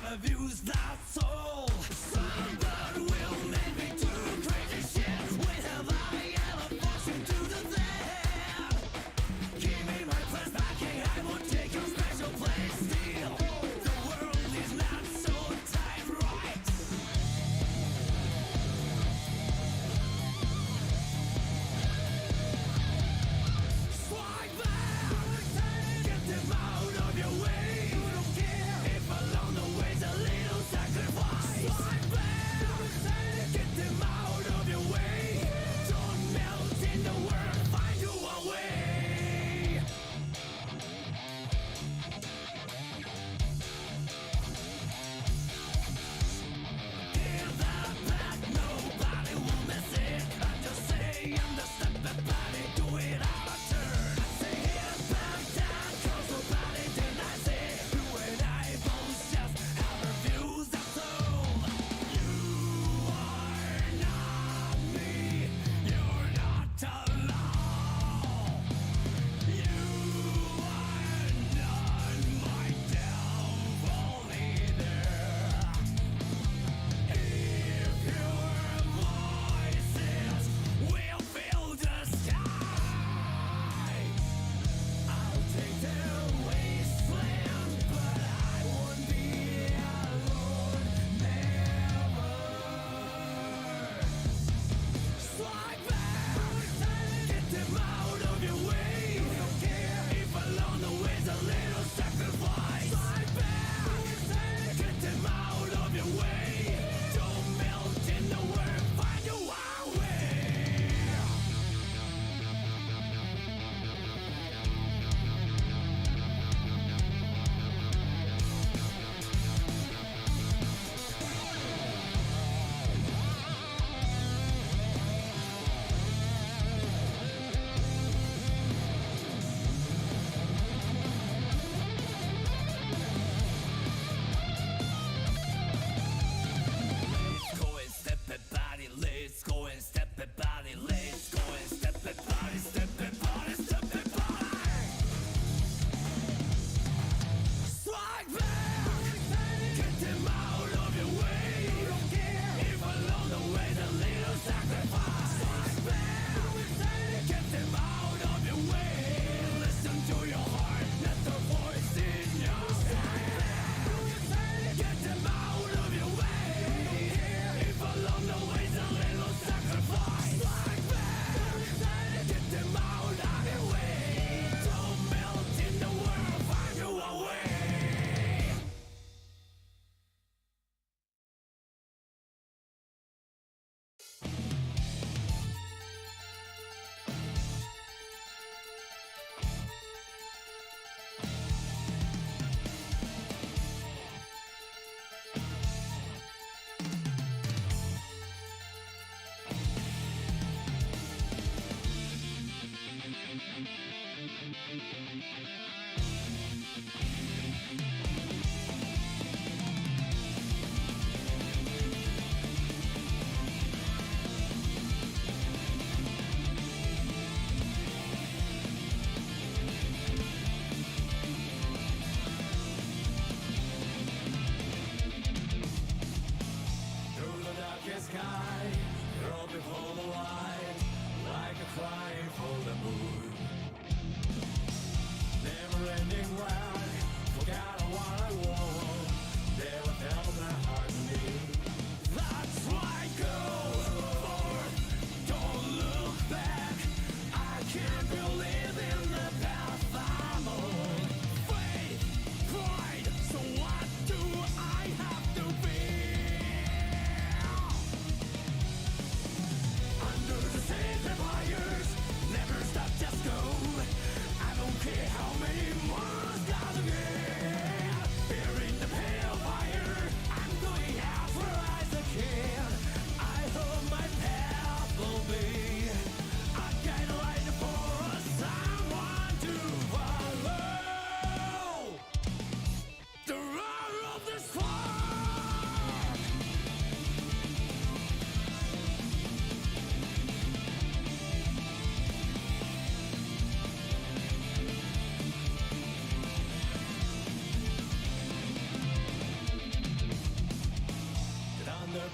I've abused that soul. Someone will make me do crazy shit. When have I ever forced you to do that? Give me my place back, hey, I won't take your special place. Still, the world is not so tight right. Strike back, get them out of your way. You don't care if along the way's a little sacrifice.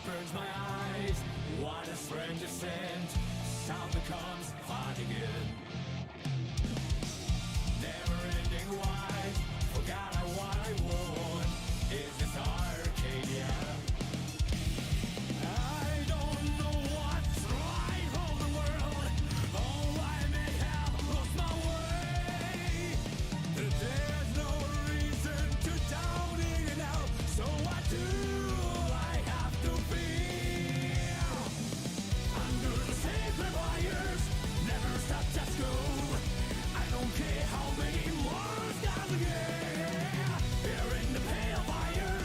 burns my eyes. What a strange descent. Sound becomes fun again. Never ending why. Forgot I what I want. Is this Arcadia? I don't know what's right for the world. Oh, I may have lost my way. There's no reason to doubt it now. So what do I have to feel? Under the sacred wires, never stop, just go. I don't care how many wars got again. Here in the pale fire,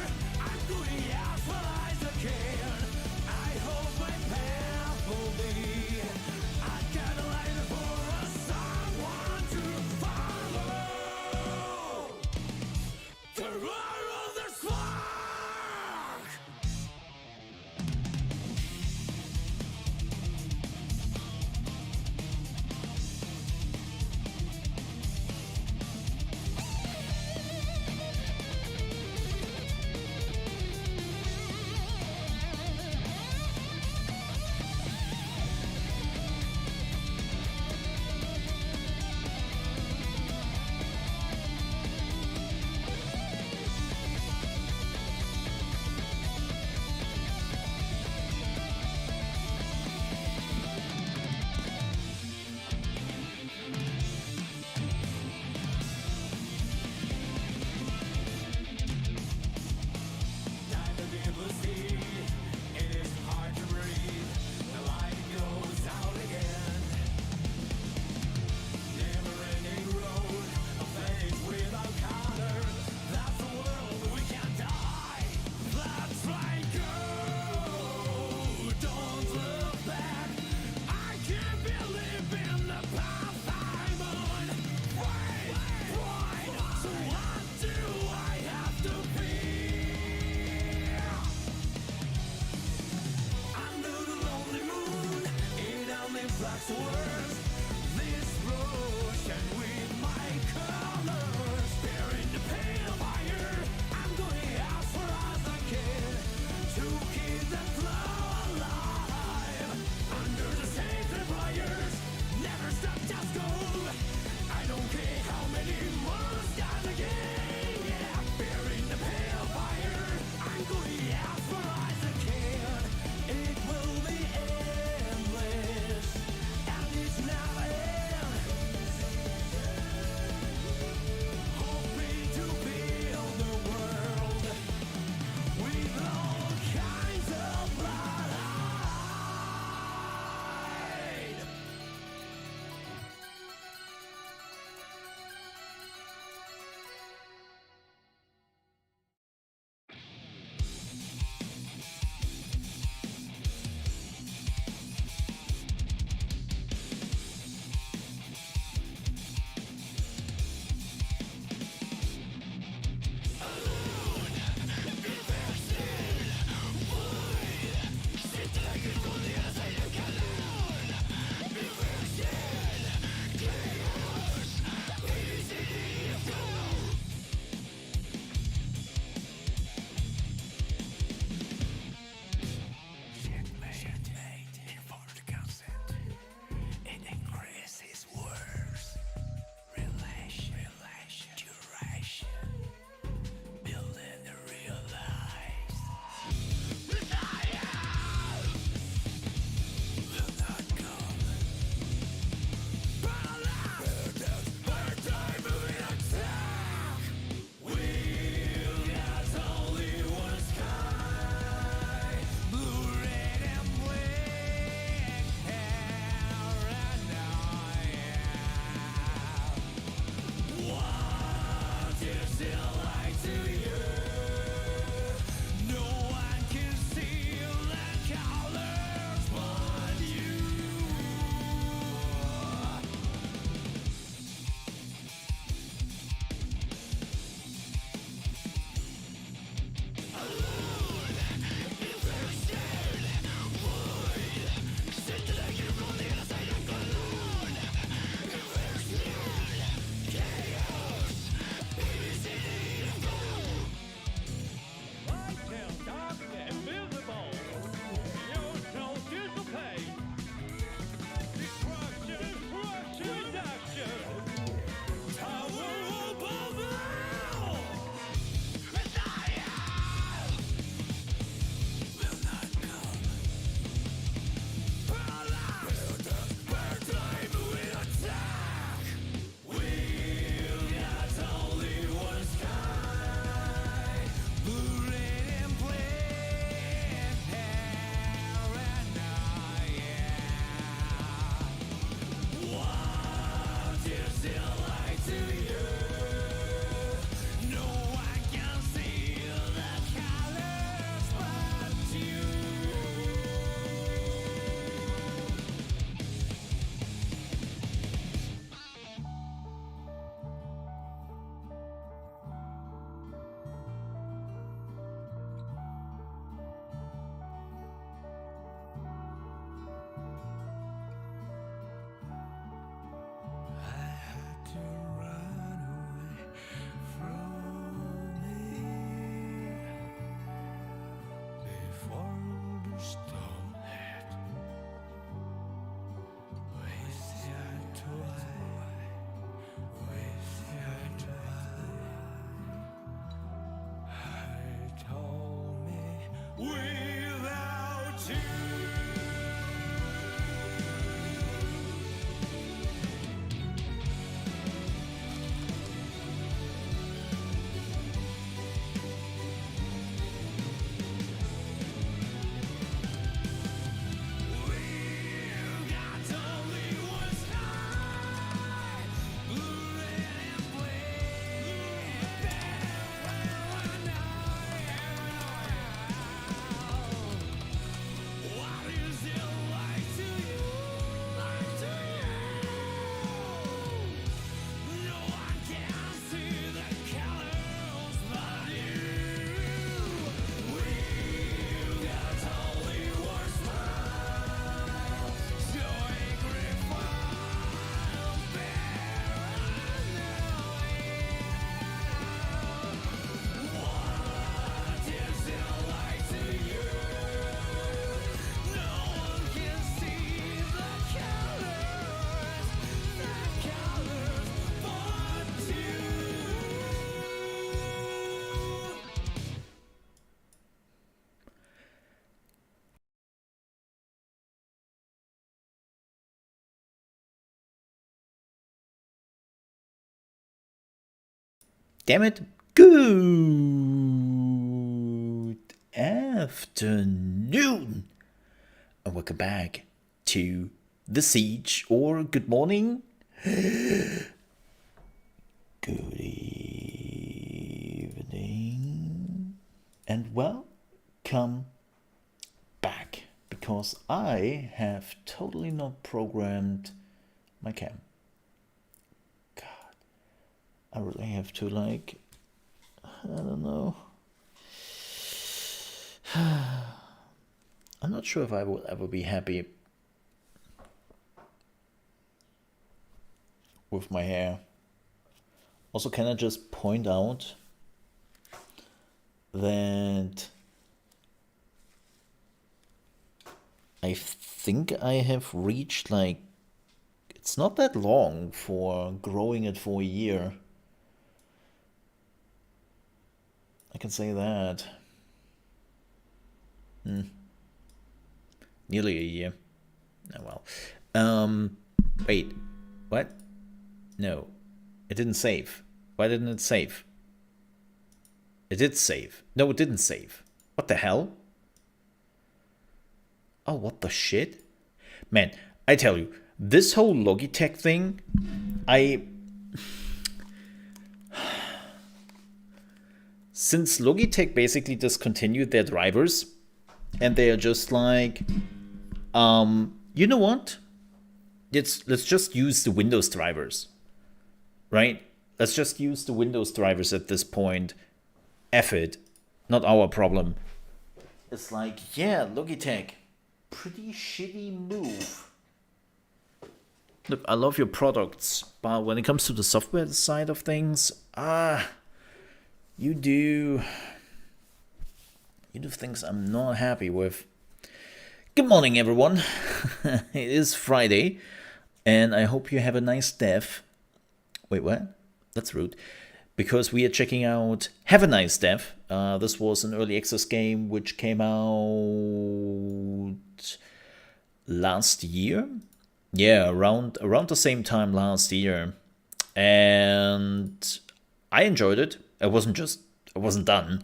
Damn it. Good afternoon. And welcome back to The Siege, or good morning. Good evening. And welcome back, because I have totally not programmed my cam. God, I really have to, like, I don't know. I'm not sure if I will ever be happy with my hair. Also, can I just point out that I think I have reached, like, it's not that long for growing it for a year. I can say that. Nearly a year. Oh well. Wait. What? No. It didn't save. Why didn't it save? It did save. No, it didn't save. What the hell? Oh, what the shit? Man, I tell you, this whole Logitech thing, since Logitech basically discontinued their drivers, and they are just like, you know what? Let's just use the Windows drivers, right? Let's just use the Windows drivers at this point. F it, not our problem. It's like, yeah, Logitech, pretty shitty move. Look, I love your products, but when it comes to the software side of things, you do things I'm not happy with. Good morning, everyone. It is Friday, and I hope you have a nice dev. Wait, what? That's rude. Because we are checking out Have a Nice Dev. This was an early access game which came out last year. Yeah, around the same time last year. And I enjoyed it. I wasn't done.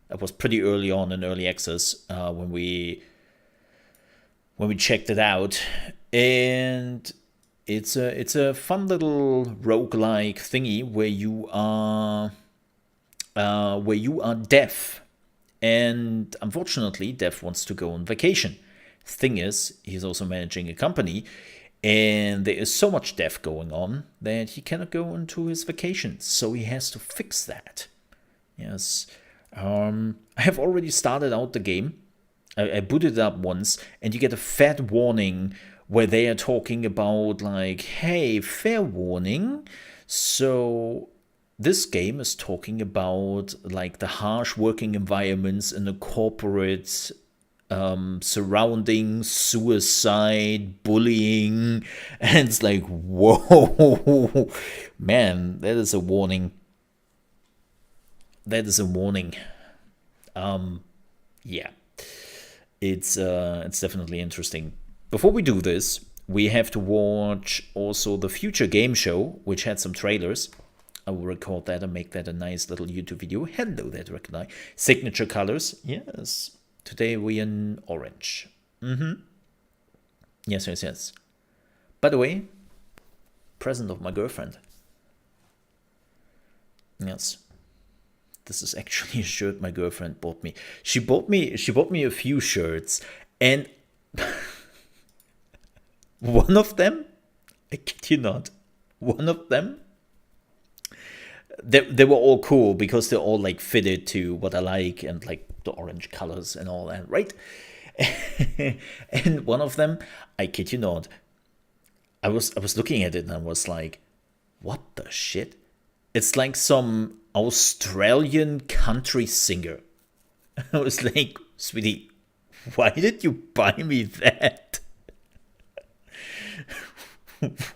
I was pretty early on in early access when we checked it out, and it's a fun little roguelike thingy where you are Dev, and unfortunately Dev wants to go on vacation. Thing is, he's also managing a company, and there is so much Dev going on that he cannot go into his vacation, so he has to fix that. Yes. I have already started out the game. I booted it up once, and you get a fat warning where they are talking about, like, hey, fair warning. So this game is talking about, like, the harsh working environments in the corporate surrounding suicide, bullying, and it's like, whoa, man, that is a warning. That is a warning. Yeah, it's definitely interesting. Before we do this, we have to watch also the Future Game Show, which had some trailers. I will record that and make that a nice little YouTube video. Hello there, Recognize. Signature colors. Yes. Today we in orange. Yes. By the way, present of my girlfriend. Yes. This is actually a shirt my girlfriend bought me. She bought me a few shirts, and one of them, I kid you not, one of them, they were all cool because they're all, like, fitted to what I like, and, like, the orange colors and all that, right? And one of them, I kid you not, I was looking at it and I was like, what the shit? It's like some Australian country singer. I was like, sweetie, why did you buy me that?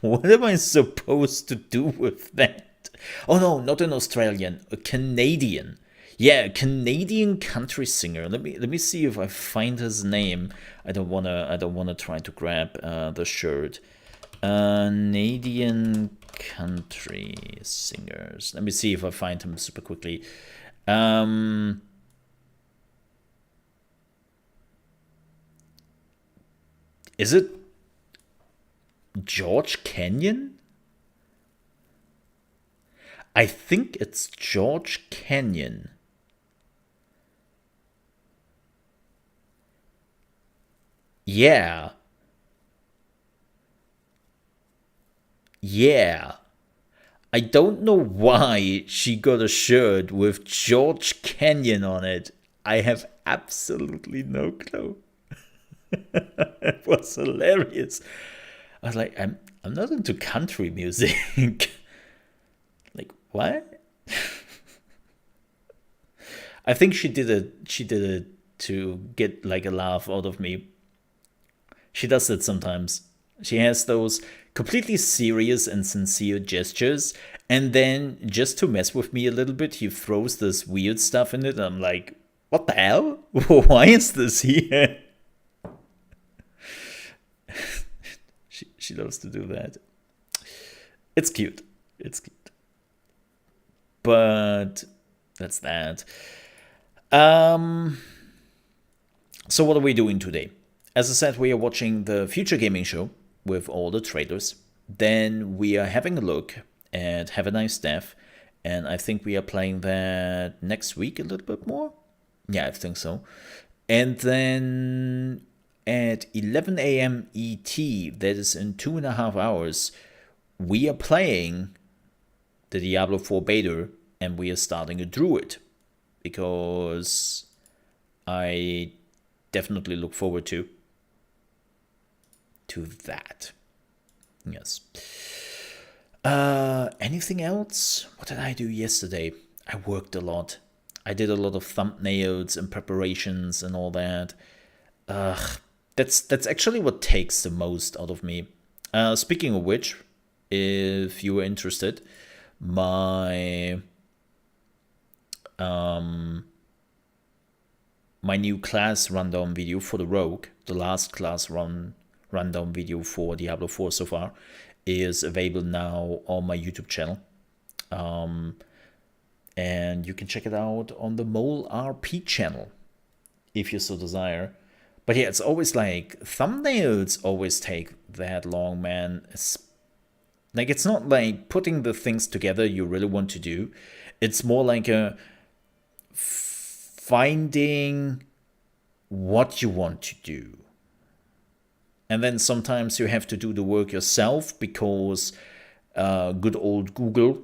What am I supposed to do with that? Oh no, not an Australian, a Canadian. Yeah, a Canadian country singer. Let me see if I find his name. I don't wanna try to grab the shirt. Canadian country singers. Let me see if I find him super quickly. Is it George Canyon? I think it's George Canyon. Yeah. Yeah. I don't know why she got a shirt with George Canyon on it. I have absolutely no clue. It was hilarious. I was like, I'm not into country music. Like, what? I think she did it to get like a laugh out of me. She does it sometimes. She has those completely serious and sincere gestures, and then just to mess with me a little bit, he throws this weird stuff in it. And I'm like, what the hell? Why is this here? She loves to do that. It's cute. It's cute. But that's that. So what are we doing today? As I said, we are watching the Future Gaming Show with all the trailers. Then we are having a look at Have a Nice Death. And I think we are playing that next week a little bit more. Yeah, I think so. And then at 11 a.m. ET, that is in 2.5 hours, we are playing the Diablo 4 beta, and we are starting a Druid. Because I definitely look forward to that. Yes. Anything else? What did I do yesterday? I worked a lot. I did a lot of thumbnails and preparations and all that. That's actually what takes the most out of me. Speaking of which, if you were interested, my new class rundown video for the Rogue, the last class rundown video for Diablo 4 so far, is available now on my YouTube channel. And you can check it out on the Mole RP channel if you so desire. But yeah, it's always like thumbnails always take that long, man. It's not like putting the things together you really want to do. It's more like a finding what you want to do. And then sometimes you have to do the work yourself because good old Google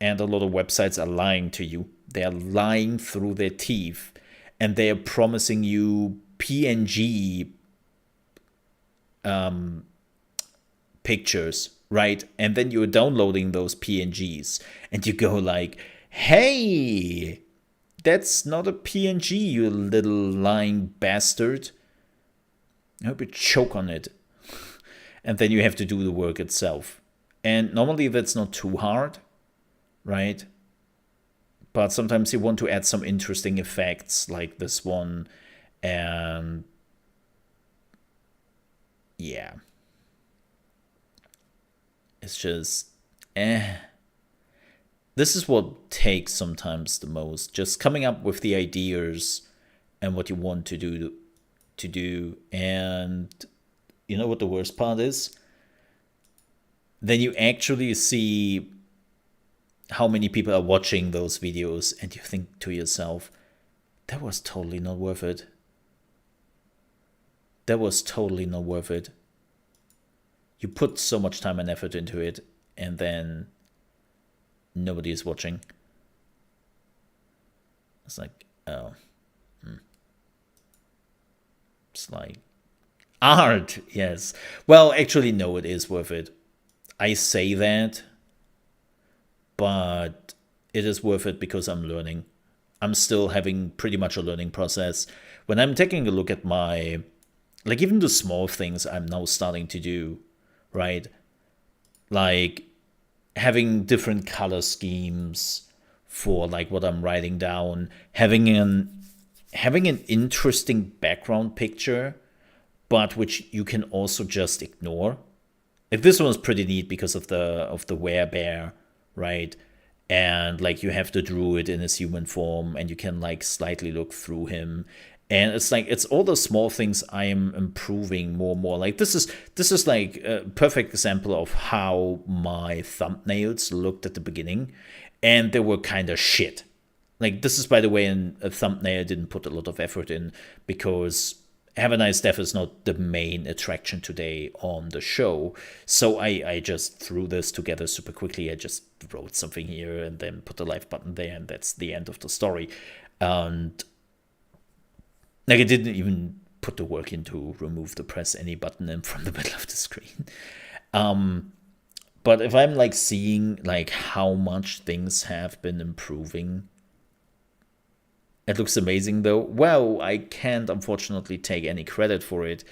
and a lot of websites are lying to you. They are lying through their teeth, and they are promising you PNG pictures, right? And then you're downloading those PNGs, and you go like, hey, that's not a PNG, you little lying bastard. I hope you choke on it. And then you have to do the work itself. And normally that's not too hard, right? But sometimes you want to add some interesting effects like this one. And yeah. It's just, This is what takes sometimes the most. Just coming up with the ideas and what you want to do. And you know what the worst part is? Then you actually see how many people are watching those videos, and you think to yourself, that was totally not worth it. That was totally not worth it. You put so much time and effort into it, and then nobody is watching. It's like, oh. It's like, art, yes. Well, actually, no, it is worth it. I say that, but it is worth it because I'm learning. I'm still having pretty much a learning process. When I'm taking a look at my, like even the small things I'm now starting to do, right? Like having different color schemes for like what I'm writing down, having an interesting background picture, but which you can also just ignore. Like this one was pretty neat because of the werebear, right? And like you have the druid in his human form, and you can like slightly look through him. And it's like it's all the small things I am improving more and more. Like this is like a perfect example of how my thumbnails looked at the beginning, and they were kind of shit. Like this is, by the way, a thumbnail I didn't put a lot of effort in, because Have a Nice Death is not the main attraction today on the show. So I just threw this together super quickly. I just wrote something here and then put the live button there, and that's the end of the story. And like I didn't even put the work in to remove the press any button in from the middle of the screen. But if I'm like seeing like how much things have been improving, it looks amazing though. Well, I can't unfortunately take any credit for it,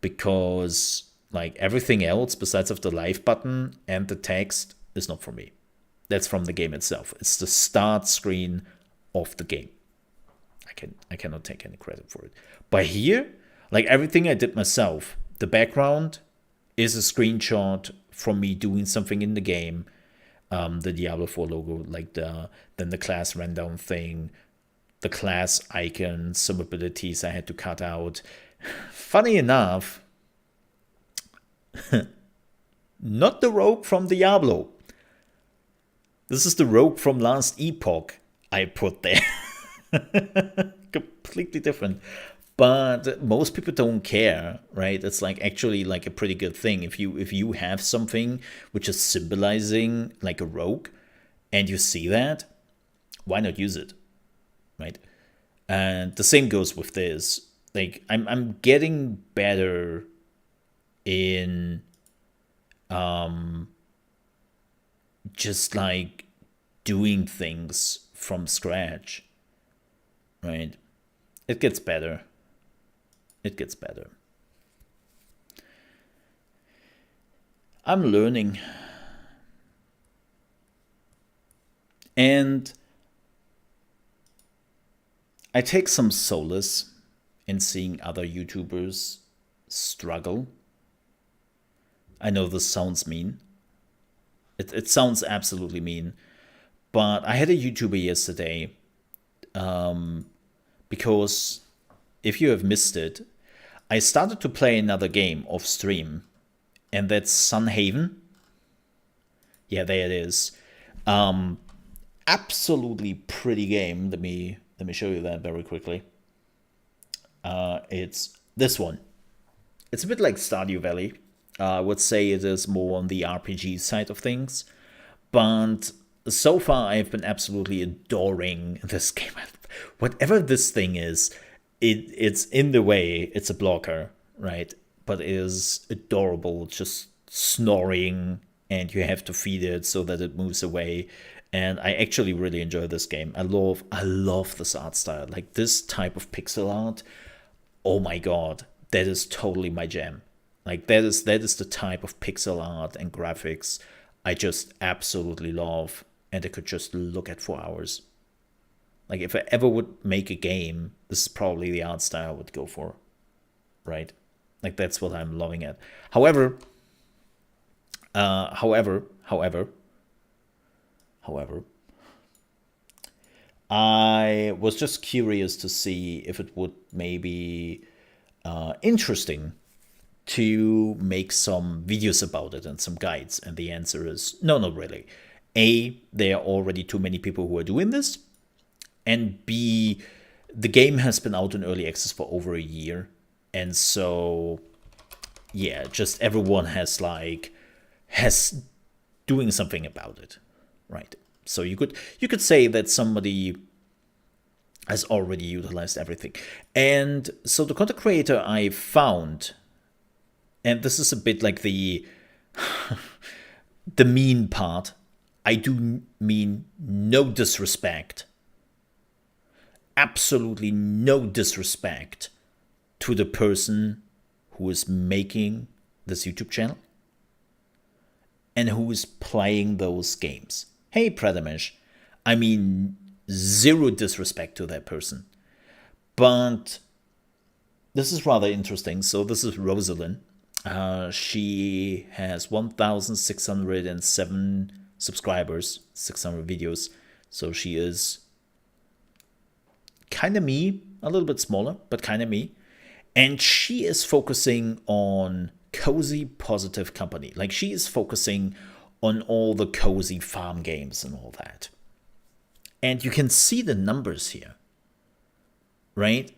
because like everything else besides of the live button and the text is not for me. That's from the game itself. It's the start screen of the game. I cannot take any credit for it. But here, like everything I did myself, the background is a screenshot from me doing something in the game. The Diablo 4 logo, like then the class rundown thing, the class icon, some abilities I had to cut out. Funny enough, not the rogue from Diablo. This is the rogue from last epoch I put there. Completely different. But most people don't care, right? It's like actually like a pretty good thing. If you have something which is symbolizing like a rogue and you see that, why not use it? Right? And the same goes with this. Like I'm getting better in just like doing things from scratch. Right? It gets better. It gets better. I'm learning. And I take some solace in seeing other YouTubers struggle. I know this sounds mean. It sounds absolutely mean. But I had a YouTuber yesterday, because if you have missed it, I started to play another game off stream, and that's Sunhaven. Yeah, there it is. Absolutely pretty game. Let me show you that very quickly. It's this one. It's a bit like Stardew Valley. I would say it is more on the RPG side of things, but so far I've been absolutely adoring this game. Whatever this thing is, it's in the way. It's a blocker, right? But it is adorable, just snoring, and you have to feed it so that it moves away. And I actually really enjoy this game. I love this art style. Like this type of pixel art. Oh my god, that is totally my jam. Like that is the type of pixel art and graphics I just absolutely love, and I could just look at for hours. Like if I ever would make a game, this is probably the art style I would go for, right? Like that's what I'm loving at. However, I was just curious to see if it would maybe interesting to make some videos about it and some guides, and the answer is no, not really. A, there are already too many people who are doing this, and B, the game has been out in early access for over a year, and so yeah, just everyone has doing something about it, right? So you could say that somebody has already utilized everything. And so the content creator I found, and this is a bit like the the mean part. I do mean no disrespect. Absolutely no disrespect to the person who is making this YouTube channel and who is playing those games. Hey, Pradamish, I mean zero disrespect to that person. But this is rather interesting. So this is Rosalind. She has 1,607 subscribers, 600 videos. So she is kind of me, a little bit smaller, but kind of me. And she is focusing on cozy, positive company. Like, she is focusing on all the cozy farm games and all that. And you can see the numbers here, right?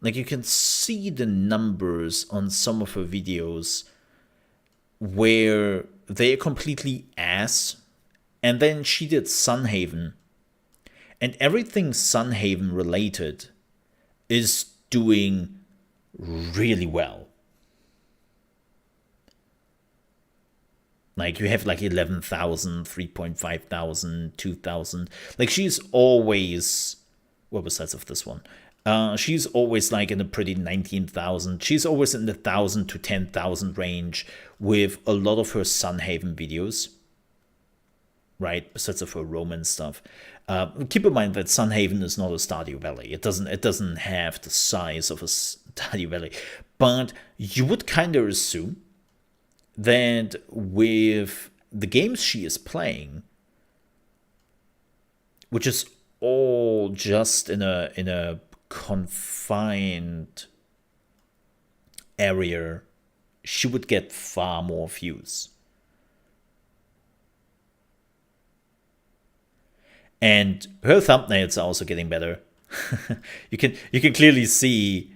Like, you can see the numbers on some of her videos where they're completely ass. And then she did Sunhaven. And everything Sunhaven related is doing really well. Like, you have like 11,000, 3,500, 2,000. Like, she's always, well, besides of this one, she's always like in a pretty 19,000. She's always in the 1,000 to 10,000 range with a lot of her Sunhaven videos, right? Besides of her Roman stuff. Keep in mind that Sunhaven is not a Stardew Valley. It doesn't have the size of a Stardew Valley, but you would kind of assume that with the games she is playing, which is all just in a confined area, she would get far more views. And her thumbnails are also getting better. you can clearly see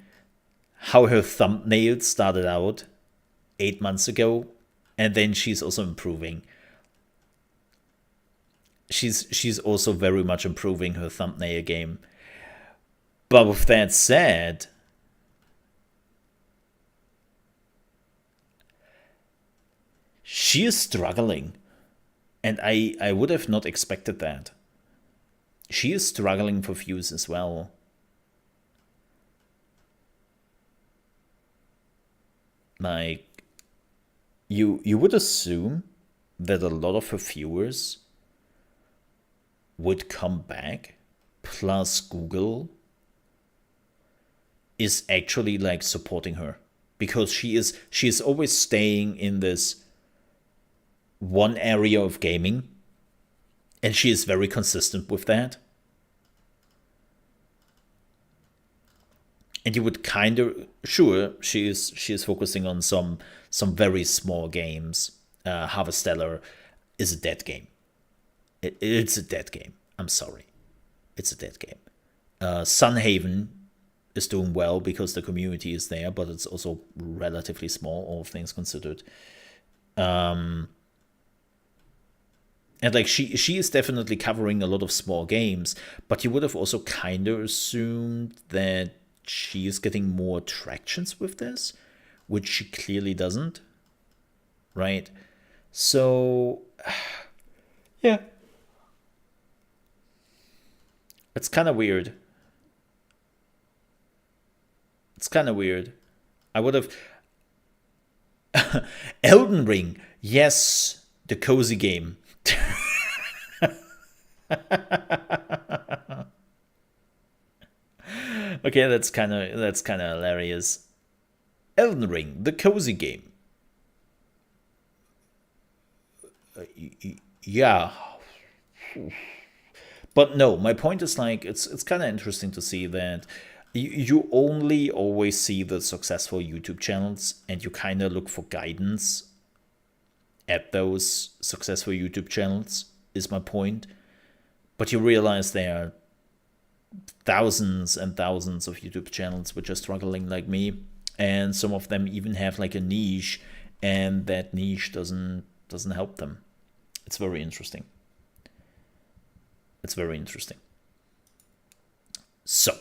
how her thumbnails started out 8 months ago, and then she's also improving. She's also very much improving her thumbnail game. But with that said, she is struggling, and I would have not expected that. She is struggling for views as well. Like, you would assume that a lot of her viewers would come back, plus Google is actually like supporting her, because she is always staying in this one area of gaming, and she is very consistent with that. And you would kind of, sure, she is focusing on some very small games. Harvesteller is a dead game. It's a dead game. I'm sorry, it's a dead game. Sunhaven is doing well because the community is there, but it's also relatively small, all things considered. And like, she is definitely covering a lot of small games, but you would have also kind of assumed that she is getting more attractions with this, which she clearly doesn't, right? So, yeah. It's kind of weird. It's kind of weird. I would have... Elden Ring. Yes, the cozy game. Okay, that's kind of hilarious. Elden Ring, the cozy game. Yeah. But no, my point is, like, it's kind of interesting to see that you only always see the successful YouTube channels, and you kind of look for guidance at those successful YouTube channels, is my point. But you realize there are thousands and thousands of YouTube channels which are struggling like me, and some of them even have like a niche, and that niche doesn't help them. It's very interesting. It's very interesting. So,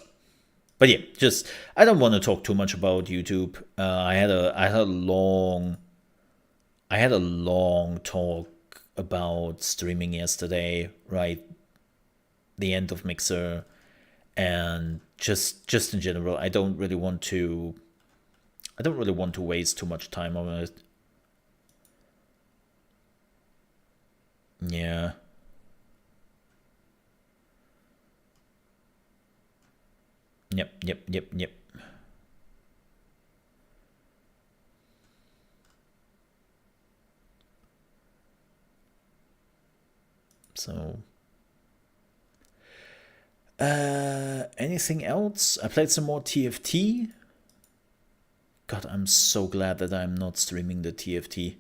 but yeah, just, I don't want to talk too much about YouTube. I had a long talk about streaming yesterday, right? The end of Mixer, and just in general, I don't really want to waste too much time on it. Yeah. Yep. So anything else? I played some more TFT. God, I'm so glad that I'm not streaming the TFT.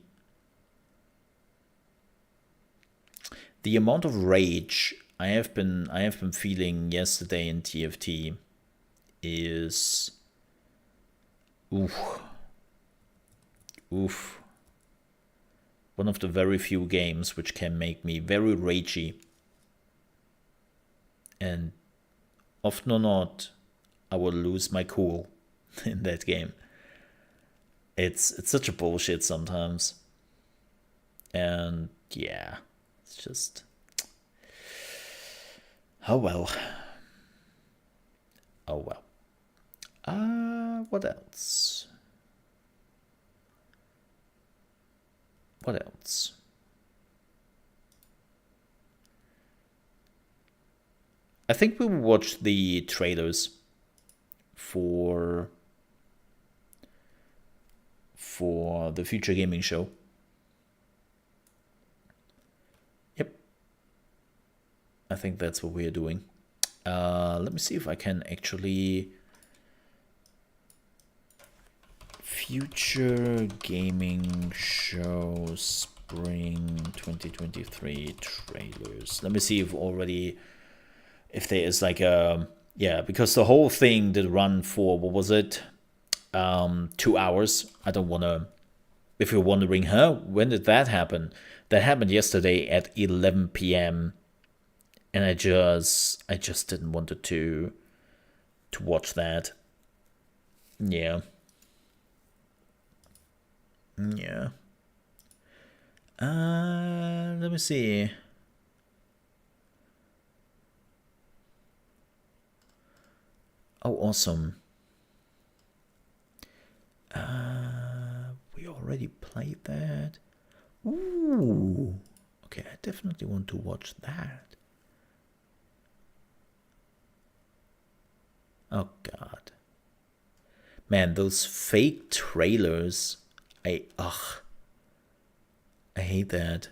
The amount of rage I have been feeling yesterday in TFT is oof. One of the very few games which can make me very ragey. And often or not, I will lose my cool in that game. It's such a bullshit sometimes. And yeah, it's just, oh well. What else? I think we watched the trailers for the Future Gaming Show. Yep. I think that's what we're doing. Let me see if I can actually... Future Gaming Show Spring 2023 trailers. Let me see if there is like a... Yeah, because the whole thing did run for, what was it? 2 hours. I don't want to... If you're wondering, when did that happen? That happened yesterday at 11 p.m. And I just didn't want to watch that. Yeah. Let me see. Oh, awesome. We already played that. Ooh. Okay, I definitely want to watch that. Oh, God. Man, those fake trailers. I hate that.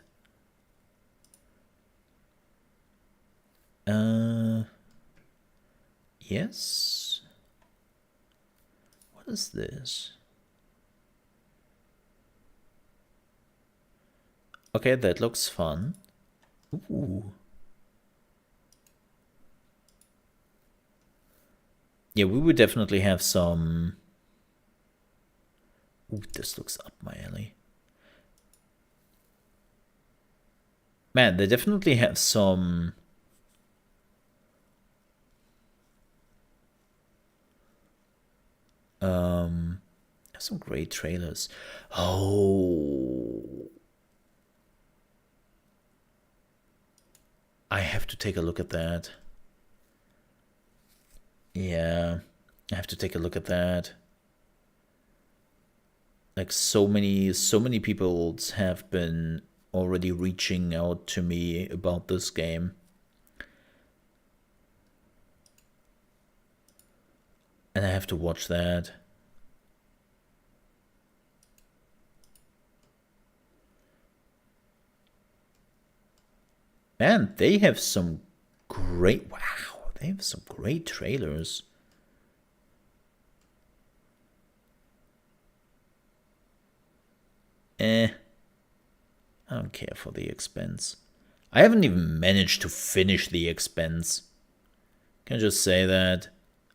Yes. What is this? Okay, that looks fun. Ooh. Yeah, we would definitely have some... Ooh, this looks up my alley. Man, they definitely have some... some great trailers. Oh... I have to take a look at that. Yeah, I have to take a look at that. Like so many people have been already reaching out to me about this game. And I have to watch that. Man, they have some great... Wow, they have some great trailers. I don't care for The Expanse. I haven't even managed to finish The Expanse. Can I just say that?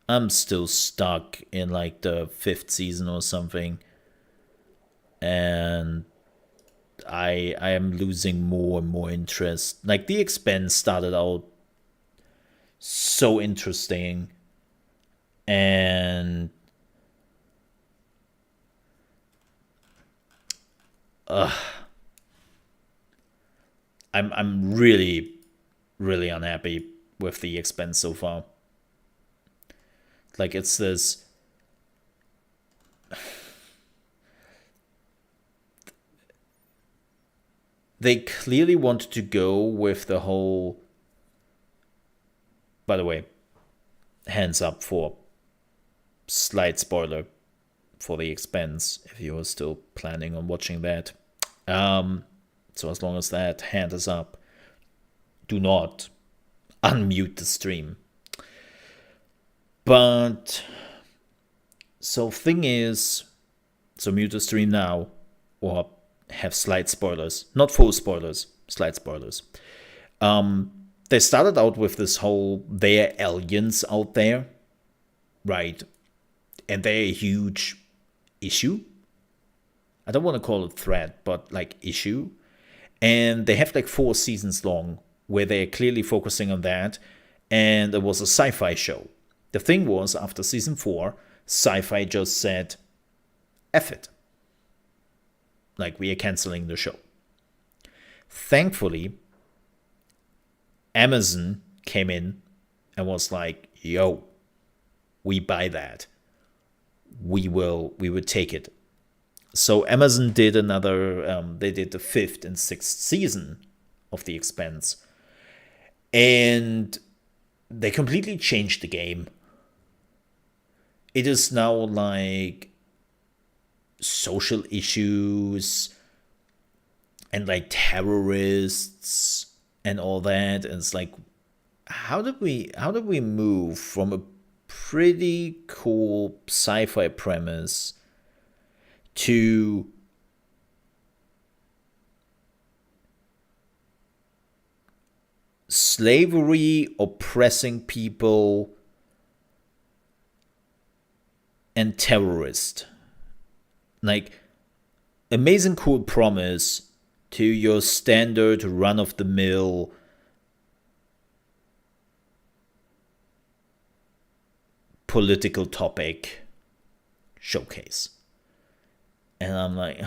I'm still stuck in like the 5th season or something. And I am losing more and more interest. Like The Expanse started out so interesting. And I'm really unhappy with The Expanse so far. Like it's this they clearly wanted to go with the whole... By the way, hands up for slight spoiler for The Expanse if you are still planning on watching that. So as long as that hand is up, do not unmute the stream. But so thing is, so mute the stream now or have slight spoilers. Not full spoilers, slight spoilers. They started out with this whole there are aliens out there, right? And they're a huge issue. I don't want to call it threat, but like issue. And they have like 4 seasons long where they're clearly focusing on that. And it was a sci-fi show. The thing was, after season 4, sci-fi just said, F it. Like, we are canceling the show. Thankfully, Amazon came in and was like, yo, we buy that. We would take it. So Amazon did another, they did the 5th and 6th season of The Expanse. And they completely changed the game. It is now like social issues and like terrorists and all that. And it's like, how did we move from a pretty cool sci-fi premise to slavery, oppressing people, and terrorist? Like, amazing cool promise to your standard run-of-the-mill political topic showcase. And I'm like,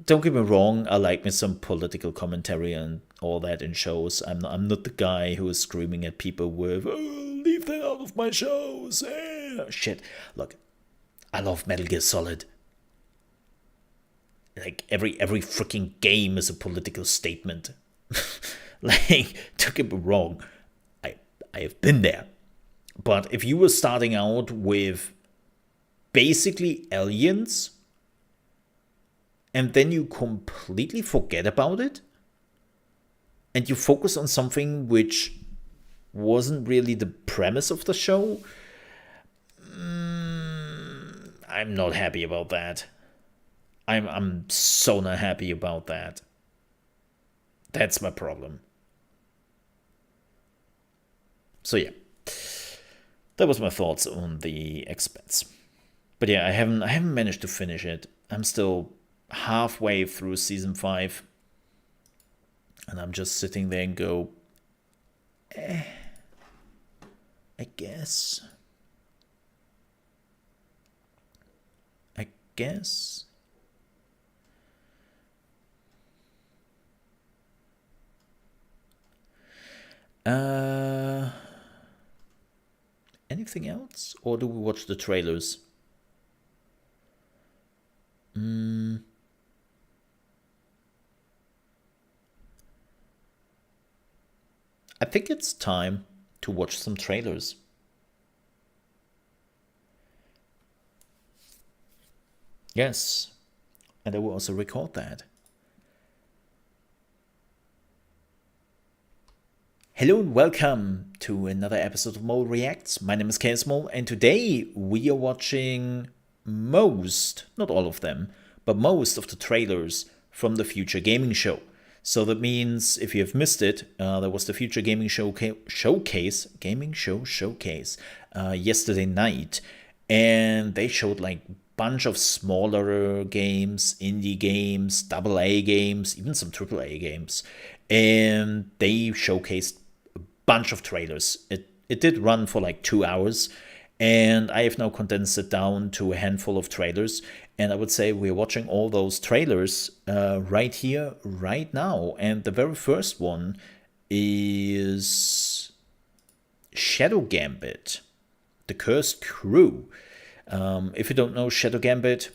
don't get me wrong, I like me some political commentary and all that in shows. I'm not the guy who is screaming at people with, oh, leave that out of my shows. Shit. Look, I love Metal Gear Solid. Like, every freaking game is a political statement. Like, don't get me wrong, I have been there. But if you were starting out with basically aliens, and then you completely forget about it, and you focus on something which wasn't really the premise of the show, I'm not happy about that. I'm so not happy about that. That's my problem. So yeah, that was my thoughts on The Expanse. But yeah, I haven't managed to finish it. I'm still halfway through season 5, and I'm just sitting there and go, I guess. Anything else? Or do we watch the trailers? I think it's time to watch some trailers. Yes, and I will also record that. Hello and welcome to another episode of Mole Reacts. My name is ChaosMole, and today we are watching most, not all of them, but most of the trailers from the Future Gaming Show. So that means if you have missed it, there was the Future Gaming Showcase yesterday night, and they showed like a bunch of smaller games, indie games, AA games, even some AAA games, and they showcased a bunch of trailers. It did run for like 2 hours, and I have now condensed it down to a handful of trailers. And I would say we're watching all those trailers right here, right now. And the very first one is Shadow Gambit, The Cursed Crew. If you don't know Shadow Gambit,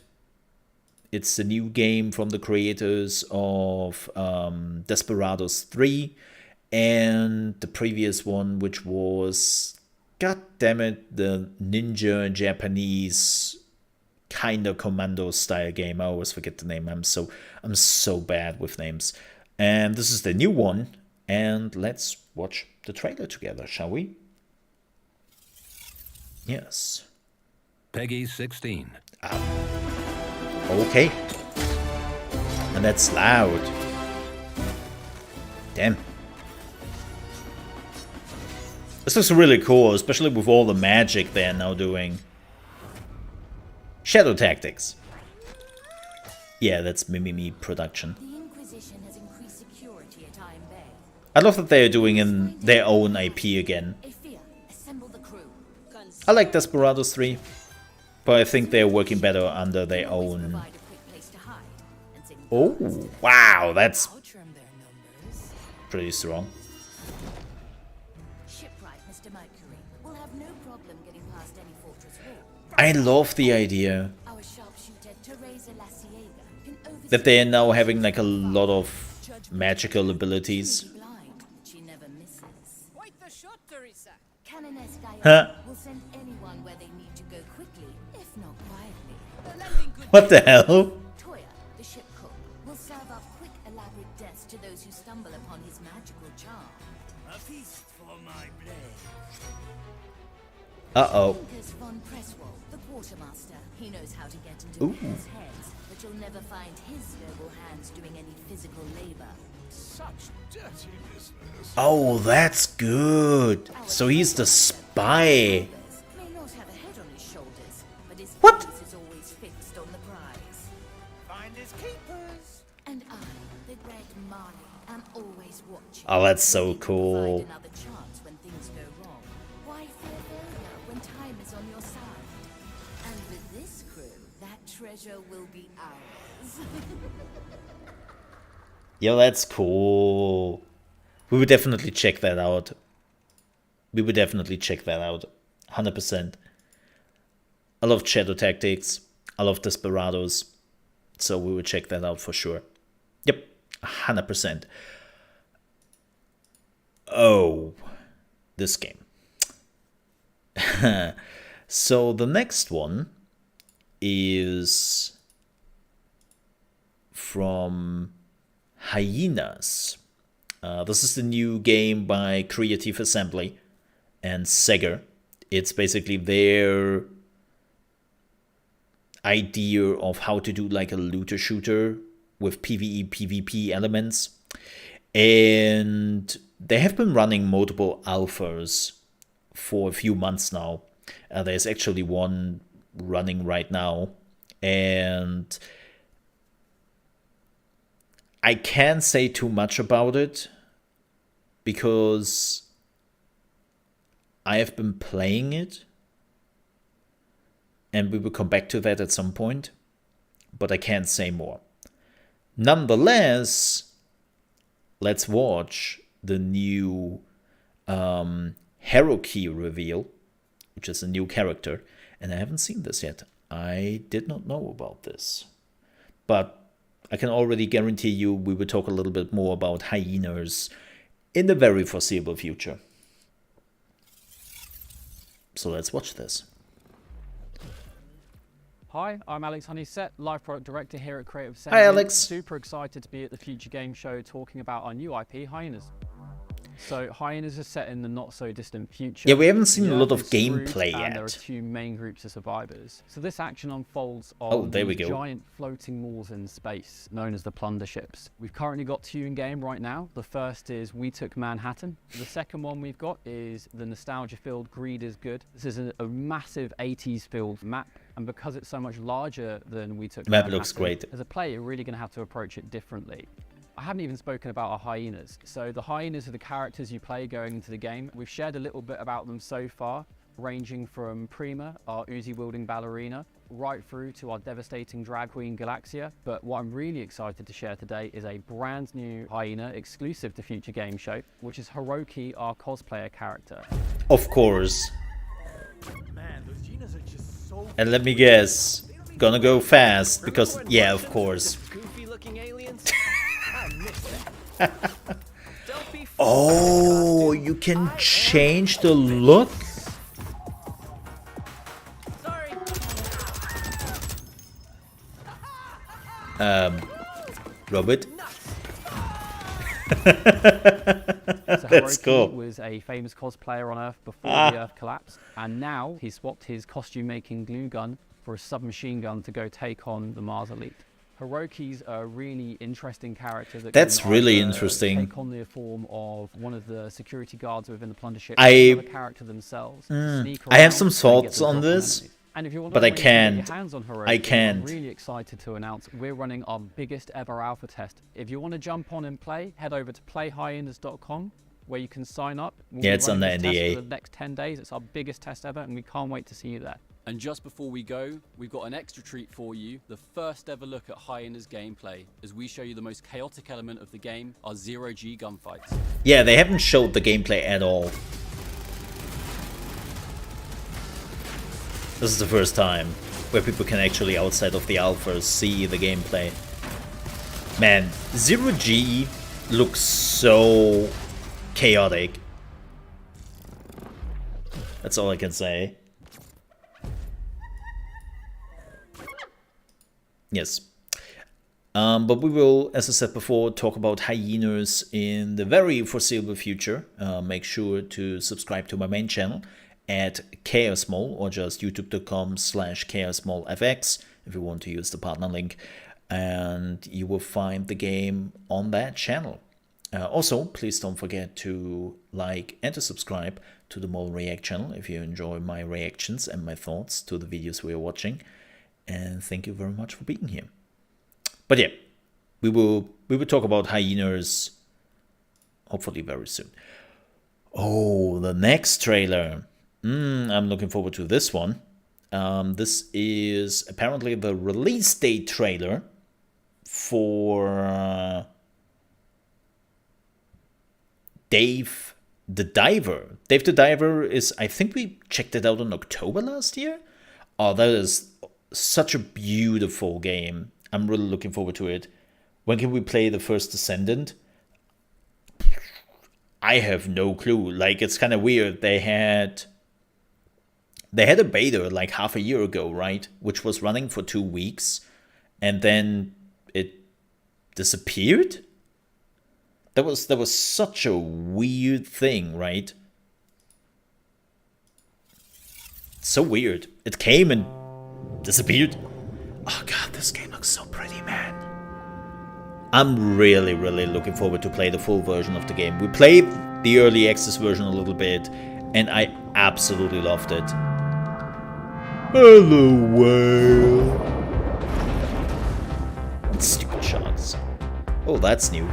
it's a new game from the creators of Desperados 3 and the previous one, which was, god damn it, the ninja Japanese kind of commando style game. I always forget the name. I'm so bad with names. And this is the new one. And let's watch the trailer together, shall we? Yes. Peggy 16. Okay. And that's loud. Damn. This looks really cool, especially with all the magic they're now doing. Shadow Tactics. Yeah, that's Mimimi production. The Inquisition has increased security at Iron Bay. I love that they're doing in their own IP again. Aethia, assemble the crew. I like Desperados 3, but I think they're working better under their own. Provide a quick place to hide and sing Oh, wow, that's I'll trim their numbers. pretty strong. Shipwright, Mr. Mercury. We'll have no problem getting past any fortress wall. I love the idea Our sharpshooter, Teresa Laciega, can oversee that they are now having like a lot of magical abilities. blind. She never misses. Quite the shot, Teresa. Canoness Huh. Diablo will send anyone where they need to go quickly, if not quietly. The landing could What the hell? Toya, the ship cook, will serve up quick, elaborate deaths to those who stumble upon his magical charm. A feast for my blade. Uh-oh. Lucas von Presswald, the quartermaster. He knows how to get into Ooh. men's heads, but you'll never find his noble hands doing any physical labor. Such dirty business. Oh, that's good. So he's the spy. May not have a head on his shoulders, but his What? face is always fixed on the prize. Finders keepers. And I, the Red Marley, am always watching. Oh, that's so ready to cool. provide another chance when things go wrong. Why fear failure when time is on your side? And with this crew, that treasure will be ours. Yo, that's cool. We would definitely check that out. 100%. I love Shadow Tactics. I love Desperados. So we would check that out for sure. Yep, 100%. Oh, this game. So the next one is from Hyenas. This is the new game by Creative Assembly and Sega. It's basically their idea of how to do like a looter shooter with PvE, PvP elements. And they have been running multiple alphas for a few months now. There's actually one running right now. And I can't say too much about it because I have been playing it, and we will come back to that at some point, but I can't say more. Nonetheless, let's watch the new Hero Key reveal, which is a new character, and I haven't seen this yet. I did not know about this, but I can already guarantee you we will talk a little bit more about Hyenas in the very foreseeable future. So let's watch this. Hi, I'm Alex Honeysett, Live Product Director here at Creative Hi, Assembly. Alex. Super excited to be at the Future Game Show talking about our new IP, Hyenas. So Hyenas is set in the not so distant future. Yeah, we haven't seen The a lot Earth of is screwed, gameplay and there are yet. two main groups of survivors. So this action unfolds Oh, on there we these go. giant floating walls in space, known as the plunder ships. We've currently got two in game right now. The first is We Took Manhattan. The second one we've got is the nostalgia-filled Greed is Good. This is a massive 80s-filled map. And because it's so much larger than We Took Map Manhattan, looks great. as a player, you're really going to have to approach it differently. I haven't even spoken about our hyenas. So the hyenas are the characters you play going into the game. We've shared a little bit about them so far, ranging from Prima, our Uzi-wielding ballerina, right through to our devastating drag queen Galaxia. But what I'm really excited to share today is a brand new hyena exclusive to Future Game Show, which is Hiroki, our cosplayer character. Of course. Man, those Genas are just so And let me guess, gonna go fast because, yeah, of course. Goofy looking aliens. I missed that. Don't be Oh, you can change the look? sorry. Robert. So That's Hiroki cool. was a famous cosplayer on Earth before the Earth collapsed, and now he swapped his costume-making glue gun for a submachine gun to go take on the Mars Elite. Hiroki's a really interesting character that That's can really either interesting. take on the form of one of the security guards within the plunder ship, I- or another character themselves. Sneak I have around some and get thoughts the on drop this, enemies. And if you want but to I know when you can get can't. your hands on Hiroki, I can't. I'm really excited to announce we're running our biggest ever alpha test. If you want to jump on and play, head over to playhyenas.com where you can sign up. We'll Yeah, be it's on running the this test NDA. for the next 10 days. It's our biggest test ever, and we can't wait to see you there. And just before we go, we've got an extra treat for you, the first ever look at Hyena's gameplay, as we show you the most chaotic element of the game, our 0G gunfights. Yeah, they haven't showed the gameplay at all. This is the first time where people can actually, outside of the alphas, see the gameplay. Man, 0G looks so chaotic. That's all I can say. Yes. But we will, as I said before, talk about hyenas in the very foreseeable future. Make sure to subscribe to my main channel at ChaosMole, or just youtube.com/ChaosMoleFX if you want to use the partner link. And you will find the game on that channel. Also, please don't forget to like and to subscribe to the Mole React channel if you enjoy my reactions and my thoughts to the videos we are watching. And thank you very much for being here. But yeah, we will talk about hyenas hopefully very soon. Oh, the next trailer. I'm looking forward to this one. This is apparently the release date trailer for Dave the Diver. Dave the Diver is, I think we checked it out in October last year. Oh, that is such a beautiful game. I'm really looking forward to it. When can we play the first Descendant? I have no clue. Like, it's kind of weird. They had a beta like half a year ago, right? Which was running for 2 weeks, and then it disappeared. That was such a weird thing, right? So weird. It came and disappeared. Oh god, this game looks so pretty, man. I'm really, really looking forward to play the full version of the game. We played the early access version a little bit, and I absolutely loved it. Hello, world. Stupid shots. Oh, that's new.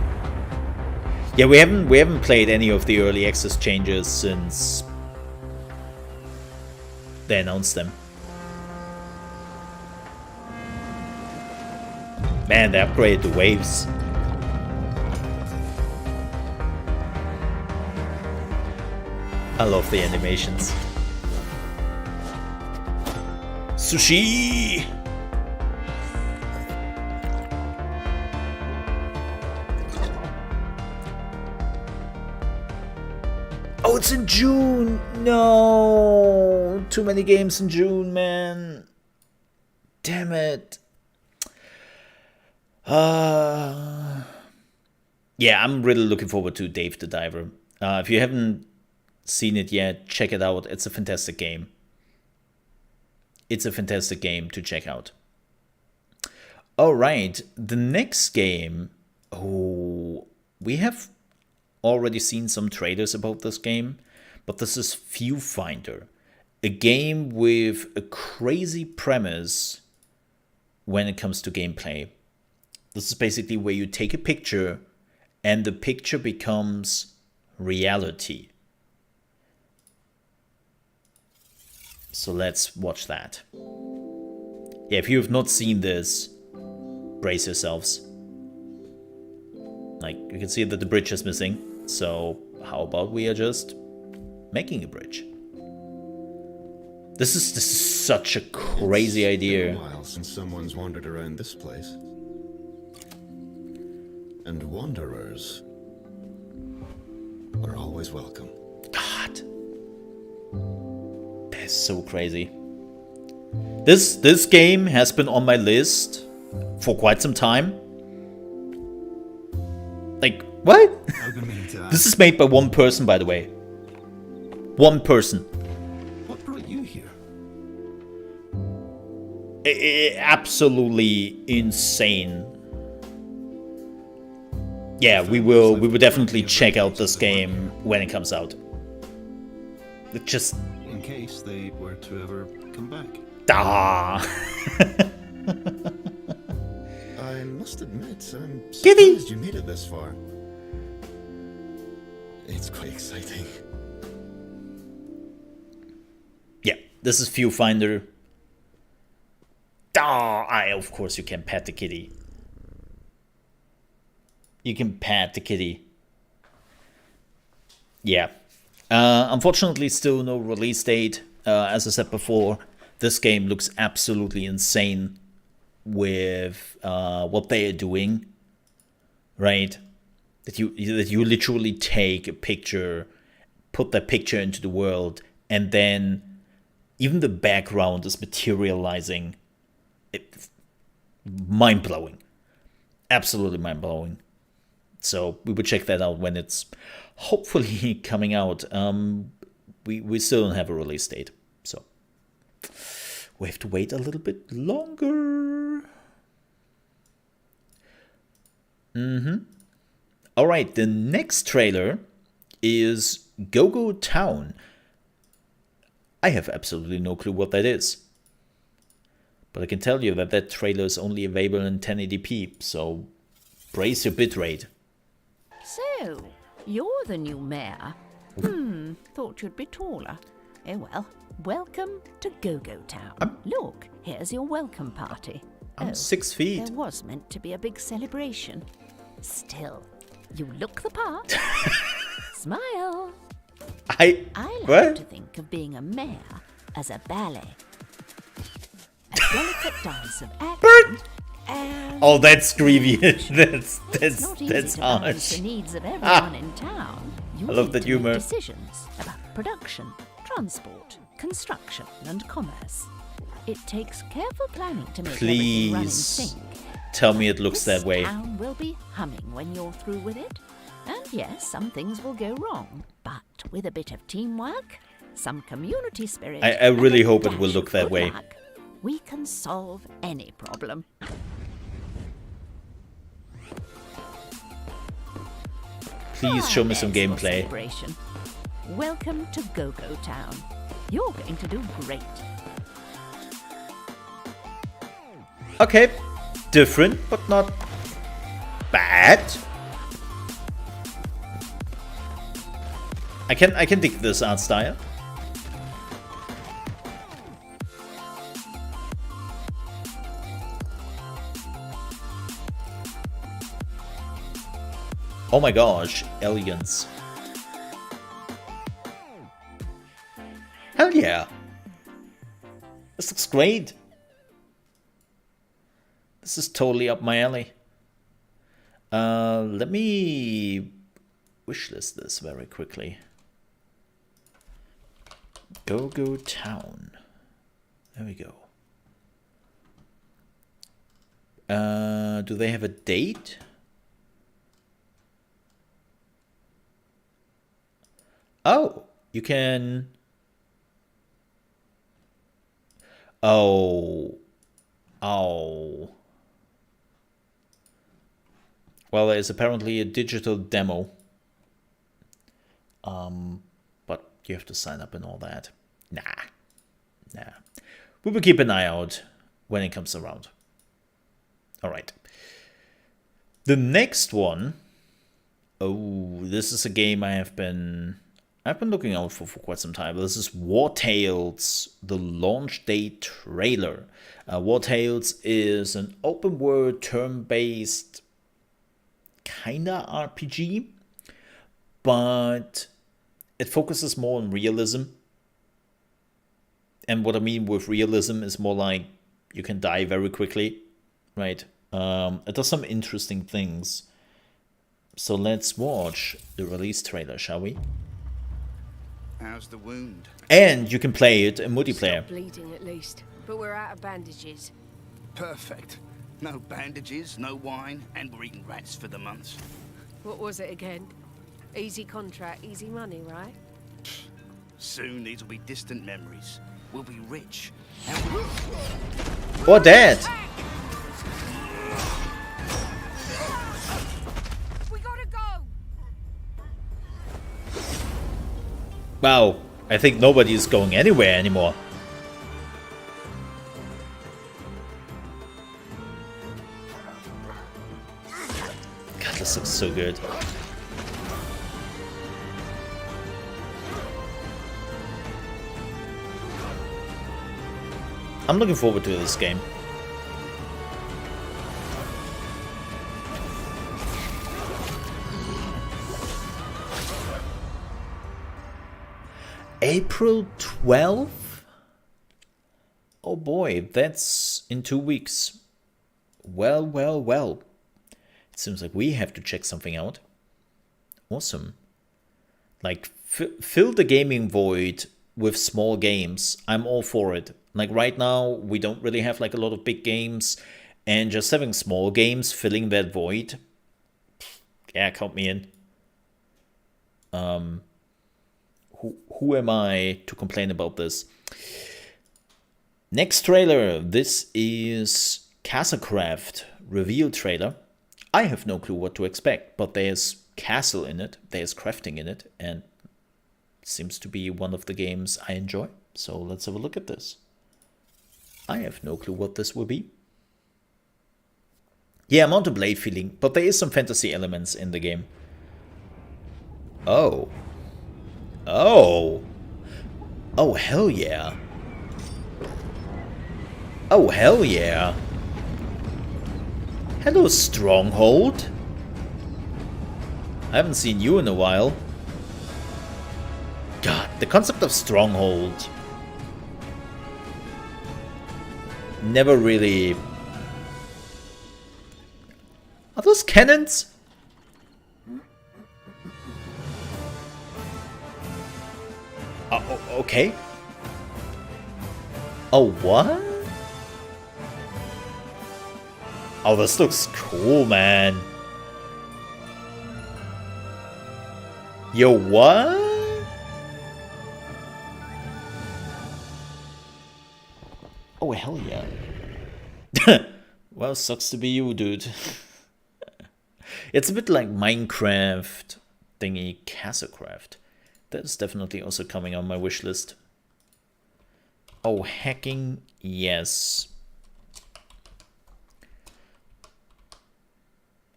Yeah, we haven't played any of the early access changes since they announced them. Man, they upgraded the waves. I love the animations. Sushi! Oh, it's in June! No! Too many games in June, man. Damn it. Yeah, I'm really looking forward to Dave the Diver. If you haven't seen it yet, check it out. It's a fantastic game. It's a fantastic game to check out. Alright, the next game. Oh, we have already seen some trailers about this game, but this is Viewfinder. A game with a crazy premise when it comes to gameplay. This is basically where you take a picture and the picture becomes reality. So let's watch that. Yeah, if you have not seen this, brace yourselves. Like, you can see that the bridge is missing. So how about we are just making a bridge? This is such a crazy idea. It's been a while since someone's wandered around this place. And wanderers are always welcome. God. That is so crazy. This game has been on my list for quite some time. Like, what? I've been meaning to ask. This is made by one person, by the way. One person. What brought you here? Absolutely insane. Yeah, we will definitely check out this game when it comes out. It just In case they were to ever come back. I must admit, I'm Kitty! surprised you made it this far. It's quite exciting. Yeah, this is Viewfinder. Of course you can pet the kitty. You can pet the kitty. Yeah. Unfortunately, still no release date. As I said before, this game looks absolutely insane with what they are doing. Right? That you literally take a picture, put that picture into the world, and then even the background is materializing. It's mind-blowing. Absolutely mind-blowing. So we will check that out when it's hopefully coming out. We still don't have a release date, so we have to wait a little bit longer. All right, the next trailer is Go-Go Town. I have absolutely no clue what that is. But I can tell you that that trailer is only available in 1080p, so brace your bitrate. So, you're the new mayor. Thought you'd be taller. Oh well, welcome to Go-Go Town. Look, here's your welcome party. I'm 6 feet. There was meant to be a big celebration. Still, you look the part. Smile. I like what? to think of being a mayor as a ballet. A delicate dance of action. And Oh, that's grievous. it's not easy that's to balance harsh. the needs of everyone in town. You I love need that to humor. Make decisions about production, transport, construction, and commerce. It takes careful planning to make everything run in Please sync. tell me it looks This that way. town will be humming when you're through with it. And yes, some things will go wrong, but with a bit of teamwork, some community spirit, I and really a hope it will dash look of that good way. luck, we can solve any problem. Please show me some There's your gameplay. celebration. Welcome to Go-Go Town. You're going to do great. Okay, different, but not bad. I can dig this art style. Oh my gosh, elegance. Hell yeah. This looks great. This is totally up my alley. Let me wishlist this very quickly. Go-Go Town. There we go. Do they have a date? Oh, you can... Oh. Well, there's apparently a digital demo. But you have to sign up and all that. Nah. We will keep an eye out when it comes around. Alright. The next one. Oh, this is a game I've been looking out for quite some time. This is War Tales, the launch day trailer. War Tales is an open world, turn-based kinda RPG, but it focuses more on realism. And what I mean with realism is more like you can die very quickly, right? It does some interesting things. So let's watch the release trailer, shall we? How's the wound? And you can play it in multiplayer. Stop bleeding at least, but we're out of bandages. Perfect. No bandages, no wine, and we're eating rats for the months. What was it again? Easy contract, easy money, right? Soon these will be distant memories. We'll be rich. And we'll... Or dead. We gotta go! Wow, I think nobody is going anywhere anymore. God, this looks so good. I'm looking forward to this game. April 12th? Oh boy, that's in 2 weeks. Well, well, well. It seems like we have to check something out. Awesome. Like, fill the gaming void with small games. I'm all for it. Like right now, we don't really have like a lot of big games, and just having small games filling that void, yeah, count me in. Who am I to complain about this? Next trailer. This is Castlecraft reveal trailer. I have no clue what to expect, but there's castle in it, there's crafting in it, and it seems to be one of the games I enjoy. So let's have a look at this. I have no clue what this will be. Yeah, I'm on the Blade feeling, but there is some fantasy elements in the game. Oh. Oh. Oh, hell yeah. Oh, hell yeah. Hello, Stronghold. I haven't seen you in a while. God, the concept of Stronghold never really... Are those cannons? Okay. Oh, what? Oh, this looks cool, man. Yo, what? Oh, hell yeah. Well, sucks to be you, dude. It's a bit like Minecraft thingy, Castlecraft. That's definitely also coming on my wish list. Oh, hacking, yes.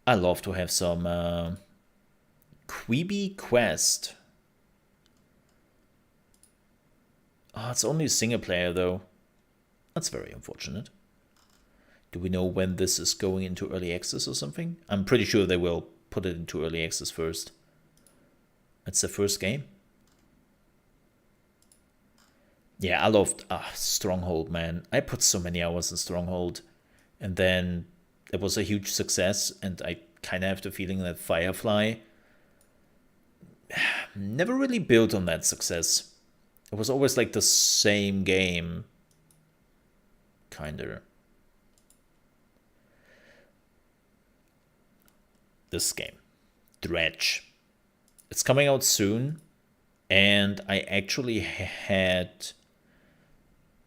I love to have some Queeby Quest. Oh, it's only a single player though. That's very unfortunate. Do we know when this is going into early access or something? I'm pretty sure they will put it into early access first. It's the first game. Yeah, I loved Stronghold, man. I put so many hours in Stronghold, and then it was a huge success, and I kind of have the feeling that Firefly never really built on that success. It was always like the same game, kinda. This game, Dredge. It's coming out soon, and I actually had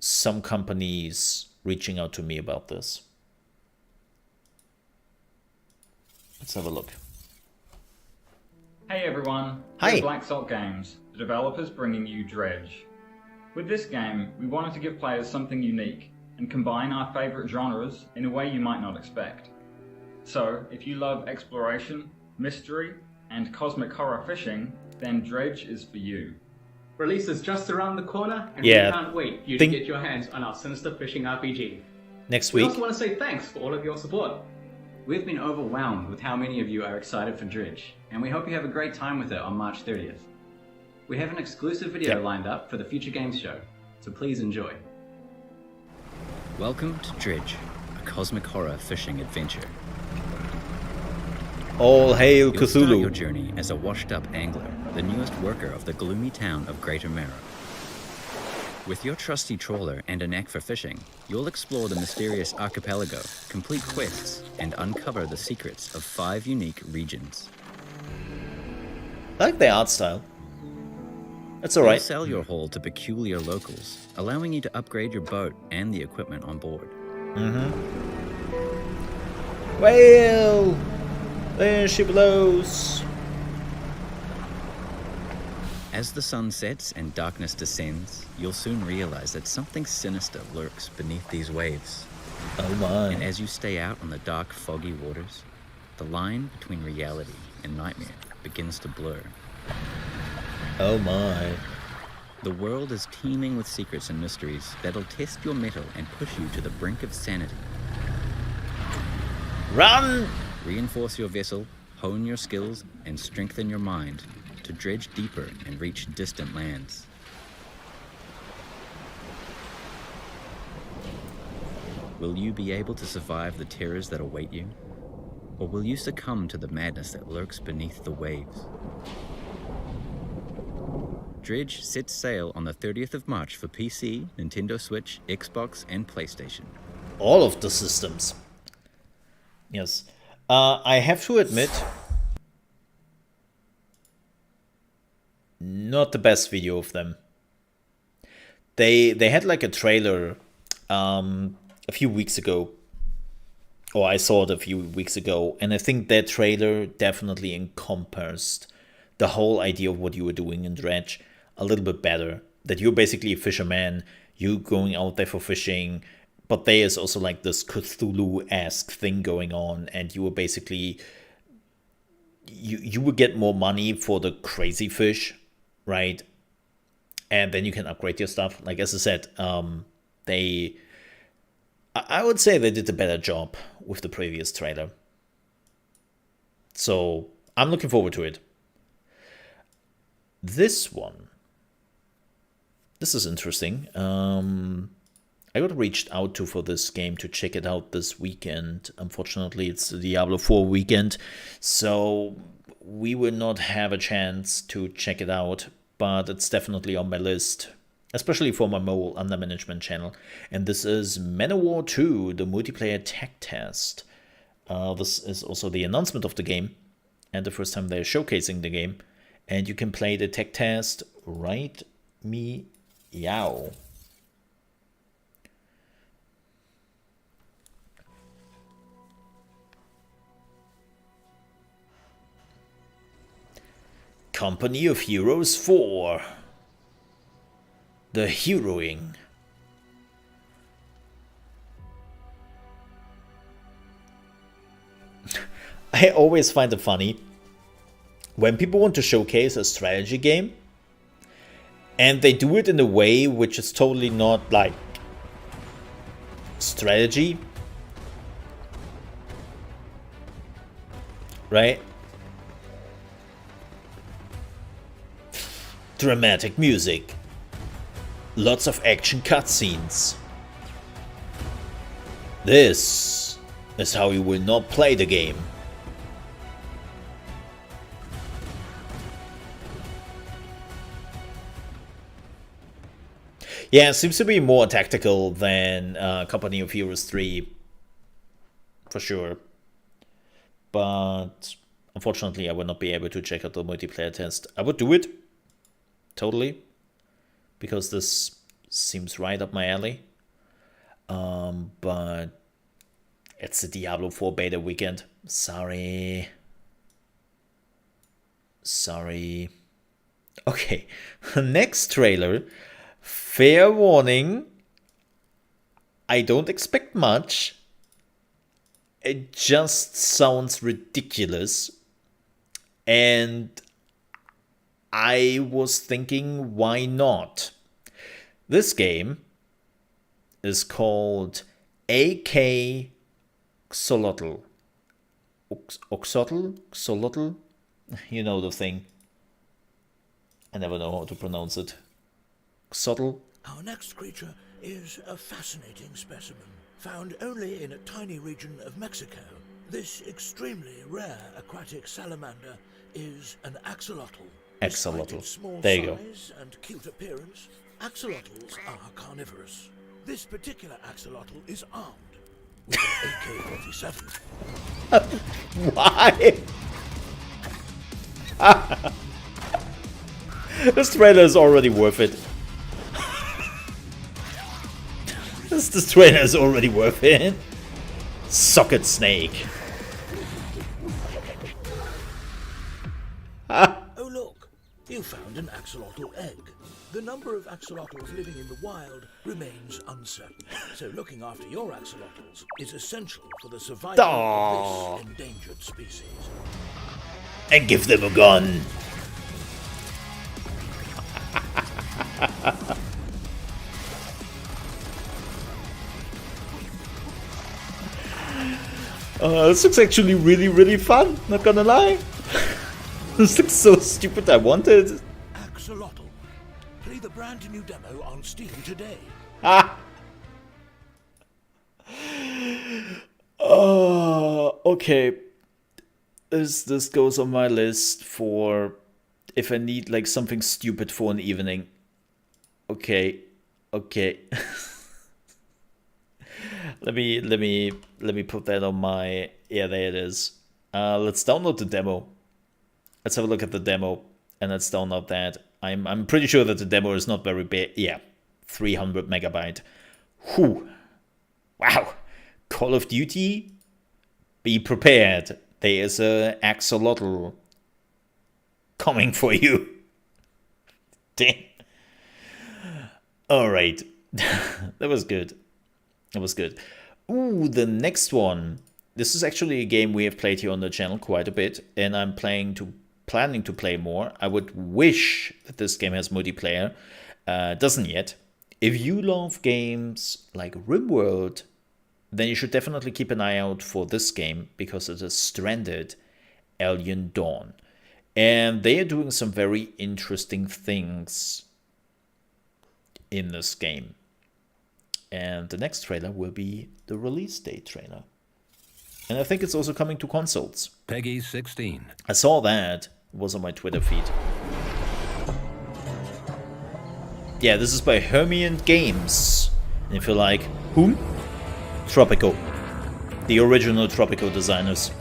some companies reaching out to me about this. Let's have a look. Hey everyone, Hi. we're Black Salt Games, the developers bringing you Dredge. With this game, we wanted to give players something unique and combine our favourite genres in a way you might not expect. So, if you love exploration, mystery, and cosmic horror fishing, then Dredge is for you. Release is just around the corner, and Yeah. we can't wait for you to get your hands on our sinister fishing RPG. Next We week. also want to say thanks for all of your support. We've been overwhelmed with how many of you are excited for Dredge, and we hope you have a great time with it on March 30th. We have an exclusive video lined up for the Future Games show, so please enjoy. Welcome to Dredge, a cosmic horror fishing adventure. All hail You'll start Cthulhu. your journey as a washed-up angler, the newest worker of the gloomy town of Greater Marrow. With your trusty trawler and a knack for fishing, you'll explore the mysterious archipelago, complete quests, and uncover the secrets of 5 unique regions. I like the art style. That's You'll alright. sell your haul to peculiar locals, allowing you to upgrade your boat and the equipment on board. Whale! There she blows. As the sun sets and darkness descends, you'll soon realize that something sinister lurks beneath these waves. Oh my. And as you stay out on the dark, foggy waters, the line between reality and nightmare begins to blur. Oh my. The world is teeming with secrets and mysteries that'll test your mettle and push you to the brink of sanity. Run! Reinforce your vessel, hone your skills, and strengthen your mind to dredge deeper and reach distant lands. Will you be able to survive the terrors that await you? Or will you succumb to the madness that lurks beneath the waves? Dredge sets sail on the 30th of March for PC, Nintendo Switch, Xbox, and PlayStation. All of the systems. Yes. I have to admit, not the best video of them. They had like a trailer a few weeks ago. Or I saw it a few weeks ago, and I think that trailer definitely encompassed the whole idea of what you were doing in Dredge a little bit better. That you're basically a fisherman, you going out there for fishing, but there is also like this Cthulhu-esque thing going on, and you were basically, you would get more money for the crazy fish, right? And then you can upgrade your stuff. Like as I said, I would say they did a better job with the previous trailer. So I'm looking forward to it. This one. This is interesting. I got reached out to for this game to check it out this weekend. Unfortunately, it's the Diablo 4 weekend, so we will not have a chance to check it out, but it's definitely on my list, especially for my Mole Under Management channel. And this is Manowar 2, the multiplayer tech test. This is also the announcement of the game, and the first time they're showcasing the game. And you can play the tech test right meow. Company of Heroes 4. The Heroing. I always find it funny when people want to showcase a strategy game and they do it in a way which is totally not like strategy, right? Dramatic music, lots of action cutscenes. This is how you will not play the game. Yeah, it seems to be more tactical than Company of Heroes 3, for sure. But unfortunately, I will not be able to check out the multiplayer test. I would do it, totally, because this seems right up my alley. But it's the Diablo 4 beta weekend. Sorry. Okay, next trailer. Fair warning, I don't expect much. It just sounds ridiculous. And I was thinking, why not? This game is called AK Xolotl. Xolotl? You know the thing. I never know how to pronounce it. Xotl. Our next creature is a fascinating specimen, found only in a tiny region of Mexico. This extremely rare aquatic salamander is an axolotl. Axolotl. Despite its small There you go. size and cute appearance, axolotls are carnivorous. This particular axolotl is armed with an AK-47. Why? This trailer is already worth it. This trailer is already worth it. Socket snake. Oh look, you found an axolotl egg. The number of axolotls living in the wild remains uncertain, so looking after your axolotls is essential for the survival of this endangered species. And give them a gun. This looks actually really fun, not gonna lie. This looks so stupid, I want it. Axolotl. Play the brand new demo on Steam today. Okay. This goes on my list for if I need like something stupid for an evening. Okay. Let me put that on my, yeah, there it is. Let's download the demo. Let's have a look at the demo and let's download that. I'm pretty sure that the demo is not very big. Yeah, 300 megabyte. Whew. Wow. Call of Duty, be prepared. There is a axolotl coming for you. Damn. All right. That was good. That was good. Ooh, the next one. This is actually a game we have played here on the channel quite a bit, and I'm planning to play more. I would wish that this game has multiplayer. Doesn't yet. If you love games like RimWorld, then you should definitely keep an eye out for this game because it is Stranded Alien Dawn. And they are doing some very interesting things in this game. And the next trailer will be the release date trailer. And I think it's also coming to consoles. Peggy 16. I saw that. It was on my Twitter feed. Yeah, this is by Hermione Games. And if you're like, whom? Tropico. The original Tropico designers.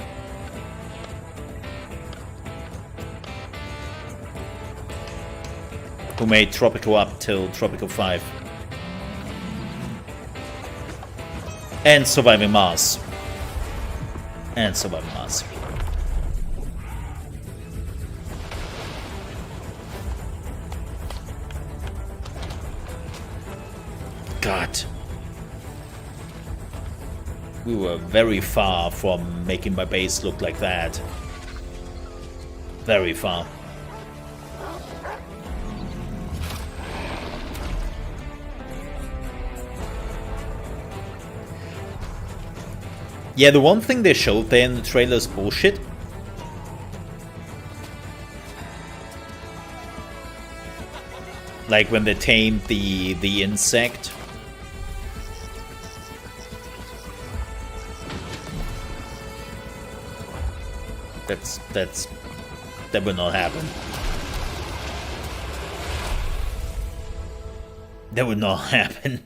Who made Tropico up till Tropico 5. And Surviving Mars. And Surviving Mars. God. We were very far from making my base look like that. Very far. Yeah, the one thing they showed there in the trailer is bullshit. Like when they tamed the insect. That will not happen. That would not happen.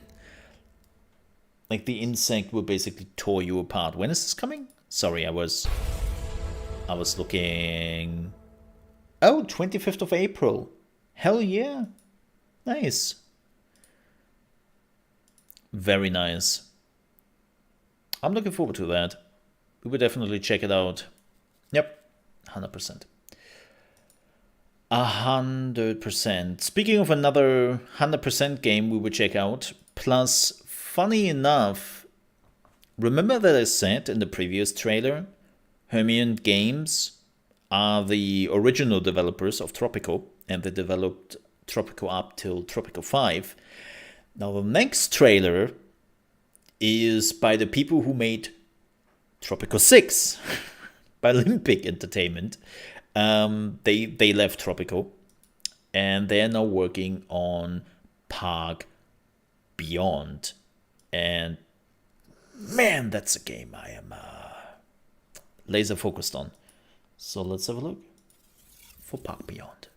Like the insect will basically tore you apart. When is this coming? Sorry, I was looking. Oh, 25th of April. Hell yeah. Nice. Very nice. I'm looking forward to that. We will definitely check it out. Yep, 100%. 100%. Speaking of another 100% game we will check out, plus, funny enough, remember that I said in the previous trailer, Hermione Games are the original developers of Tropico, and they developed Tropico up till Tropico 5. Now the next trailer is by the people who made Tropico 6. By Olympic Entertainment. They left Tropico and they're now working on Park Beyond. And man, that's a game I am laser focused on. So let's have a look for Park Beyond.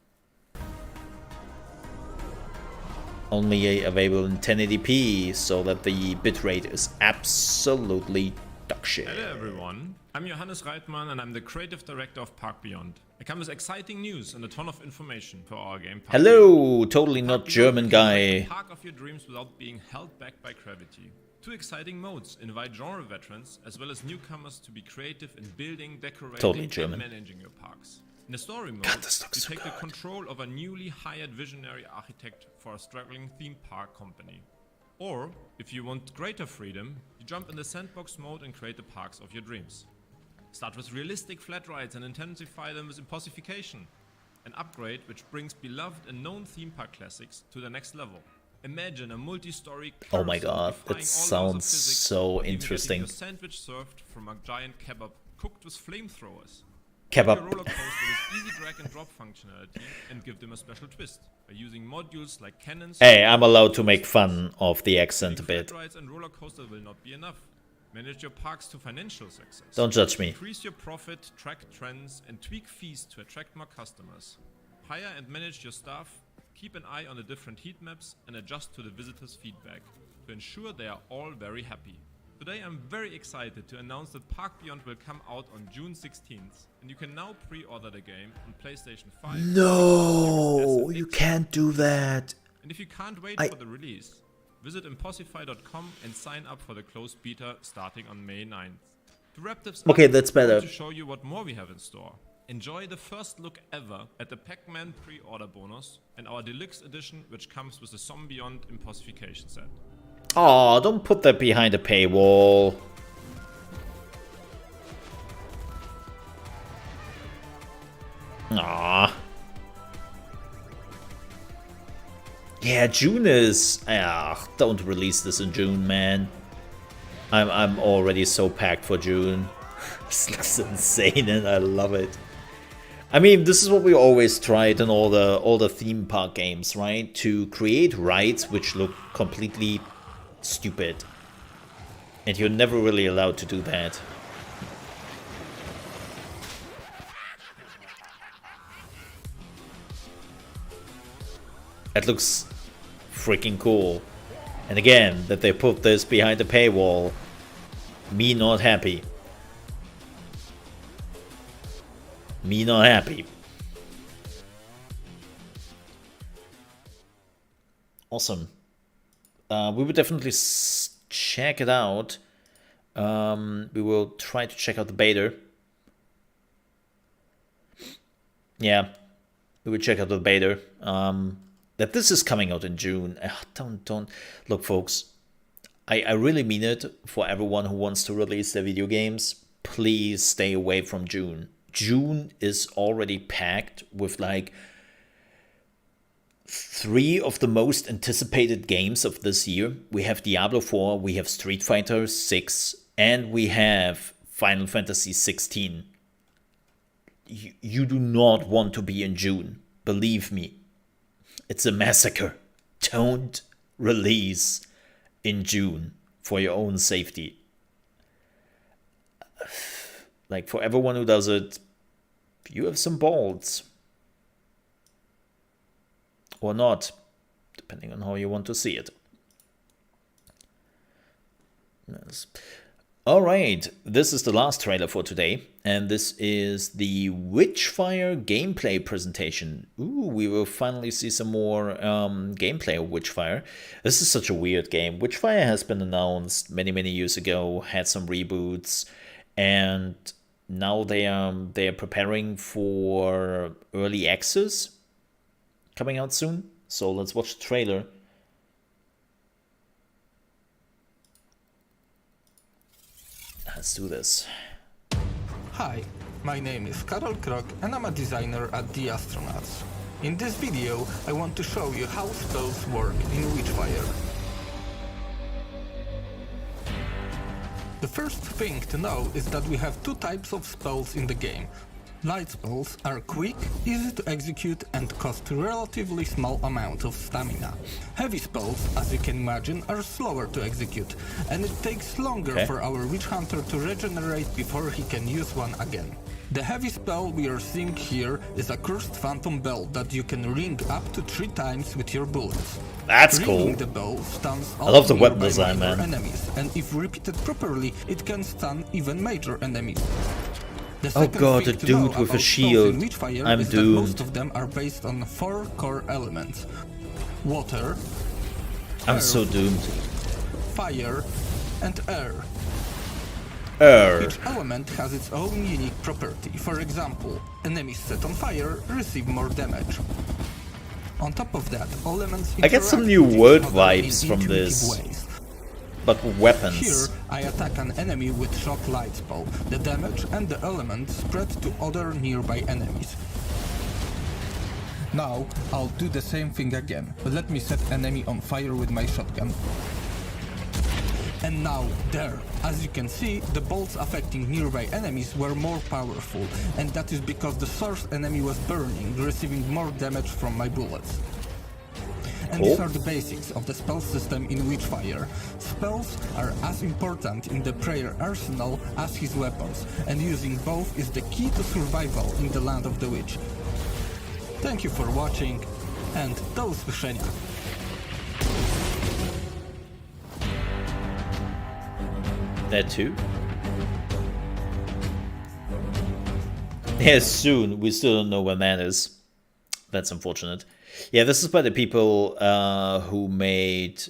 only available in 1080p, so that the bitrate is absolutely duck shit. Hello everyone, I'm Johannes Reitmann and I'm the creative director of Park Beyond. I come with exciting news and a ton of information for our game. Park Hello, Beyond. totally Park not Beyond German guy. The park of your dreams without being held back by gravity. 2 exciting modes invite genre veterans as well as newcomers to be creative in building, decorating, Totally German. and managing your parks. In the story mode, God, this looks you so take the good. control of a newly hired visionary architect for a struggling theme park company. Or, if you want greater freedom, you jump in the sandbox mode and create the parks of your dreams. Start with realistic flat rides and intensify them with impossification. An upgrade which brings beloved and known theme park classics to the next level. Imagine a multi-story Oh my carousel god, defying all it laws of sounds physics, so or even interesting. getting your sandwich served from a giant kebab cooked with flamethrowers. Kebab. Take a roller coaster with easy drag and drop functionality and give them a special twist by using modules like cannons. Hey, I'm allowed to make fun of the accent a bit. Flat rides and roller coasters will not be enough. Manage your parks to financial success. Don't judge me. Increase your profit, track trends, and tweak fees to attract more customers. Hire and manage your staff. Keep an eye on the different heat maps and adjust to the visitors' feedback to ensure they are all very happy. Today I'm very excited to announce that Park Beyond will come out on June 16th and you can now pre-order the game on PlayStation 5. No, you can't do that. And if you can't wait for the release, visit impossify.com and sign up for the closed beta starting on May 9th. To wrap this up, Okay, that's I want better. to show you what more we have in store. Enjoy the first look ever at the Pac-Man pre-order bonus and our deluxe edition which comes with the Zombeyond Impossification set. Aw, don't put that behind a paywall. Aw. Yeah, June is... don't release this in June, man. I'm already so packed for June. This looks insane and I love it. I mean, this is what we always tried in all the theme park games, right? To create rides which look completely stupid. And you're never really allowed to do that. That looks freaking cool. And again, that they put this behind the paywall, me not happy. Me not happy. Awesome. We will definitely check it out. We will try to check out the beta. Yeah, we will check out the beta. That this is coming out in June. Don't look, folks. I really mean it for everyone who wants to release their video games. Please stay away from June. June is already packed with like 3 of the most anticipated games of this year. We have Diablo 4, we have Street Fighter 6, and we have Final Fantasy 16. You do not want to be in June. Believe me. It's a massacre. Don't release in June for your own safety. Like, for everyone who does it, you have some balls. Or not, depending on how you want to see it. Yes. Alright, this is the last trailer for today, and this is the Witchfire gameplay presentation. Ooh, we will finally see some more gameplay of Witchfire. This is such a weird game. Witchfire has been announced many years ago, had some reboots, and now they are preparing for early access coming out soon. So let's watch the trailer. Let's do this. Hi, my name is Karol Krok and I'm a designer at The Astronauts. In this video, I want to show you how spells work in Witchfire. The first thing to know is that we have 2 types of spells in the game. Light spells are quick, easy to execute and cost relatively small amount of stamina. Heavy spells, as you can imagine, are slower to execute, and it takes longer for our witch hunter to regenerate before he can use one again. The heavy spell we are seeing here is a cursed phantom bell that you can ring up to 3 times with your bullets. That's Ringing cool. the bell stuns I love the all weapon nearby design, minor man. enemies, and if repeated properly, it can stun even major enemies. The Oh second god, thing a to know dude with a about shield. spells in Witchfire I'm is that most doomed. of them are based on 4 core elements: water, I'm earth, so doomed. fire, and air. Each element has its own unique property. For example, enemies set on fire receive more damage. On top of that, elements I get some interact new with each word other vibes in from intuitive this. ways. But with weapons. Here, I attack an enemy with shock light spell. The damage and the element spread to other nearby enemies. Now, I'll do the same thing again, but let me set enemy on fire with my shotgun. And now, there. As you can see, the bolts affecting nearby enemies were more powerful, and that is because the source enemy was burning, receiving more damage from my bullets. And these are the basics of the spell system in Witchfire. Spells are as important in the player arsenal as his weapons, and using both is the key to survival in the land of the witch. Thank you for watching, and do usłyszenia! That too? Yes, soon. We still don't know when that is. That's unfortunate. Yeah, this is by the people who made...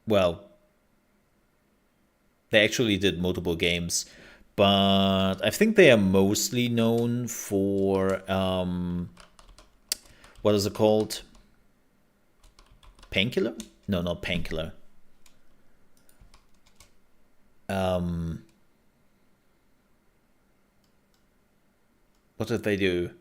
Well, they actually did multiple games. But I think they are mostly known for... what is it called? Painkiller? No, not Painkiller. What did they do?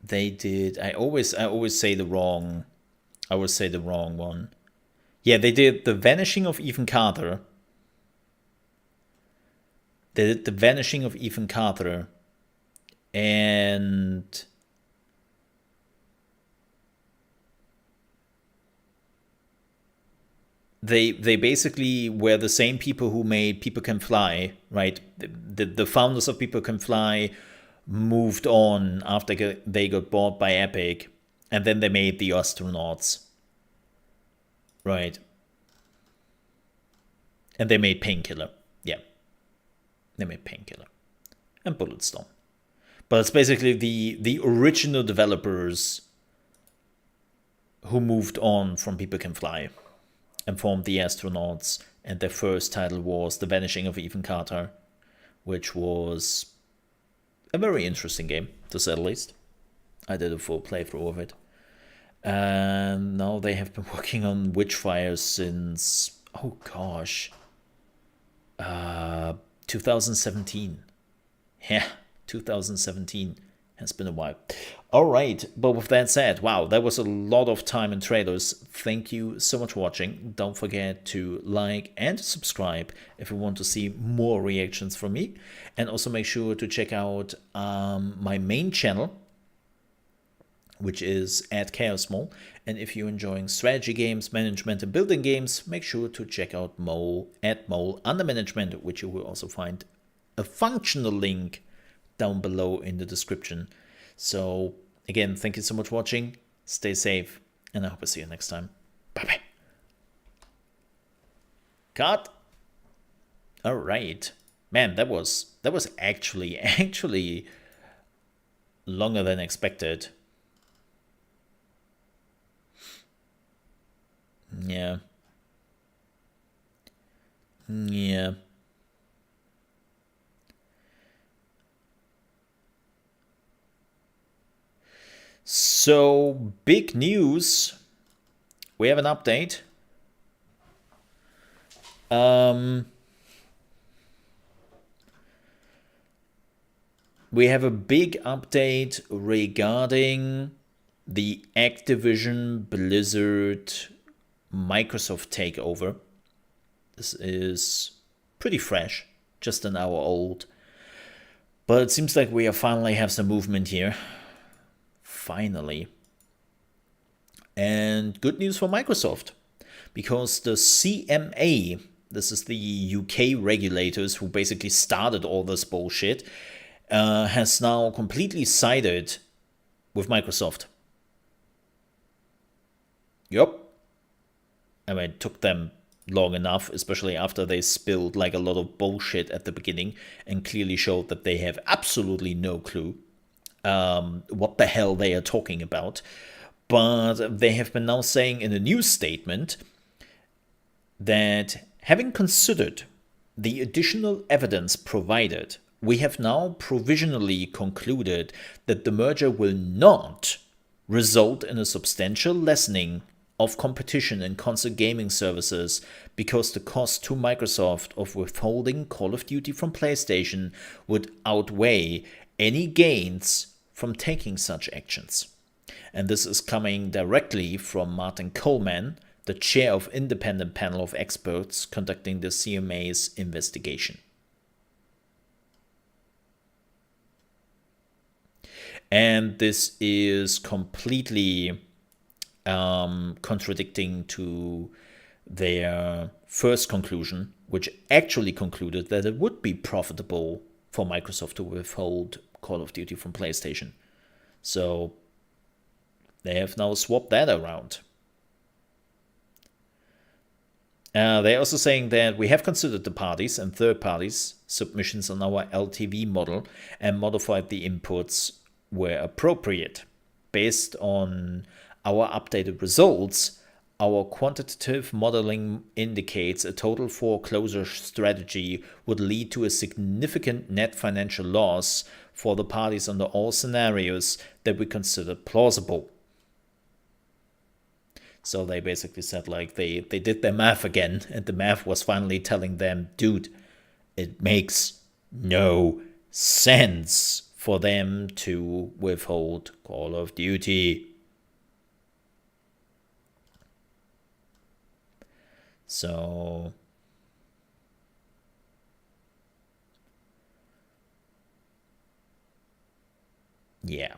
They did. I always say the wrong. I always say the wrong one. Yeah, they did The Vanishing of Ethan Carter. They did The Vanishing of Ethan Carter. And they basically were the same people who made People Can Fly, right? The founders of People Can Fly moved on after they got bought by Epic, and then they made The Astronauts, right? And they made Painkiller, yeah. They made Painkiller and Bulletstorm. But it's basically the original developers who moved on from People Can Fly and formed The Astronauts, and their first title was The Vanishing of Ethan Carter, which was a very interesting game, to say the least. I did a full playthrough of it. And now they have been working on Witchfire since, oh gosh, 2017. Yeah. 2017 has been a while. All right, but with that said, wow, that was a lot of time in trailers. Thank you so much for watching. Don't forget to like and subscribe if you want to see more reactions from me. And also make sure to check out my main channel, which is at ChaosMole. And if you're enjoying strategy games, management and building games, make sure to check out Mole at Mole Under Management, which you will also find a functional link down below in the description. So again, thank you so much for watching. Stay safe, and I hope I see you next time. Bye bye. Cut. All right, man. That was actually longer than expected. Yeah. Yeah. So, big news. We have an update. We have a big update regarding the Activision, Blizzard, Microsoft takeover. This is pretty fresh, just an hour old. But it seems like we finally have some movement here. Finally. And good news for Microsoft, because the CMA, this is the UK regulators who basically started all this bullshit, has now completely sided with Microsoft. Yup. I mean, it took them long enough, especially after they spilled like a lot of bullshit at the beginning and clearly showed that they have absolutely no clue what the hell they are talking about. But they have been now saying in a news statement that having considered the additional evidence provided, we have now provisionally concluded that the merger will not result in a substantial lessening of competition in console gaming services because the cost to Microsoft of withholding Call of Duty from PlayStation would outweigh any gains from taking such actions. And this is coming directly from Martin Coleman, the chair of independent panel of experts conducting the CMA's investigation. And this is completely contradicting to their first conclusion, which actually concluded that it would be profitable for Microsoft to withhold Call of Duty from PlayStation. So they have now swapped that around. They're also saying that we have considered the parties and third parties' submissions on our LTV model and modified the inputs where appropriate. Based on our updated results, our quantitative modeling indicates a total foreclosure strategy would lead to a significant net financial loss for the parties under all scenarios that we considered plausible. So they basically said like they did their math again, and the math was finally telling them, dude, it makes no sense for them to withhold Call of Duty. So yeah.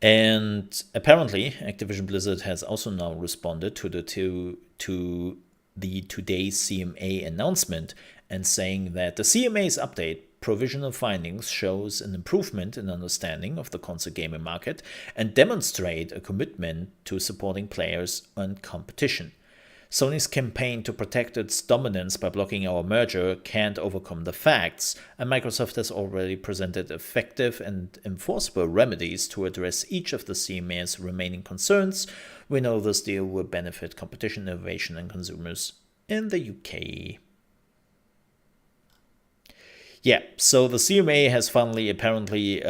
And apparently Activision Blizzard has also now responded to the today's CMA announcement and saying that the CMA's update provisional findings shows an improvement in understanding of the console gaming market and demonstrate a commitment to supporting players and competition. Sony's campaign to protect its dominance by blocking our merger can't overcome the facts, and Microsoft has already presented effective and enforceable remedies to address each of the CMA's remaining concerns. We know this deal will benefit competition, innovation, and consumers in the UK. Yeah, so the CMA has finally apparently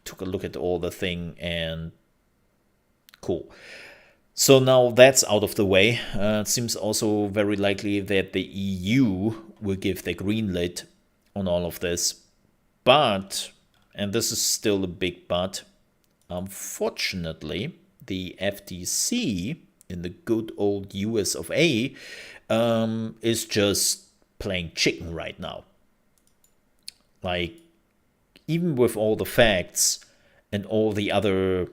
took a look at all the thing, and cool. So now that's out of the way. It seems also very likely that the EU will give the green light on all of this. But, and this is still a big but, unfortunately, the FTC in the good old US of A is just playing chicken right now. Like, even with all the facts and all the other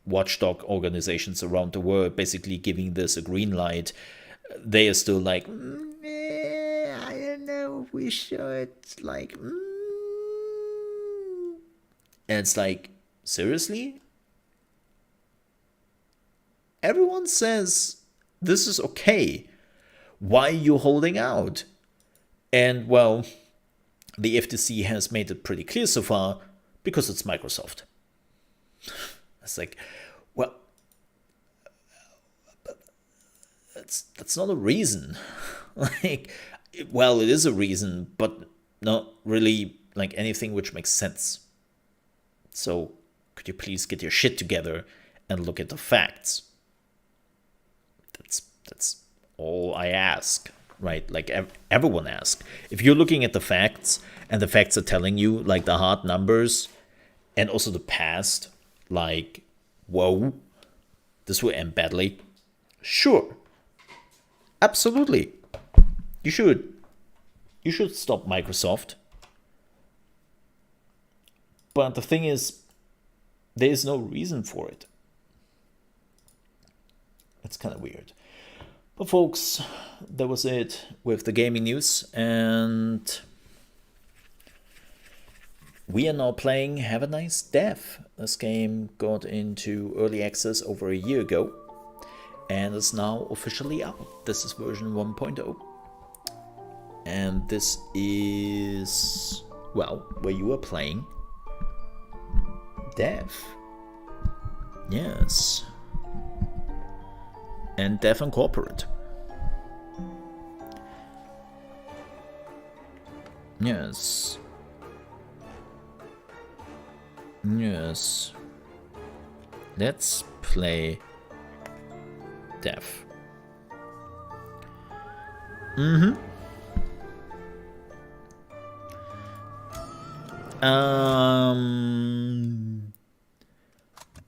watchdog organizations around the world basically giving this a green light, they are still like, I don't know if we should, like, and it's like, seriously? Everyone says this is okay. Why are you holding out? And, well, the FTC has made it pretty clear so far, because it's Microsoft. It's like, well, that's not a reason. Like, well, it is a reason, but not really like anything which makes sense. So, could you please get your shit together and look at the facts? That's all I ask. right? Like everyone asks. If you're looking at the facts, and the facts are telling you like the hard numbers, and also the past, like, whoa, this will end badly. Sure. Absolutely. You should stop Microsoft. But the thing is, there is no reason for it. It's kind of weird. But folks, that was it with the gaming news, and we are now playing Have a Nice Death. This game got into early access over a year ago and is now officially out. This is version 1.0. And this is, well, where you are playing Death. Yes. And Death Incorporate. Yes. Yes. Let's play Death.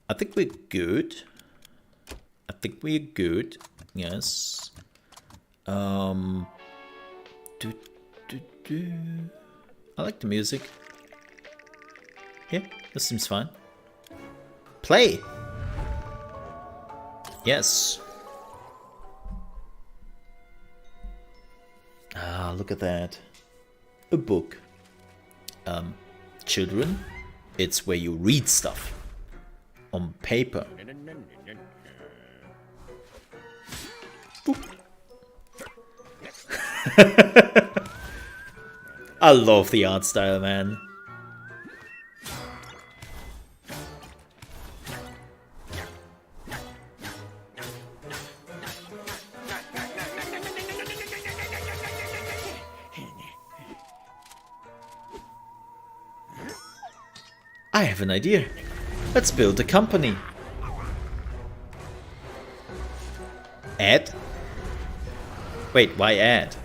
I think we're good. Yes. I like the music. Yeah, this seems fine. Play! Yes. Ah, look at that. A book. Children, it's where you read stuff. On paper. I love the art style, man. I have an idea. Let's build a company. Add? Wait, why add?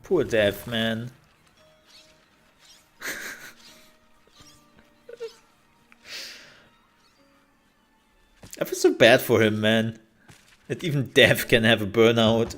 Poor Dev, man. I feel so bad for him, man. That even Dev can have a burnout.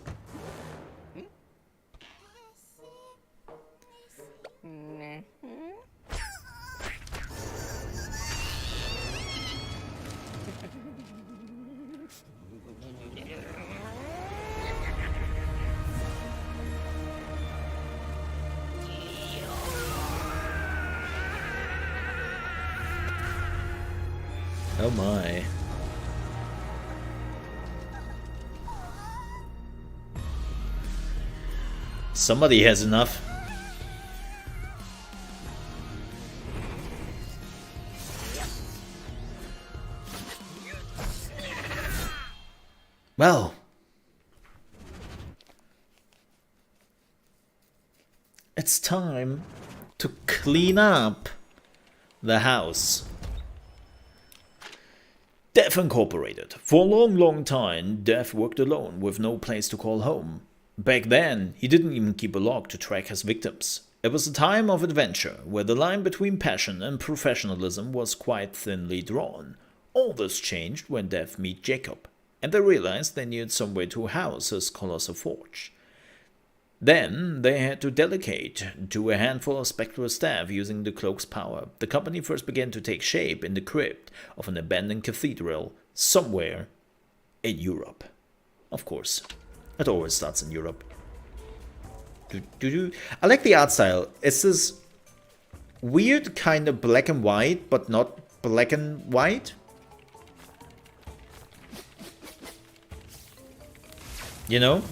Oh my. Somebody has enough. Well. It's time to clean up the house. Death Incorporated. For a long time, Death worked alone with no place to call home. Back then, he didn't even keep a log to track his victims. It was a time of adventure, where the line between passion and professionalism was quite thinly drawn. All this changed when Death met Jacob, and they realized they needed somewhere to house his colossal forge. Then they had to delegate to a handful of spectral staff using the cloak's power. The company first began to take shape in the crypt of an abandoned cathedral somewhere in Europe. Of course, it always starts in Europe. I like the art style. It's this weird kind of black and white, but not black and white. You know?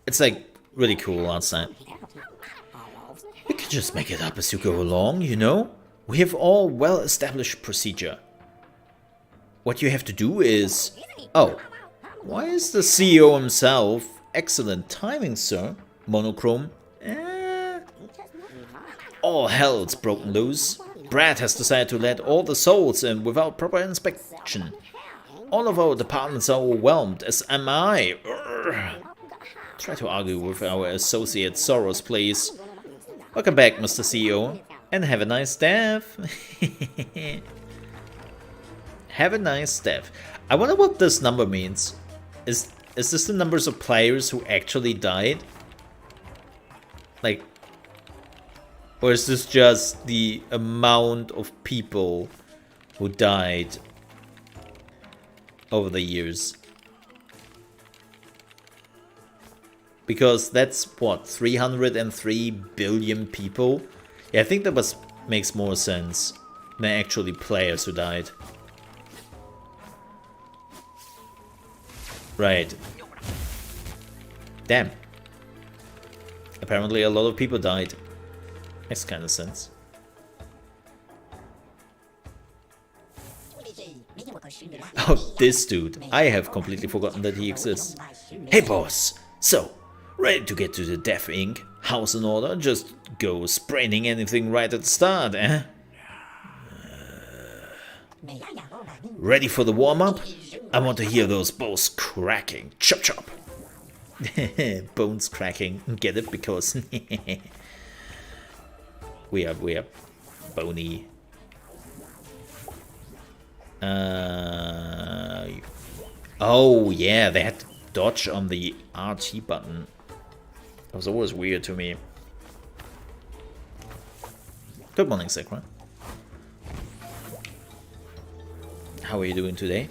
It's like really cool outside. We can just make it up as you go along, you know? We have all well-established procedure. What you have to do is... Oh, why is the CEO himself? Excellent timing, sir. Monochrome. All hell's broken loose. Brad has decided to let all the souls in without proper inspection. All of our departments are overwhelmed, as am I. Urgh. Try to argue with our associate Soros, please. Welcome back, Mr. CEO, and have a nice death. Have a nice death. I wonder what this number means. Is this the numbers of players who actually died? Like, or is this just the amount of people who died over the years? Because that's what, 303 billion people? Yeah, I think that makes more sense than actually players who died. Right. Damn. Apparently a lot of people died. Makes kind of sense. Oh, this dude. I have completely forgotten that he exists. Hey boss! So, ready to get to the Death Inc? House in order? Just go spraining anything right at the start, eh? Ready for the warm-up? I want to hear those bones cracking. Chop chop! Bones cracking. Get it? Because we are bony. Oh yeah, they had to dodge on the RT button. That was always weird to me. Good morning, Sekra. How are you doing today?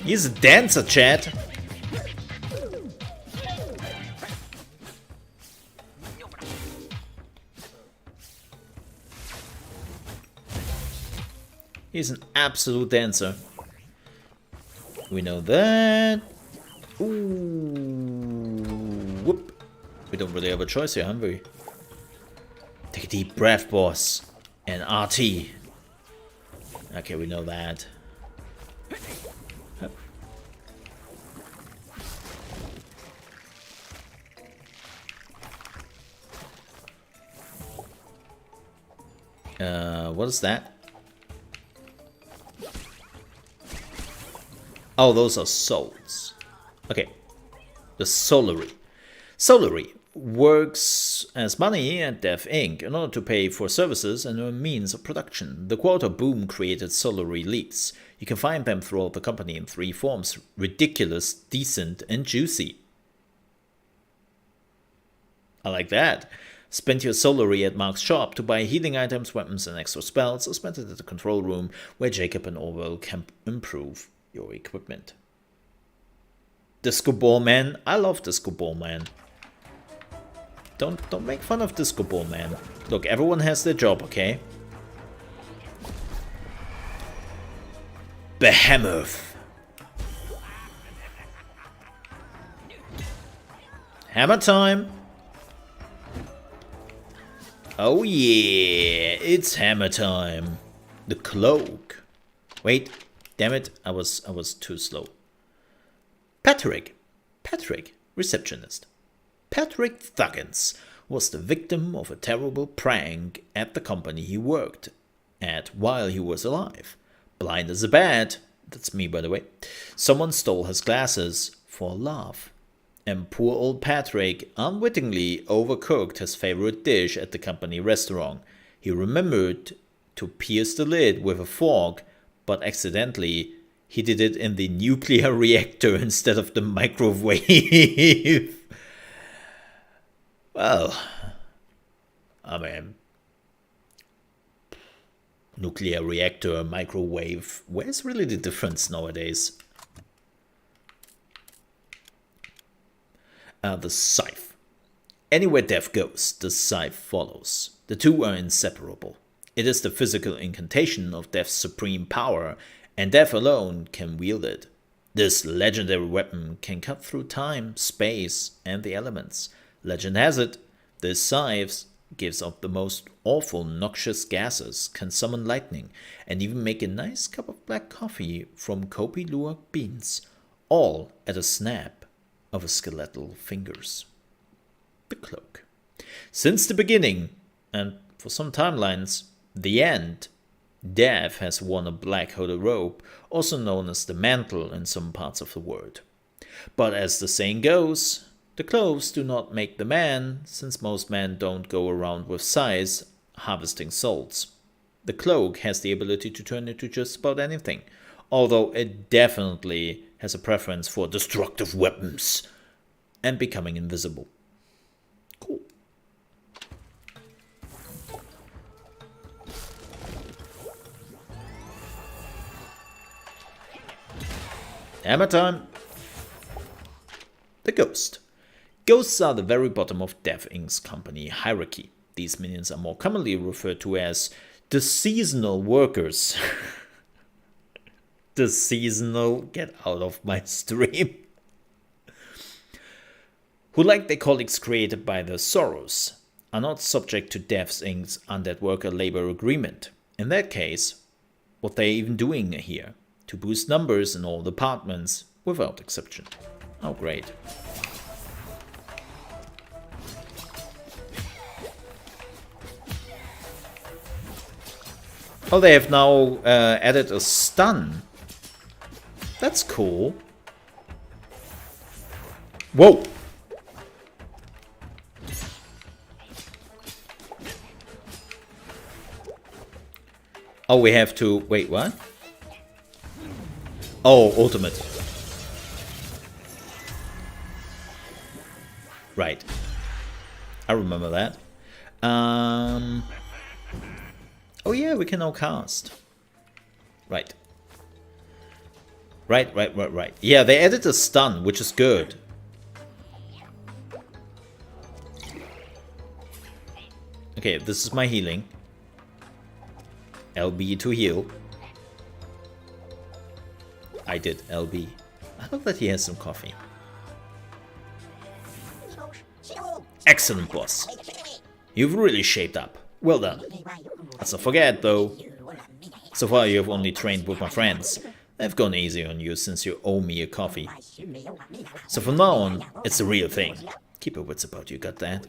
He's a dancer, chat. He's an absolute dancer. We know that. Ooh, whoop. We don't really have a choice here, have we? Take a deep breath, boss. And RT. Okay, we know that. What is that? Oh, those are souls. Okay. The Solary. Solary works as money at Death Inc. in order to pay for services and a means of production. The Quarter Boom created Solary leaks. You can find them throughout the company in 3 forms: ridiculous, decent, and juicy. I like that. Spend your Solary at Mark's shop to buy healing items, weapons, and extra spells, or spend it at the control room where Jacob and Orwell can improve your equipment. Disco Ball Man. I love Disco Ball Man. Don't make fun of Disco Ball Man. Look, everyone has their job, okay? Behemoth. Hammer time. Oh yeah, it's hammer time. The cloak. Wait, damn it, I was too slow. Patrick, receptionist. Patrick Thuggins was the victim of a terrible prank at the company he worked at while he was alive. Blind as a bat, that's me by the way, someone stole his glasses for a laugh. And poor old Patrick unwittingly overcooked his favorite dish at the company restaurant. He remembered to pierce the lid with a fork, but accidentally he did it in the nuclear reactor instead of the microwave. Well, I mean, nuclear reactor, microwave. Where's really the difference nowadays? The scythe. Anywhere death goes, the scythe follows. The two are inseparable. It is the physical incantation of death's supreme power, and death alone can wield it. This legendary weapon can cut through time, space, and the elements. Legend has it, this scythe gives off the most awful noxious gases, can summon lightning, and even make a nice cup of black coffee from Kopi Luwak beans, all at a snap of his skeletal fingers. The cloak. Since the beginning, and for some timelines, the end, Death has worn a black hooded robe, also known as the mantle in some parts of the world. But as the saying goes, the clothes do not make the man, since most men don't go around with scythes harvesting souls. The cloak has the ability to turn into just about anything, although it definitely has a preference for destructive weapons and becoming invisible. Cool. Hammer time! The Ghost. Ghosts are the very bottom of Death Inc.'s company hierarchy. These minions are more commonly referred to as the seasonal workers. The seasonal, get out of my stream. Who, like their colleagues created by the Sorrows, are not subject to Death Inc.'s undead worker labor agreement. In that case, what they're even doing here? To boost numbers in all departments, without exception. Oh, great. Oh, they have now added a stun. That's cool. Whoa! Oh, we have to... Wait, what? Oh, ultimate. Right. I remember that. Oh yeah, we can now cast. Right. Right. Yeah, they added a stun, which is good. Okay, this is my healing. LB to heal. I did LB. I hope that he has some coffee. Excellent, boss. You've really shaped up. Well done. Let's not forget, though. So far you have only trained with my friends. I've gone easy on you since you owe me a coffee. So from now on, it's the real thing. Keep your wits about you, got that?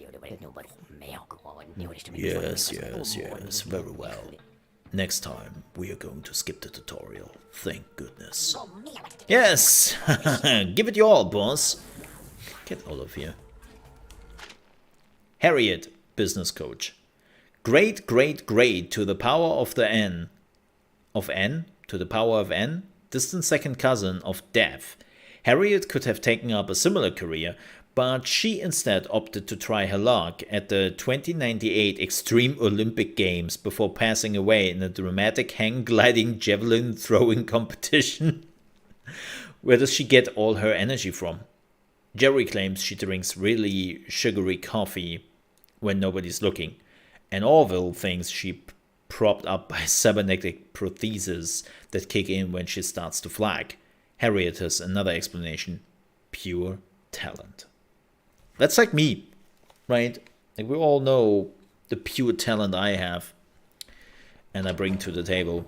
Yes, very well. Next time, we are going to skip the tutorial. Thank goodness. Yes! Give it your all, boss. Get out of here. Harriet, business coach. Great to the power of the n. Of n? To the power of n? Distant second cousin of death. Harriet could have taken up a similar career, but she instead opted to try her luck at the 2098 Extreme Olympic Games before passing away in a dramatic hang-gliding javelin throwing competition. Where does she get all her energy from? Jerry claims she drinks really sugary coffee when nobody's looking, and Orville thinks she propped up by cybernetic prostheses that kick in when she starts to flag. Harriet has another explanation: pure talent. That's like me, right? Like, we all know the pure talent I have and I bring to the table.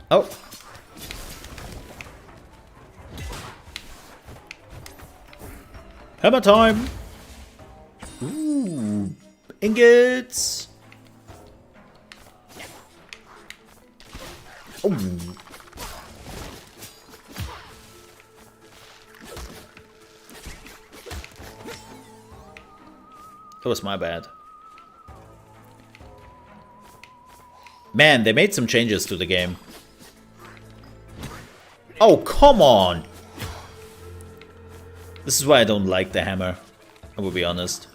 Oh! Hammer time! Ooh! Ingots! Oh. That was my bad. Man, they made some changes to the game. Oh, come on! This is why I don't like the hammer, I will be honest.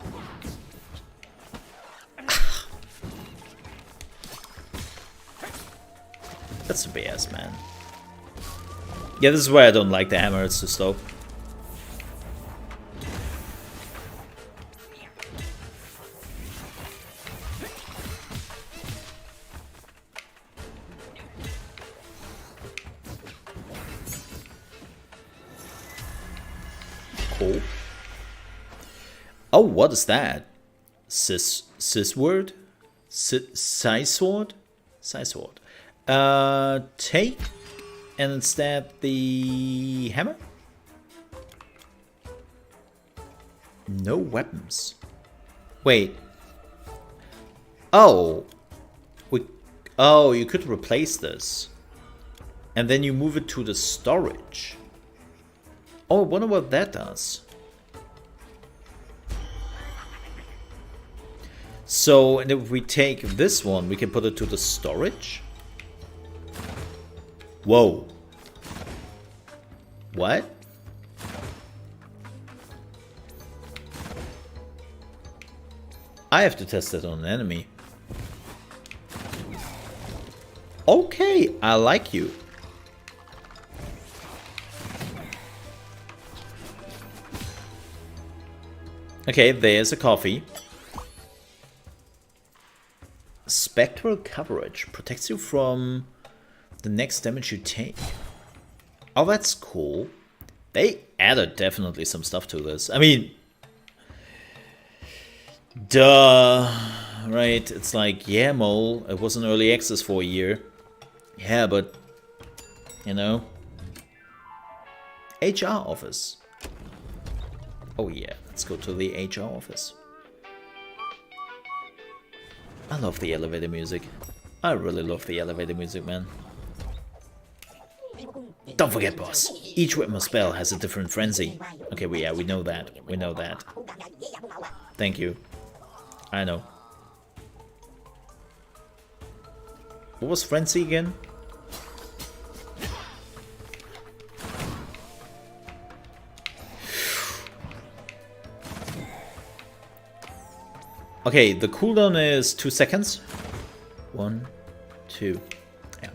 That's a BS, man. Yeah, this is why I don't like the hammer, it's too slow. Cool. Oh, what is that? Sisword? Sizeword? Sizeword. Take and instead the hammer? No weapons. Wait. Oh. Oh, you could replace this. And then you move it to the storage. Oh, I wonder what that does. So, and if we take this one, we can put it to the storage? Whoa. What? I have to test it on an enemy. Okay, I like you. Okay, there's a coffee. Spectral coverage protects you from the next damage you take. Oh, that's cool. They added definitely some stuff to this. I mean, duh, right? It's like, yeah, Mole, it was an early access for a year. Yeah, but, you know. HR office. Oh yeah, let's go to the HR office. I love the elevator music. I really love the elevator music, man. Don't forget, boss. Each weapon or spell has a different frenzy. Okay, we know that. We know that. Thank you. I know. What was frenzy again? Okay, the cooldown is 2 seconds. 1, 2. Yeah,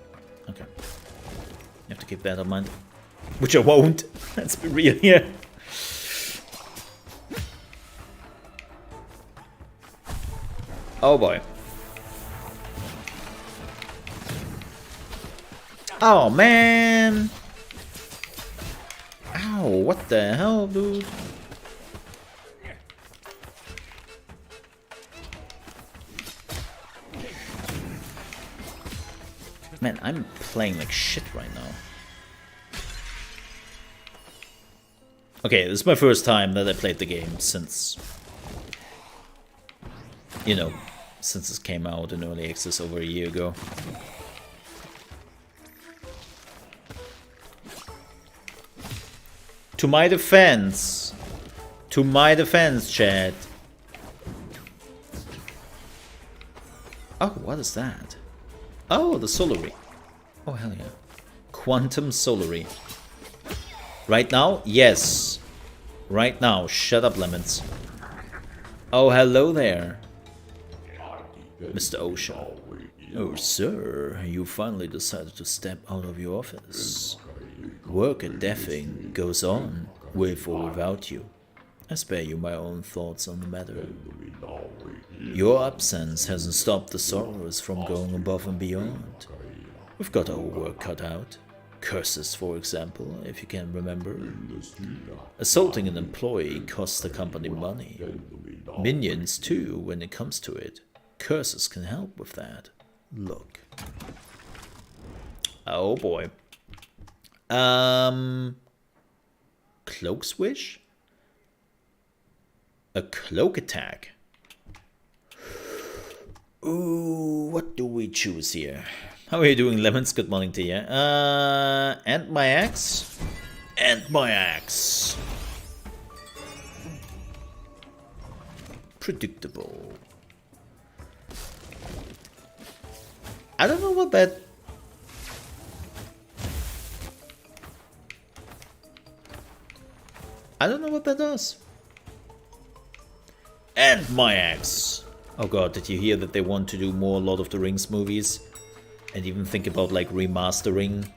okay. You have to keep that in mind. Which I won't. Let's be real here. Oh boy. Oh man! Ow, what the hell, dude? Man, I'm playing like shit right now. Okay, this is my first time that I played the game since, you know, since this came out in early access over a year ago. To my defense, chat. Oh, what is that? Oh, the Solary. Oh, hell yeah. Quantum Solary. Right now? Yes. Right now. Shut up, Lemons. Oh, hello there. Mr. Ocean. Oh, sir. You finally decided to step out of your office. Work at Deffing goes on, with or without you. I spare you my own thoughts on the matter. Your absence hasn't stopped the sorrows from going above and beyond. We've got our work cut out. Curses, for example, if you can remember. Assaulting an employee costs the company money. Minions, too, when it comes to it. Curses can help with that. Look. Oh boy. Cloak Swish? A cloak attack. Ooh, what do we choose here? How are you doing, Lemons? Good morning to you. And my axe? And my axe. Predictable. I don't know what that... I don't know what that does. And my axe. Oh god, did you hear that they want to do more Lord of the Rings movies? And even think about like remastering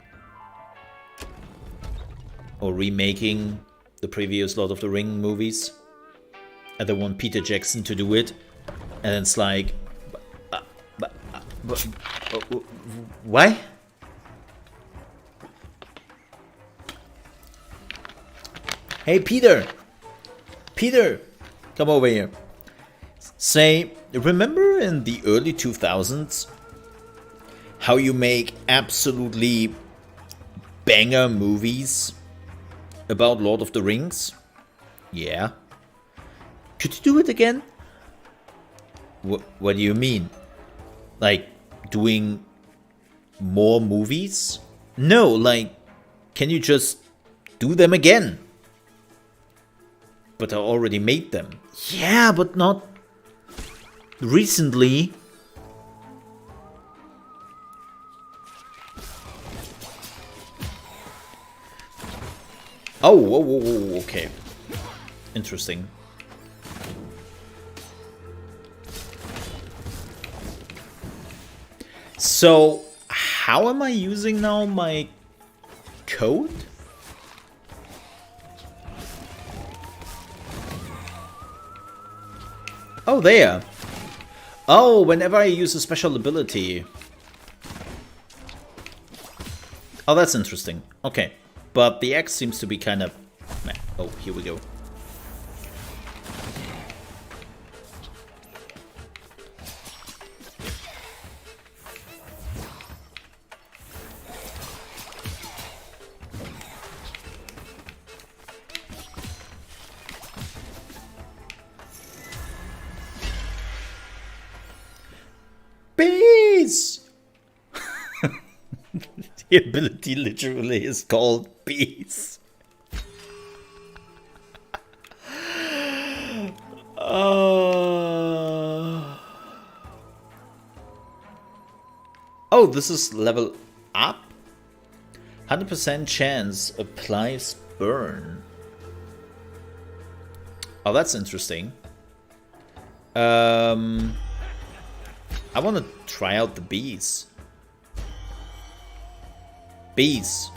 or remaking the previous Lord of the Ring movies? And they want Peter Jackson to do it. And it's like... Why? Hey, Peter! Peter! Come over here. Say, remember in the early 2000s how you make absolutely banger movies about Lord of the Rings? Yeah. Could you do it again? What do you mean? Like, doing more movies? No, like, can you just do them again? But I already made them. Yeah, but not recently. Oh, whoa, whoa, whoa, okay. Interesting. So, how am I using now my code? Oh, there. Oh, whenever I use a special ability. Oh, that's interesting. Okay. But the X seems to be kind of... Oh, here we go. Bees! The ability literally is called Bees. Oh, this is level up? 100% chance applies burn. Oh, that's interesting. I want to try out the bees. Bees.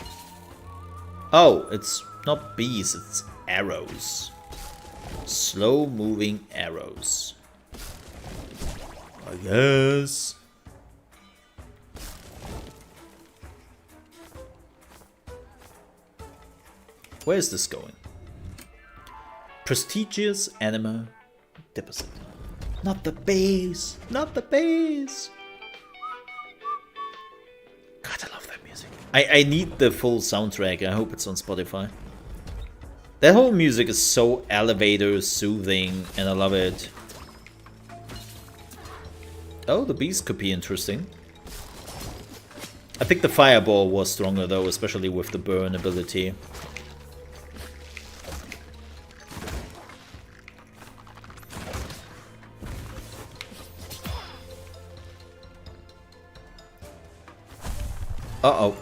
Oh, it's not bees, it's arrows. Slow moving arrows. I guess. Where is this going? Prestigious animal deposit. Not the bees! Not the bees! God, I love that music. I need the full soundtrack. I hope it's on Spotify. That whole music is so elevator soothing and I love it. Oh, the bees could be interesting. I think the fireball was stronger though, especially with the burn ability. Uh-oh.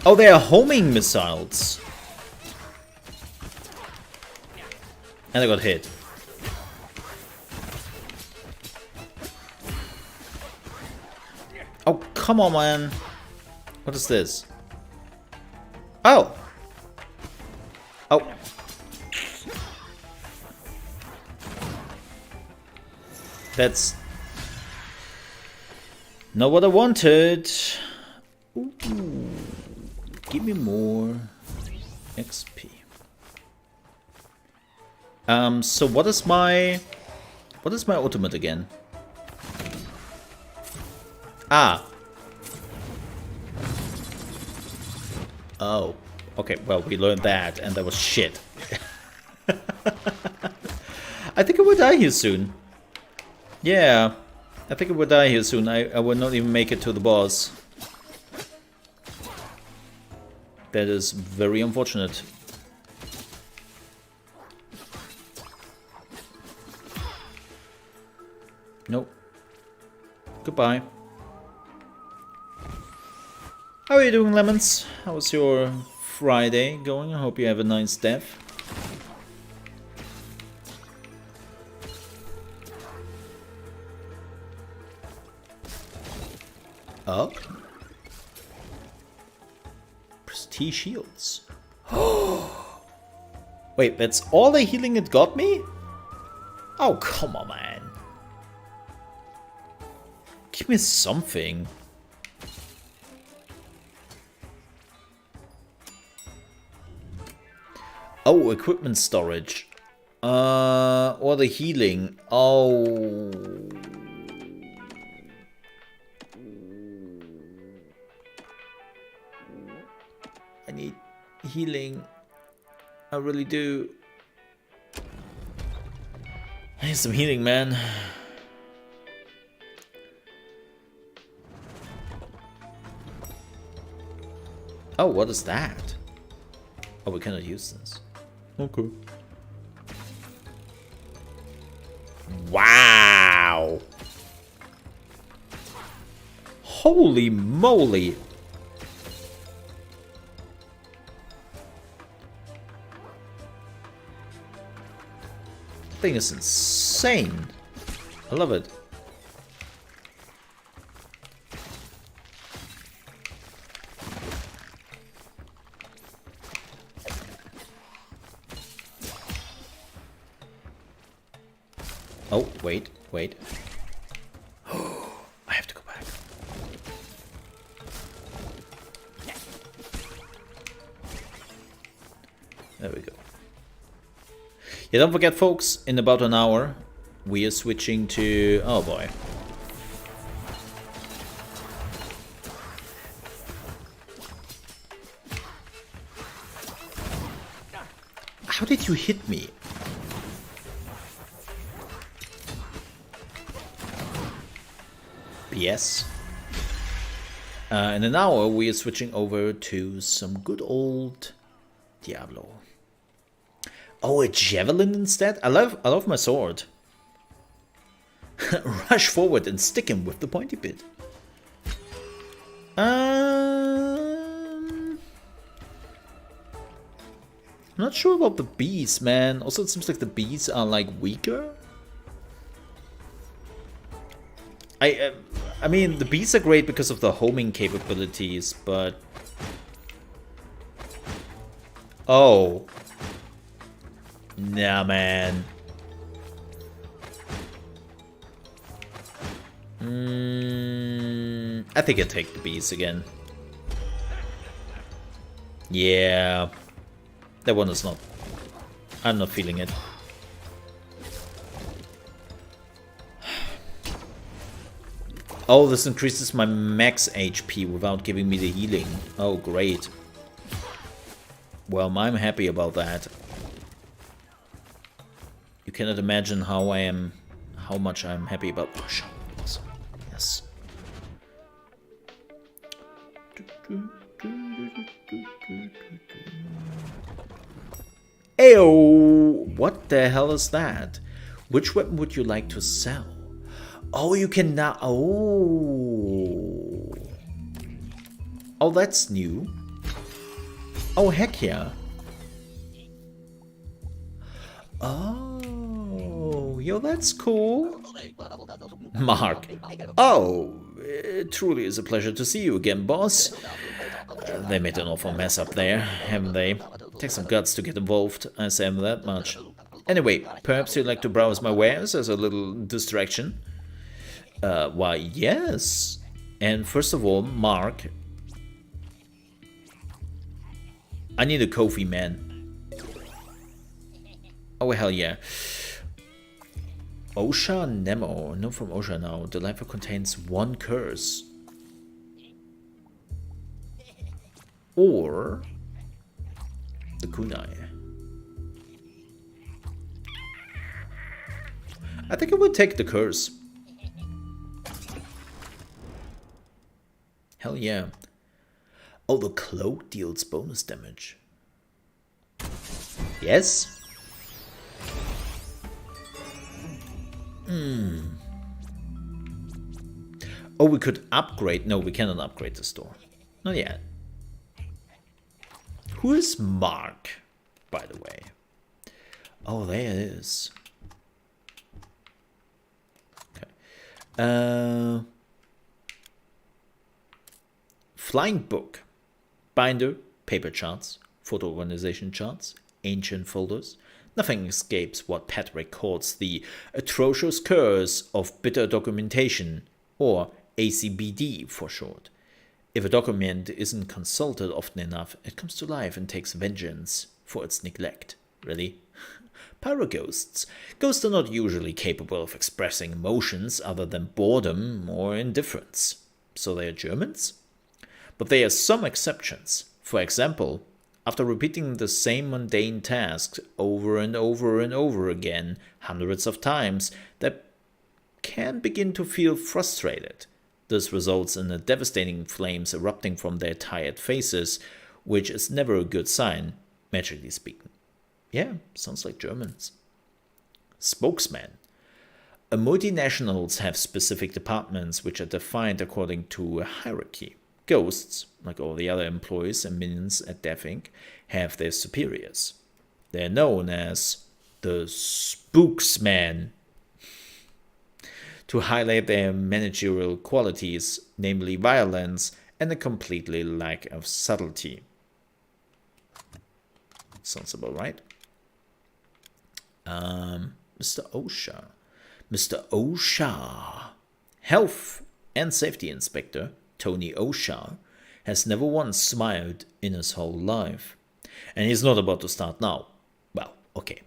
Oh, they are homing missiles. And I got hit. Oh, come on, man. What is this? Oh. Oh. That's not what I wanted. Ooh. Give me more XP. So what is my ultimate again? Ah. Oh. Okay, well, we learned that, and that was shit. I think I will die here soon. Yeah. I think I will die here soon. I will not even make it to the boss. That is very unfortunate. Nope. Goodbye. How are you doing, Lemons? How's your Friday going? I hope you have a nice death. Oh. Prestige shields. Wait, that's all the healing it got me? Oh, come on, man. Give me something. Oh, equipment storage. Or the healing. Oh. I need healing. I really do. I need some healing, man. Oh, what is that? Oh, we cannot use this. Okay. Wow! Holy moly! Thing is insane. I love it. Oh, wait. I have to go back. There we go. Yeah, don't forget, folks, in about an hour, we are switching to... Oh, boy. How did you hit me? Yes. In an hour, we are switching over to some good old Diablo. Oh, a javelin instead? I love my sword. Rush forward and stick him with the pointy bit. I'm not sure about the bees, man. Also, it seems like the bees are like weaker. I mean, the bees are great because of the homing capabilities, but... Oh. Nah, man. I think I'll take the bees again. Yeah. That one is not... I'm not feeling it. Oh, this increases my max HP without giving me the healing. Oh, great. Well, I'm happy about that. You cannot imagine how much I'm happy about. Oh, shut up. Yes. Ayo! What the hell is that? Which weapon would you like to sell? Oh, you can now... Oh. Oh, that's new. Oh, heck yeah. Oh, yo, that's cool. Mark. Oh, it truly is a pleasure to see you again, boss. They made an awful mess up there, haven't they? Takes some guts to get involved, I say that much. Anyway, perhaps you'd like to browse my wares as a little distraction? Why, yes. And first of all, Mark, I need a Kofi, man. Oh, hell yeah. Osha Nemo. No, from Osha now. The lifer contains one curse. Or the kunai. I think I would take the curse. Hell yeah. Oh, the cloak deals bonus damage. Yes? Oh, we could upgrade. No, we cannot upgrade the store. Not yet. Who is Mark, by the way? Oh, there it is. Okay. Flying book. Binder, paper charts, photo organization charts, ancient folders. Nothing escapes what Patrick calls the atrocious curse of bitter documentation, or ACBD for short. If a document isn't consulted often enough, it comes to life and takes vengeance for its neglect. Really? Pyroghosts. Ghosts are not usually capable of expressing emotions other than boredom or indifference. So they are Germans? But there are some exceptions. For example, after repeating the same mundane tasks over and over and over again, hundreds of times, they can begin to feel frustrated. This results in the devastating flames erupting from their tired faces, which is never a good sign, magically speaking. Yeah, sounds like Germans. Spokesman. Multinationals have specific departments which are defined according to a hierarchy. Ghosts, like all the other employees and minions at Death Inc., have their superiors. They're known as the Spooksman, to highlight their managerial qualities, namely violence and a completely lack of subtlety. Sounds about right. Mr. Osha. Mr. Osha. Health and Safety Inspector Tony Osha has never once smiled in his whole life. And he's not about to start now. Well, okay.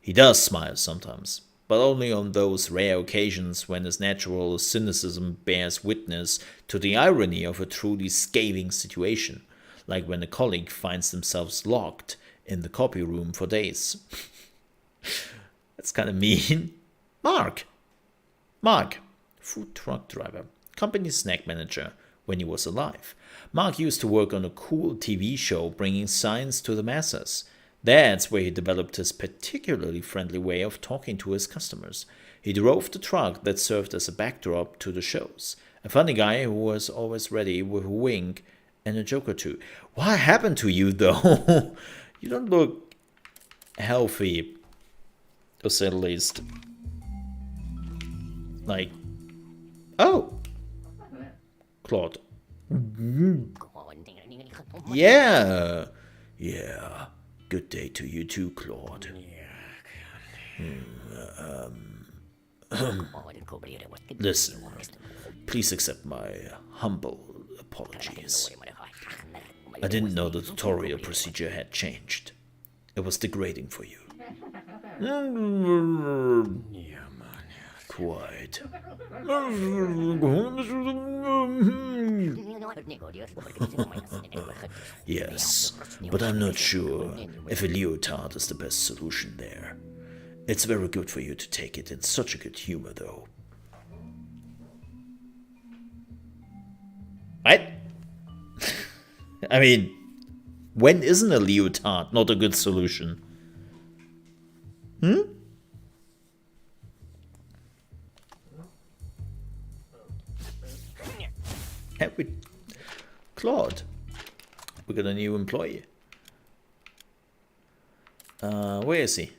He does smile sometimes, but only on those rare occasions when his natural cynicism bears witness to the irony of a truly scathing situation, like when a colleague finds themselves locked in the copy room for days. That's kind of mean. Mark, food truck driver, company snack manager when he was alive. Mark used to work on a cool TV show bringing science to the masses. That's where he developed his particularly friendly way of talking to his customers. He drove the truck that served as a backdrop to the shows. A funny guy who was always ready with a wink and a joke or two. What happened to you, though? You don't look healthy, to say the least. Like, oh, Claude. Yeah. Good day to you too, Claude. Listen, please accept my humble apologies. I didn't know the tutorial procedure had changed. It was degrading for you. Quite. Yes, but I'm not sure if a leotard is the best solution there. It's very good for you to take it in such a good humor, though. What? I mean, when isn't a leotard not a good solution? Claude, we got a new employee. Where is he?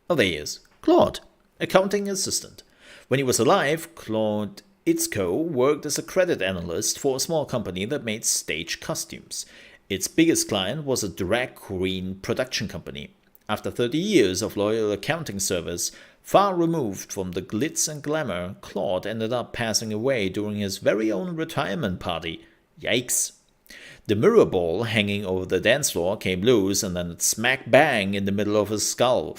Oh, there he is. Claude, accounting assistant. When he was alive, Claude Itzko worked as a credit analyst for a small company that made stage costumes. Its biggest client was a drag queen production company. After 30 years of loyal accounting service, far removed from the glitz and glamour, Claude ended up passing away during his very own retirement party. Yikes. The mirror ball hanging over the dance floor came loose and then smack bang in the middle of his skull.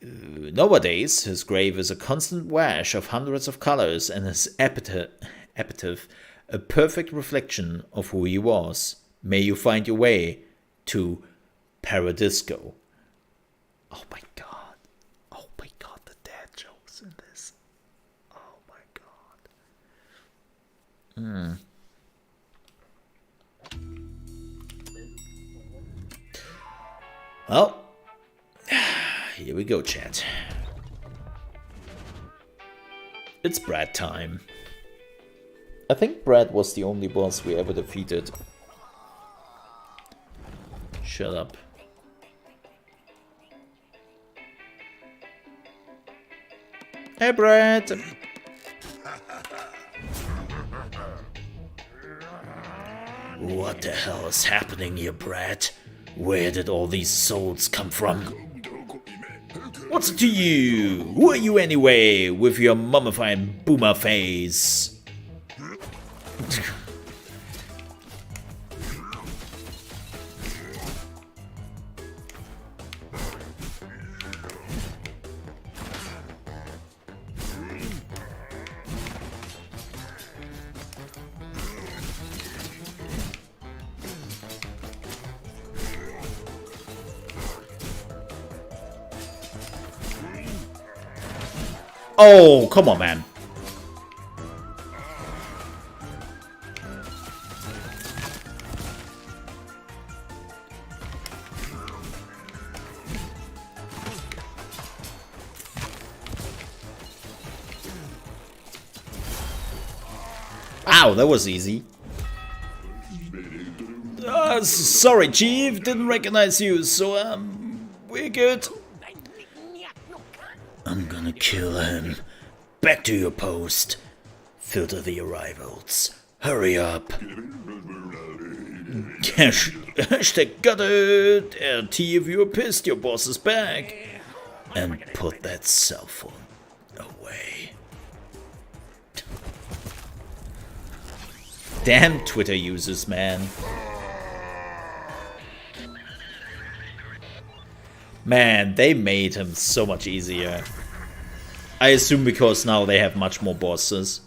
Nowadays, his grave is a constant wash of hundreds of colors and his epitaph a perfect reflection of who he was. May you find your way to Paradisco. Oh my god. Oh my god, the dad jokes in this. Oh my god. Well, here we go, chat. It's Brad time. I think Brad was the only boss we ever defeated. Shut up. Hey, Brad! What the hell is happening here, Brad? Where did all these souls come from? What's it to you? Who are you anyway, with your mummified boomer face? Oh, come on, man. Ow, that was easy. Sorry, Chief, didn't recognize you, so, we're good. I'm gonna kill him. Back to your post. Filter the arrivals. Hurry up. Hashtag got it. RT if you're pissed, your boss is back. And put that cell phone away. Damn Twitter users, man. Man, they made him so much easier. I assume because now they have much more bosses.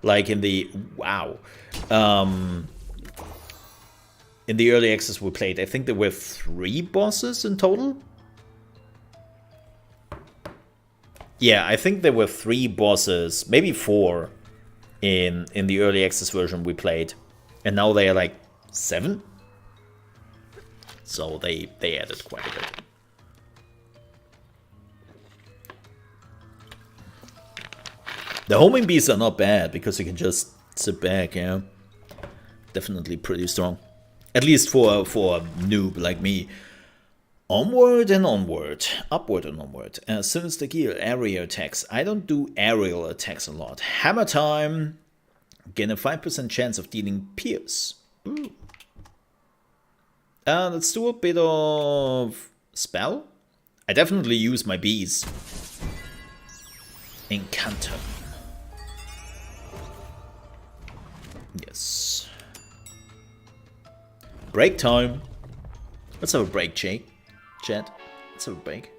Like in the... Wow. In the early access we played, I think there were 3 bosses in total? Yeah, I think there were 3 bosses, maybe 4 in the early access version we played. And now they are like 7? So they added quite a bit. The homing bees are not bad, because you can just sit back, yeah. Definitely pretty strong. At least for a noob like me. Onward and onward. Upward and onward. Sinister gear, area attacks. I don't do aerial attacks a lot. Hammer time. Gain a 5% chance of dealing pierce. Ooh. Let's do a bit of spell. I definitely use my bees. Encanto. Yes. Break time. Let's have a break, Jake. Chat. Let's have a break.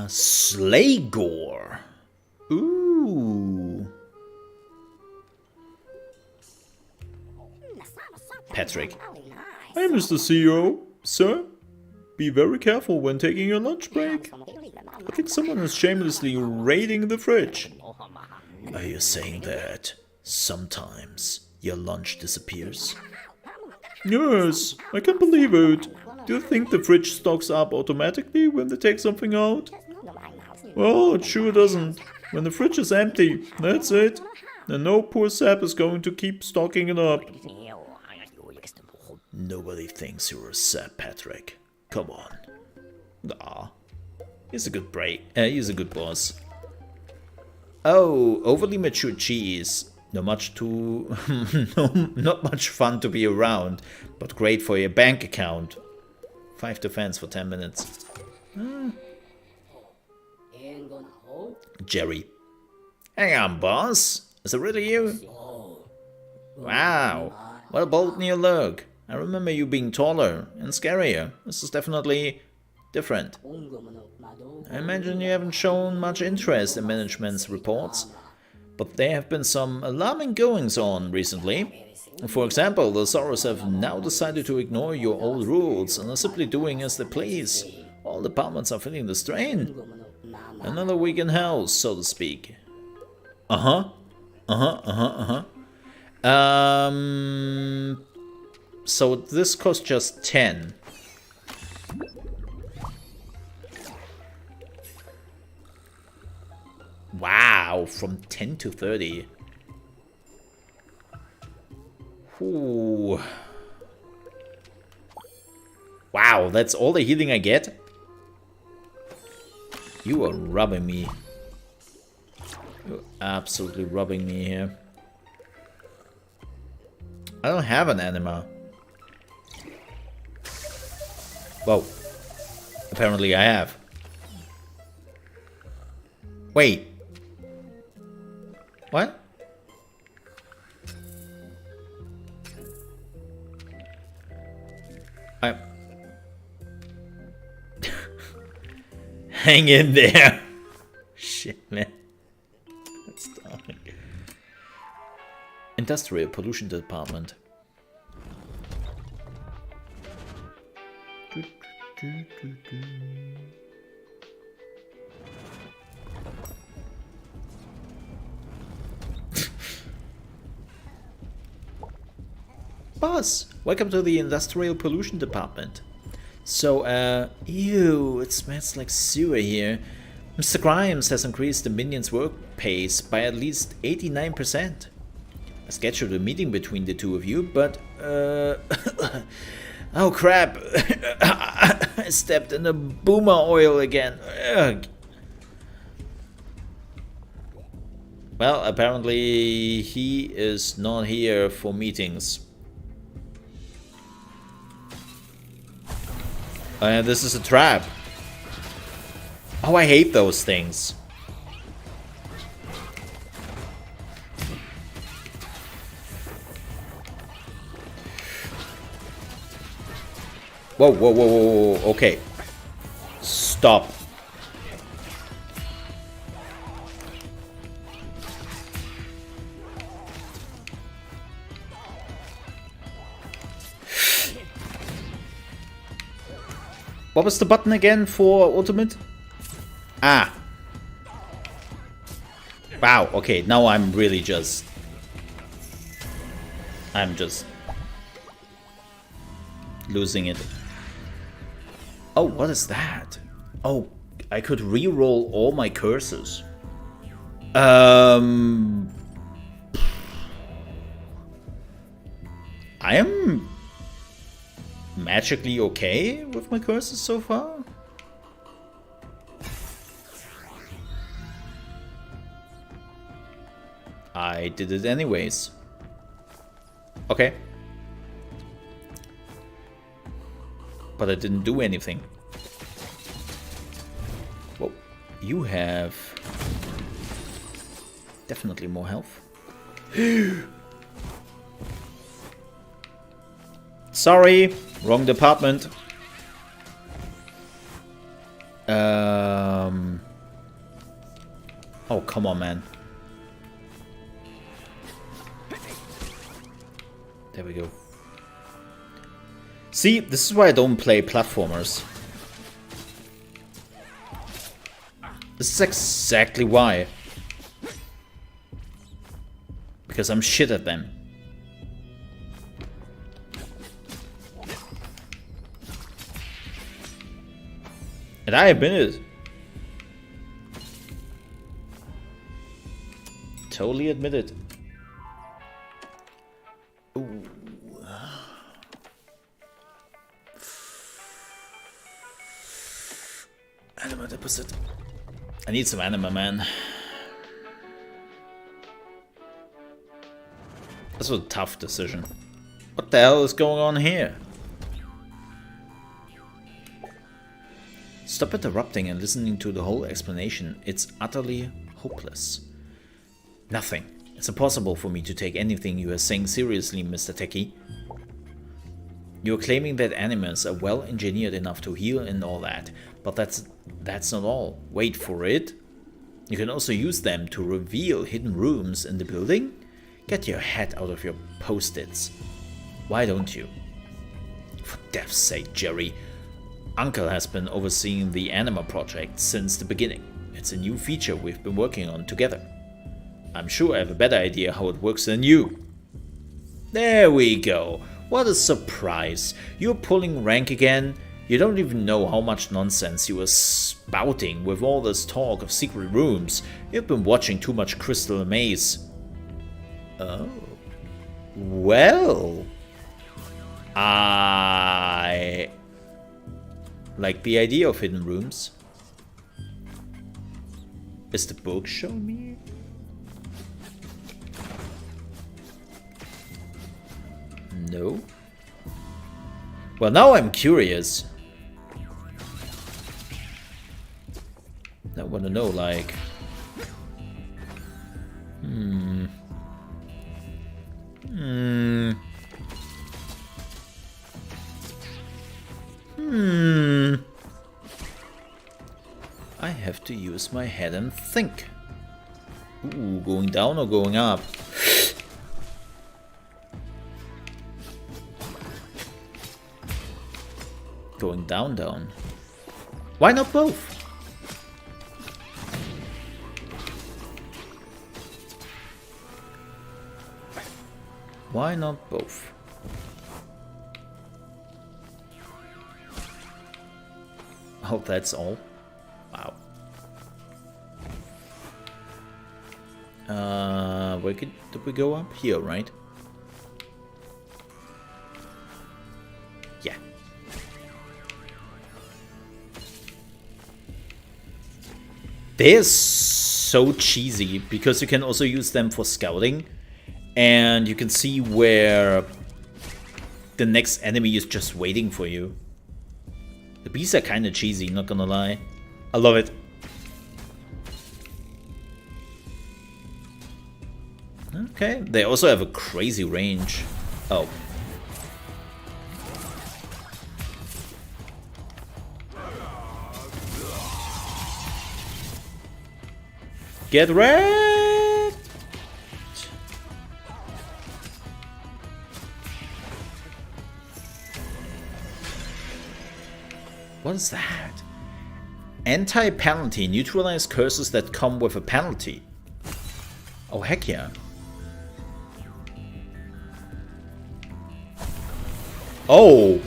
Slaygore. Ooh. Patrick. Hi, Mr. CEO. Sir, be very careful when taking your lunch break. I think someone is shamelessly raiding the fridge. Are you saying that sometimes your lunch disappears? Yes, I can't believe it. Do you think the fridge stocks up automatically when they take something out? Well, it sure doesn't. When the fridge is empty, that's it. And no poor sap is going to keep stocking it up. Nobody thinks you're a sap, Patrick. Come on. Ah, he's a good he's a good boss. Oh, overly mature cheese. Not much fun to be around, but great for your bank account. 5 defense for 10 minutes. Jerry. Hang on, boss. Is it really you? Wow. What a bold new look. I remember you being taller and scarier. This is definitely different. I imagine you haven't shown much interest in management's reports, but there have been some alarming goings-on recently. For example, the Zorros have now decided to ignore your old rules and are simply doing as they please. All departments are feeling the strain. Another week in hell, so to speak. So this costs just 10. Wow, from 10 to 30. Ooh. Wow, that's all the healing I get? You are robbing me. You're absolutely robbing me here. I don't have an anima. Whoa. Apparently I have. Wait. What? Hang in there. Shit, man. That's dark. Industrial Pollution Department. Boss, welcome to the Industrial Pollution Department. So, ew, it smells like sewer here. Mr. Grimes has increased the minions' work pace by at least 89%. I scheduled a meeting between the two of you, but, oh crap, I stepped in the boomer oil again. Ugh. Well, apparently he is not here for meetings. This is a trap. Oh, I hate those things. Whoa, whoa, whoa, whoa, whoa, okay. Stop. What was the button again for ultimate? Ah. Wow, okay, now I'm really just... I'm just... losing it. Oh, what is that? Oh, I could re-roll all my curses. I am magically okay with my curses so far. I did it anyways. Okay. But I didn't do anything. Well, you have definitely more health. Sorry, wrong department. Oh, come on, man. There we go. See, this is why I don't play platformers. This is exactly why. Because I'm shit at them. And I admit it. Totally admit it. Ooh. Anima deposit. I need some anima, man. This was a tough decision. What the hell is going on here? Stop interrupting and listening to the whole explanation. It's utterly hopeless. Nothing. It's impossible for me to take anything you are saying seriously, Mr. Techie. You're claiming that animals are well engineered enough to heal and all that, but that's not all. Wait for it. You can also use them to reveal hidden rooms in the building? Get your head out of your post-its. Why don't you? For death's sake, Jerry. Uncle has been overseeing the Anima project since the beginning. It's a new feature we've been working on together. I'm sure I have a better idea how it works than you. There we go. What a surprise. You're pulling rank again. You don't even know how much nonsense you were spouting with all this talk of secret rooms. You've been watching too much Crystal Maze. Oh. Well. I like the idea of hidden rooms. Is the book showing me? No. Well, now I'm curious. I want to know, like... I have to use my head and think. Ooh, going down or going up? Going down, down. Why not both? Why not both? Oh, that's all? Wow. Where did we go up? Here, right? Yeah. They're so cheesy because you can also use them for scouting. And you can see where the next enemy is just waiting for you. The bees are kind of cheesy, not gonna lie. I love it. Okay, they also have a crazy range. Oh. Get wrecked! What is that? Anti-penalty. Neutralize curses that come with a penalty. Oh, heck yeah. Oh!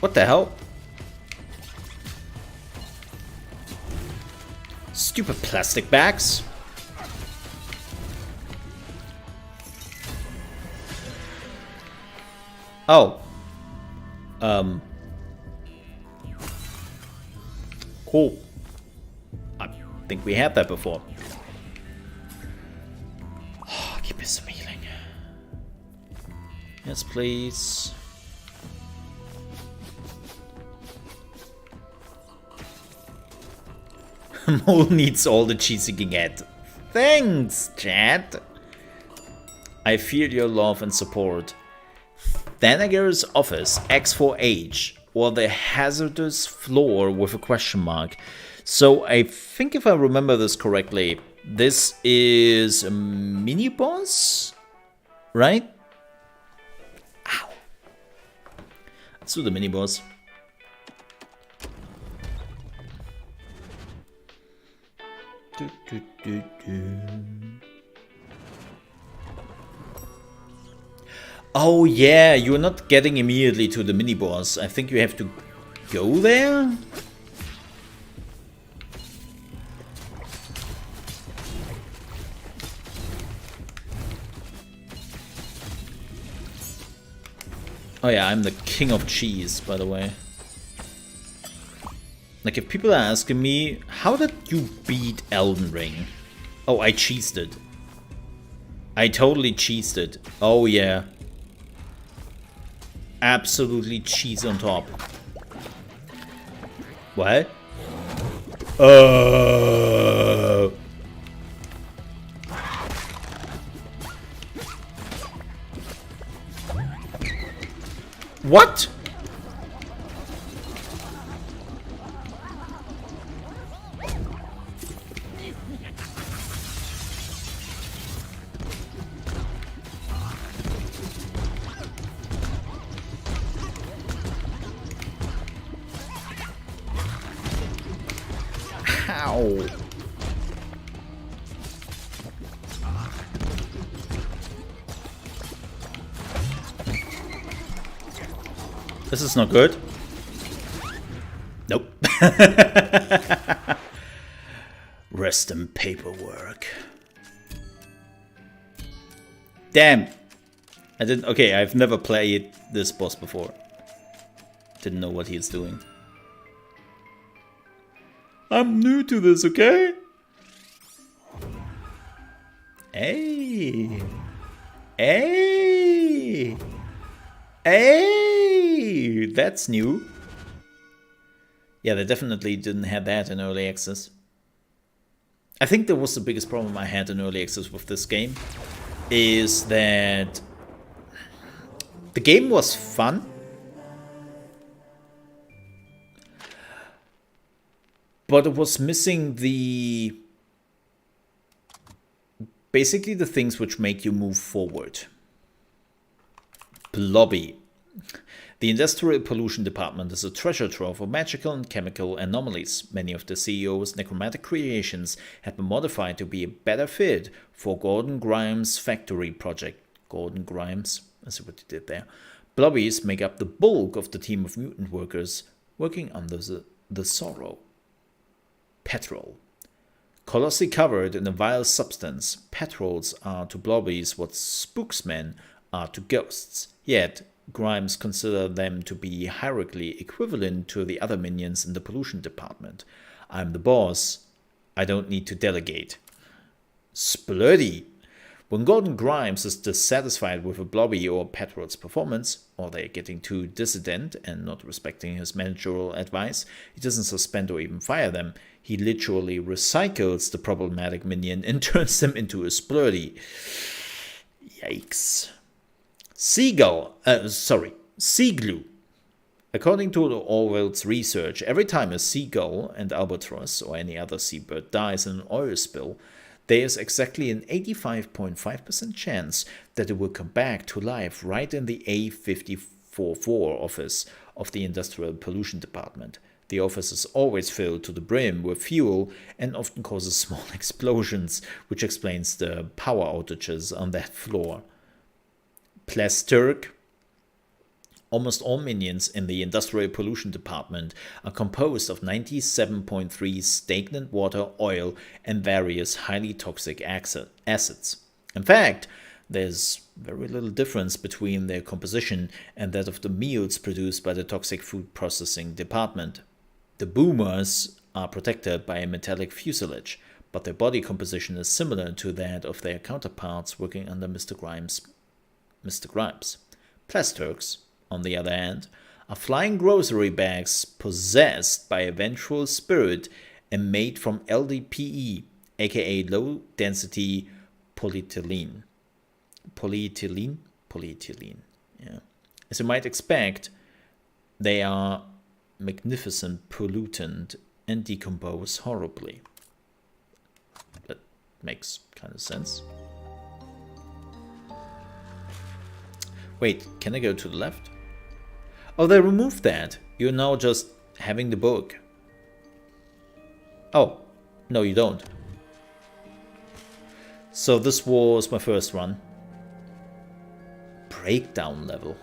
What the hell? Stupid plastic bags. Oh. Cool. I think we had that before. Oh, keep me some healing. Yes, please. Mole needs all the cheese he can get. Thanks, chat. I feel your love and support. Thanagar's office, X4H, or the hazardous floor with a question mark. So I think if I remember this correctly, this is a mini boss, right? Ow. Let's do the mini boss. Oh yeah, you're not getting immediately to the mini boss. I think you have to go there. Oh yeah, I'm the king of cheese, by the way. Like, if people are asking me, how did you beat Elden Ring? Oh, I cheesed it. I totally cheesed it. Oh yeah. Absolutely cheese on top. What? What? Ow. This is not good. Nope. Rest in paperwork. Damn. I didn't. Okay, I've never played this boss before. Didn't know what he's doing. I'm new to this, okay? Hey. Hey. Hey. That's new. Yeah, they definitely didn't have that in early access. I think that was the biggest problem I had in early access with this game, is that the game was fun, but it was missing basically the things which make you move forward. Blobby. The Industrial Pollution Department is a treasure trove of magical and chemical anomalies. Many of the CEO's necromantic creations have been modified to be a better fit for Gordon Grimes' factory project. Gordon Grimes, I see what you did there. Blobbies make up the bulk of the team of mutant workers working under the Sorrow. Petrol. Colossally covered in a vile substance, petrols are to blobbies what spooksmen are to ghosts. Yet, Grimes considered them to be hierarchically equivalent to the other minions in the pollution department. I'm the boss. I don't need to delegate. Splurdy. When Gordon Grimes is dissatisfied with a blobby or petrol's performance, or they're getting too dissident and not respecting his managerial advice, he doesn't suspend or even fire them. He literally recycles the problematic minion and turns them into a splurdy. Yikes. Sea glue. According to Orwell's research, every time a seagull and albatross or any other seabird dies in an oil spill, there is exactly an 85.5% chance that it will come back to life right in the A544 office of the Industrial Pollution Department. The office is always filled to the brim with fuel and often causes small explosions, which explains the power outages on that floor. Plasturk. Almost all minions in the Industrial Pollution Department are composed of 97.3 stagnant water, oil, and various highly toxic acids. In fact, there's very little difference between their composition and that of the meals produced by the Toxic Food Processing Department. The boomers are protected by a metallic fuselage, but their body composition is similar to that of their counterparts working under Mr. Grimes. Plasturks, on the other hand, are flying grocery bags possessed by a vengeful spirit and made from LDPE, aka low-density polyethylene. Polyethylene? Polyethylene, yeah. As you might expect, they are magnificent pollutant and decompose horribly. That makes kind of sense. Wait, can I go to the left? Oh, they removed that. You're now just having the book. Oh, no you don't. So this was my first run. Breakdown level.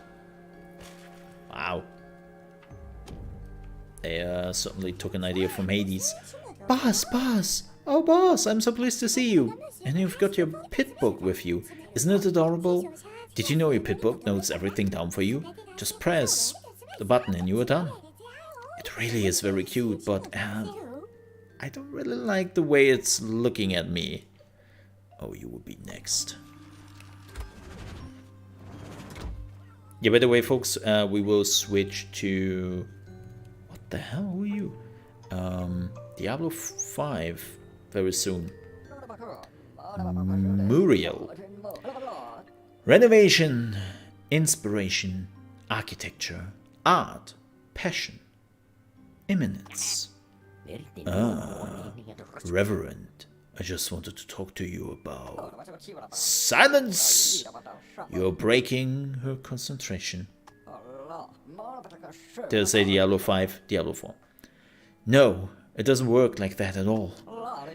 Wow. They certainly took an idea from Hades. Boss! Oh boss, I'm so pleased to see you. And you've got your pit book with you. Isn't it adorable? Did you know your pit book notes everything down for you? Just press the button and you are done. It really is very cute, but I don't really like the way it's looking at me. Oh, you will be next. Yeah, by the way, folks, we will switch to... What the hell were you? Diablo 5 very soon. Muriel. Renovation, inspiration, architecture, art, passion, imminence. Reverend, I just wanted to talk to you about... Silence! You're breaking her concentration. Did I say Diablo 5? Diablo 4. No, it doesn't work like that at all.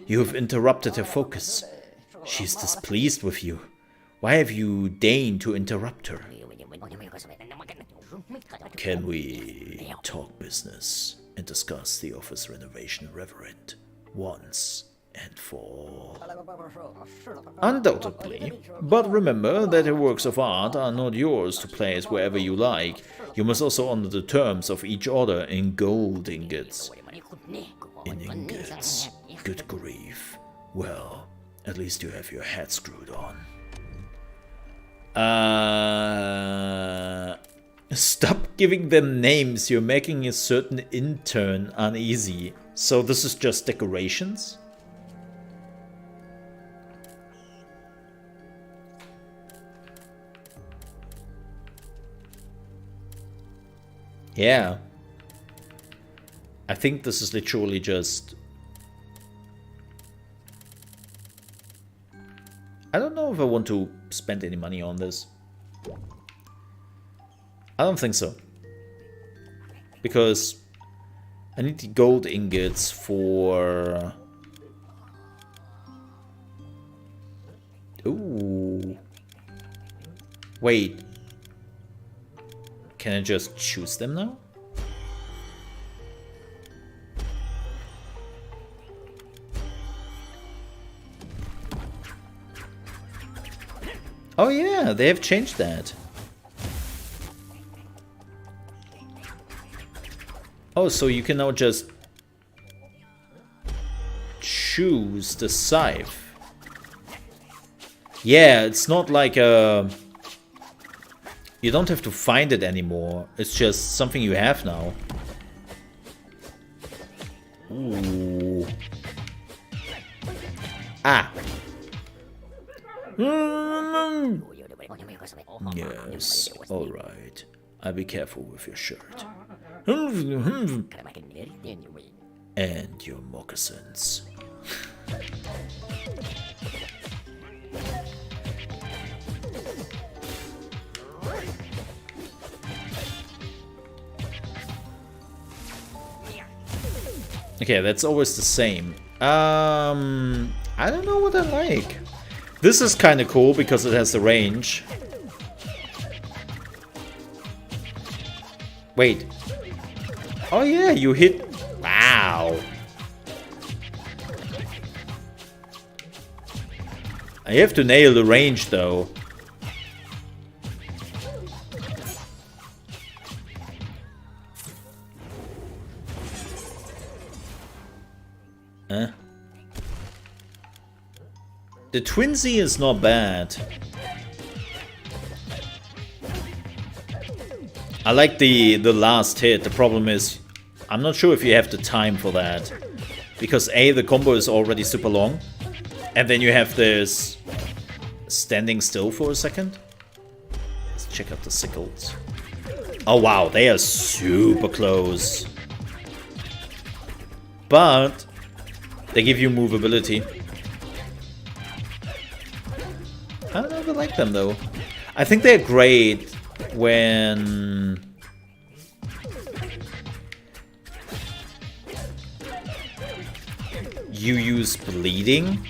You have interrupted her focus. She's displeased with you. Why have you deigned to interrupt her? Can we talk business and discuss the office renovation, Reverend, once and for all? Undoubtedly, but remember that her works of art are not yours to place wherever you like. You must also honor the terms of each order in gold ingots. In ingots? Good grief. Well, at least you have your head screwed on. Stop giving them names. You're making a certain intern uneasy. So this is just decorations? Yeah. I think this is literally just... I don't know if I want to spend any money on this. I don't think so. Because I need the gold ingots for... Ooh. Wait. Can I just choose them now? Oh yeah, they have changed that. Oh, so you can now just choose the scythe. Yeah, it's not like a... You don't have to find it anymore. It's just something you have now. Ooh. Ah. Yes, alright. I'll be careful with your shirt. And your moccasins. Okay, that's always the same. I don't know what I like. This is kind of cool because it has the range. Wait. Oh yeah, you hit... Wow. I have to nail the range though. Huh? The Twinsy is not bad. I like the last hit. The problem is, I'm not sure if you have the time for that. Because A, the combo is already super long. And then you have this standing still for a second. Let's check out the sickles. Oh wow, they are super close. But they give you movability. I don't know if I like them though. I think they're great when you use bleeding.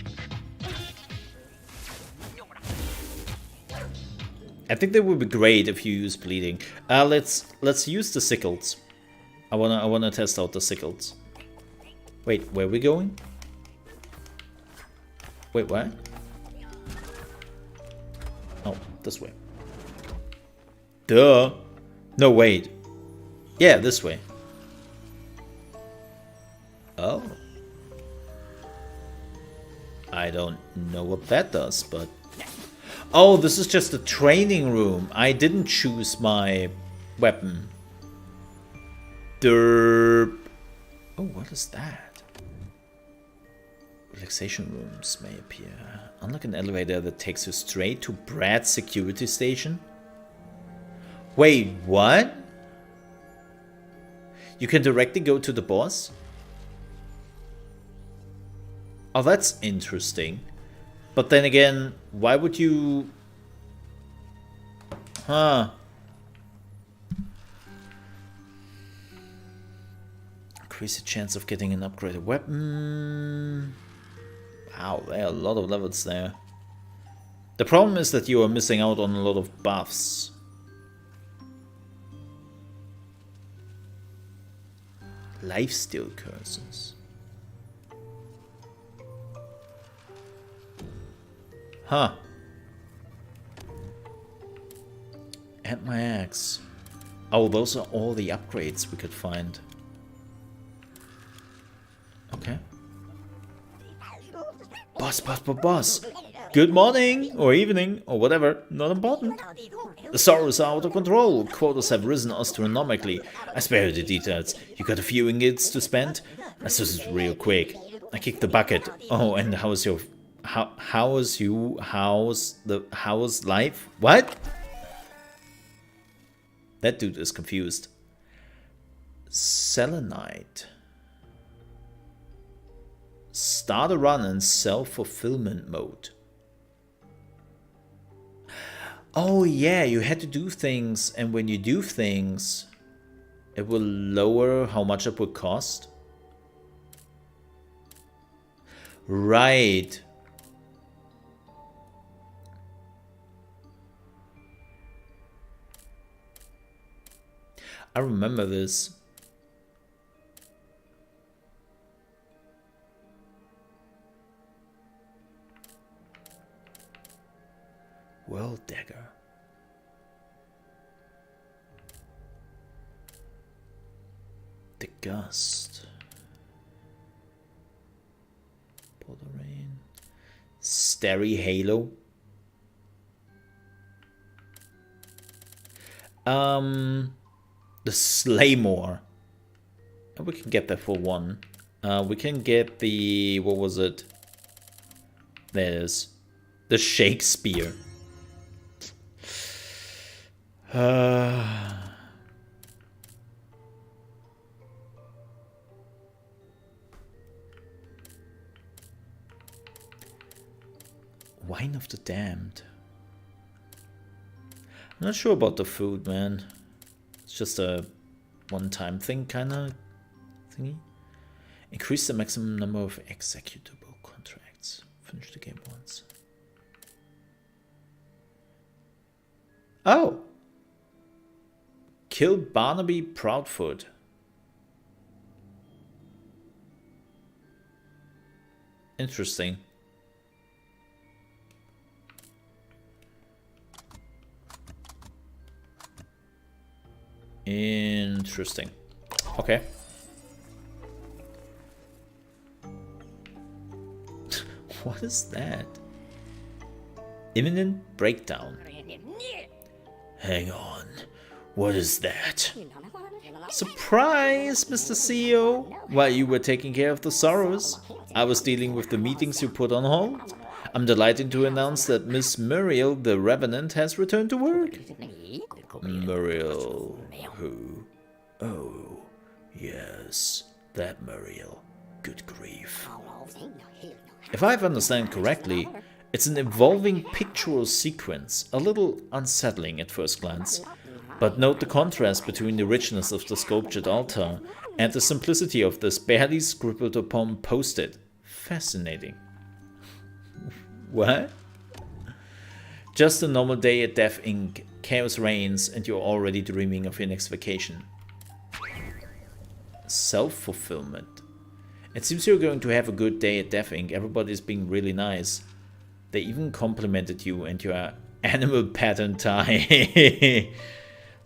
I think they would be great if you use bleeding. Let's use the sickles. I wanna test out the sickles. Wait, where are we going? Wait, what? Oh, this way. Duh. No, wait. Yeah, this way. Oh. I don't know what that does, but... Oh, this is just a training room. I didn't choose my weapon. Derp. Oh, what is that? Relaxation rooms may appear. Unlock an elevator that takes you straight to Brad's security station. Wait, what? You can directly go to the boss? Oh, that's interesting. But then again, why would you... Huh. Increase the chance of getting an upgraded weapon. Wow, there are a lot of levels there. The problem is that you are missing out on a lot of buffs. Lifesteal curses. Huh. And my axe. Oh, those are all the upgrades we could find. Okay. Boss. Good morning, or evening, or whatever, not important. The sorrows are out of control. Quotas have risen astronomically. I spare you the details. You got a few ingots to spend? Let's do this real quick. I kicked the bucket. Oh, and how's life? What? That dude is confused. Selenite. Start a run in self-fulfillment mode. Oh yeah, you had to do things, and when you do things, it will lower how much it would cost. Right. I remember this. World Dagger. The Gust. Pour the Rain. Starry Halo. The Slaymore. We can get that for one. We can get the... what was it? There it is. The Shakespeare. Wine of the Damned. I'm not sure about the food, man. It's just a one-time thing, kind of thingy. Increase the maximum number of executable contracts. Finish the game once. Oh! Kill Barnaby Proudfoot. Interesting. Interesting. Okay. What is that? Imminent breakdown. Hang on. What is that? Surprise, Mr. CEO! While you were taking care of the sorrows, I was dealing with the meetings you put on hold. I'm delighted to announce that Miss Muriel the Revenant has returned to work. Muriel who? Oh, yes, that Muriel. Good grief. If I've understood correctly, it's an evolving pictorial sequence, a little unsettling at first glance. But note the contrast between the richness of the sculptured altar and the simplicity of this barely scribbled upon post-it. Fascinating. What? Just a normal day at Death Inc. Chaos reigns and you're already dreaming of your next vacation. Self-fulfillment. It seems you're going to have a good day at Death Inc. Everybody's being really nice. They even complimented you and your animal pattern tie.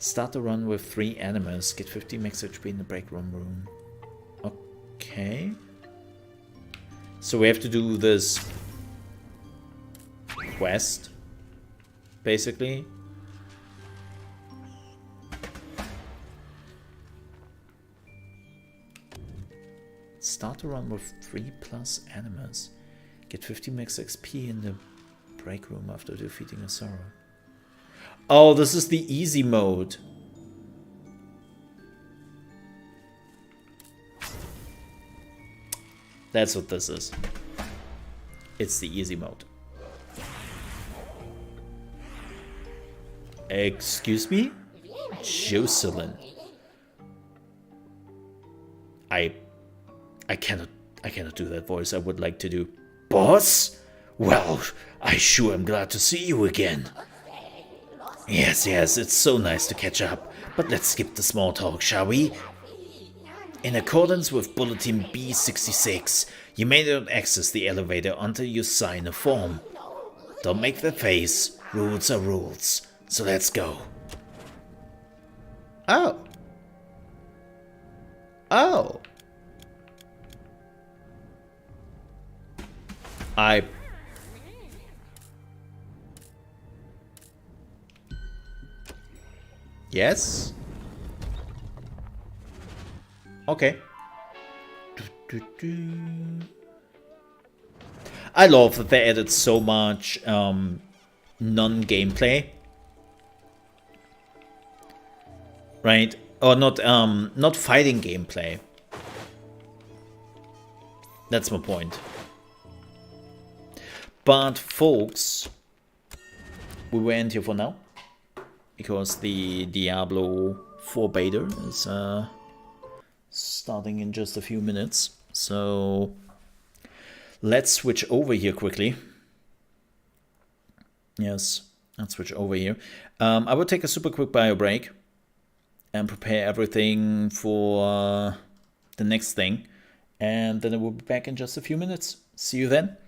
Start the run with 3 animals. Get 50 max HP in the break room. Okay. So we have to do this quest, basically. Start the run with 3+ animals. Get 50 max XP in the break room after defeating a sorrow. Oh, this is the easy mode. That's what this is. It's the easy mode. Excuse me? Jocelyn. I cannot do that voice I would like to do. Boss? Well, I sure am glad to see you again. Yes, it's so nice to catch up, but let's skip the small talk, shall we? In accordance with Bulletin B66, you may not access the elevator until you sign a form. Don't make the face, rules are rules, so let's go. Oh. Oh. Yes? Okay. I love that they added so much non-gameplay. Right? Or not fighting gameplay. That's my point. But folks, we will end here for now, because the Diablo 4 beta is starting in just a few minutes. So let's switch over here quickly. Yes, let's switch over here. I will take a super quick bio break and prepare everything for the next thing. And then I will be back in just a few minutes. See you then.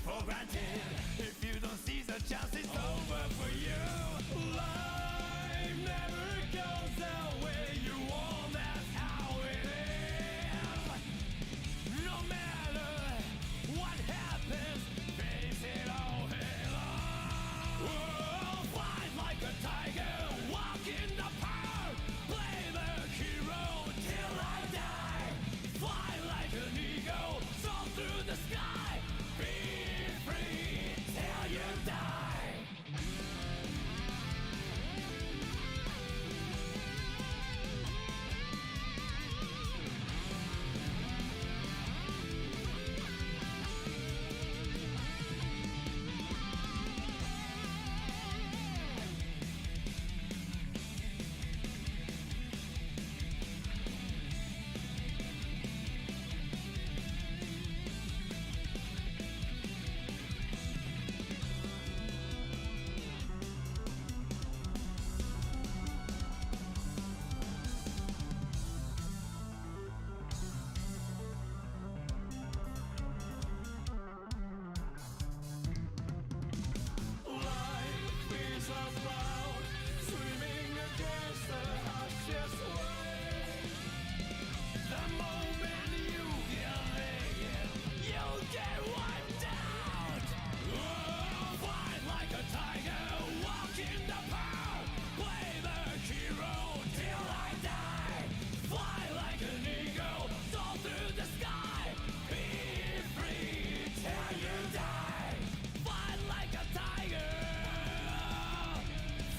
for granted. If you don't seize the chance, it's over for you. Life never goes the way you want, that's how it is. No matter what happens, face it all head on. Fight like a tiger, walk in the park, play the hero till I die. Fly like an eagle, soar through the sky, be free till you die. Life is about swimming against the harshest wave. The moment you give in, you'll get wiped out. Fight like a tiger, walk in the park, play the hero till I die. Fly like an eagle, soar through the sky, be free till you die. Fight like a tiger,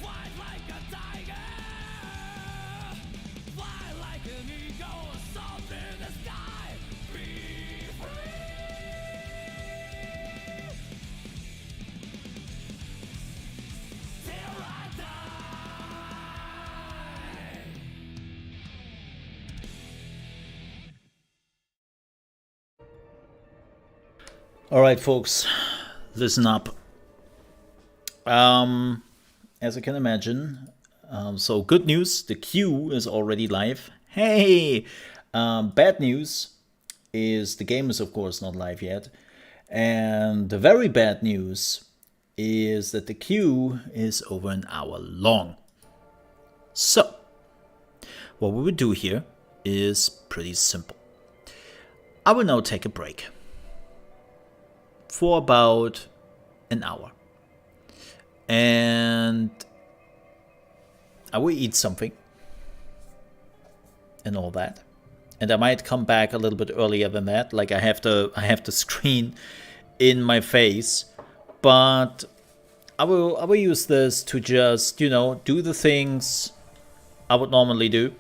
fight like a tiger, fly like an eagle, soar through the sky, be free till I die. Alright, folks, listen up. As I can imagine, so good news, the queue is already live. Hey! Bad news is the game is of course not live yet. And the very bad news is that the queue is over an hour long. So, what we would do here is pretty simple. I will now take a break for about an hour. And I will eat something and all that. And I might come back a little bit earlier than that. Like I have the screen in my face, but I will use this to just, you know, do the things I would normally do.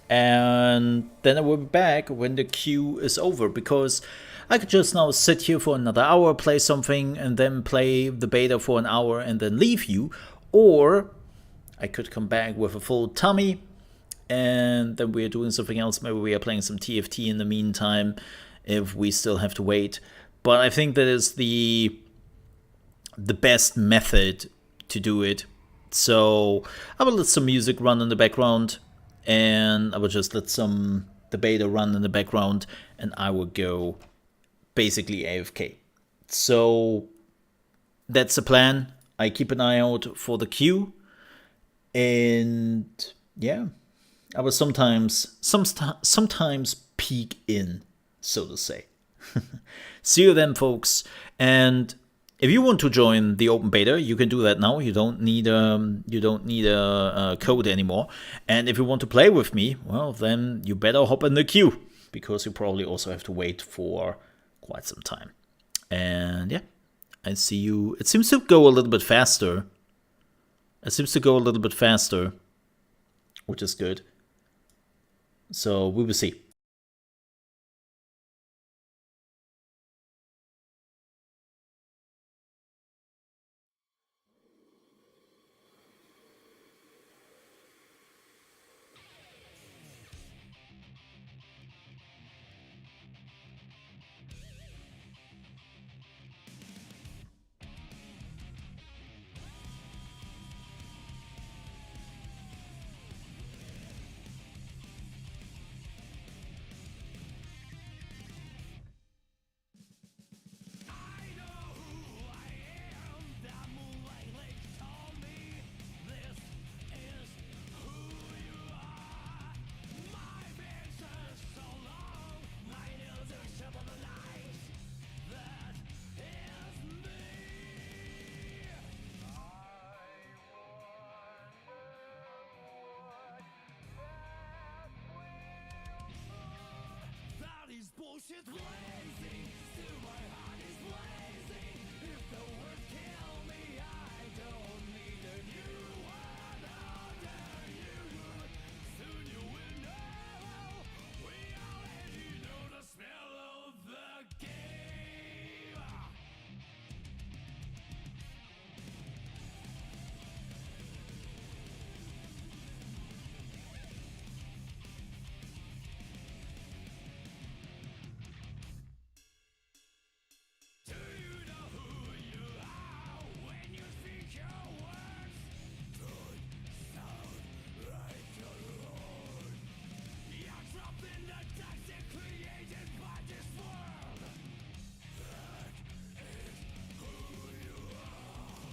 And then I will be back when the queue is over, because I could just now sit here for another hour, play something, and then play the beta for an hour and then leave you. Or I could come back with a full tummy and then we're doing something else. Maybe we are playing some TFT in the meantime if we still have to wait. But I think that is the best method to do it. So I will let some music run in the background, and I will just let the beta run in the background, and I will go basically AFK. So that's the plan. I keep an eye out for the queue, and yeah, I will sometimes peek in, so to say. See you then, folks. And if you want to join the open beta, you can do that now. You don't need a code anymore. And if you want to play with me, well, then you better hop in the queue, because you probably also have to wait for quite some time. And yeah, I see you. It seems to go a little bit faster. Which is good. So we will see. bullshit blazing, still my heart is blazing. If the words kill me, I don't need a new one under you. Soon you will know, we already know the smell of the game. Do you know who you are when you speak your words? Don't sound like your own. You're trapped in the toxic created by this world. That is who you are.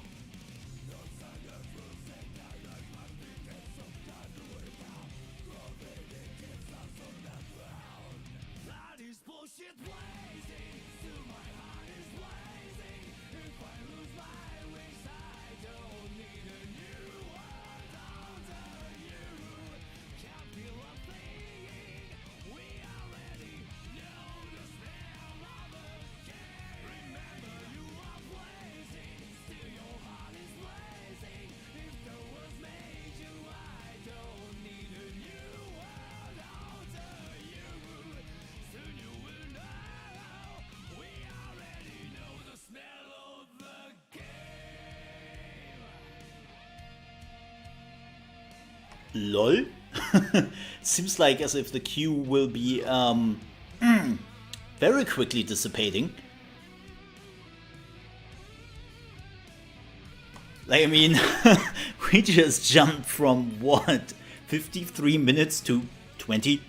No sign of losing that life must be dead sometime without gravity gets us on the ground. That is bullshit blazing, still my heart is blazing. If I lose my wings, I don't need a new world under you. Can't feel a thing, we already know the smell of the game. Remember you are blazing, still your heart is blazing. If the world made you, I don't need a new world under you. Soon you will know, we already know the smell of the game. LOL. Seems like as if the queue will be very quickly dissipating. Like, I mean, we just jumped from what, 53 minutes to 20?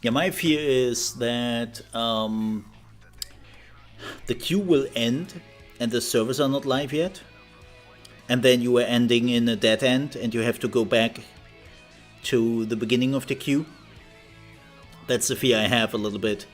Yeah, my fear is that the queue will end and the servers are not live yet. And then you are ending in a dead end and you have to go back to the beginning of the queue. That's the fear I have a little bit.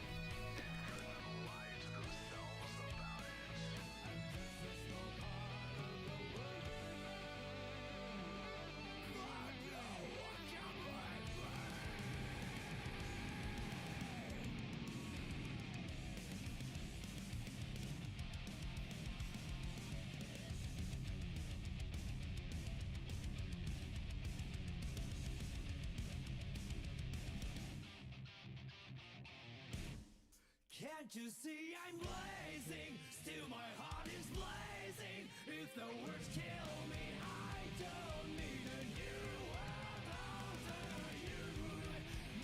Can't you see I'm blazing? Still my heart is blazing. If the words kill me, I don't need a new world under you.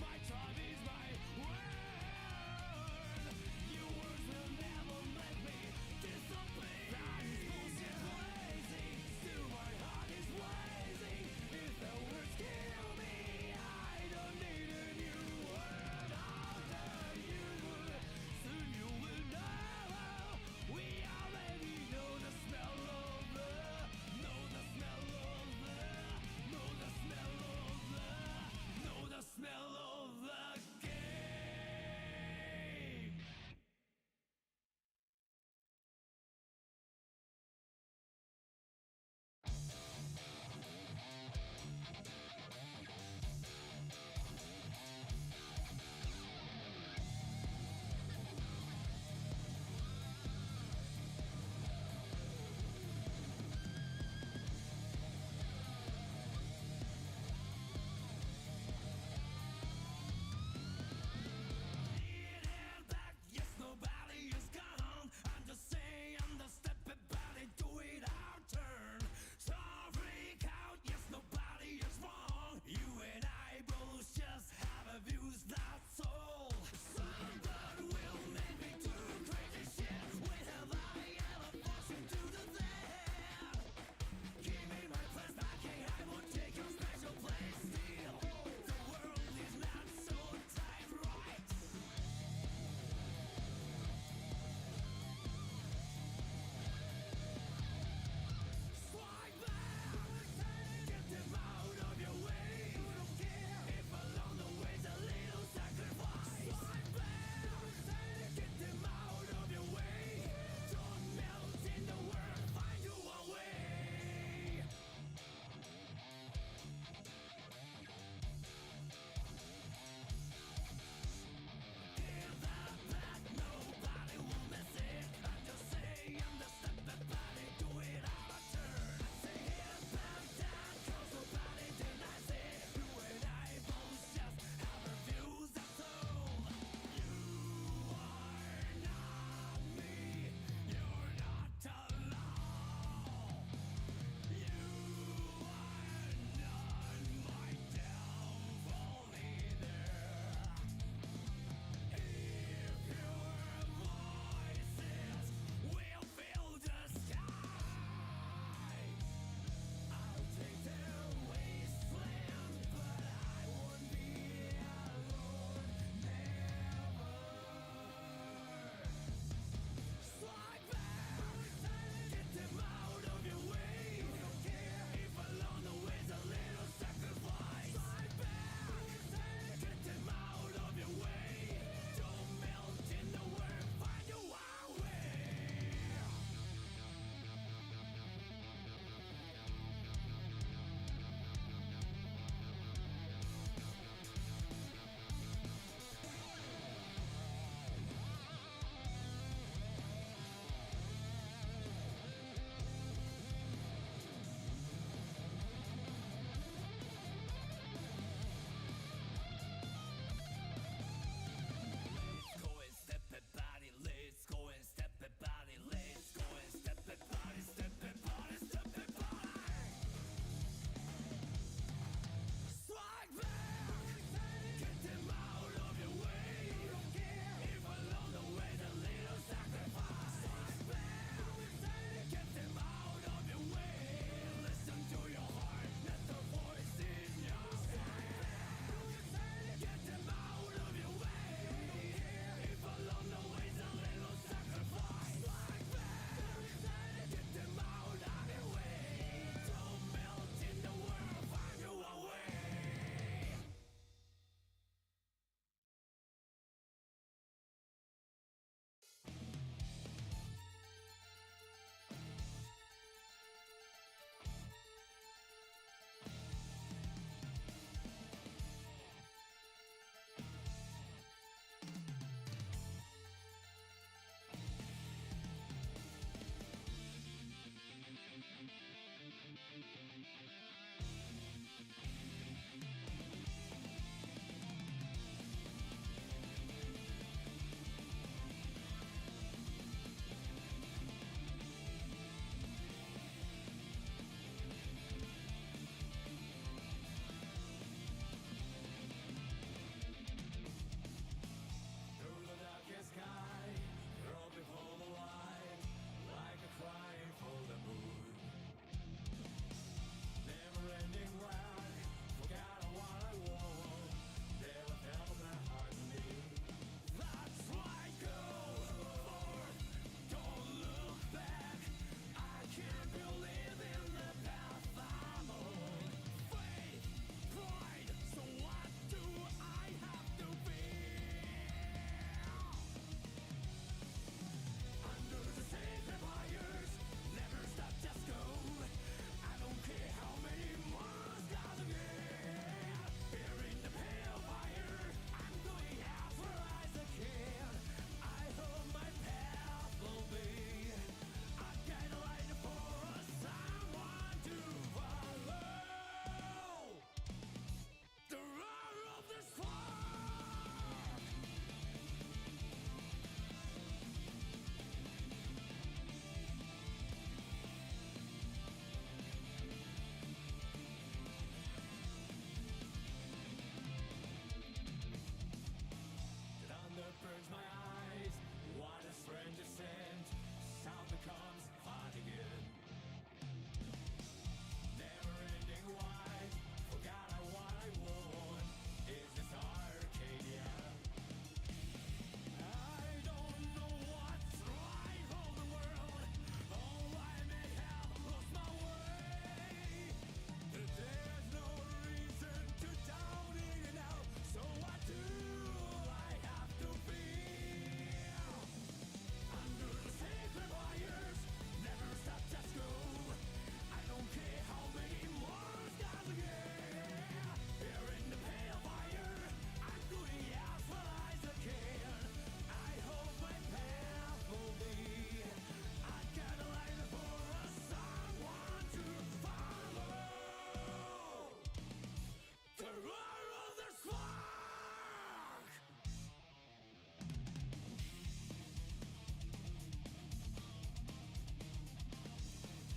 My tribe is my word. Your words will never let me disappear. That is bullshit blazing. Still my heart is blazing. If the words kill me, I don't need a new world under you. Soon you will know, we already know the smell of the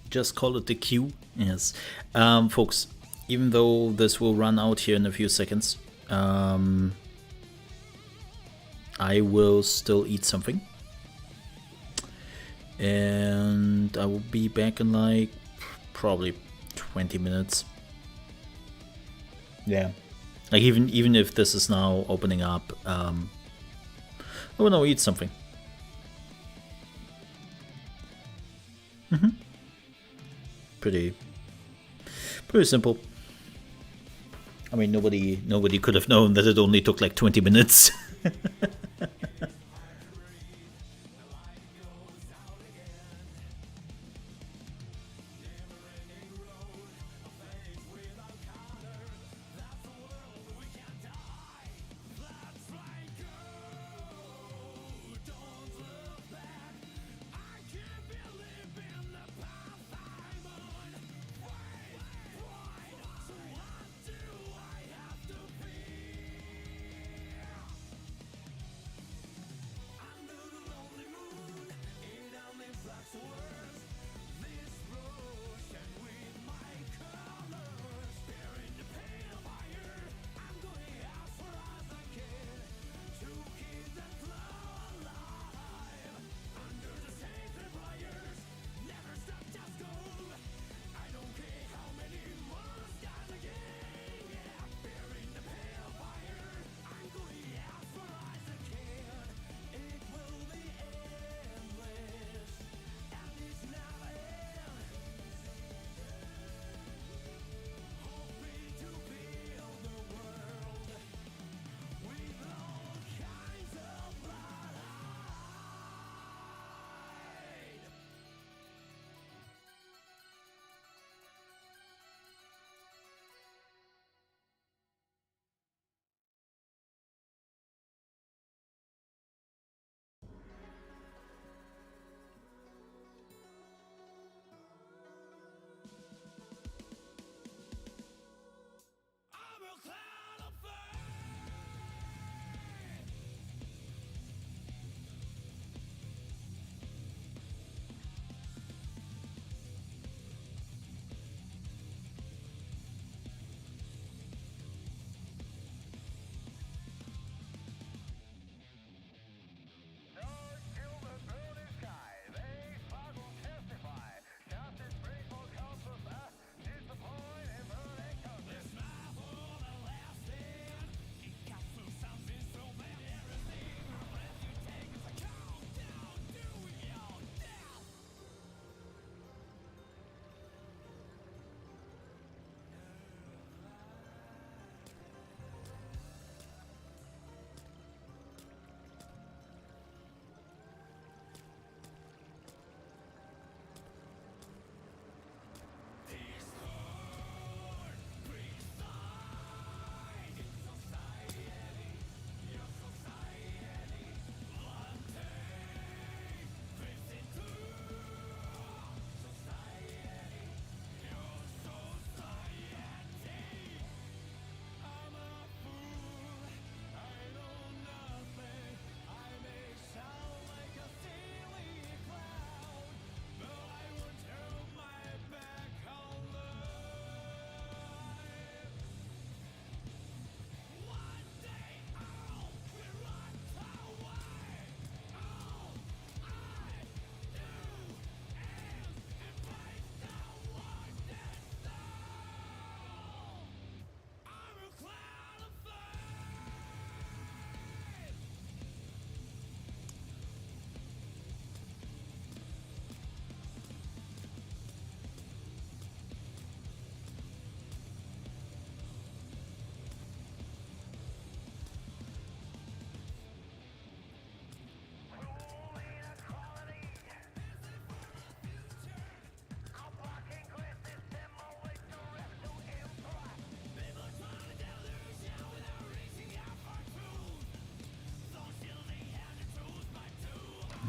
Just call it the queue. Yes. Folks, even though this will run out here in a few seconds, I will still eat something. And I will be back in like probably 20 minutes. Yeah. Like even if this is now opening up, I will now eat something. Pretty simple. I mean, nobody could have known that it only took like 20 minutes.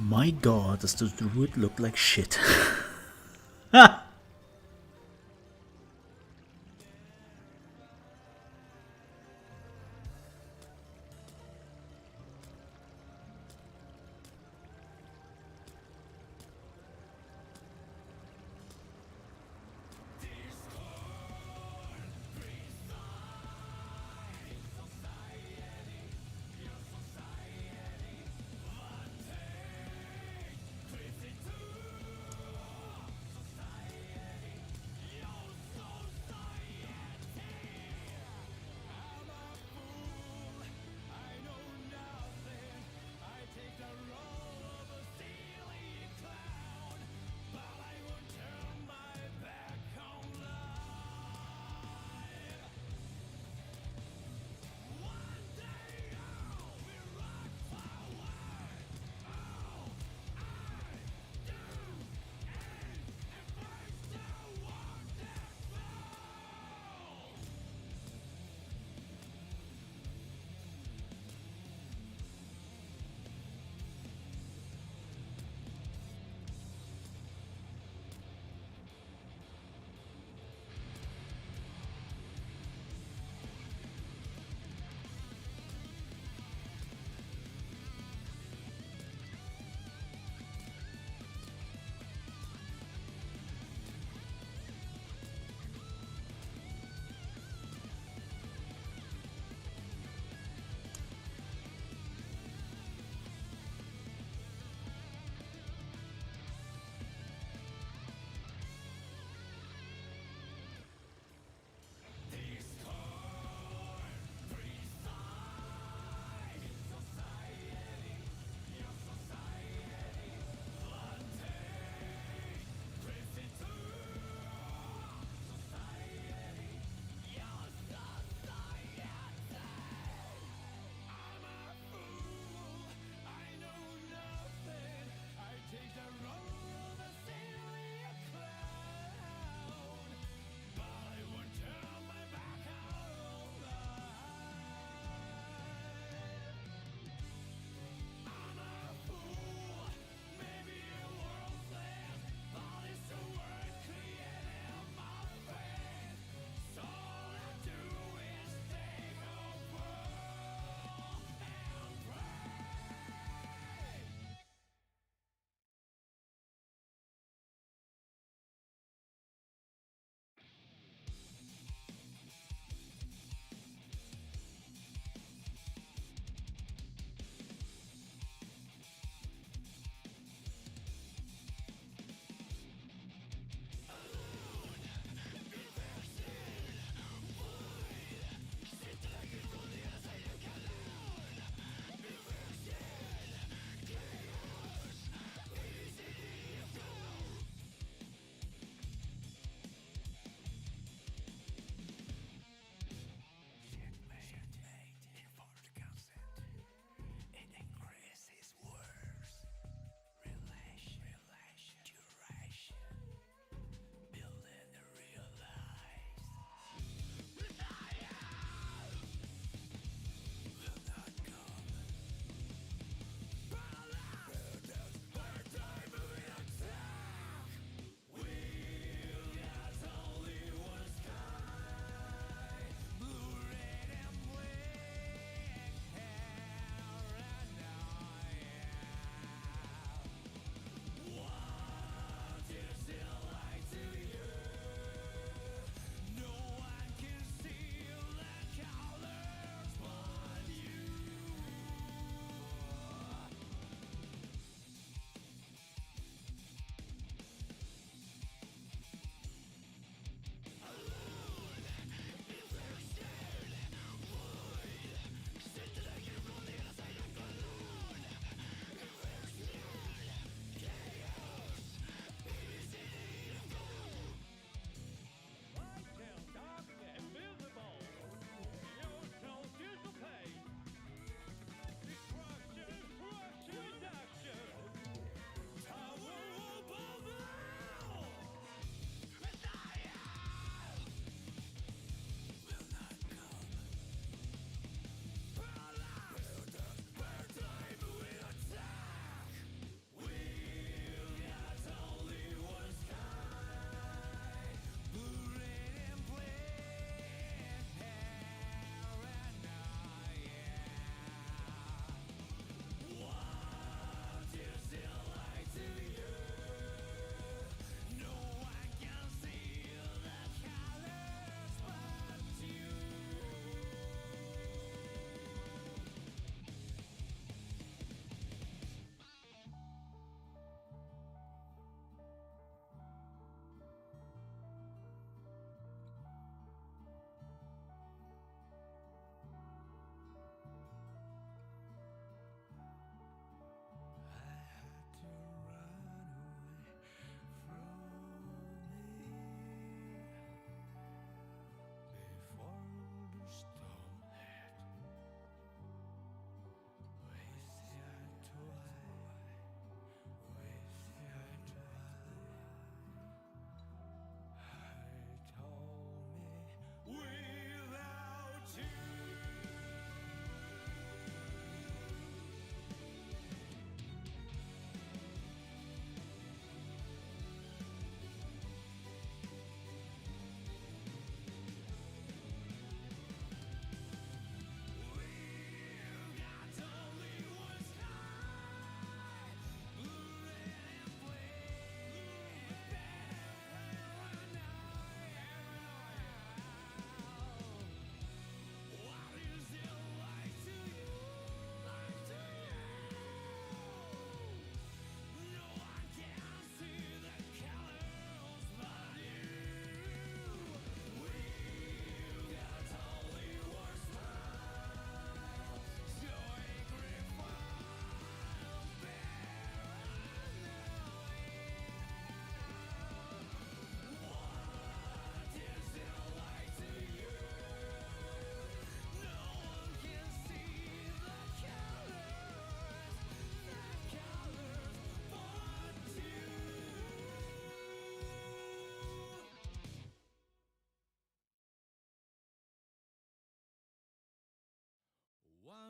My god, does the Druid look like shit. Ha!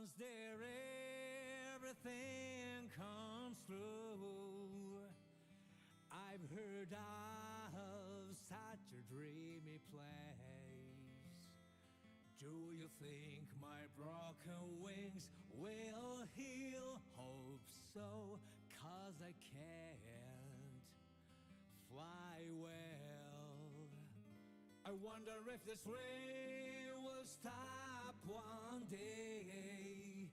'cause there everything comes through. I've heard of such a dreamy place. Do you think my broken wings will heal? Hope so, 'cause I can't fly well. I wonder if this rain will stop one day.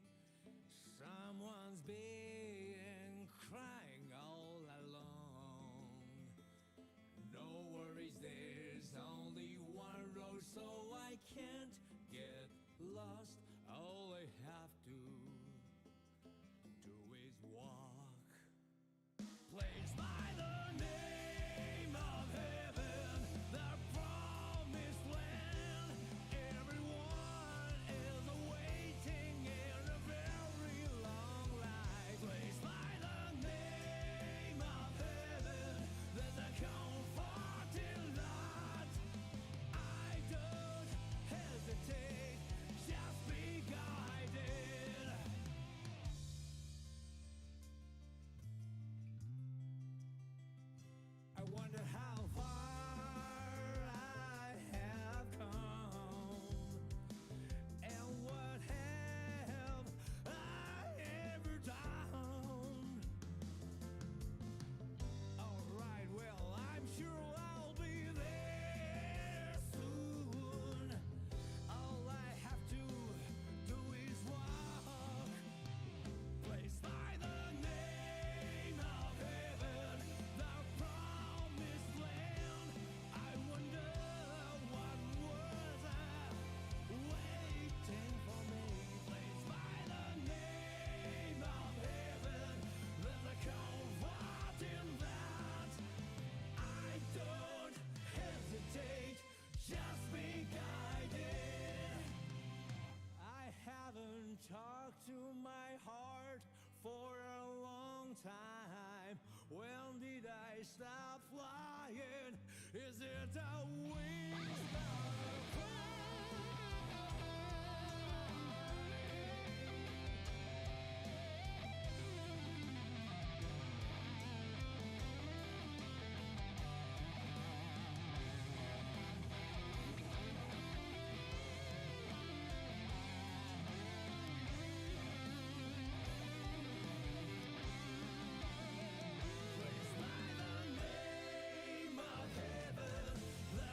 Someone's been crying all along. No worries, there's only one road, so I can't get lost. All I have to do is walk. Placed by the name of heaven, the promised land. Everyone is awaiting in a very long line. Placed by the name of heaven, there's a comfort in that. I don't hesitate, just be guided. I wonder how far I have come, and what have I ever done? Alright, well, I'm sure I'll be there soon. All I have to do is walk. Placed by the name of heaven, the promised land. I wonder what was waiting for me. Placed by the name of heaven, there's a comfort in that. I don't hesitate, just be guided. I haven't talked to my heart for a long time. When did I stop flying? Is it a waste of time? Placed by the name of heaven, the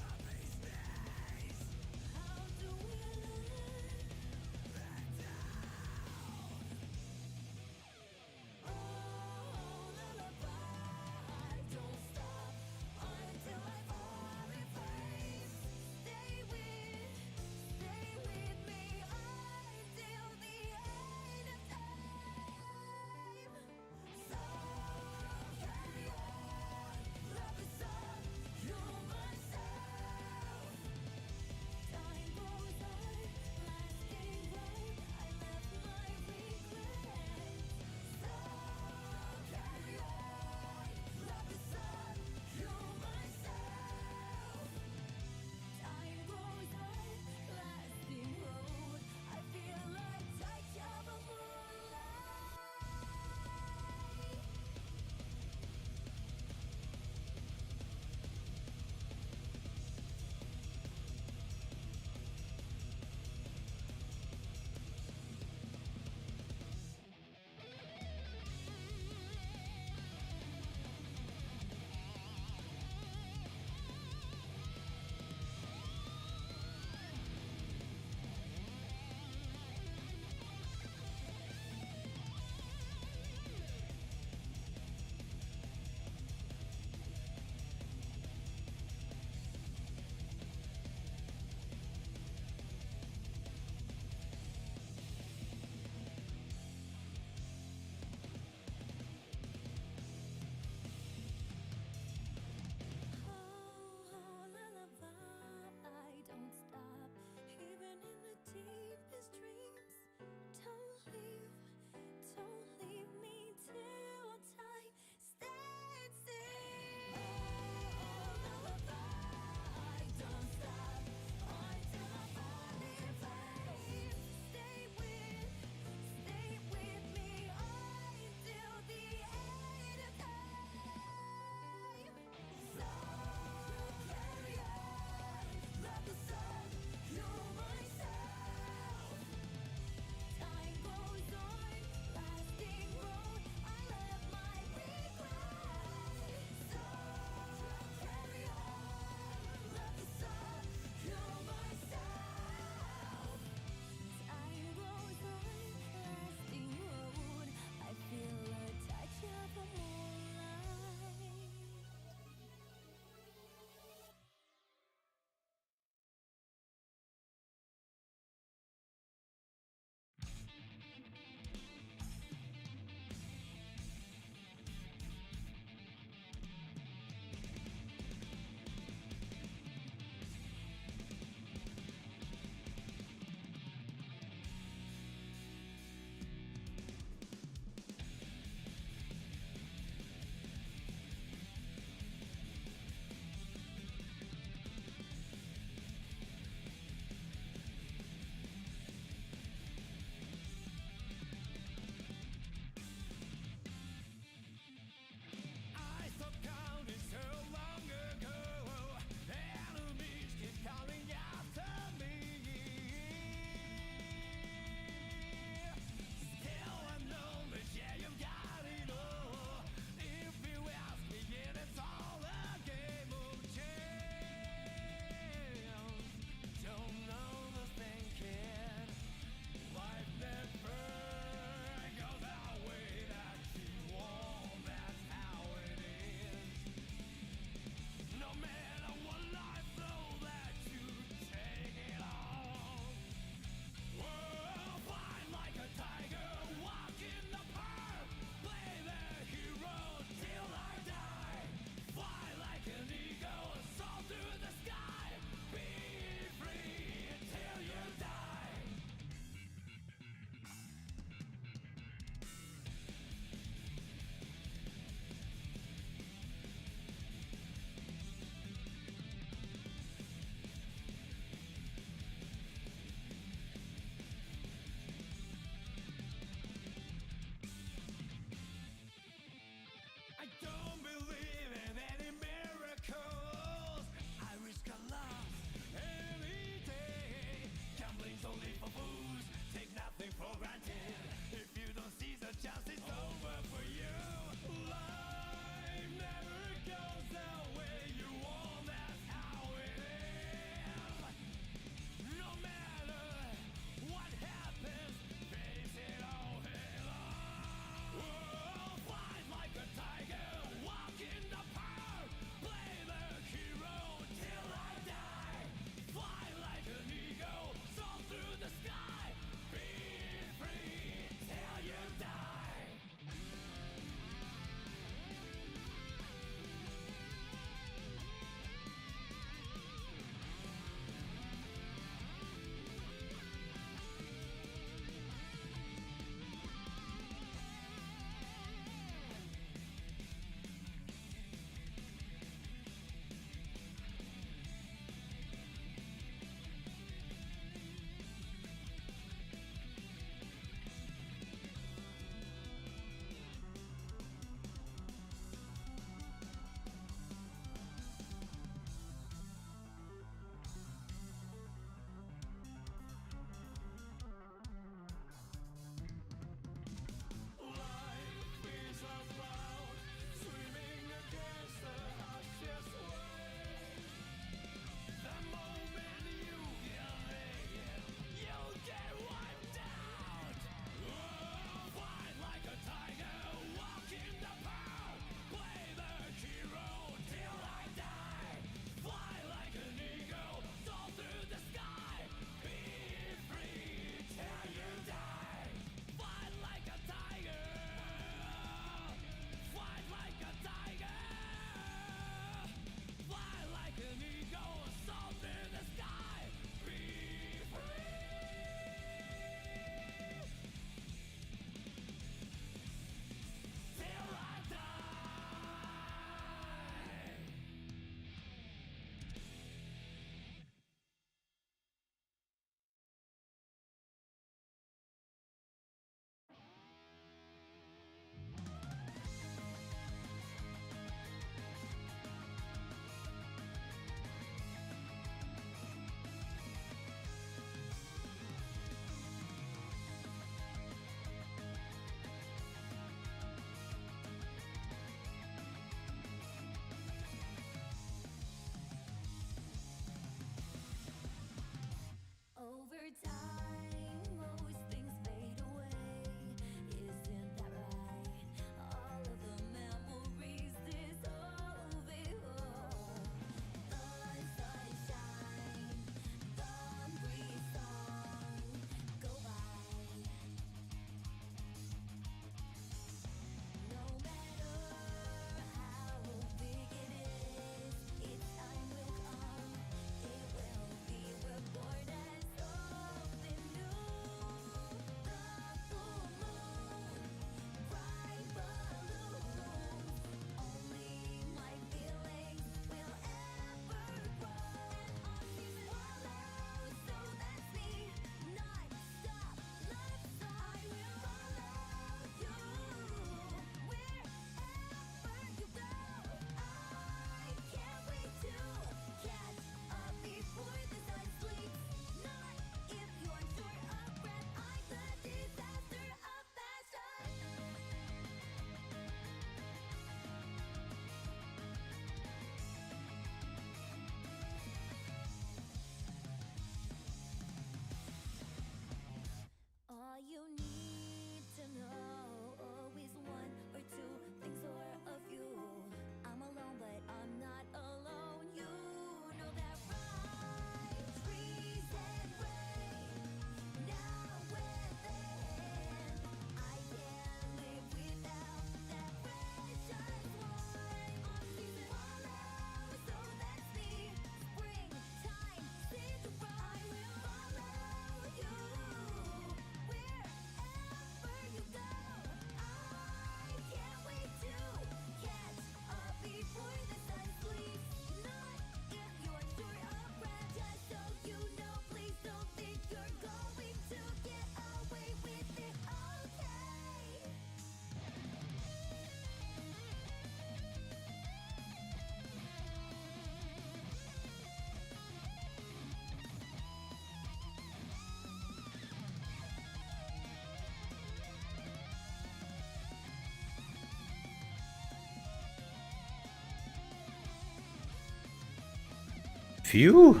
Phew.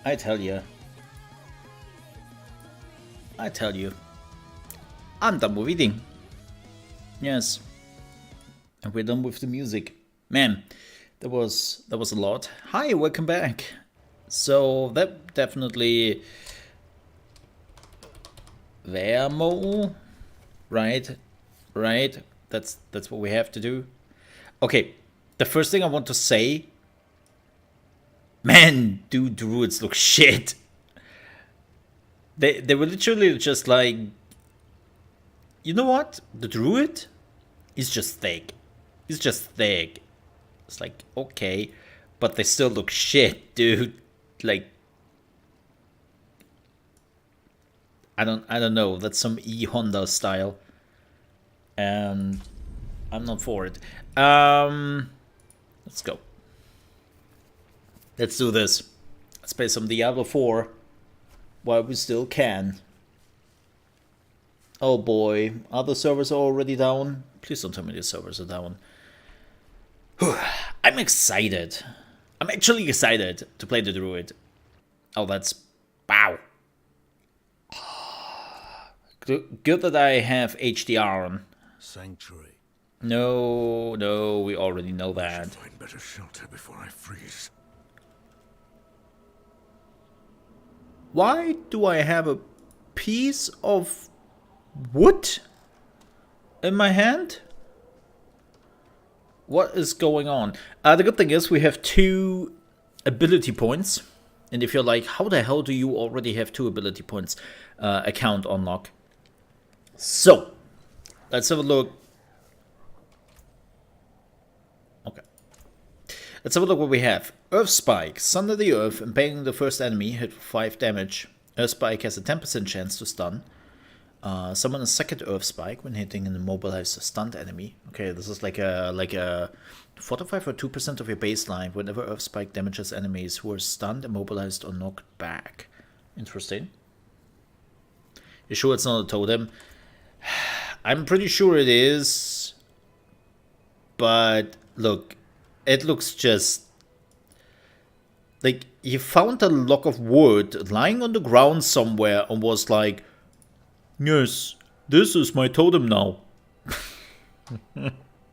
I tell you. I'm done with eating. Yes. And we're done with the music. Man, that was a lot. Hi, welcome back. So that definitely Werewolf, right? That's what we have to do. Okay, the first thing I want to say, man, dude, druids look shit. They were literally just like, you know what? The druid is just thick. He's just thick. It's like, okay, but they still look shit, dude. Like, I don't know. That's some Honda style, and I'm not for it. Let's go. Let's do this. Let's play some Diablo 4 while we still can. Oh boy, are the servers already down? Please don't tell me the servers are down. I'm excited. I'm actually excited to play the Druid. Oh, that's... Wow. Good that I have HDR on. Sanctuary. No, we already know that. Find better shelter before I freeze. Why do I have a piece of wood in my hand? What is going on? The good thing is we have 2 ability points. And if you're like, how the hell do you already have 2 ability points account unlock? So, let's have a look. Okay. Let's have a look what we have. Earth Spike. Sunder the earth, impairing the first enemy, hit for 5 damage. Earth Spike has a 10% chance to stun. Summon a second Earth Spike when hitting an immobilized or stunned enemy. Okay, this is like a 45 or 2% of your baseline whenever Earth Spike damages enemies who are stunned, immobilized, or knocked back. Interesting. You sure it's not a totem? I'm pretty sure it is. But look, it looks just like he found a log of wood lying on the ground somewhere and was like, yes, this is my totem now.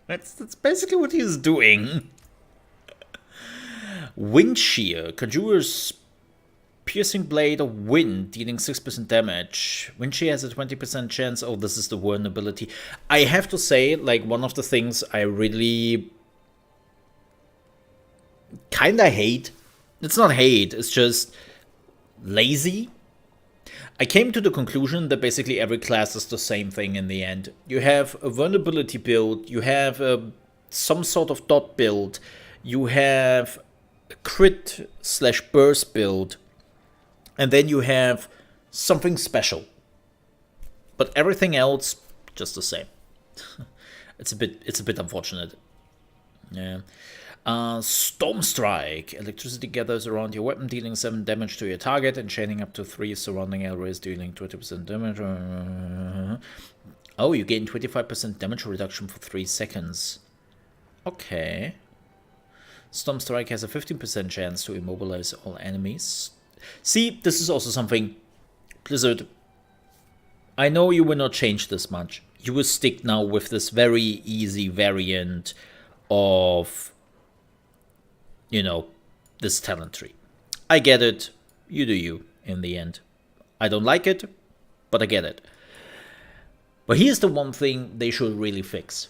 That's basically what he's doing. Wind Shear, Conjurer's Piercing Blade of Wind, dealing 6% damage. Wind Shear has a 20% chance. Oh, this is the vulnerability. I have to say, like, one of the things I really kinda hate. It's not hate, it's just lazy. I came to the conclusion that basically every class is the same thing in the end. You have a vulnerability build, you have some sort of dot build, you have a crit / burst build, and then you have something special. But everything else, just the same. It's a bit unfortunate. Yeah. Storm Strike. Electricity gathers around your weapon, dealing 7 damage to your target, and chaining up to 3 surrounding areas, dealing 20% damage. Oh, you gain 25% damage reduction for 3 seconds. Okay. Storm Strike has a 15% chance to immobilize all enemies. See, this is also something, Blizzard, I know you will not change this much. You will stick now with this very easy variant of, you know, this talent tree. I get it. You do you in the end. I don't like it, but I get it. But here's the one thing they should really fix.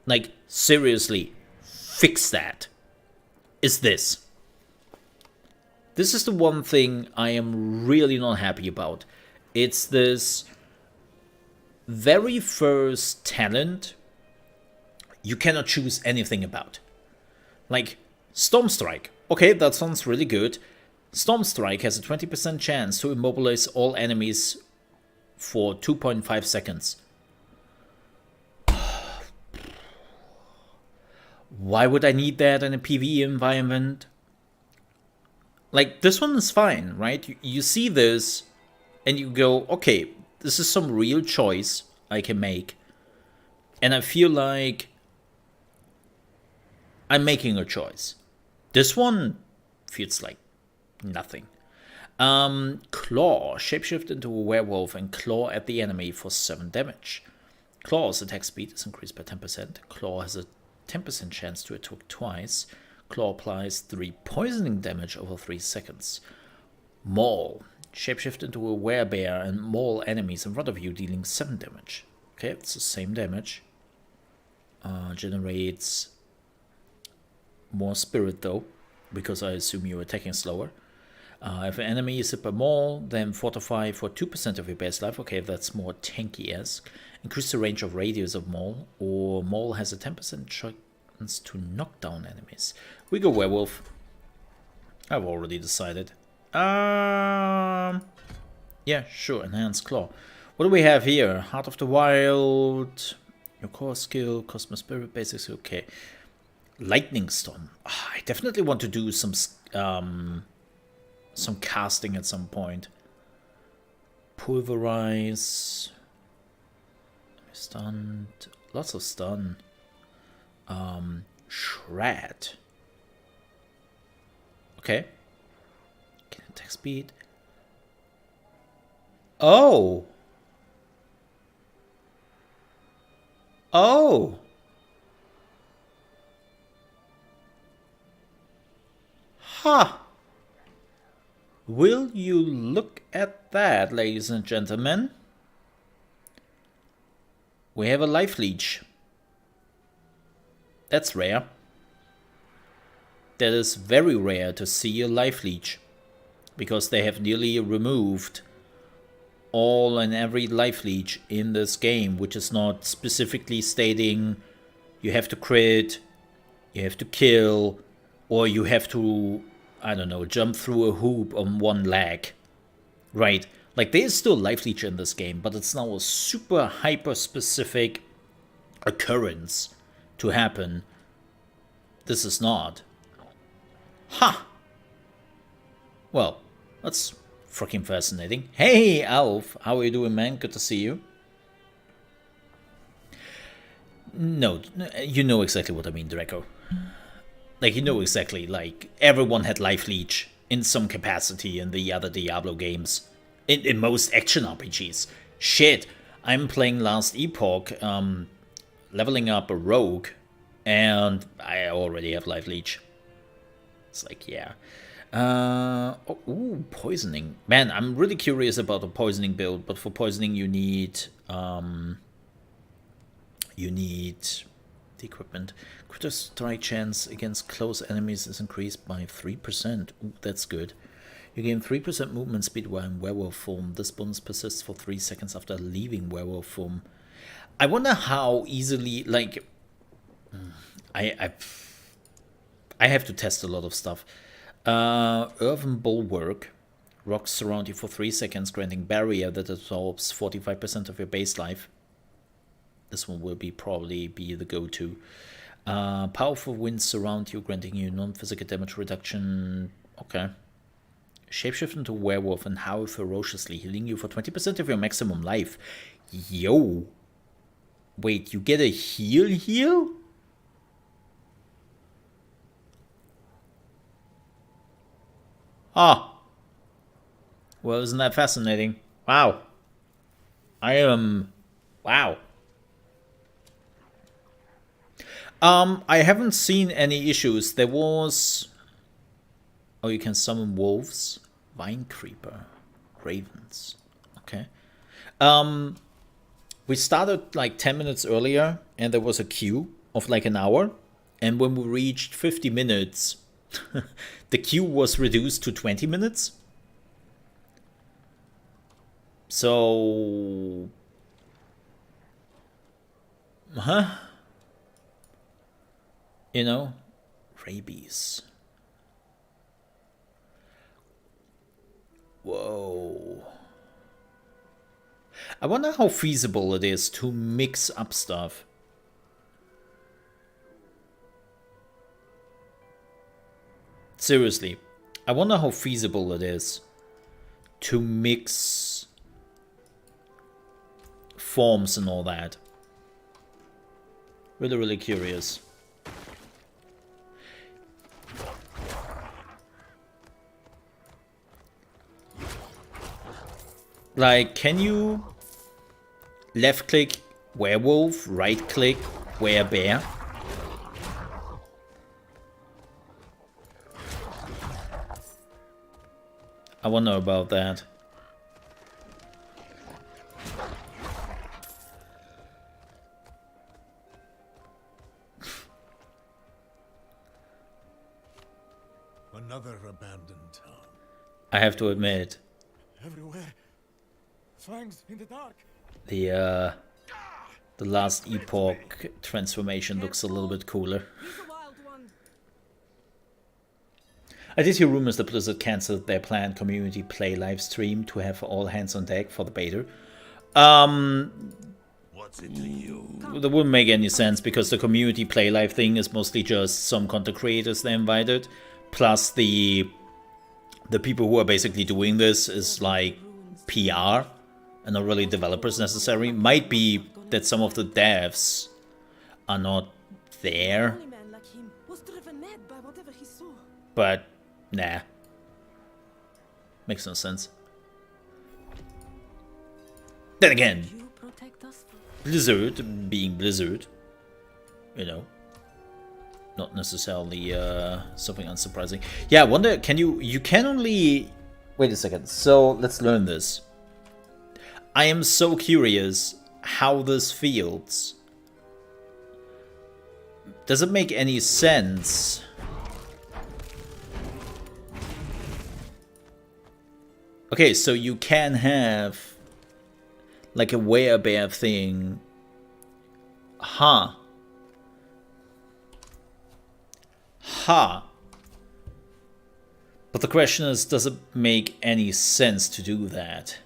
Like, seriously, fix that. Is this. This is the one thing I am really not happy about. It's this very first talent you cannot choose anything about. Like, Storm Strike. Okay, that sounds really good. Storm Strike has a 20% chance to immobilize all enemies for 2.5 seconds. Why would I need that in a PvE environment? Like, this one is fine, right? You see this and you go, okay, this is some real choice I can make. And I feel like I'm making a choice. This one feels like nothing. Claw. Shapeshift into a werewolf and claw at the enemy for 7 damage. Claw's attack speed is increased by 10%. Claw has a 10% chance to attack twice. Claw applies 3 poisoning damage over 3 seconds. Maul. Shapeshift into a werebear and maul enemies in front of you, dealing 7 damage. Okay, it's the same damage. Generates more spirit though, because I assume you're attacking slower. If an enemy is hit by maul, then fortify for 2% of your base life. Okay, that's more tanky-esque. Increase the range of radius of maul, or maul has a 10% chance to knock down enemies. We go werewolf. I've already decided. Yeah, sure, enhanced claw. What do we have here? Heart of the Wild, your core skill, Cosmos Spirit basics, okay. Lightning Storm. Oh, I definitely want to do some casting at some point. Pulverize. Stunned. Lots of stun. Shred. Okay. Gain attack speed. Oh. Oh. Ha. Will you look at that, ladies and gentlemen? We have a life leech. That's rare. That is very rare to see a life leech, because they have nearly removed all and every life leech in this game, which is not specifically stating you have to crit, you have to kill, or you have to, I don't know, jump through a hoop on one leg. Right? Like, there is still life leech in this game, but it's now a super hyper specific occurrence to happen. This is not. Ha! Well, that's freaking fascinating. Hey, Alf, how are you doing, man? Good to see you. No, you know exactly what I mean, Draco. Like, you know exactly, like, everyone had life leech in some capacity in the other Diablo games. In most action RPGs. Shit, I'm playing Last Epoch, leveling up a rogue, and I already have life leech. It's like, yeah. Ooh, poisoning. Man, I'm really curious about the poisoning build, but for poisoning you need the equipment. Critical strike chance against close enemies is increased by 3%. Ooh, that's good. You gain 3% movement speed while in werewolf form. This bonus persists for 3 seconds after leaving werewolf form. I wonder how easily, like, I have to test a lot of stuff. Earthen Bulwark. Rocks surround you for 3 seconds, granting barrier that absorbs 45% of your base life. This one will probably be the go-to. Powerful winds surround you, granting you non-physical damage reduction. Okay. Shapeshift into werewolf and howl ferociously, healing you for 20% of your maximum life. Yo. Wait, you get a heal? Ah. Well, isn't that fascinating? Wow. Wow. I haven't seen any issues. There was... Oh, you can summon wolves, vine creeper, ravens. Okay. We started like 10 minutes earlier, and there was a queue of like an hour. And when we reached 50 minutes, the queue was reduced to 20 minutes. So... You know, rabies. Whoa. I wonder how feasible it is to mix up stuff. Seriously, I wonder how feasible it is to mix forms and all that. Really, really curious. Like, can you left click werewolf, right click werebear? I wonder about that. Another abandoned town. I have to admit, Everywhere. Fangs in the dark. the Last Epoch transformation looks a little bit cooler. I did hear rumors that Blizzard cancelled their planned community play live stream to have all hands on deck for the beta. What's it to you? That wouldn't make any sense because the community play live thing is mostly just some content creators they invited, plus the people who are basically doing this is like PR and not really developers necessarily. Might be that some of the devs are not there, but nah, makes no sense. Then again, Blizzard being Blizzard, you know, not necessarily something unsurprising. Yeah, I wonder, you can only... Wait a second, so let's learn this. I am so curious how this feels. Does it make any sense? Okay, so you can have like a werebear thing. Huh. But the question is, does it make any sense to do that?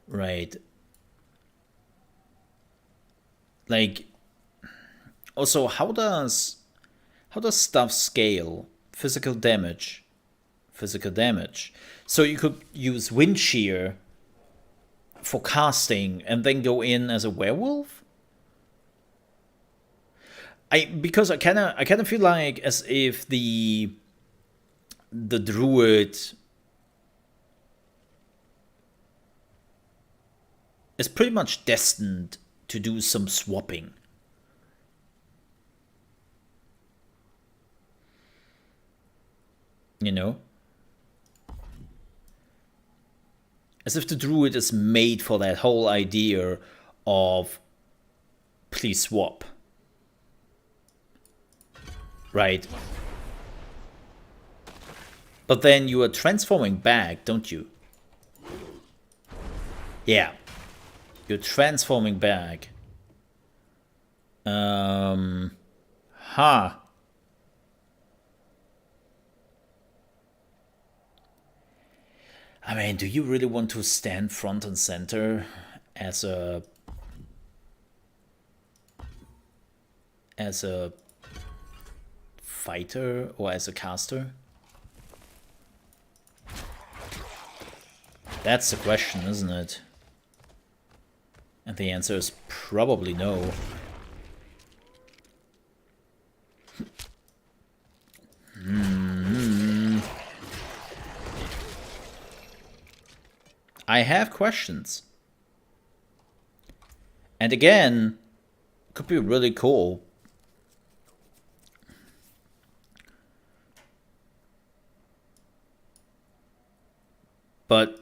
Right. Like, also, how does stuff scale? Physical damage. So you could use wind shear for casting and then go in as a werewolf? Because I kind of feel like as if the Druid is pretty much destined to do some swapping. You know? As if the Druid is made for that whole idea of please swap. Right. But then you are transforming back, don't you? Yeah. You're transforming back. I mean, do you really want to stand front and center as a fighter or as a caster? That's the question, isn't it? And the answer is probably no. I have questions. And again, could be really cool. But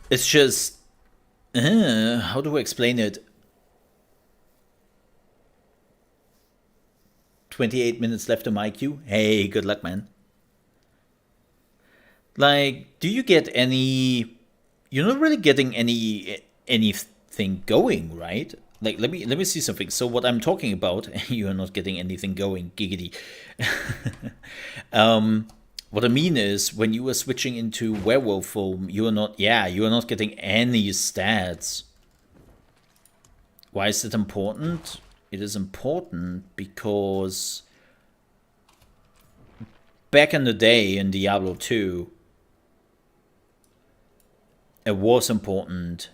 it's just, how do I explain it? 28 minutes left on my queue. Hey, good luck, man. Like, do you get any? You're not really getting anything going, right? Like, let me see something. So what I'm talking about, you are not getting anything going, giggity. What I mean is, when you are switching into werewolf form, you are not getting any stats. Why is it important? It is important because back in the day in Diablo 2, it was important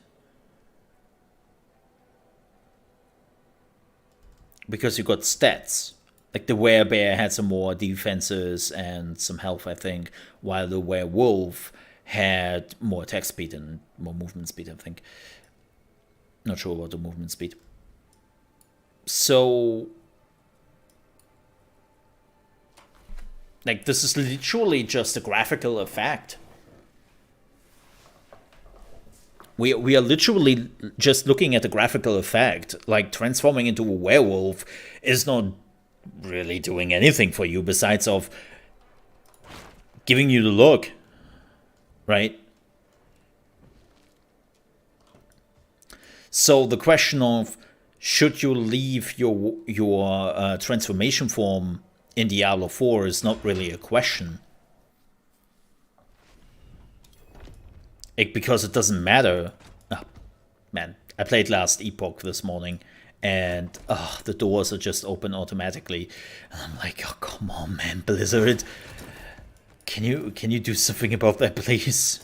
because you got stats. Like the werebear had some more defenses and some health, I think, while the werewolf had more attack speed and more movement speed, I think. Not sure about the movement speed. So, like, this is literally just a graphical effect. We are literally just looking at the graphical effect. Like, transforming into a werewolf is not really doing anything for you besides of giving you the look, right? So the question of should you leave your transformation form in Diablo 4 is not really a question. Because it doesn't matter. Oh, man, I played last Epoch this morning, and the doors are just open automatically. And I'm like, oh, come on, man, Blizzard. Can you do something about that, please?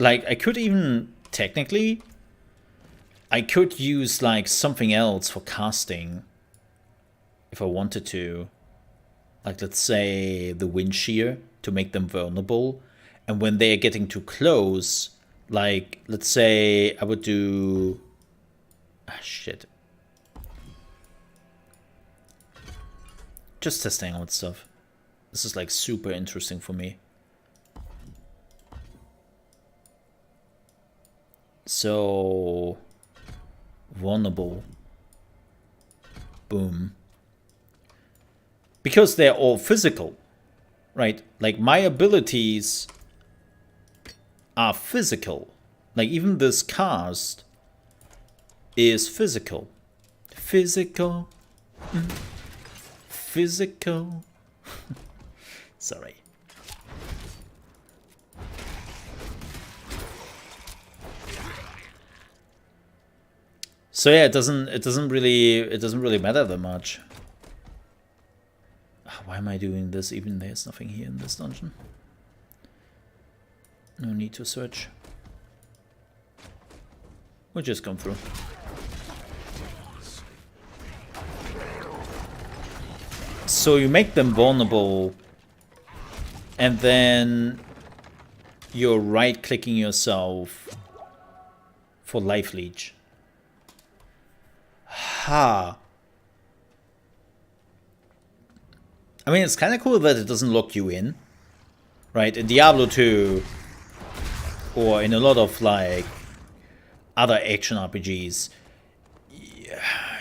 Like, I could even, technically, I could use, like, something else for casting if I wanted to. Like, let's say the Wind Shear to make them vulnerable. And when they're getting too close, like, let's say I would do... Ah, shit. Just testing out stuff. This is, like, super interesting for me. So, vulnerable. Boom. Because they're all physical, right? Like, my abilities are physical. Like, even this cast is physical. Physical. Physical. Sorry. So yeah, it doesn't really matter that much. Why am I doing this? Even there's nothing here in this dungeon. No need to search. We'll just come through. So you make them vulnerable, and then you're right-clicking yourself for life leech. Ha. I mean, it's kind of cool that it doesn't lock you in, right? In Diablo 2, or in a lot of like other action RPGs,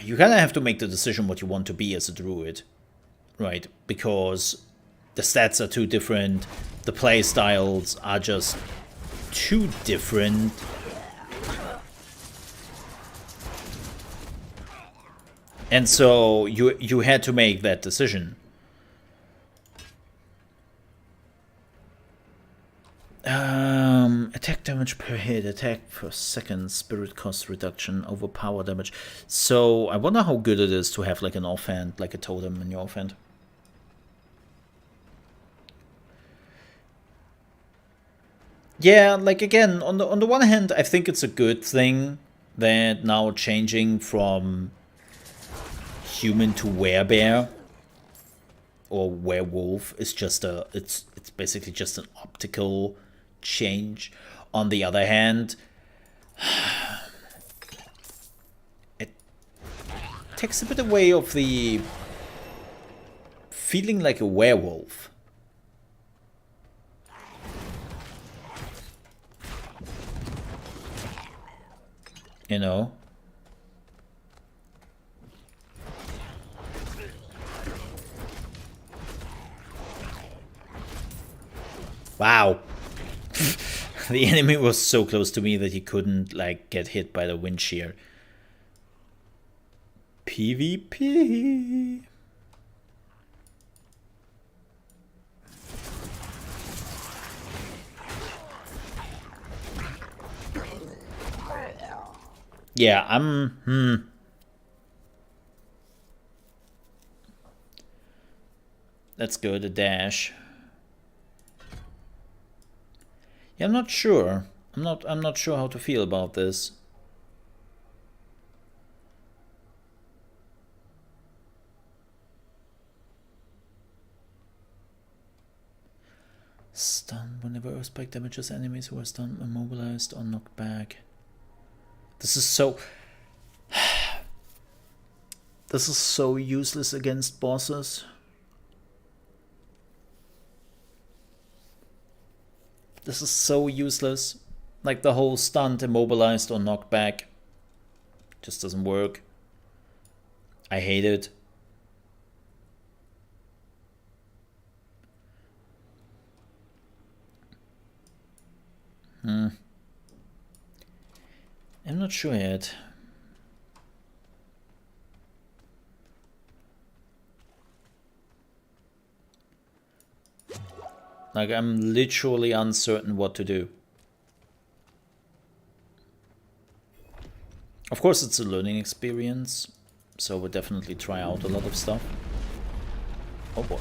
you kind of have to make the decision what you want to be as a druid, right? Because the stats are too different, the play styles are just too different. And so you had to make that decision. Attack damage per hit, attack per second, spirit cost reduction, overpower damage. So I wonder how good it is to have like an offhand, like a totem in your offhand. Yeah, like again, on the one hand, I think it's a good thing that now changing from human to werebear or werewolf is just a it's basically just an optical change. On the other hand, it takes a bit away of the feeling like a werewolf. You know? Wow. The enemy was so close to me that he couldn't like get hit by the wind shear. PvP. Yeah, Let's go to dash. Yeah, I'm not sure. I'm not sure how to feel about this. Stun whenever earthquake damages enemies who are stunned, immobilized, or knocked back. This is so... This is so useless against bosses. This is so useless. Like the whole stunned, immobilized, or knocked back. Just doesn't work. I hate it. I'm not sure yet. Like, I'm literally uncertain what to do. Of course, it's a learning experience, so we'll definitely try out a lot of stuff. Oh boy.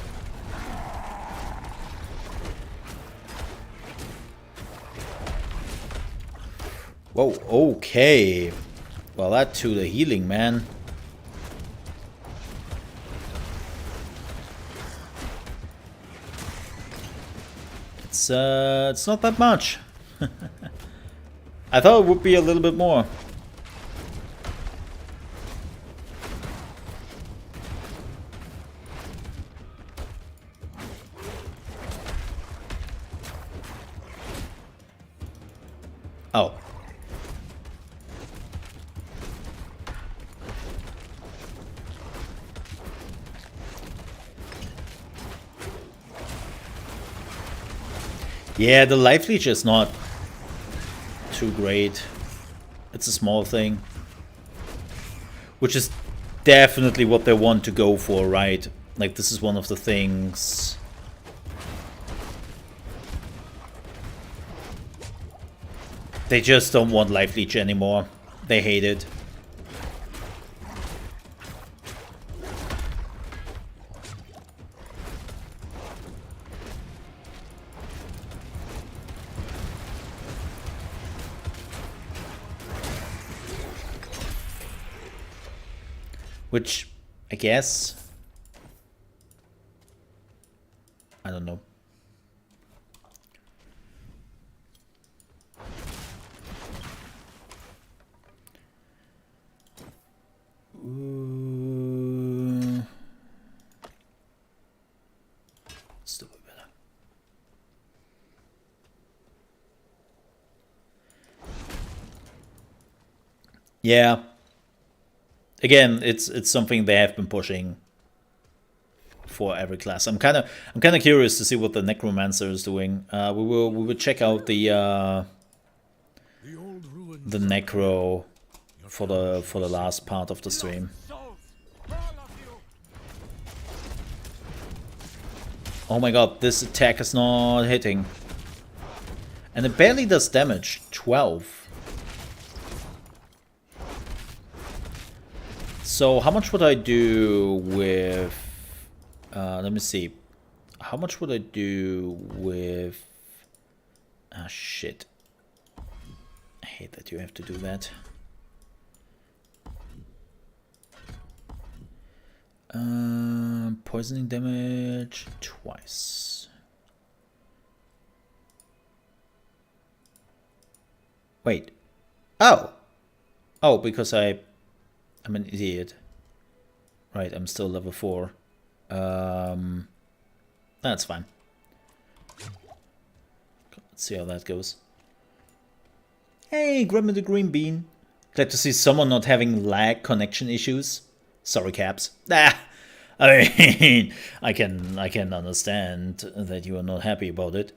Whoa, okay. Well, that to the healing, man. It's not that much. I thought it would be a little bit more. Oh. Yeah, the life leech is not too great. It's a small thing. Which is definitely what they want to go for, right? Like, this is one of the things. They just don't want life leech anymore. They hate it. Which, I guess... I don't know. Still better. Yeah. Again, it's something they have been pushing for every class. I'm kind of curious to see what the Necromancer is doing. We will check out the Necro for the last part of the stream. Oh my god, this attack is not hitting. And it barely does damage. 12. So how much would I do with... let me see. How much would I do with... Ah, shit. I hate that you have to do that. Poisoning damage twice. Wait. Oh! Oh, because I'm an idiot. Right, I'm still level 4. That's fine. Let's see how that goes. Hey, grab me the green bean. Glad to see someone not having lag connection issues. Sorry, Caps. Ah, I mean, I can understand that you are not happy about it.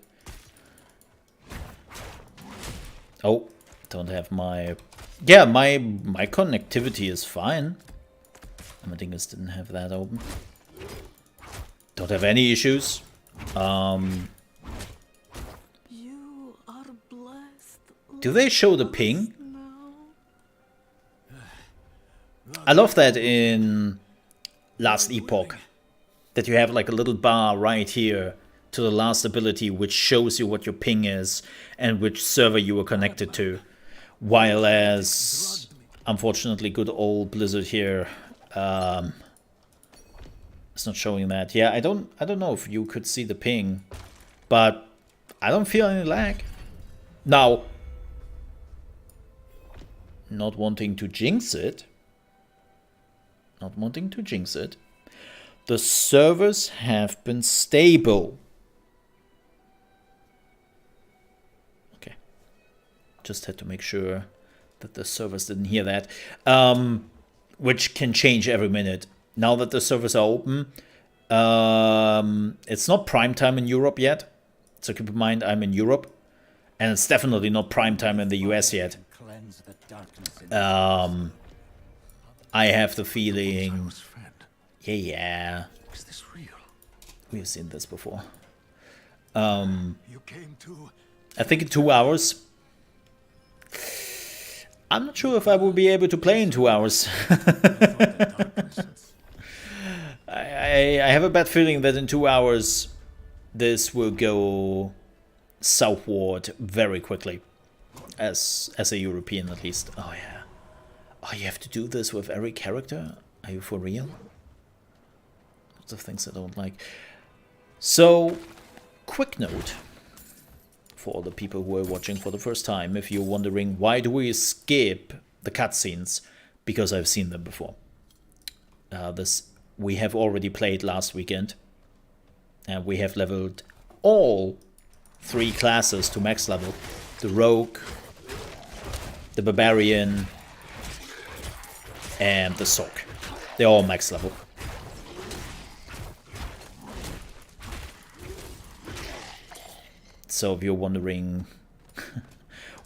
Oh, don't have my... Yeah, my connectivity is fine. My dingus didn't have that open. Don't have any issues. You are blessed. Do they show the ping? I love that in Last Epoch, that you have like a little bar right here to the last ability which shows you what your ping is and which server you are connected to. While as, unfortunately, good old Blizzard here, it's not showing that. Yeah, I don't know if you could see the ping, but I don't feel any lag. Now, not wanting to jinx it, the servers have been stable. Okay. Just had to make sure that the servers didn't hear that. Which can change every minute. Now that the servers are open, it's not prime time in Europe yet. So keep in mind, I'm in Europe. And it's definitely not prime time in the US yet. I have the feeling... Yeah. Is this real? We've seen this before. I think in 2 hours. I'm not sure if I will be able to play in 2 hours. I have a bad feeling that in 2 hours this will go southward very quickly. As a European at least. Oh yeah. Oh, you have to do this with every character? Are you for real? Lots of things I don't like. So, quick note for all the people who are watching for the first time. If you're wondering why do we skip the cutscenes, because I've seen them before. We have already played last weekend, and we have leveled all 3 classes to max level: the Rogue, the Barbarian, and the Sock. They're all max level. So if you're wondering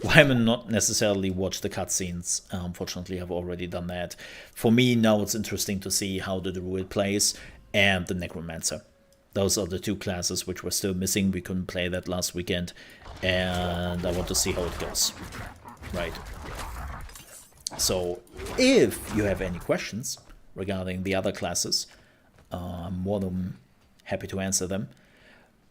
why I'm not necessarily watch the cutscenes, unfortunately I've already done that. For me now it's interesting to see how the Druid plays and the Necromancer. Those are the 2 classes which were still missing. We couldn't play that last weekend, and I want to see how it goes. Right. So, if you have any questions regarding the other classes, I'm more than happy to answer them.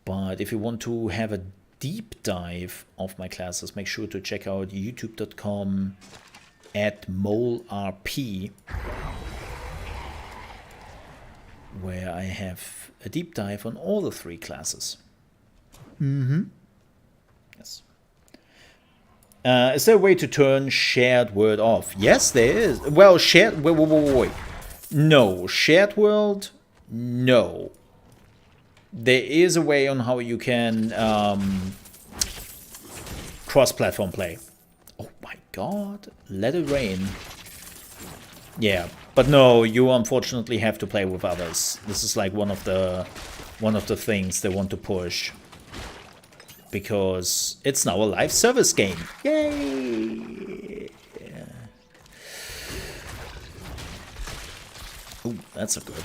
But if you want to have a deep dive of my classes, make sure to check out youtube.com/molerp. where I have a deep dive on all the 3 classes. Mm-hmm. Yes. Is there a way to turn shared world off? Yes, there is. Well, shared... Wait. No. Shared world? No. There is a way on how you can cross-platform play. Oh my god. Let it rain. Yeah. But no, you unfortunately have to play with others. This is like one of the things they want to push. Because it's now a live service game. Yay! Yeah. Ooh, that's a good.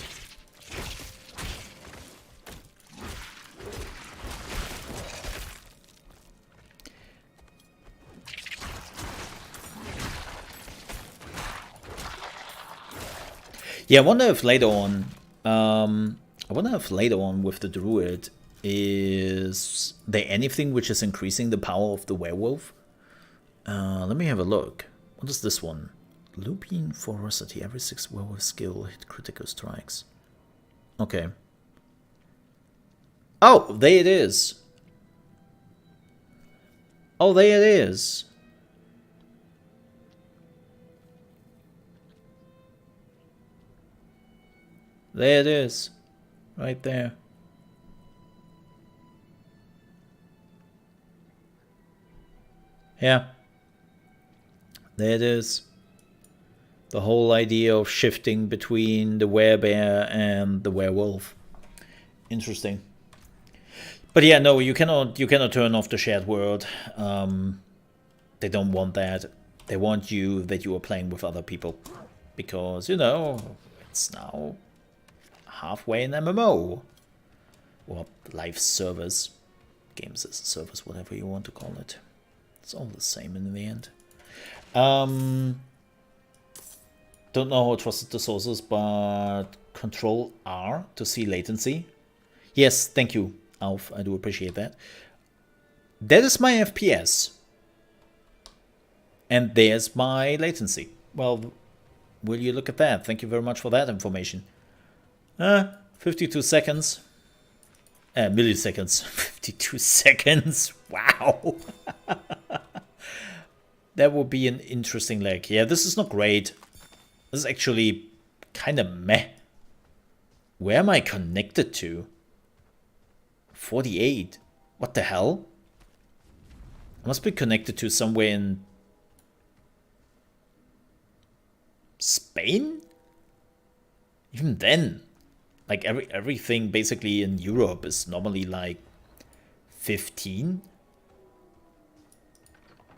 Yeah, I wonder if later on, with the Druid, is there anything which is increasing the power of the Werewolf? Let me have a look. What is this one? Lupine Ferocity. Every 6 Werewolf skill hit critical strikes. Okay. Oh, there it is. Oh, there it is. There it is. Right there. Yeah. There it is. The whole idea of shifting between the werebear and the werewolf. Interesting. But yeah, no, you cannot turn off the shared world. They don't want that. They want you that you are playing with other people. Because, you know, it's now halfway an MMO. Or live service. Games as a service, whatever you want to call it. It's all the same in the end. Don't know how trusted the source is, but Control R to see latency. Yes, thank you, Alf. I do appreciate that. That is my FPS. And there's my latency. Well, will you look at that? Thank you very much for that information. 52 seconds. Milliseconds. 52 seconds. Wow. That would be an interesting lag. Yeah, this is not great. This is actually kind of meh. Where am I connected to? 48. What the hell? I must be connected to somewhere in Spain? Even then, like everything basically in Europe is normally like 15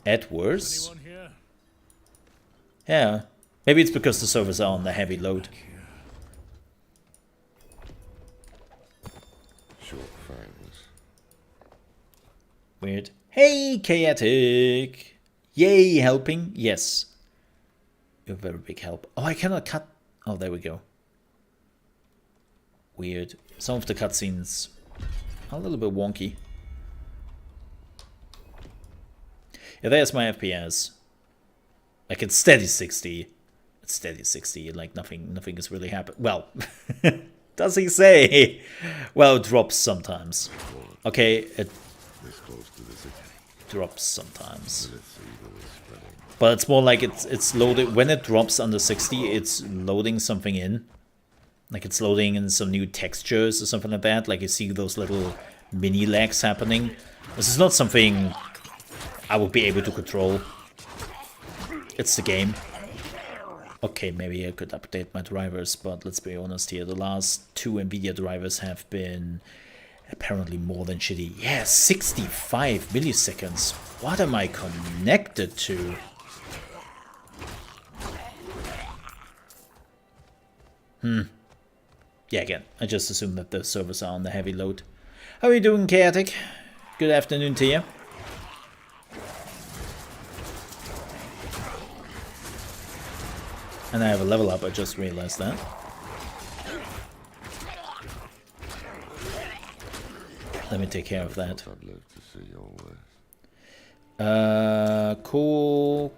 at worst. Yeah, maybe it's because the servers are on the heavy load. Weird. Hey, Chaotic! Yay, helping? Yes. You're a very big help. Oh, I cannot cut. Oh, there we go. Weird. Some of the cutscenes are a little bit wonky. Yeah, there's my FPS. Like, it's steady 60. It's steady 60, like nothing is really happening. Well, does he say? Well, it drops sometimes. Okay, it drops sometimes. But it's more like it's loaded. When it drops under 60, it's loading something in. Like it's loading in some new textures or something like that. Like you see those little mini lags happening. This is not something I would be able to control. It's the game. Okay, maybe I could update my drivers, but let's be honest here. The last 2 NVIDIA drivers have been apparently more than shitty. Yeah, 65 milliseconds. What am I connected to? Yeah, again, I just assume that the servers are on the heavy load. How are you doing, Chaotic? Good afternoon to you. And I have a level up, I just realized that. Let me take care of that. Cool.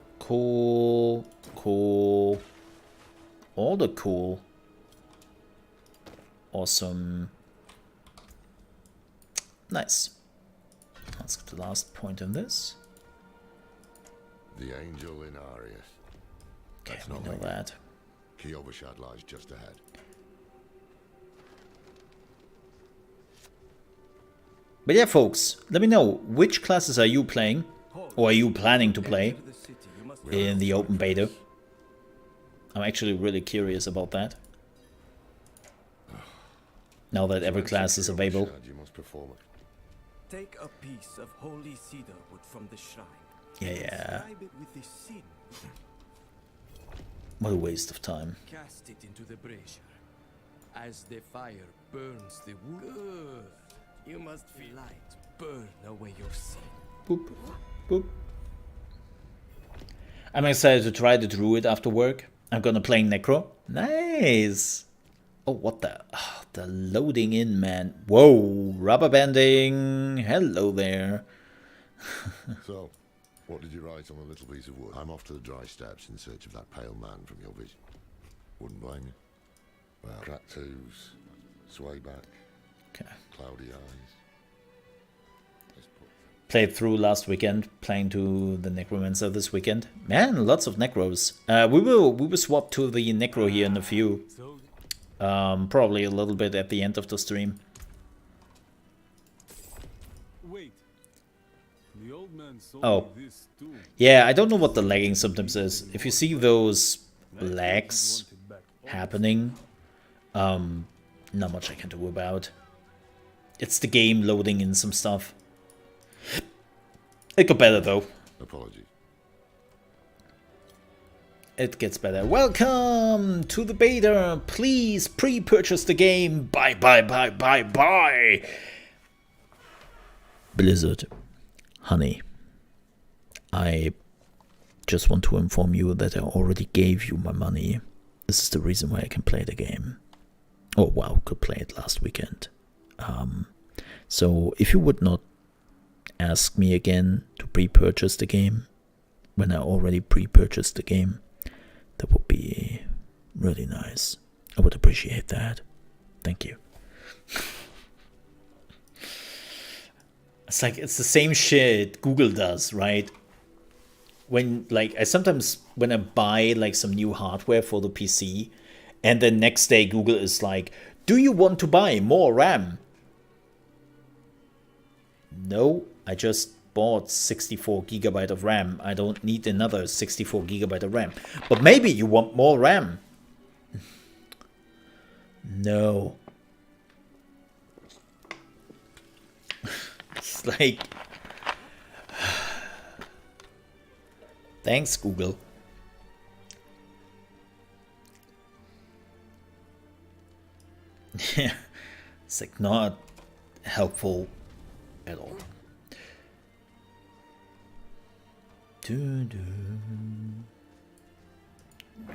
All the cool. Awesome. Nice. Let's get the last point in this. The angel in Arius. Okay, That's we not know me. that. Kiobashad lies just ahead. But yeah, folks, let me know, which classes are you playing? Or are you planning to play in the open beta? I'm actually really curious about that. Now that every class is available. You must perform it. Take a piece of holy cedar wood from the shrine. Yeah. Inscribe it with the sin. What a waste of time. Cast it into the brazier. As the fire burns the wood. Good. You must feel light burn away your sin. Boop. Boop. I'm excited to try the Druid after work. I'm gonna play Necro. Nice! Oh, what the... Oh, the loading in, man. Whoa! Rubber banding! Hello there. So, what did you write on a little piece of wood? I'm off to the dry steppes in search of that pale man from your vision. Wouldn't blame you. Well, tattoos, sway back, okay. Cloudy eyes. Played through last weekend, playing to the Necromancer this weekend. Man, lots of Necros. We will swap to the Necro here in a few. Probably a little bit at the end of the stream. Wait. The old man sold Oh. me this too. Yeah, I don't know what the lagging symptoms is. If you see those lags happening, not much I can do about. It's the game loading in some stuff. It got better though. Apologies. It gets better. Welcome to the beta. Please pre-purchase the game. Bye, bye, bye, bye, bye. Blizzard, honey, I just want to inform you that I already gave you my money. This is the reason why I can play the game. Oh wow, could play it last weekend. So if you would not ask me again to pre-purchase the game when I already pre-purchased the game, that would be really nice. I would appreciate that. Thank you. It's like, it's the same shit Google does, right? When, like, when I buy, like, some new hardware for the PC, and then next day Google is like, do you want to buy more RAM? No, I just bought 64 gigabyte of RAM. I don't need another 64 gigabyte of RAM. But maybe you want more RAM. No. It's like... Thanks, Google. Yeah, it's like not helpful at all.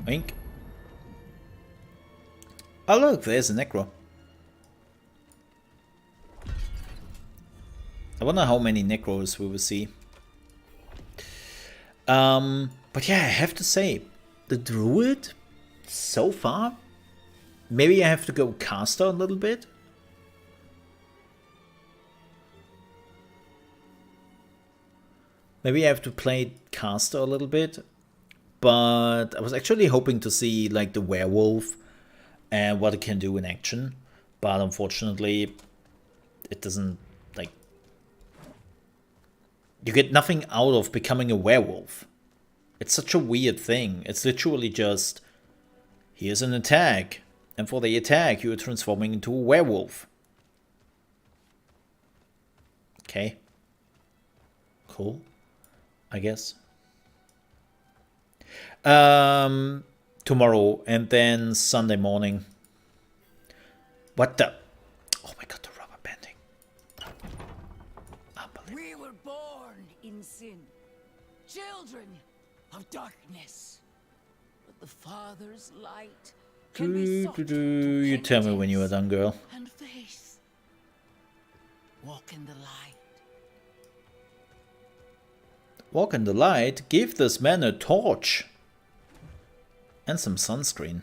Wink. Oh look, there's a Necro. I wonder how many Necros we will see. But yeah, I have to say, the Druid, so far, maybe I have to go caster a little bit. Maybe I have to play caster a little bit. But I was actually hoping to see like the Werewolf and what it can do in action. But unfortunately, it doesn't, like... You get nothing out of becoming a werewolf. It's such a weird thing. It's literally just, here's an attack. And for the attack, you're transforming into a werewolf. Okay. Cool, I guess. Tomorrow and then Sunday morning. What the? Oh my god, the rubber banding. We were born in sin, children of darkness. But the Father's light can be sought You tell me when you are done, girl. and faith. Walk in the light. Walk in the light. Give this man a torch. And some sunscreen.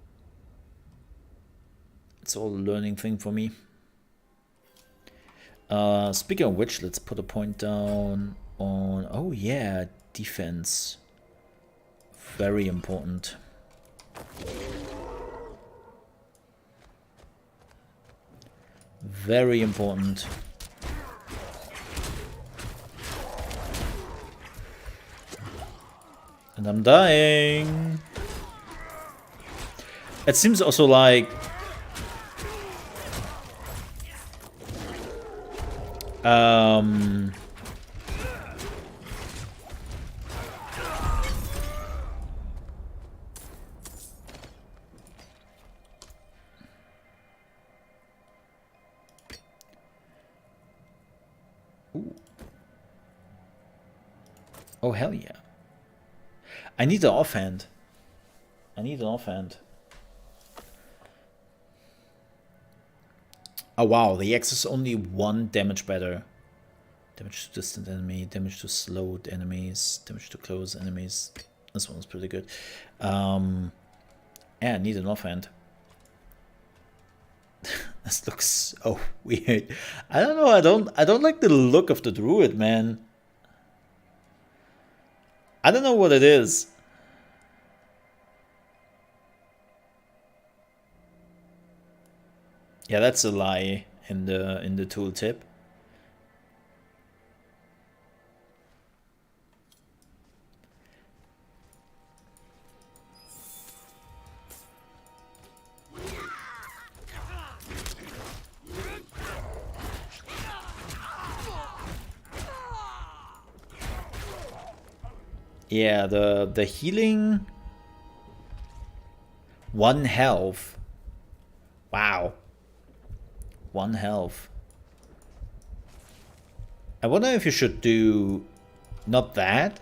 It's all a learning thing for me. Speaking of which, let's put a point down on... Oh yeah, defense. Very important. Very important. And I'm dying. It seems also like ooh. Oh hell yeah. I need an offhand. I need an offhand. Oh wow, the X is only 1 damage better. Damage to distant enemy, damage to slowed enemies, damage to close enemies. This one's pretty good. Yeah, I need an offhand. This looks so weird. I don't know, I don't like the look of the Druid, man. I don't know what it is. Yeah, that's a lie in the tooltip. Yeah, the healing 1 health. Wow. 1 health. I wonder if you should do not that,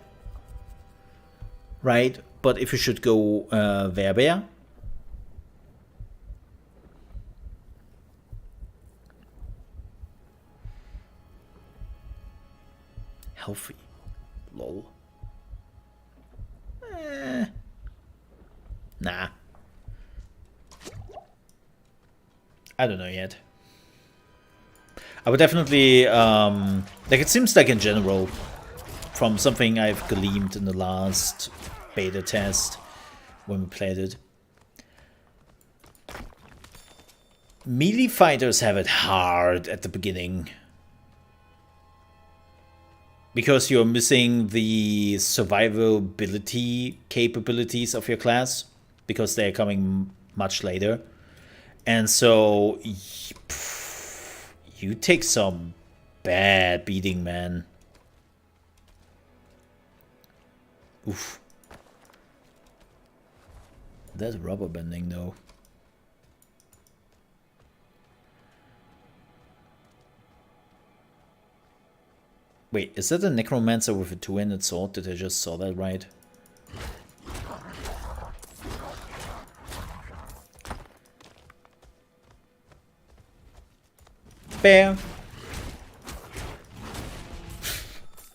right? But if you should go Werbeer. Healthy. Lol. Nah. I don't know yet. I would definitely, like, it seems like in general, from something I've gleaned in the last beta test when we played it, melee fighters have it hard at the beginning. Because you're missing the survivability capabilities of your class, because they're coming much later. And so you take some bad beating, man. Oof. That's rubber bending, though. Wait, is that a necromancer with a 2-handed sword? Did I just saw that right? Bam.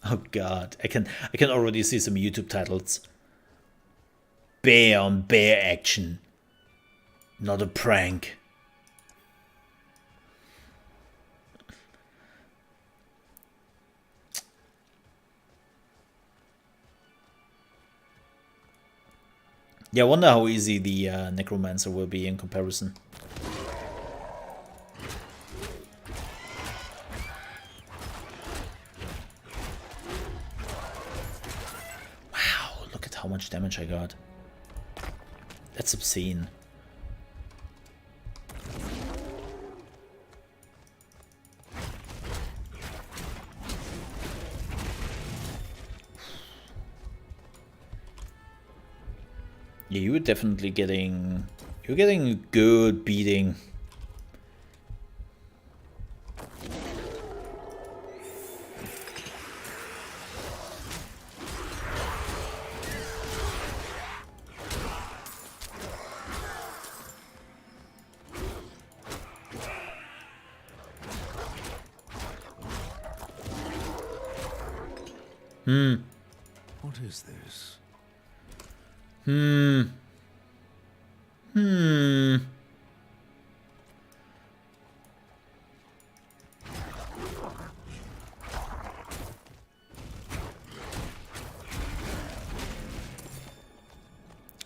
Oh god, I can already see some YouTube titles. Bear on bear action. Not a prank. Yeah, I wonder how easy the necromancer will be in comparison. Wow, look at how much damage I got. That's obscene. Yeah, you're definitely getting... You're getting a good beating. What is this?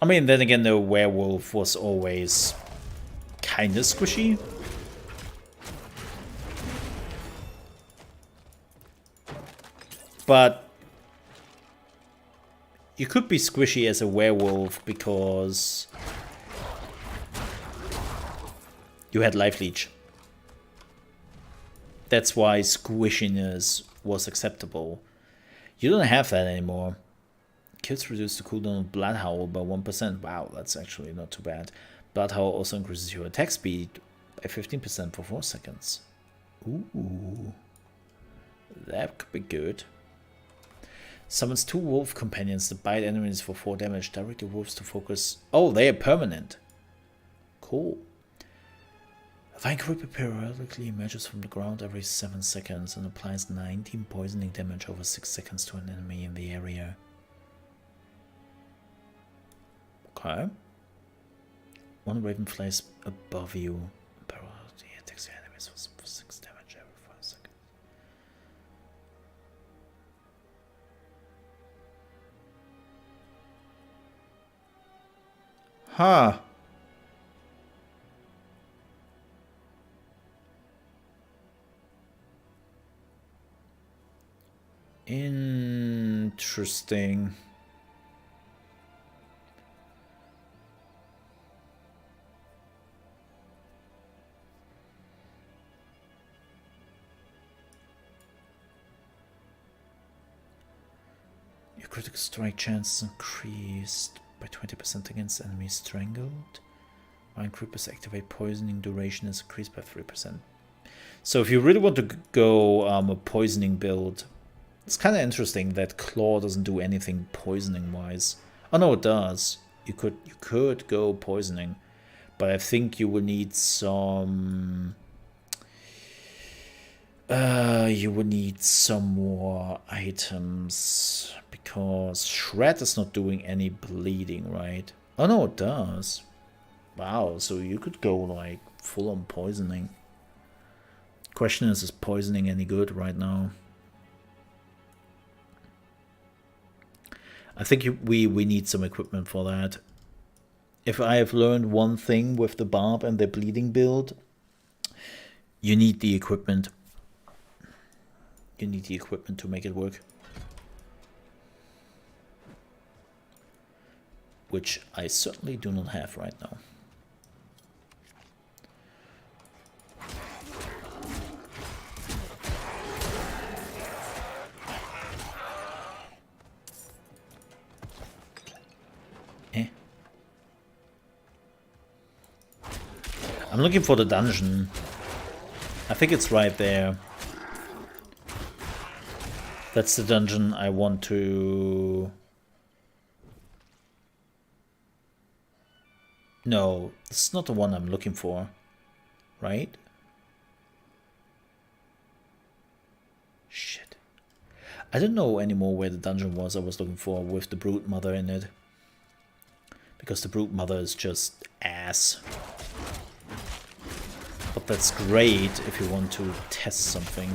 I mean, then again, the werewolf was always kind of squishy. But you could be squishy as a werewolf because you had life leech. That's why squishiness was acceptable. You don't have that anymore. Kills reduce the cooldown of Blood Howl by 1%. Wow, that's actually not too bad. Blood Howl also increases your attack speed by 15% for 4 seconds. Ooh. That could be good. Summons 2 wolf companions that bite enemies for 4 damage. Direct the wolves to focus. Oh, they are permanent. Cool. A Vine Creeper periodically emerges from the ground every 7 seconds and applies 19 poisoning damage over 6 seconds to an enemy in the area. Okay. 1 raven flies above you. Periodically attacks your enemies for 6 damage every 5 seconds. Huh. Interesting. Your critical strike chance is increased by 20% against enemies strangled. Vine Creepers activate poisoning duration is increased by 3%. So if you really want to go a poisoning build, it's kind of interesting that Claw doesn't do anything poisoning wise. Oh no, it does. You could go poisoning, but I think you will need some. You will need some more items because Shred is not doing any bleeding, right? Oh no, it does. Wow, so you could go like full on poisoning. Question is poisoning any good right now? I think we need some equipment for that. If I have learned one thing with the barb and the bleeding build, you need the equipment. You need the equipment to make it work. Which I certainly do not have right now. I'm looking for the dungeon. I think it's right there. That's the dungeon I want to... No, this is not the one I'm looking for. Right? Shit. I don't know anymore where the dungeon was I was looking for with the Brood Mother in it. Because the Brood Mother is just ass. But that's great if you want to test something,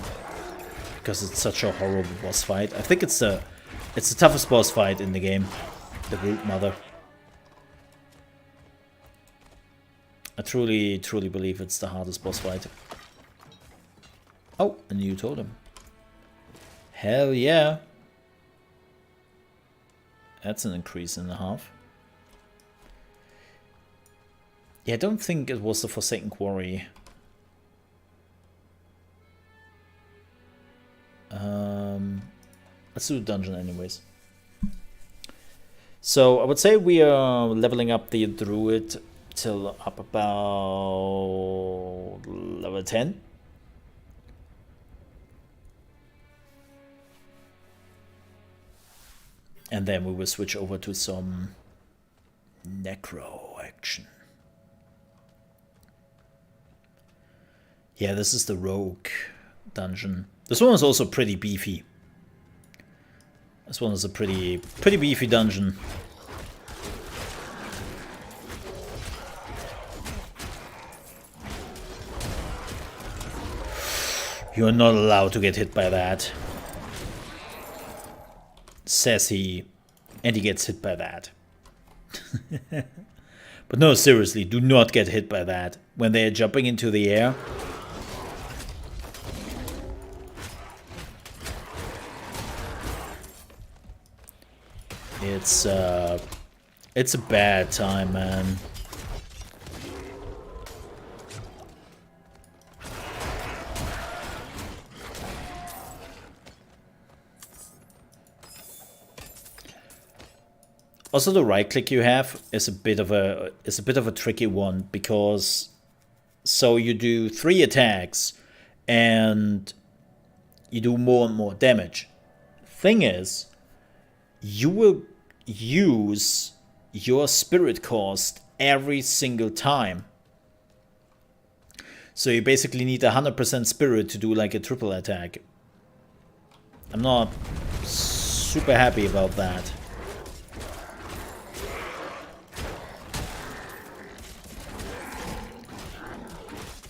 because it's such a horrible boss fight. I think it's the toughest boss fight in the game, the Brood Mother. I truly believe it's the hardest boss fight. Oh, a new totem. Hell yeah. That's an increase in the half. Yeah, I don't think it was the Forsaken Quarry. Let's do the dungeon anyways. So I would say we are leveling up the Druid till up about level 10. And then we will switch over to some necro action. Yeah, this is the rogue dungeon. This one is also pretty beefy. This one is a pretty beefy dungeon. You are not allowed to get hit by that, says he, and he gets hit by that. But no, seriously, do not get hit by that when they are jumping into the air. It's a bad time, man. Also, the right click you have is a bit of a tricky one, because so you do 3 attacks and you do more and more damage. Thing is, you will use your spirit cost every single time. So you basically need 100% spirit to do like a triple attack. I'm not super happy about that.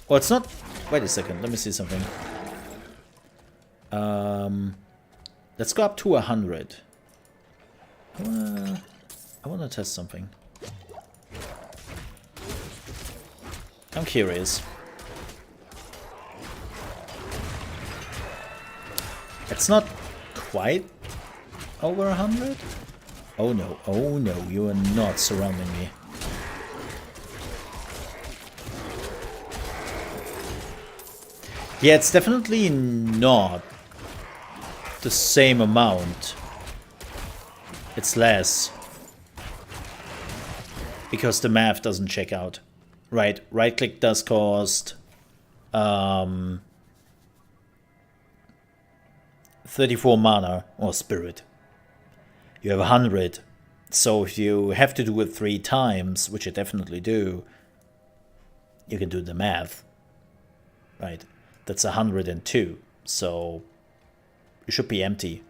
Well, it's not... Wait a second, let me see something. Let's go up to 100. I wanna test something. I'm curious. It's not quite over 100? Oh no, you are not surrounding me. Yeah, it's definitely not the same amount. It's less. Because the math doesn't check out. Right click does cost 34 mana or spirit. You have 100. So if you have to do it 3 times, which you definitely do, you can do the math. Right? That's 102. So you should be empty,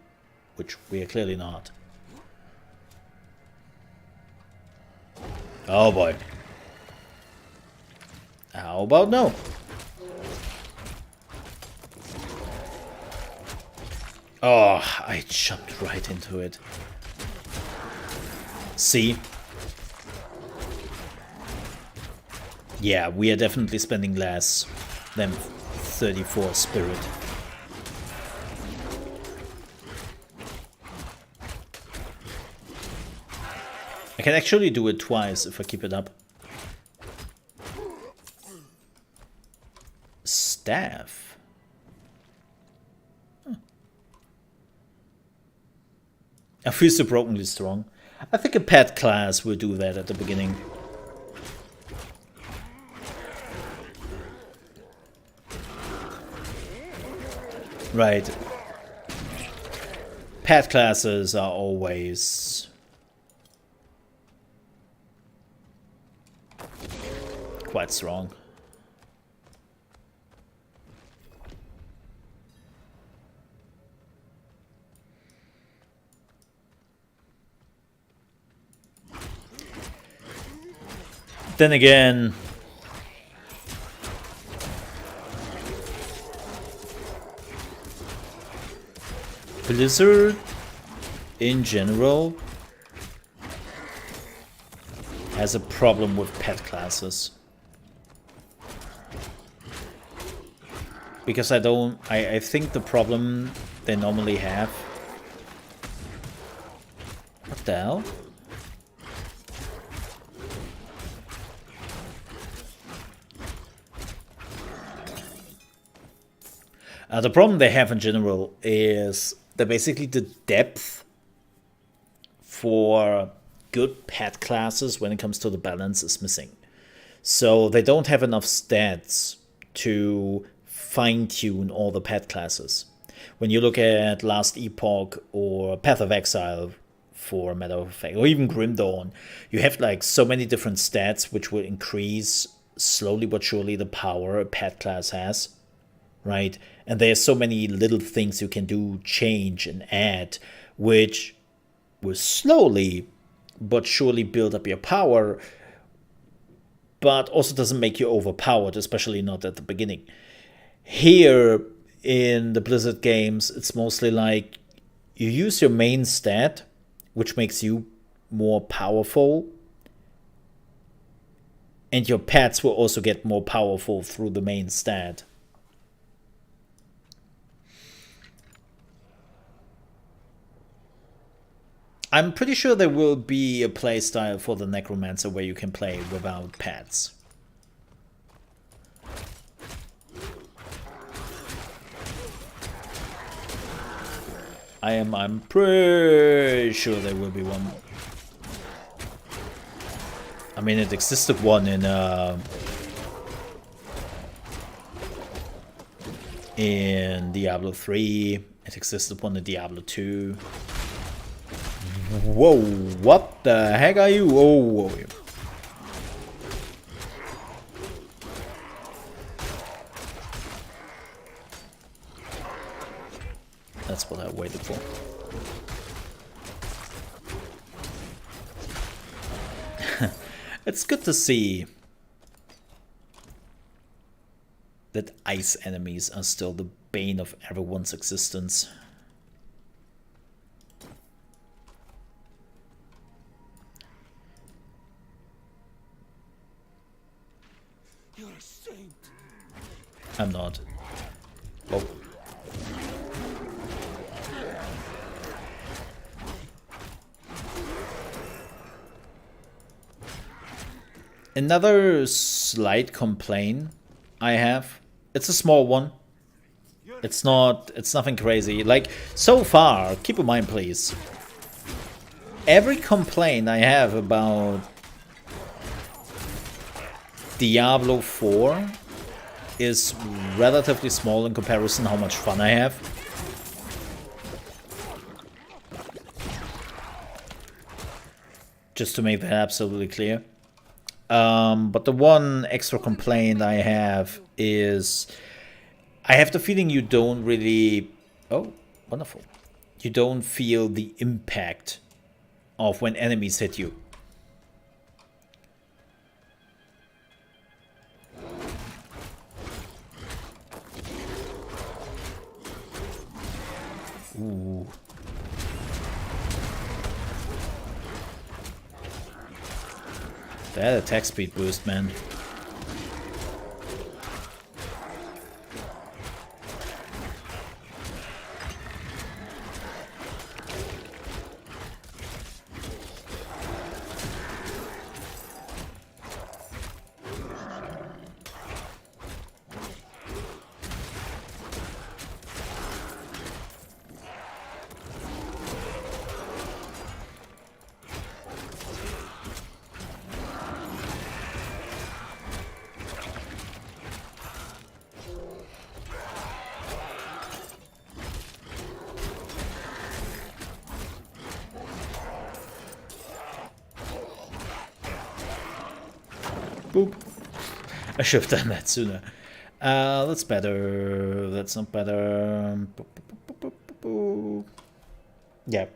which we are clearly not. Oh boy. How about no? Oh, I jumped right into it. See? Yeah, we are definitely spending less than 34 spirit. I can actually do it twice if I keep it up. Staff. Huh. I feel so brokenly strong. I think a pet class will do that at the beginning. Right. Pet classes are always quite strong. Then again, Blizzard in general has a problem with pet classes. Because I think the problem they normally have... What the hell? The problem they have in general is that basically the depth for good pet classes when it comes to the balance is missing. So they don't have enough stats to fine-tune all the pet classes. When you look at Last Epoch or Path of Exile, for a matter of fact, or even Grim Dawn, you have like so many different stats which will increase slowly but surely the power a pet class has. Right? And there's so many little things you can do, change and add, which will slowly but surely build up your power, but also doesn't make you overpowered, especially not at the beginning. Here in the Blizzard games, it's mostly like you use your main stat, which makes you more powerful And your pets will also get more powerful through the main stat. I'm pretty sure there will be a playstyle for the Necromancer where you can play without pets. I'm pretty sure there will be one. I mean, it existed one in Diablo 3. It existed one in Diablo 2. Whoa, what the heck are you? Oh, whoa. That's what I waited for. It's good to see that ice enemies are still the bane of everyone's existence. You're a saint. I'm not. Oh. Another slight complaint I have. It's a small one. It's nothing crazy. Like, so far, keep in mind please, every complaint I have about Diablo 4 is relatively small in comparison how much fun I have. Just to make that absolutely clear. But the one extra complaint I have is I have the feeling you don't really... Oh, wonderful. You don't feel the impact of when enemies hit you. Ooh. That attack speed boost, man. Boop. I should have done that sooner. That's better. That's not better. Boop, boop, boop, boop, boop. Yeah.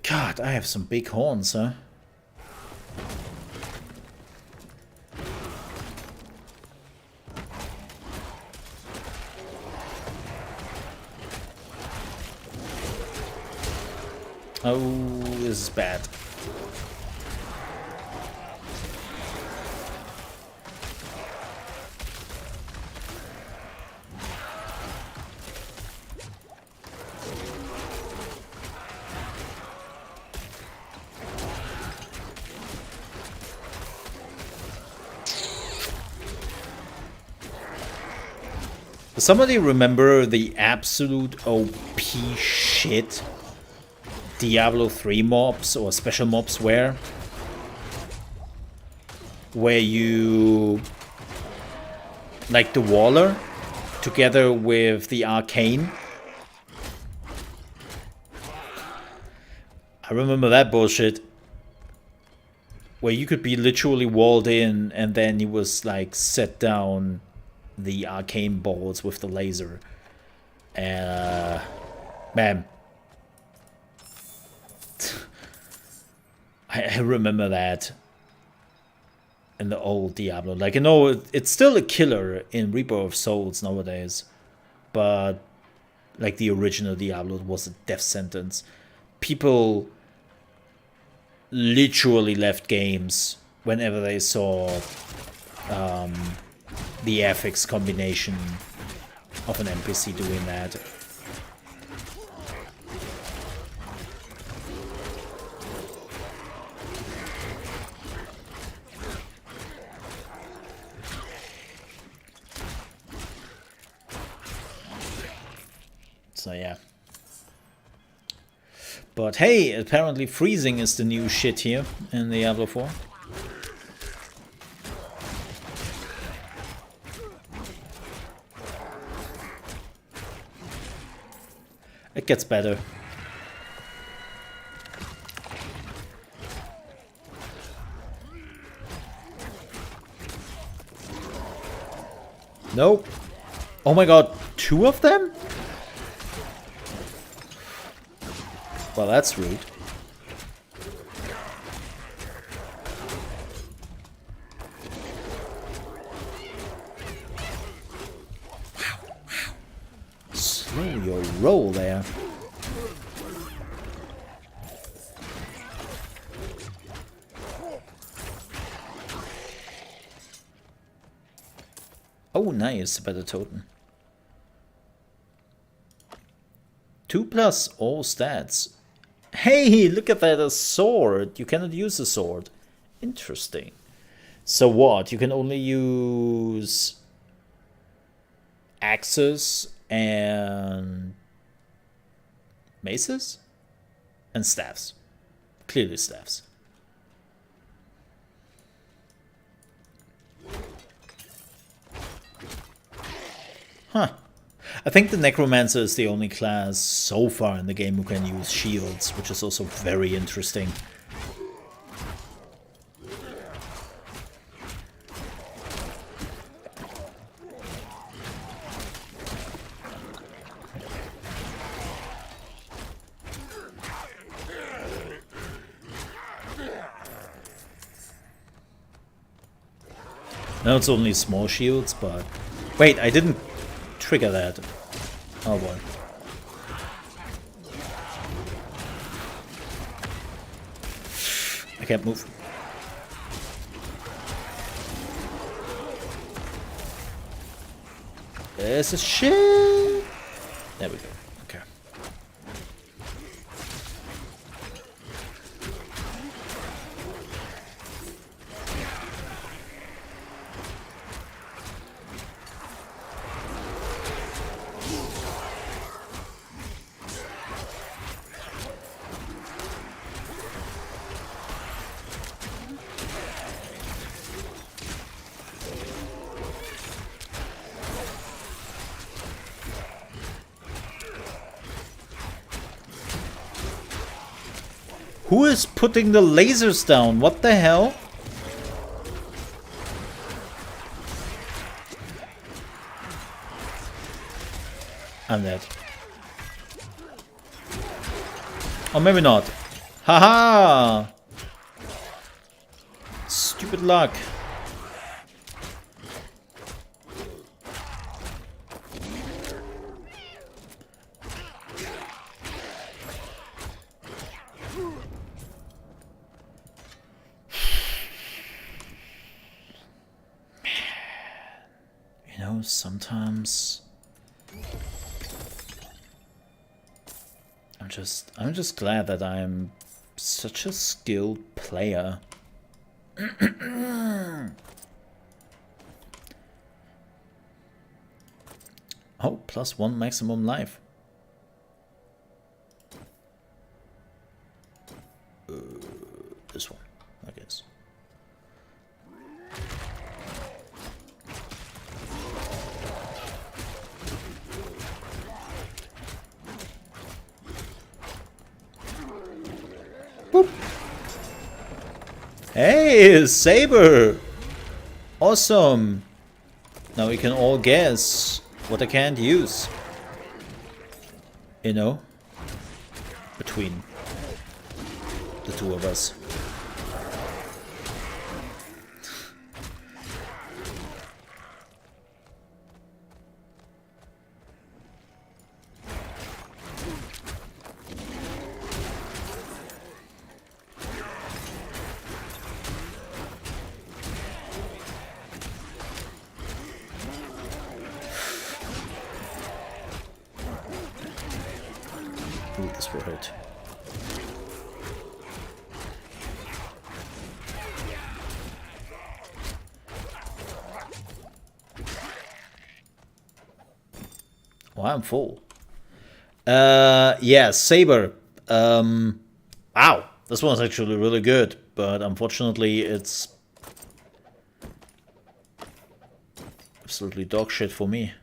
God, I have some big horns, huh? Oh, this is bad. Does somebody remember the absolute OP shit Diablo 3 mobs or special mobs were? Where you... like the Waller together with the Arcane. I remember that bullshit. Where you could be literally walled in and then you was like set down the arcane balls with the laser. Man. I remember that in the old Diablo. Like, I know it's still a killer in Reaper of Souls nowadays, but like the original Diablo was a death sentence. People literally left games whenever they saw the affix combination of an NPC doing that. So yeah. But hey, apparently freezing is the new shit here in Diablo 4. It gets better. Nope. Oh my god, 2 of them? Well, that's rude. Slow your roll there. Oh, nice, better totem. 2+ all stats. Hey, look at that, a sword. You cannot use a sword. Interesting. So what? You can only use axes and maces? And staffs. Clearly staffs. Huh. I think the Necromancer is the only class so far in the game who can use shields, which is also very interesting. Now it's only small shields, but... Wait, I didn't trigger that. Oh boy. I can't move. This is shit. There we go. Okay. Who is putting the lasers down? What the hell? I'm dead. Or maybe not. Haha! Stupid luck. Sometimes I'm just glad that I'm such a skilled player. Oh, +1 maximum life. This one, I guess. Boop. Hey, Saber! Awesome! Now we can all guess what I can't use. You know? Between the two of us. Ooh, this will hurt. Oh, I'm full. Yeah, Saber. Wow, this one's actually really good, but unfortunately it's absolutely dog shit for me.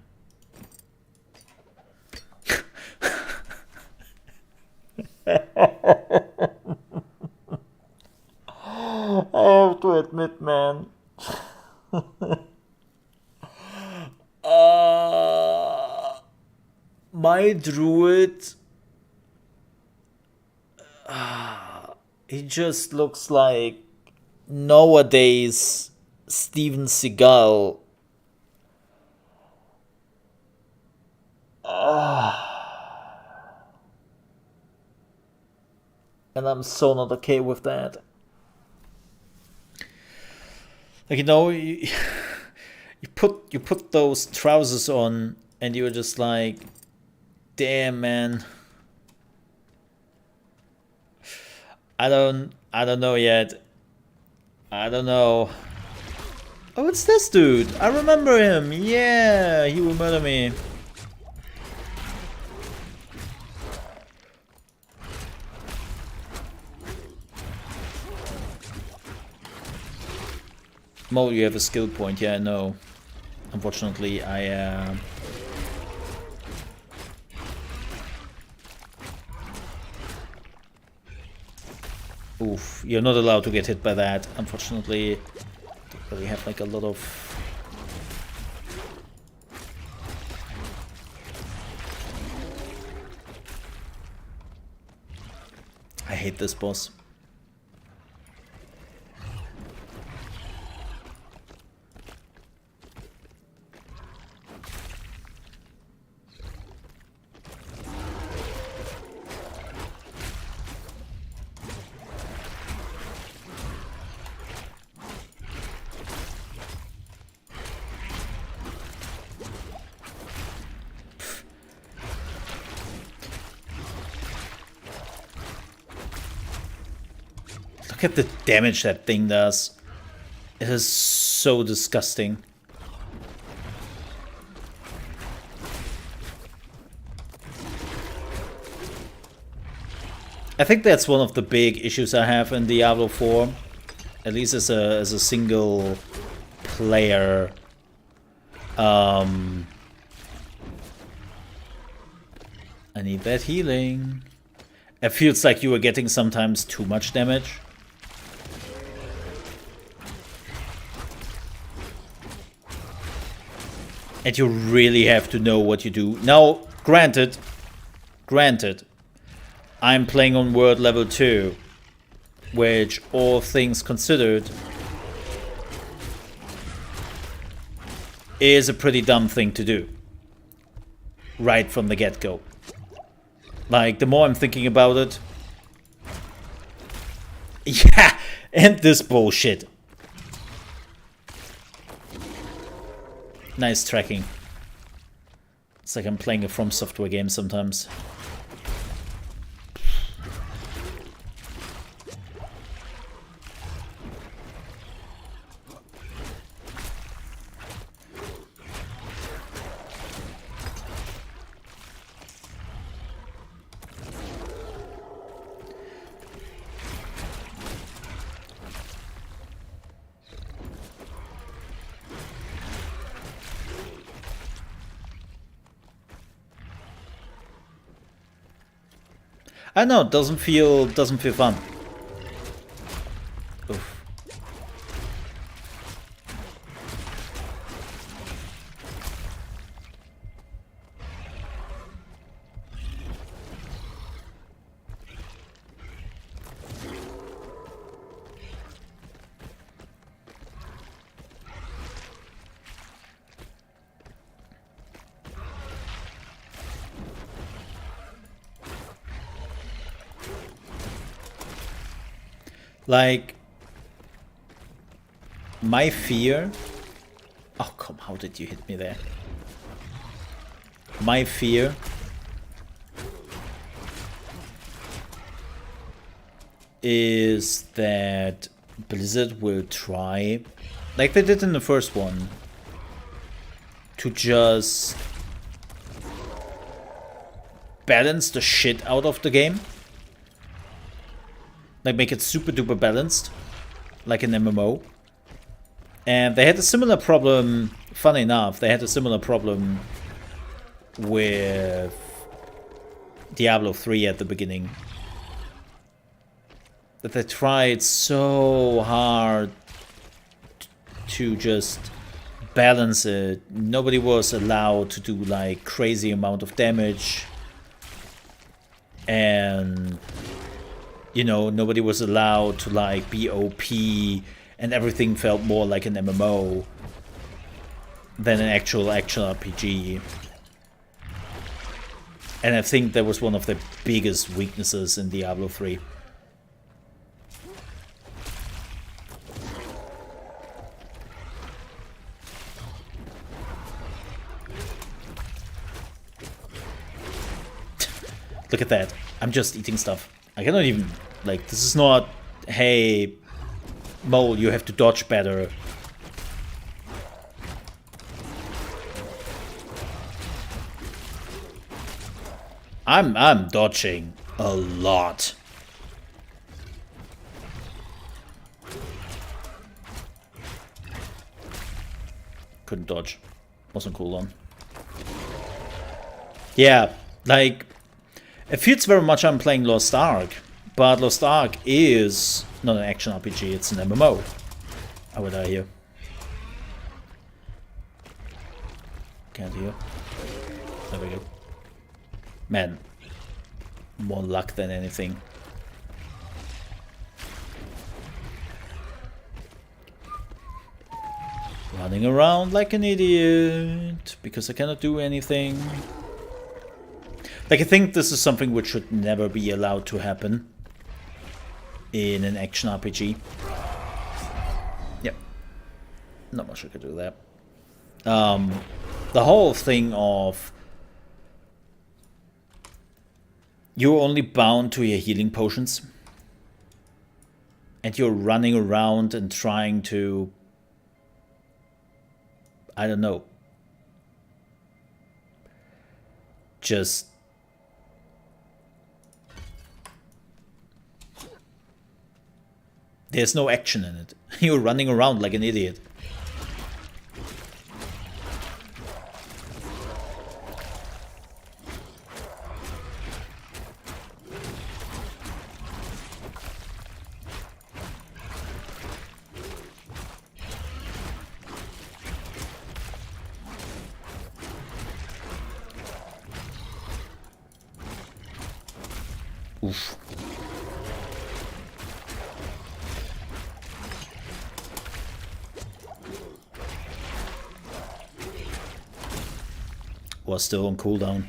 I have to admit, man. My Druid, he just looks like nowadays Steven Seagal. And I'm so not okay with that. Like, you know, you put those trousers on and you're just like, damn, man. I don't know yet. I don't know. Oh, it's this dude. I remember him. Yeah, he will murder me. Mo, you have a skill point. Yeah, no. Unfortunately, I oof, you're not allowed to get hit by that. Unfortunately, we have like a lot of I hate this boss. Look at the damage that thing does. It is so disgusting. I think that's one of the big issues I have in Diablo 4. At least as a single player. I need that healing. It feels like you are getting sometimes too much damage. And you really have to know what you do. Now, granted, I'm playing on World Level 2, which, all things considered, is a pretty dumb thing to do. Right from the get-go. Like, the more I'm thinking about it... Yeah, and this bullshit. Nice tracking. It's like I'm playing a From Software game sometimes. I know, it doesn't feel fun. Oof. Like, my fear... Oh, come, how did you hit me there? My fear is that Blizzard will try, like they did in the first one, to just balance the shit out of the game. Like make it super duper balanced, like an MMO. And they had a similar problem, funny enough, they had a similar problem with Diablo 3 at the beginning. That they tried so hard to just balance it. Nobody was allowed to do like crazy amount of damage. And you know, nobody was allowed to like be OP, and everything felt more like an MMO than an actual RPG. And I think that was one of the biggest weaknesses in Diablo 3. Look at that. I'm just eating stuff. I cannot even, like, this is not, hey, Mole, you have to dodge better. I'm dodging a lot. Couldn't dodge. Wasn't cooldown. Yeah, like, it feels very much I'm playing Lost Ark, but Lost Ark is not an action RPG, it's an MMO. I would die here. Can't hear. There we go. Man, more luck than anything. Running around like an idiot, because I cannot do anything. Like, I think this is something which should never be allowed to happen in an action RPG. Yep. Not much I could do there. The whole thing of you're only bound to your healing potions. And you're running around and trying to, I don't know, just there's no action in it. You're running around like an idiot. Oof. Was still on cooldown.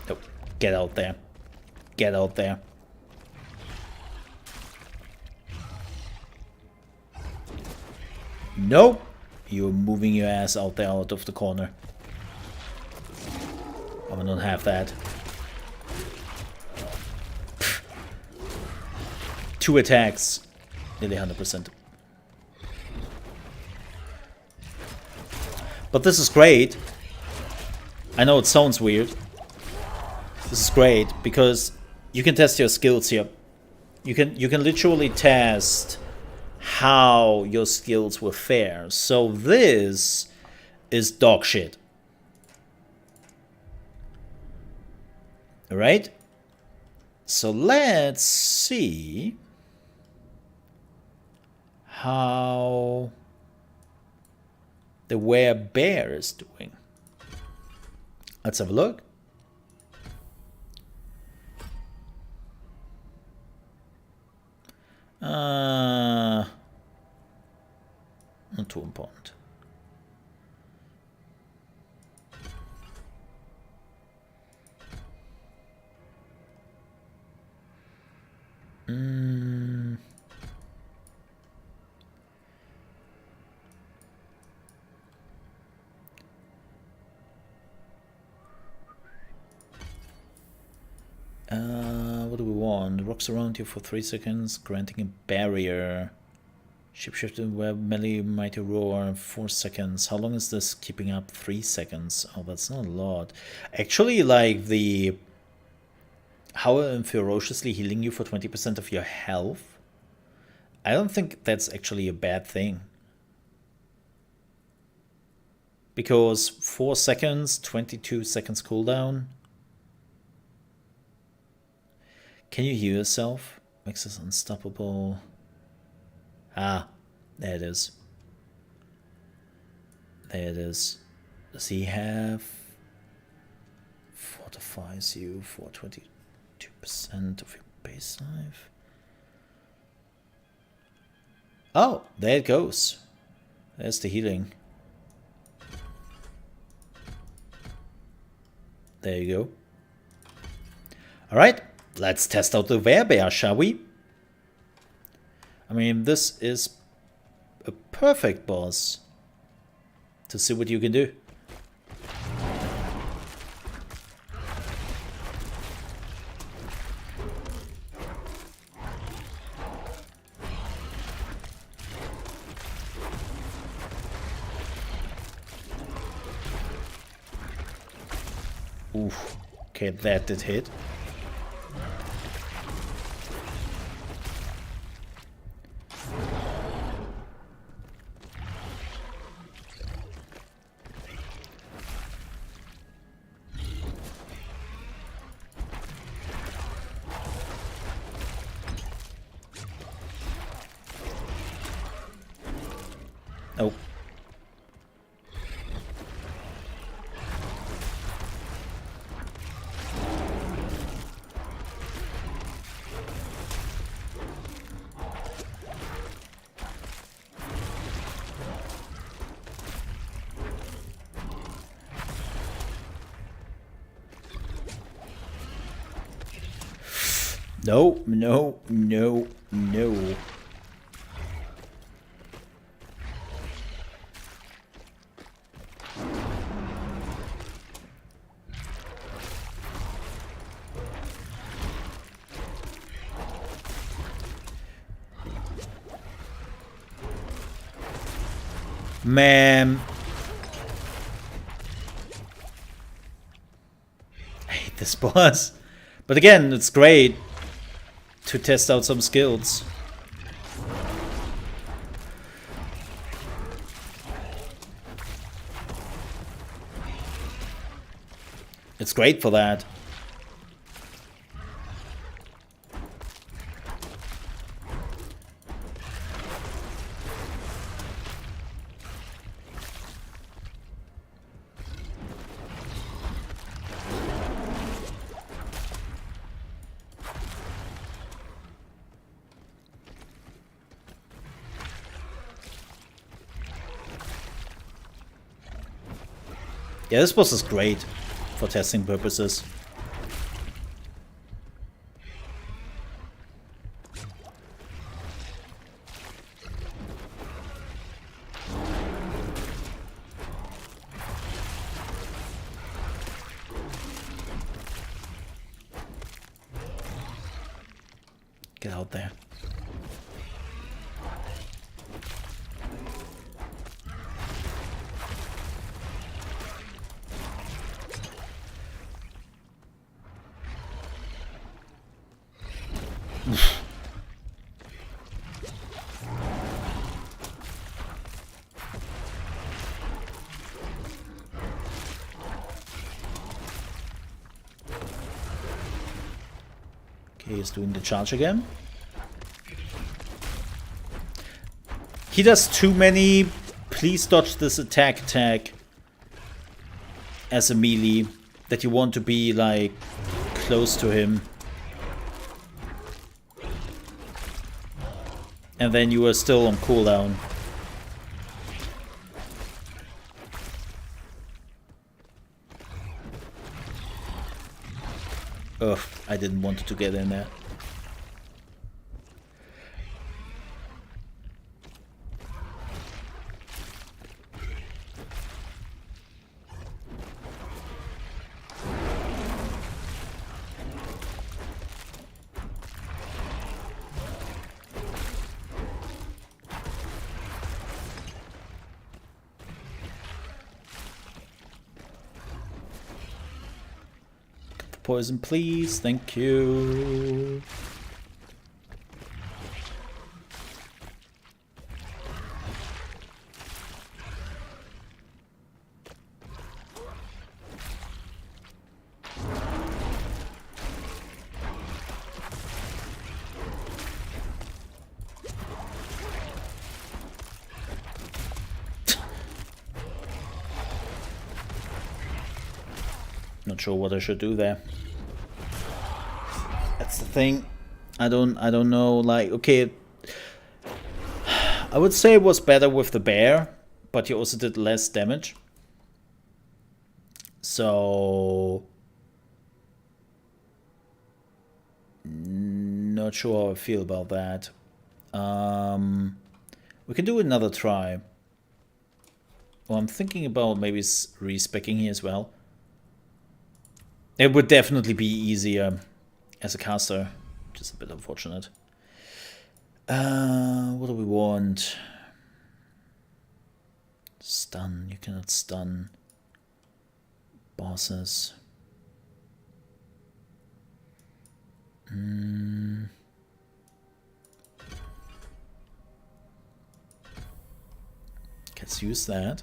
Oh, get out there. Get out there. Nope. You're moving your ass out there out of the corner. I don't have that. 2 attacks. Nearly 100%. But this is great. I know it sounds weird. This is great because you can test your skills here. You can literally test how your skills will fare. So this is dog shit. Alright? So let's see how the Werebear is doing. Let's have a look. Not too important. the rocks around you for 3 seconds, granting a barrier. Shapeshifter, web, melee, mighty roar, 4 seconds. How long is this keeping up? 3 seconds. Oh, that's not a lot. Actually, like the Howl and ferociously healing you for 20% of your health. I don't think that's actually a bad thing. Because 4 seconds, 22 seconds cooldown. Can you heal yourself? Makes us unstoppable. Ah, there it is. There it is. Does he have... Fortifies you for 22% of your base life? Oh, there it goes. There's the healing. There you go. Alright, let's test out the Werebear, shall we? I mean, this is a perfect boss to see what you can do. Oof. Okay, that did hit. Oh. No, no, no, no. Man. I hate this boss. But again, it's great to test out some skills. It's great for that. Yeah, this boss is great for testing purposes. Get out there. Okay, he's doing the charge again. He does too many please dodge this attack tag as a melee that you want to be like close to him. And then you are still on cooldown. Ugh, I didn't want to get in there. poison, please. Thank you. Not sure what I should do there. That's the thing. I don't know, like, okay. I would say it was better with the bear, but he also did less damage. So not sure how I feel about that. We can do another try. Well, I'm thinking about maybe respecking here as well. It would definitely be easier as a caster, which is a bit unfortunate. What do we want? Stun. You cannot stun bosses. Let's use that.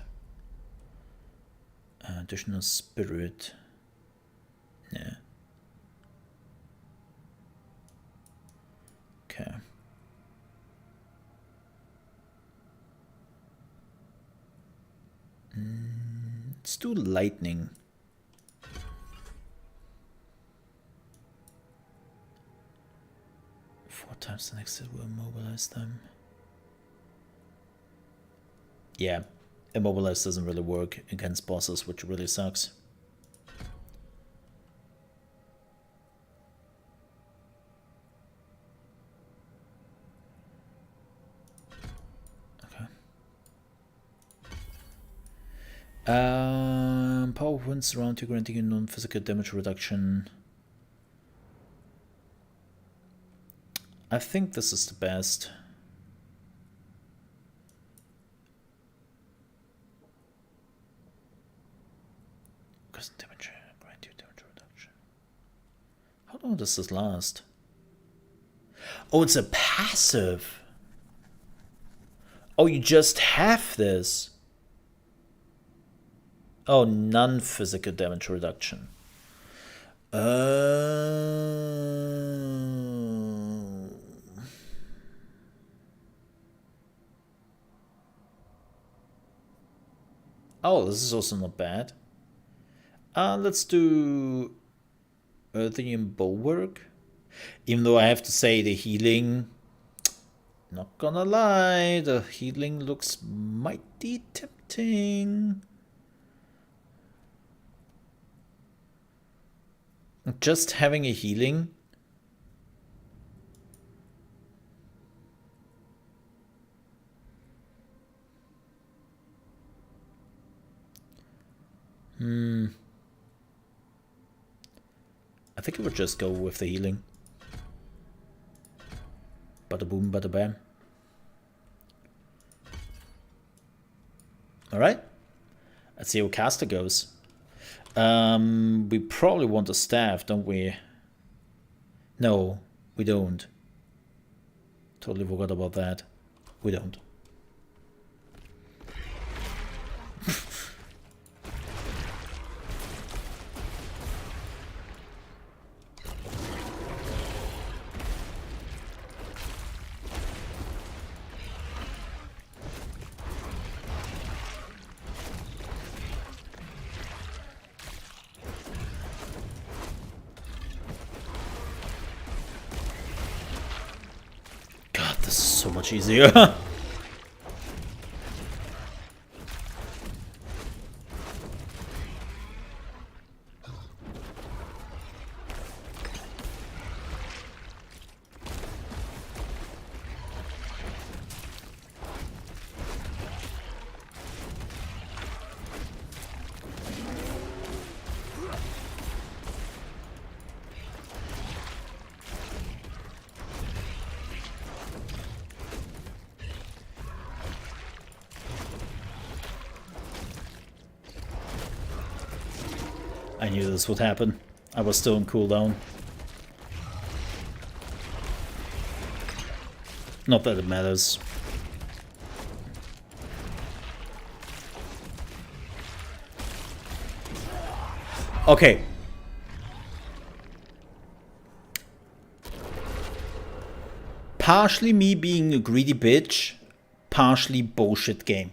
Additional spirit. Yeah. Okay. Let's do lightning. Four times the next hit will immobilize them. Yeah, immobilize doesn't really work against bosses, which really sucks. Power winds around you, granting you non-physical damage reduction. I think this is the best. Because damage, grant you damage reduction. How long does this last? Oh, it's a passive. Oh, you just have this. Oh, non-physical damage reduction. Oh, this is also not bad. Let's do Earthian Bulwark. Even though I have to say the healing, not gonna lie, the healing looks mighty tempting. Just having a healing. I think I would just go with the healing. Bada boom, bada bam. Alright. Let's see how caster goes. We probably want a staff, don't we? No, we don't. Totally forgot about that. We don't. So much easier. I knew this would happen. I was still on cooldown. Not that it matters. Okay. Partially me being a greedy bitch, partially bullshit game.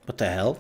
What the hell?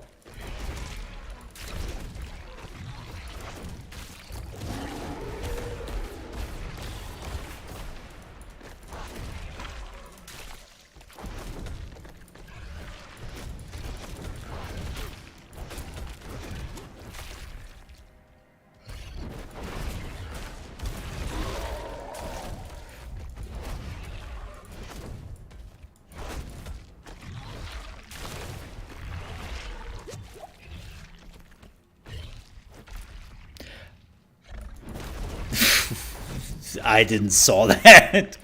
I didn't saw that.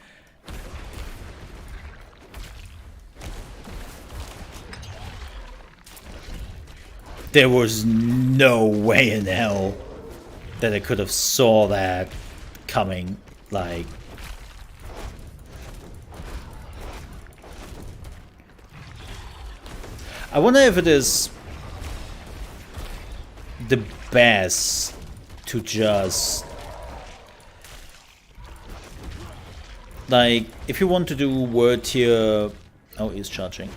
There was no way in hell that I could have saw that coming. Like, I wonder if it is the best to just, like, if you want to do word tier... Oh, he's charging.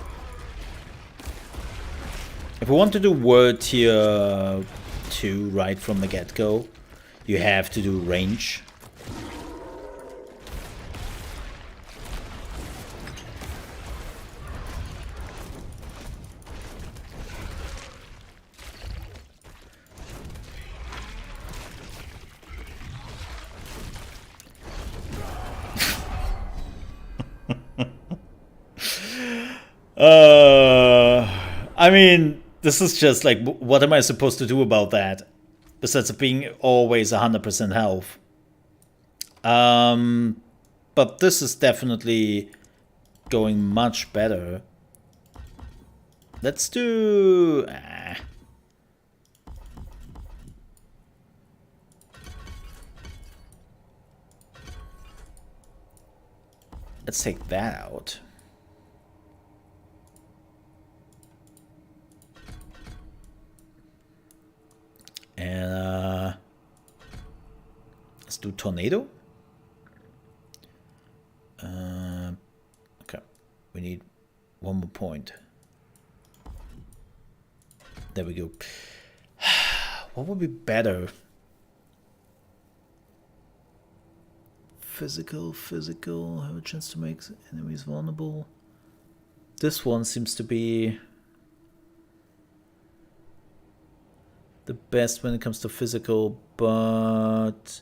If we want to do word tier 2 right from the get-go, you have to do range. I mean, this is just like, what am I supposed to do about that? Besides it being always 100% health. But this is definitely going much better. Let's do... Let's take that out. And let's do tornado. Okay, we need one more point. There we go. What would be better? Physical, have a chance to make enemies vulnerable. This one seems to be the best when it comes to physical, but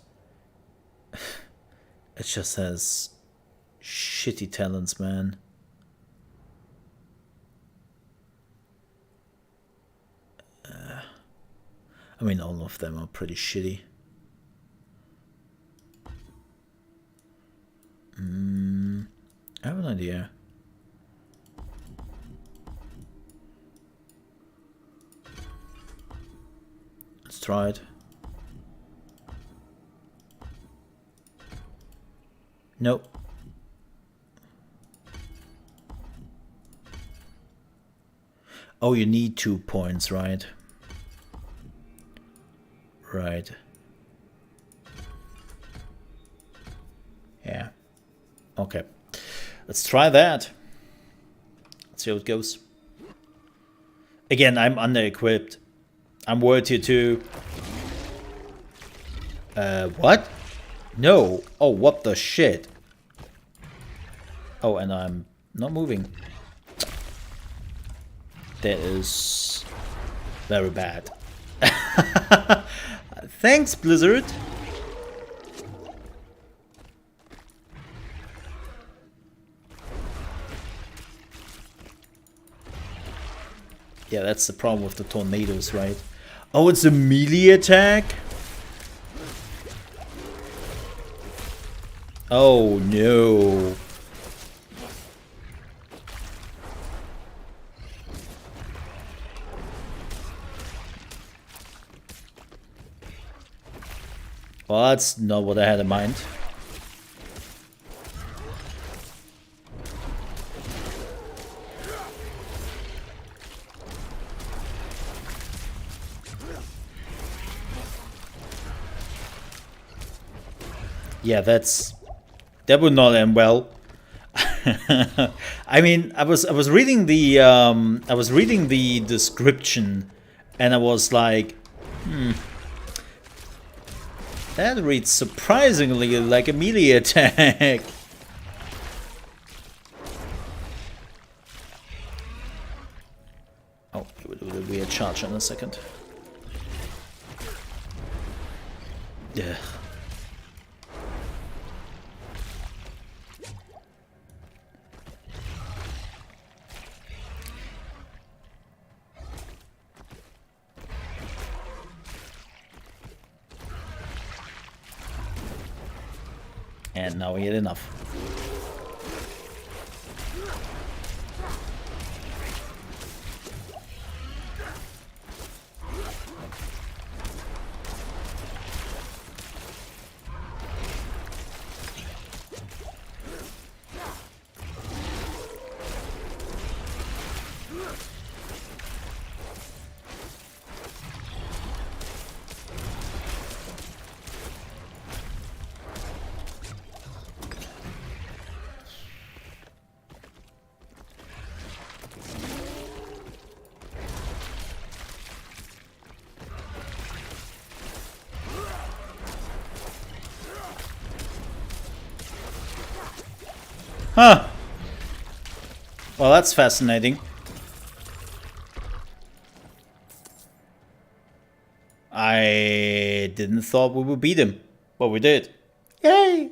it just has shitty talents, man. I mean, all of them are pretty shitty. I have an idea. Let's try it. Nope. Oh, you need 2 points, right? Right. Yeah. Okay. Let's try that. Let's see how it goes. Again, I'm under-equipped. I'm word tier 2. What? No. Oh, what the shit? Oh, and I'm not moving. That is very bad. Thanks, Blizzard. Yeah, that's the problem with the tornadoes, right? Oh, it's a melee attack? Oh no. Well, that's not what I had in mind. Yeah, that would not end well. I mean, I was reading the description, and I was like, that reads surprisingly like a melee attack. Oh, we'll do the weird charge in a second. Yeah. And now we had enough. Huh. Well, that's fascinating. I didn't thought we would beat him, but we did. Yay!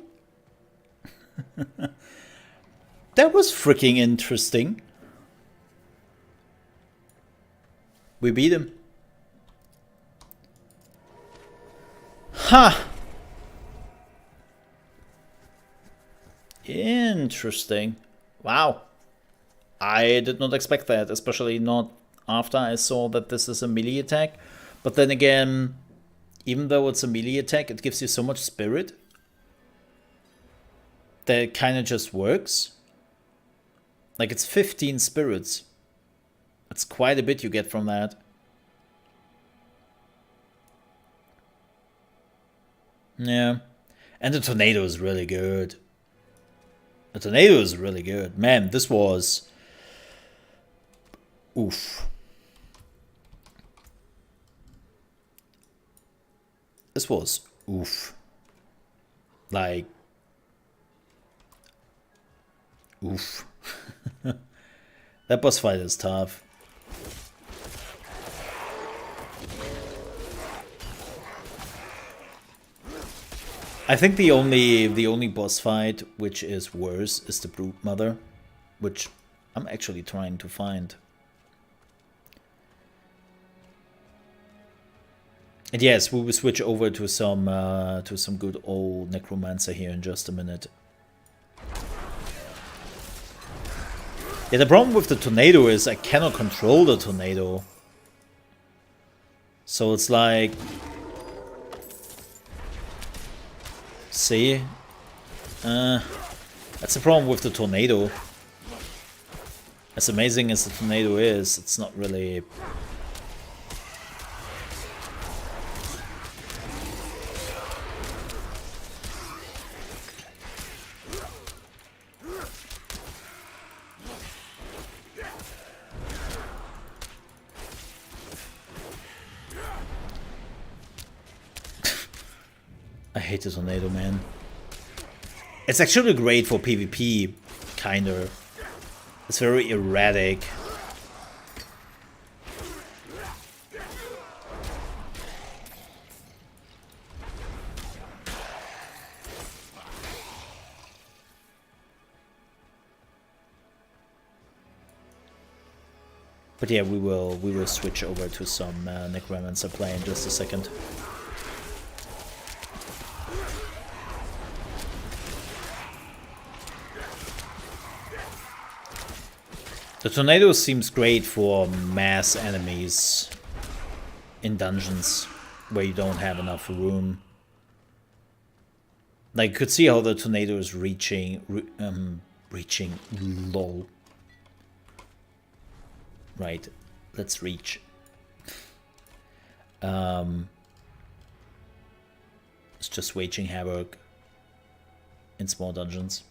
That was freaking interesting. We beat him. Huh. Interesting. Wow. I did not expect that, especially not after I saw that this is a melee attack. But then again, even though it's a melee attack, it gives you so much spirit that it kind of just works. Like, it's 15 spirits. It's quite a bit you get from that. Yeah. And the tornado is really good. The tornado is really good. Man, this was... Oof. This was oof. Like... Oof. That boss fight is tough. I think the only boss fight which is worse is the Brood Mother, which I'm actually trying to find. And yes, we will switch over to some good old Necromancer here in just a minute. Yeah, the problem with the tornado is I cannot control the tornado. So it's like... See? That's the problem with the tornado. As amazing as the tornado is, it's not really... I hate the tornado, man. It's actually great for PvP, kinda. It's very erratic. But yeah, we will switch over to some Necromancer play in just a second. The tornado seems great for mass enemies in dungeons where you don't have enough room. Like, you could see how the tornado is reaching lol. Right, let's reach. It's just waging havoc in small dungeons.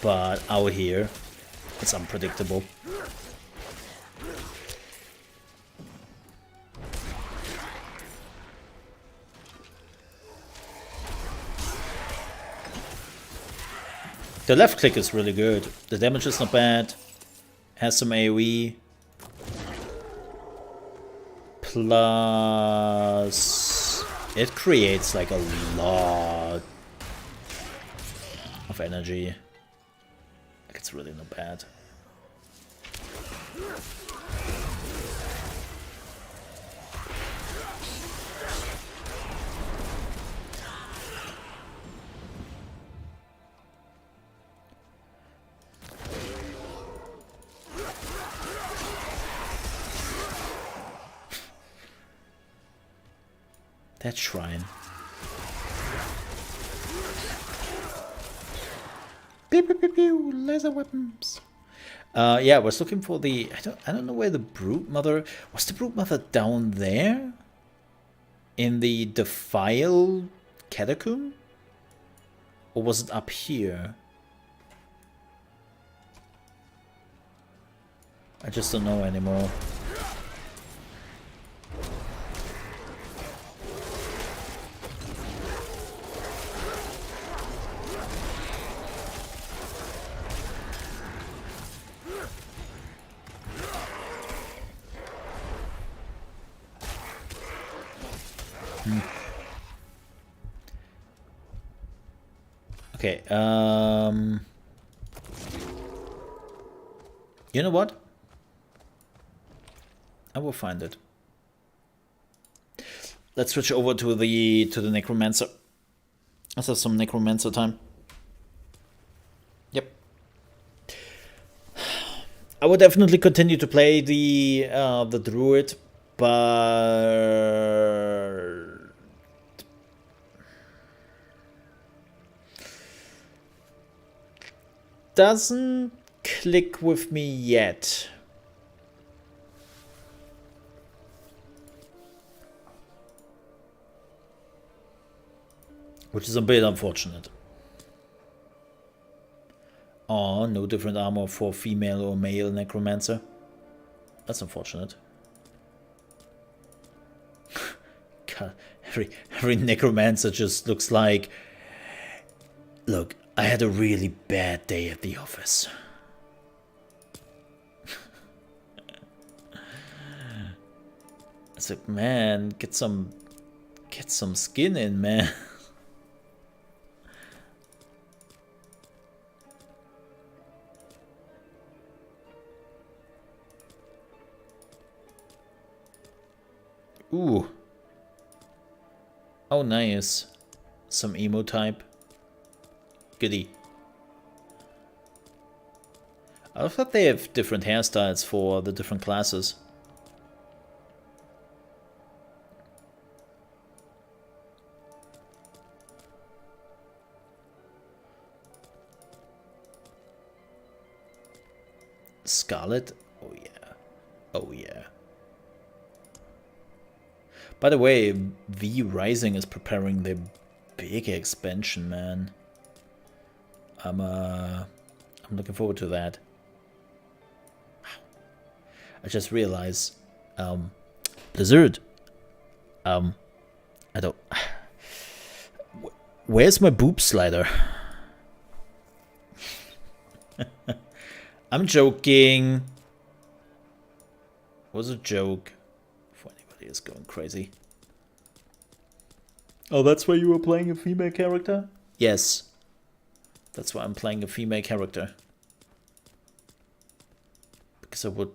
But out here, it's unpredictable. The left click is really good. The damage is not bad. Has some AoE. Plus, it creates like a lot of energy. Like, it's really not bad. That shrine. Pew, pew, pew, pew, laser weapons. Yeah, I was looking for the. I don't know where the Brute Mother was. The Brute Mother down there, in the Defile Catacomb, or was it up here? I just don't know anymore. Okay, you know what? I will find it. Let's switch over to the Necromancer. Let's have some Necromancer time. Yep. I would definitely continue to play the Druid, but doesn't click with me yet. Which is a bit unfortunate. Oh, no different armor for female or male Necromancer. That's unfortunate. God, every Necromancer just looks like... Look, I had a really bad day at the office. It's like, man, get some skin in, man. Ooh. Oh, nice. Some emo type. Goodie. I thought they have different hairstyles for the different classes. Scarlet? Oh yeah. Oh yeah. By the way, V Rising is preparing the big expansion, man. I'm looking forward to that. I just realized, Blizzard. I don't. Where's my boob slider? I'm joking. It was a joke. Before anybody is going crazy. Oh, that's why you were playing a female character? Yes. That's why I'm playing a female character. because I would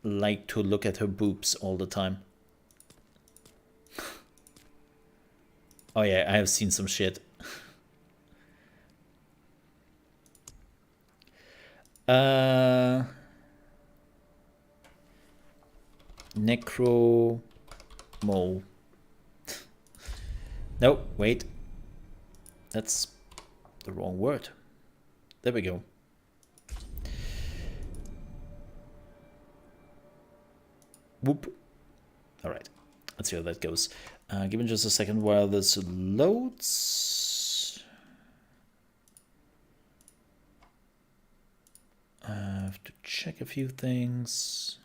like to look at her boobs all the time. Oh yeah, I have seen some shit. Necro mole. No, wait. That's the wrong word. There we go. Whoop. Alright. Let's see how that goes. Give me just a second while this loads. I have to check a few things.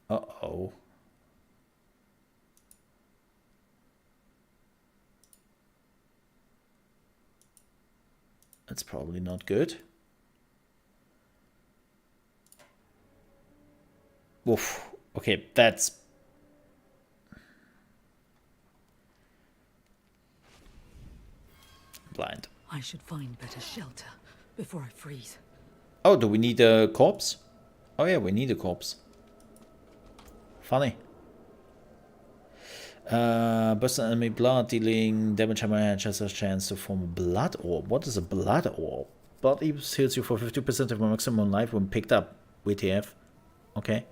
Uh-oh. That's probably not good. Oof. Okay, that's... blind. I should find better shelter before I freeze. Oh, do we need a corpse? Oh yeah, we need a corpse. Funny. Burst an enemy blood, dealing damage hammerhead has a chance to form a blood orb. What is a blood orb? Blood heals you for 50% of my maximum life when picked up. WTF. Okay.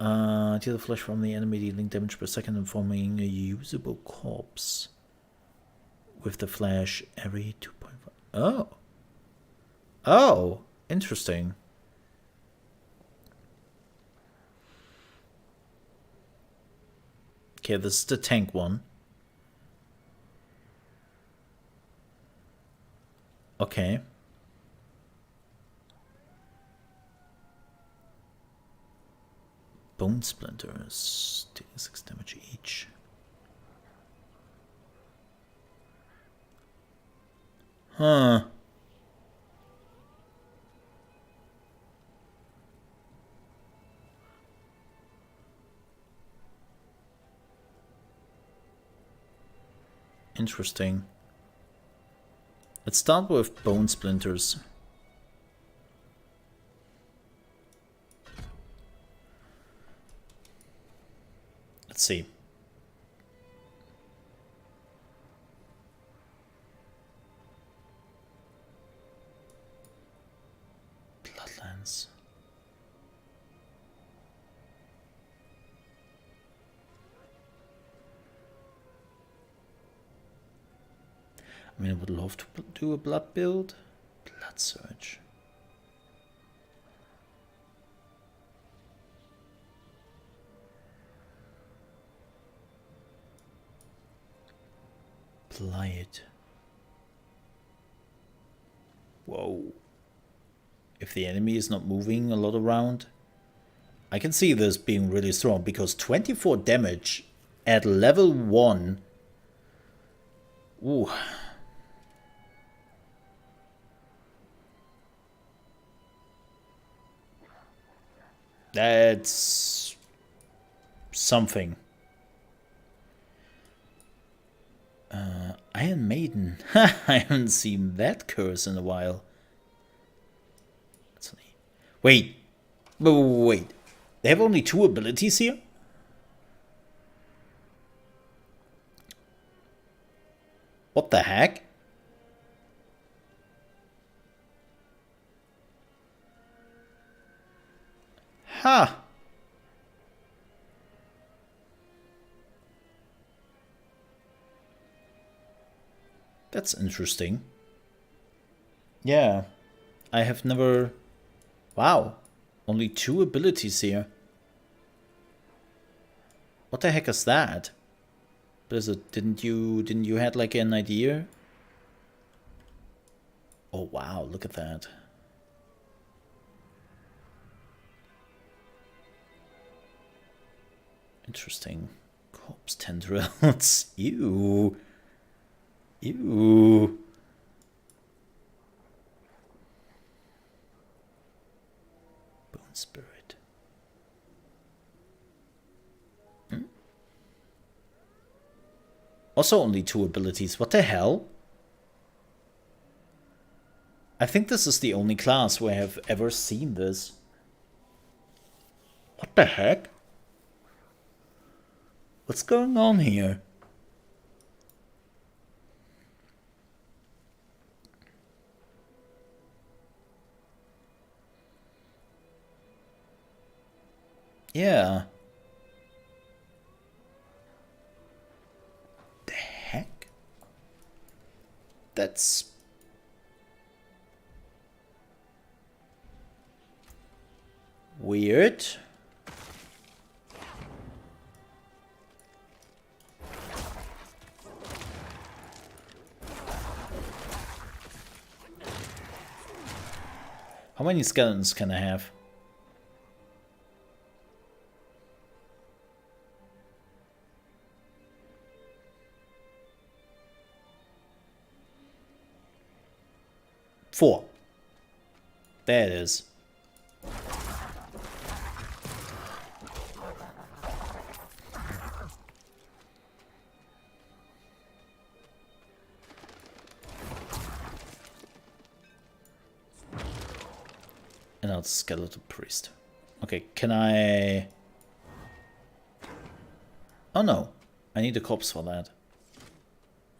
Deal the flesh from the enemy, dealing damage per second and forming a usable corpse. With the flash every 2.5. Oh. Oh, interesting. Okay, this is the tank one. Okay. Bone splinters, taking 6 damage each. Huh. Interesting. Let's start with bone splinters. Let's see. Bloodlands. I mean, I would love to do a blood build. Blood surge. Apply it. Whoa. If the enemy is not moving a lot around, I can see this being really strong because 24 damage at level 1. Ooh. That's something. Iron Maiden. I haven't seen that curse in a while. That's funny. Wait. Wait. They have only 2 abilities here? What the heck? Huh. That's interesting. Yeah. I have never... Wow. Only 2 abilities here. What the heck is that? Blizzard, didn't you had like an idea? Oh wow, look at that. Interesting. Corpse tendrils. Ew. Ew. Bone spirit. Hmm? Also only 2 abilities. What the hell? I think this is the only class where I have ever seen this. What the heck? What's going on here? Yeah. The heck? That's... weird. How many skeletons can I have? Four. There it is. And now it's skeletal priest. Okay, can I... Oh no, I need a corpse for that.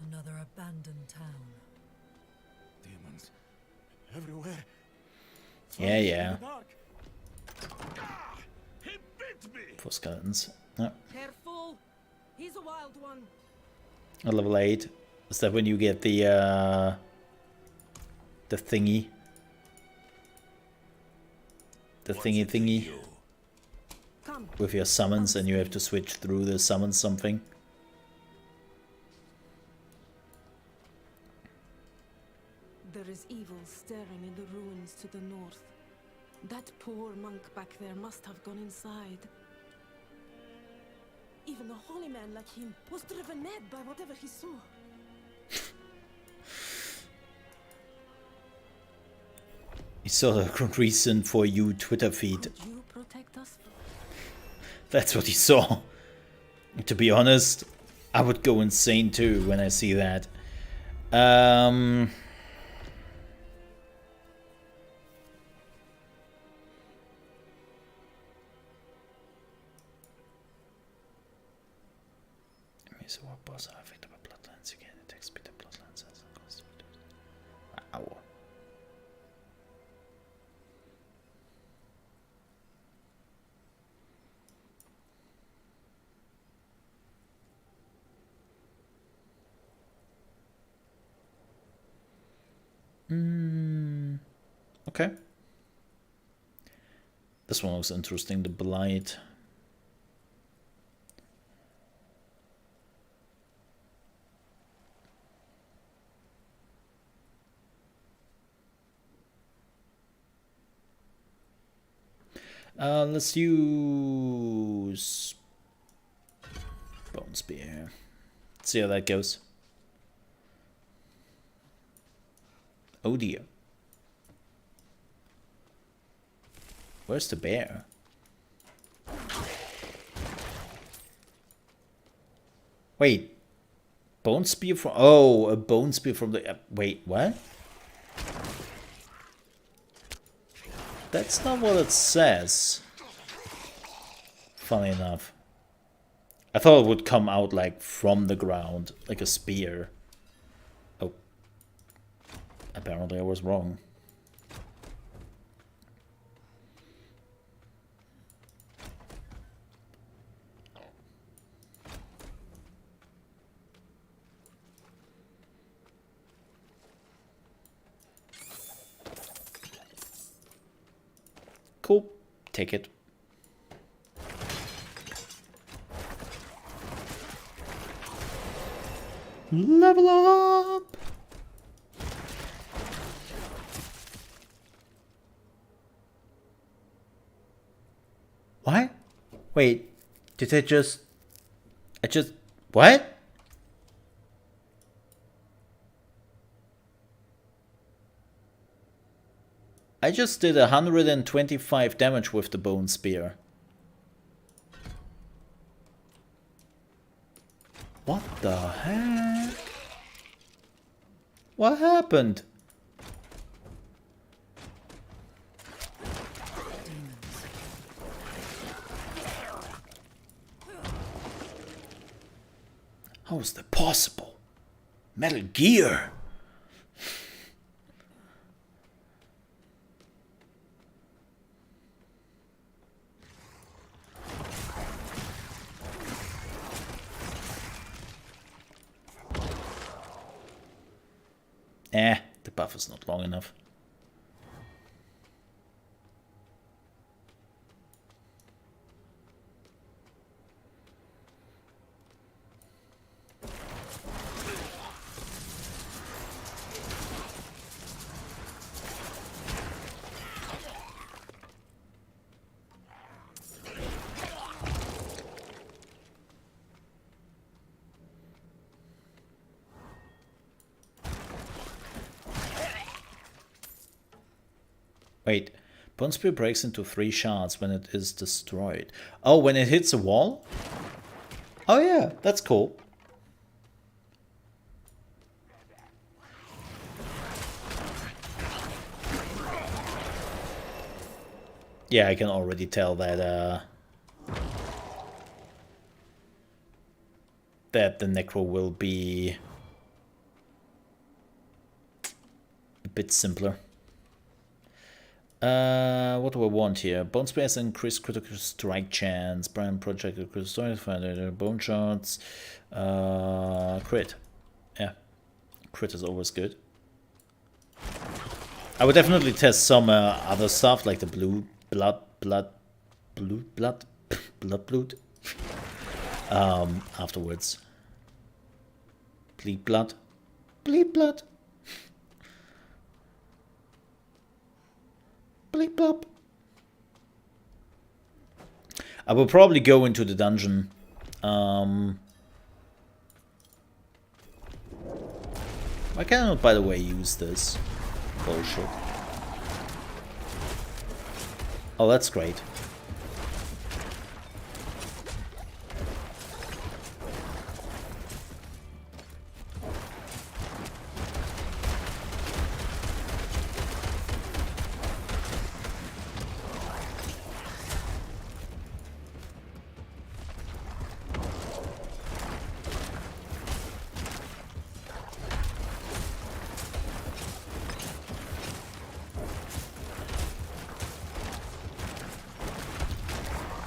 Another abandoned town. Demons everywhere. Yeah, yeah. 4 skeletons. No. Careful! He's a wild one. A level 8. Is that when you get the thingy? The thingy with your summons, and you have to switch through the summon something. There is evil staring in the ruins to the north. That poor monk back there must have gone inside. Even a holy man like him was driven mad by whatever he saw. He saw the reason for you Twitter feed. Could you protect us? That's what he saw. To be honest, I would go insane too when I see that. Wow. Okay. This one looks interesting, the Blight. Let's use Bone Spear. Let's see how that goes. Oh dear. Where's the bear? Wait. Bone Spear from... Oh, a Bone Spear from the... wait, what? That's not what it says. Funny enough. I thought it would come out like from the ground, like a spear. Oh. Apparently I was wrong. Cool. Take it. Level up! What? Wait, did I just... What? I just did 125 damage with the Bone Spear. What the heck? What happened? How is that possible? Metal Gear! The buff is not long enough. Wait, Bone Spear breaks into 3 shards when it is destroyed. Oh, when it hits a wall? Oh yeah, that's cool. Yeah, I can already tell that that the Necro will be a bit simpler. What do I want here? Bone Spear has increased critical strike chance. Brian projected critical strike, bone shots. Crit. Yeah. Crit is always good. I would definitely test some other stuff like the blue blood afterwards. Bleed blood. Bleed blood. Bleep blop. I will probably go into the dungeon. Why can I not, by the way, use this? Bullshit. Oh, that's great.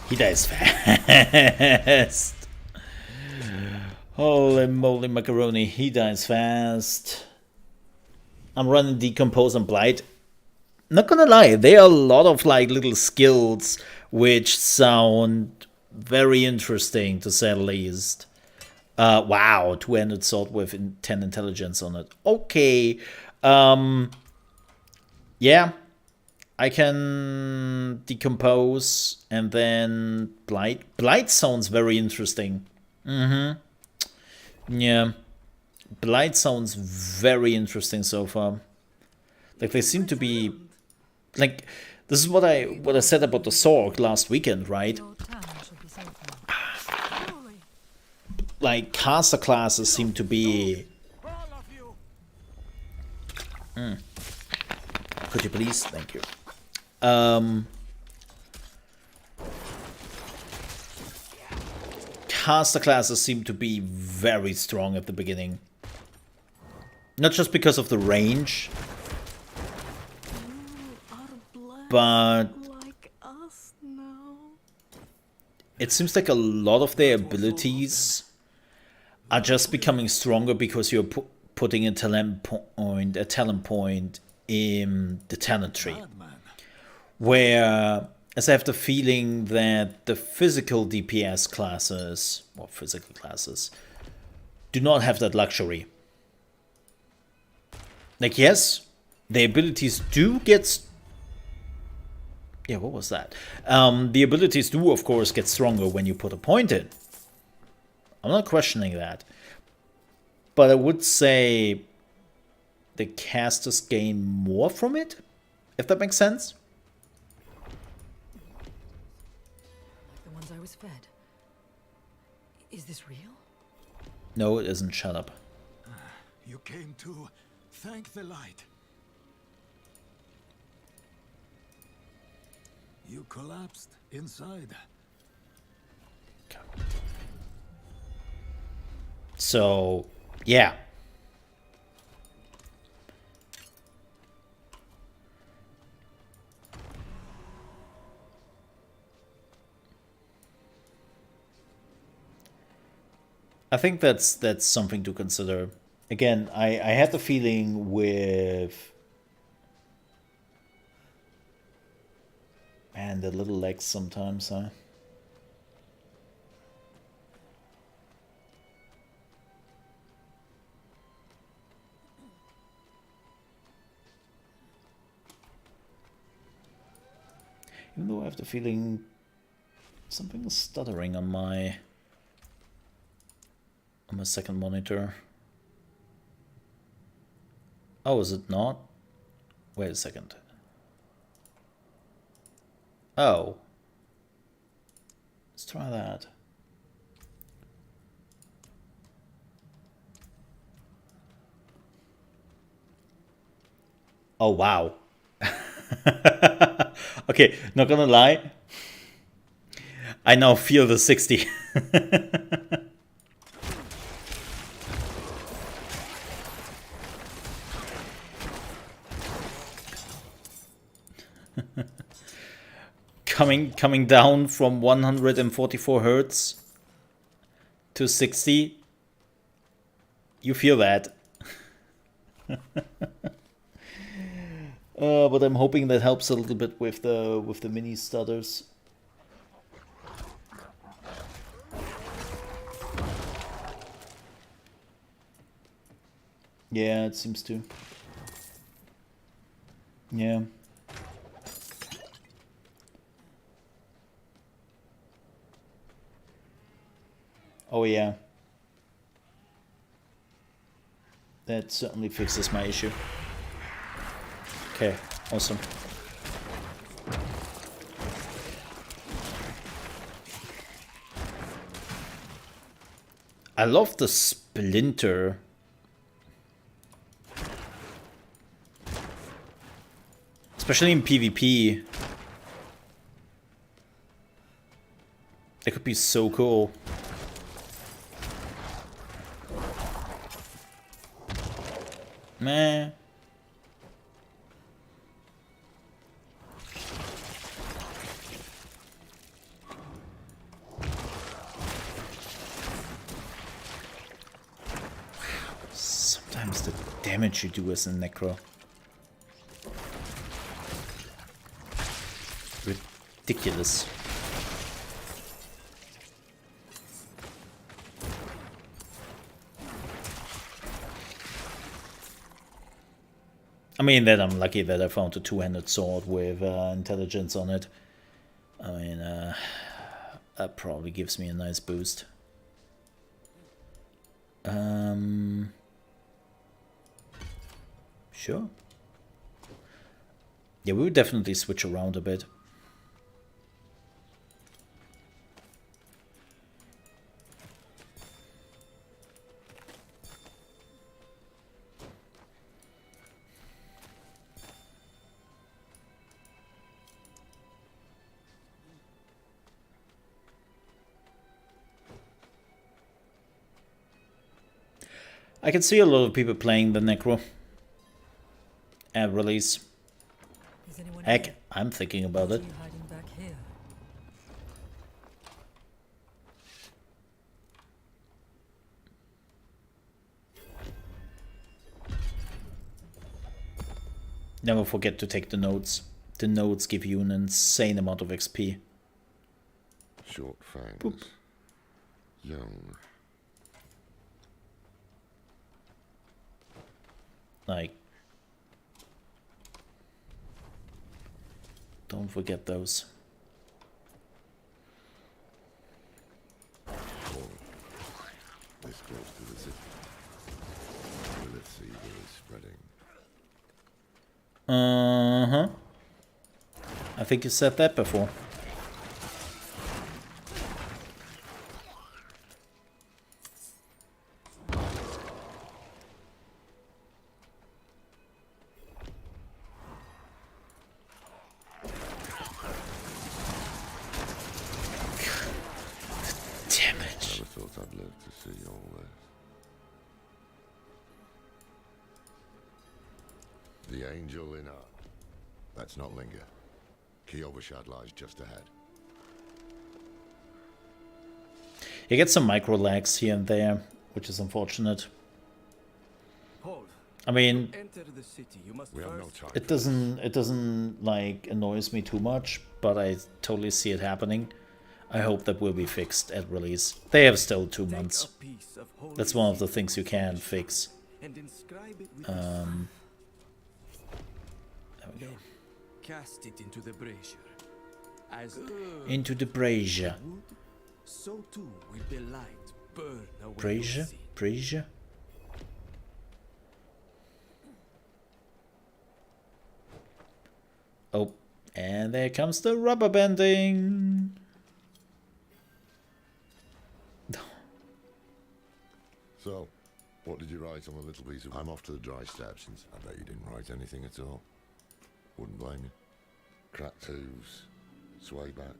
He dies fast. Holy moly macaroni, he dies fast. I'm running Decompose and Blight. Not gonna lie, there are a lot of like little skills which sound very interesting to say the least. Wow, 2-handed sword with 10 intelligence on it. Okay. Yeah. I can Decompose and then Blight. Blight sounds very interesting. Yeah. Blight sounds very interesting so far. Like they seem to be like this is what I said about the Sorg last weekend, right? Like caster classes seem to be Could you please? Thank you. Caster classes seem to be very strong at the beginning. Not just because of the range, but it seems like a lot of their abilities are just becoming stronger because you're putting a talent point in the talent tree. Whereas I have the feeling that the physical DPS classes, or physical classes, do not have that luxury. Like, yes, the abilities do get... Yeah, what was that? The abilities do, of course, get stronger when you put a point in. I'm not questioning that. But I would say the casters gain more from it, if that makes sense. The ones I was fed. Is this real? No, it isn't. Shut up. You came to thank the light. You collapsed inside. So, yeah. I think that's something to consider. Again, I had the feeling with... Man, the little legs sometimes, huh? Even though I have the feeling something is stuttering on my second monitor. Oh, is it not? Wait a second. Oh. Let's try that. Oh, wow. Okay, not gonna lie. I now feel the 60. Coming down from 144 hertz to 60. You feel that. But I'm hoping that helps a little bit with the mini stutters. Yeah, it seems to. Yeah. Oh yeah. That certainly fixes my issue. Okay, awesome. I love the splinter. Especially in PvP. That could be so cool. Meh. Sometimes the damage you do as a necro. Ridiculous. I mean, that I'm lucky that I found a two-handed sword with intelligence on it. I mean, that probably gives me a nice boost. Sure. Yeah, we would definitely switch around a bit. I can see a lot of people playing the Necro at release. Heck, I'm thinking about it. Never forget to take the notes. The notes give you an insane amount of XP. Short fangs. Boop. Young. Like, don't forget those. This close to the city. Let's see where it's spreading. Uh-huh. I think you said that before. I'd live to see all this. The angel in her. Let's not linger. Kiovershad lies just ahead. You get some micro lags here and there, which is unfortunate. I mean, it doesn't like annoys me too much, but I totally see it happening. I hope that will be fixed at release. They have still 2 months. That's one of the things you can fix. There we go. Cast it into the brazier. As Into the brazier. so too will the light burn away. Brazier? Brazier? Oh, and there comes the rubber banding. So, what did you write on the little piece of... I'm off to the dry steps, since I bet you didn't write anything at all. Wouldn't blame you. Cracked hooves, sway back,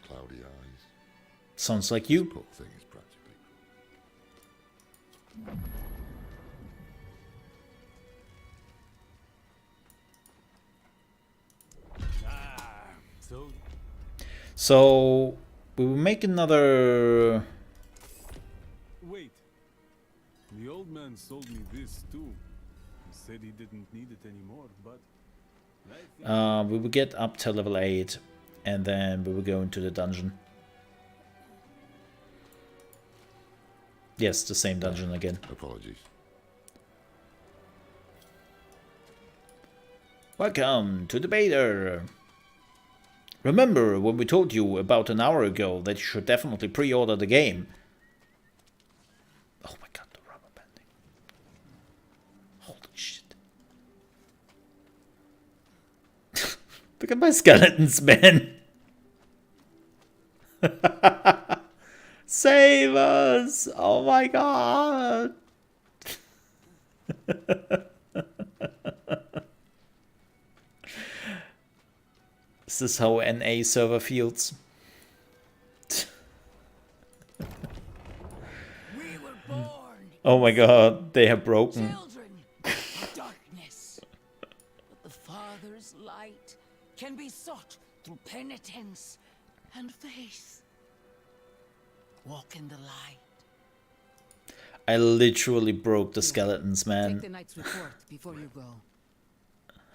cloudy eyes. Sounds like you. This poor thing is practically... So we will make another. Wait. The old man sold me this too. He said he didn't need it anymore, but We will get up to level 8, and then we will go into the dungeon. Yes, the same dungeon again. Apologies. Welcome to the beta. Remember when we told you about an hour ago that you should definitely pre-order the game? Oh my god, the rubber banding. Holy shit. Look at my skeletons, man. Save us! Oh my god. This is how NA server feels. Oh my god, they have broken. Children of darkness. But the Father's light can be sought through penitence and faith. Walk in the light. I literally broke the skeletons, man. Take the knight's report before you go.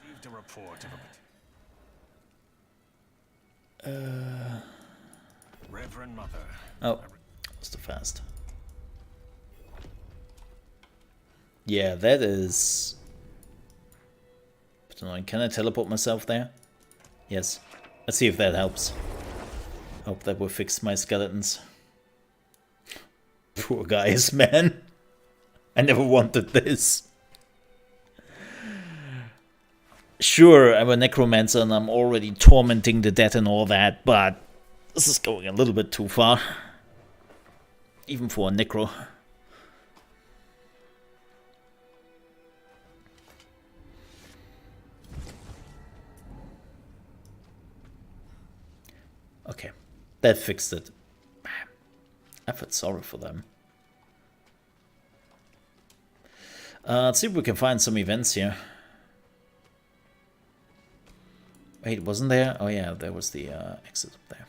Give the report of it. Reverend Mother. Oh, it's too fast. Yeah, that is... Can I teleport myself there? Yes. Let's see if that helps. Hope that will fix my skeletons. Poor guys, man. I never wanted this. Sure, I'm a necromancer and I'm already tormenting the dead and all that, but this is going a little bit too far. Even for a necro. Okay, that fixed it. I felt sorry for them. Let's see if we can find some events here. Wait, wasn't there? Oh yeah, there was the exit up there.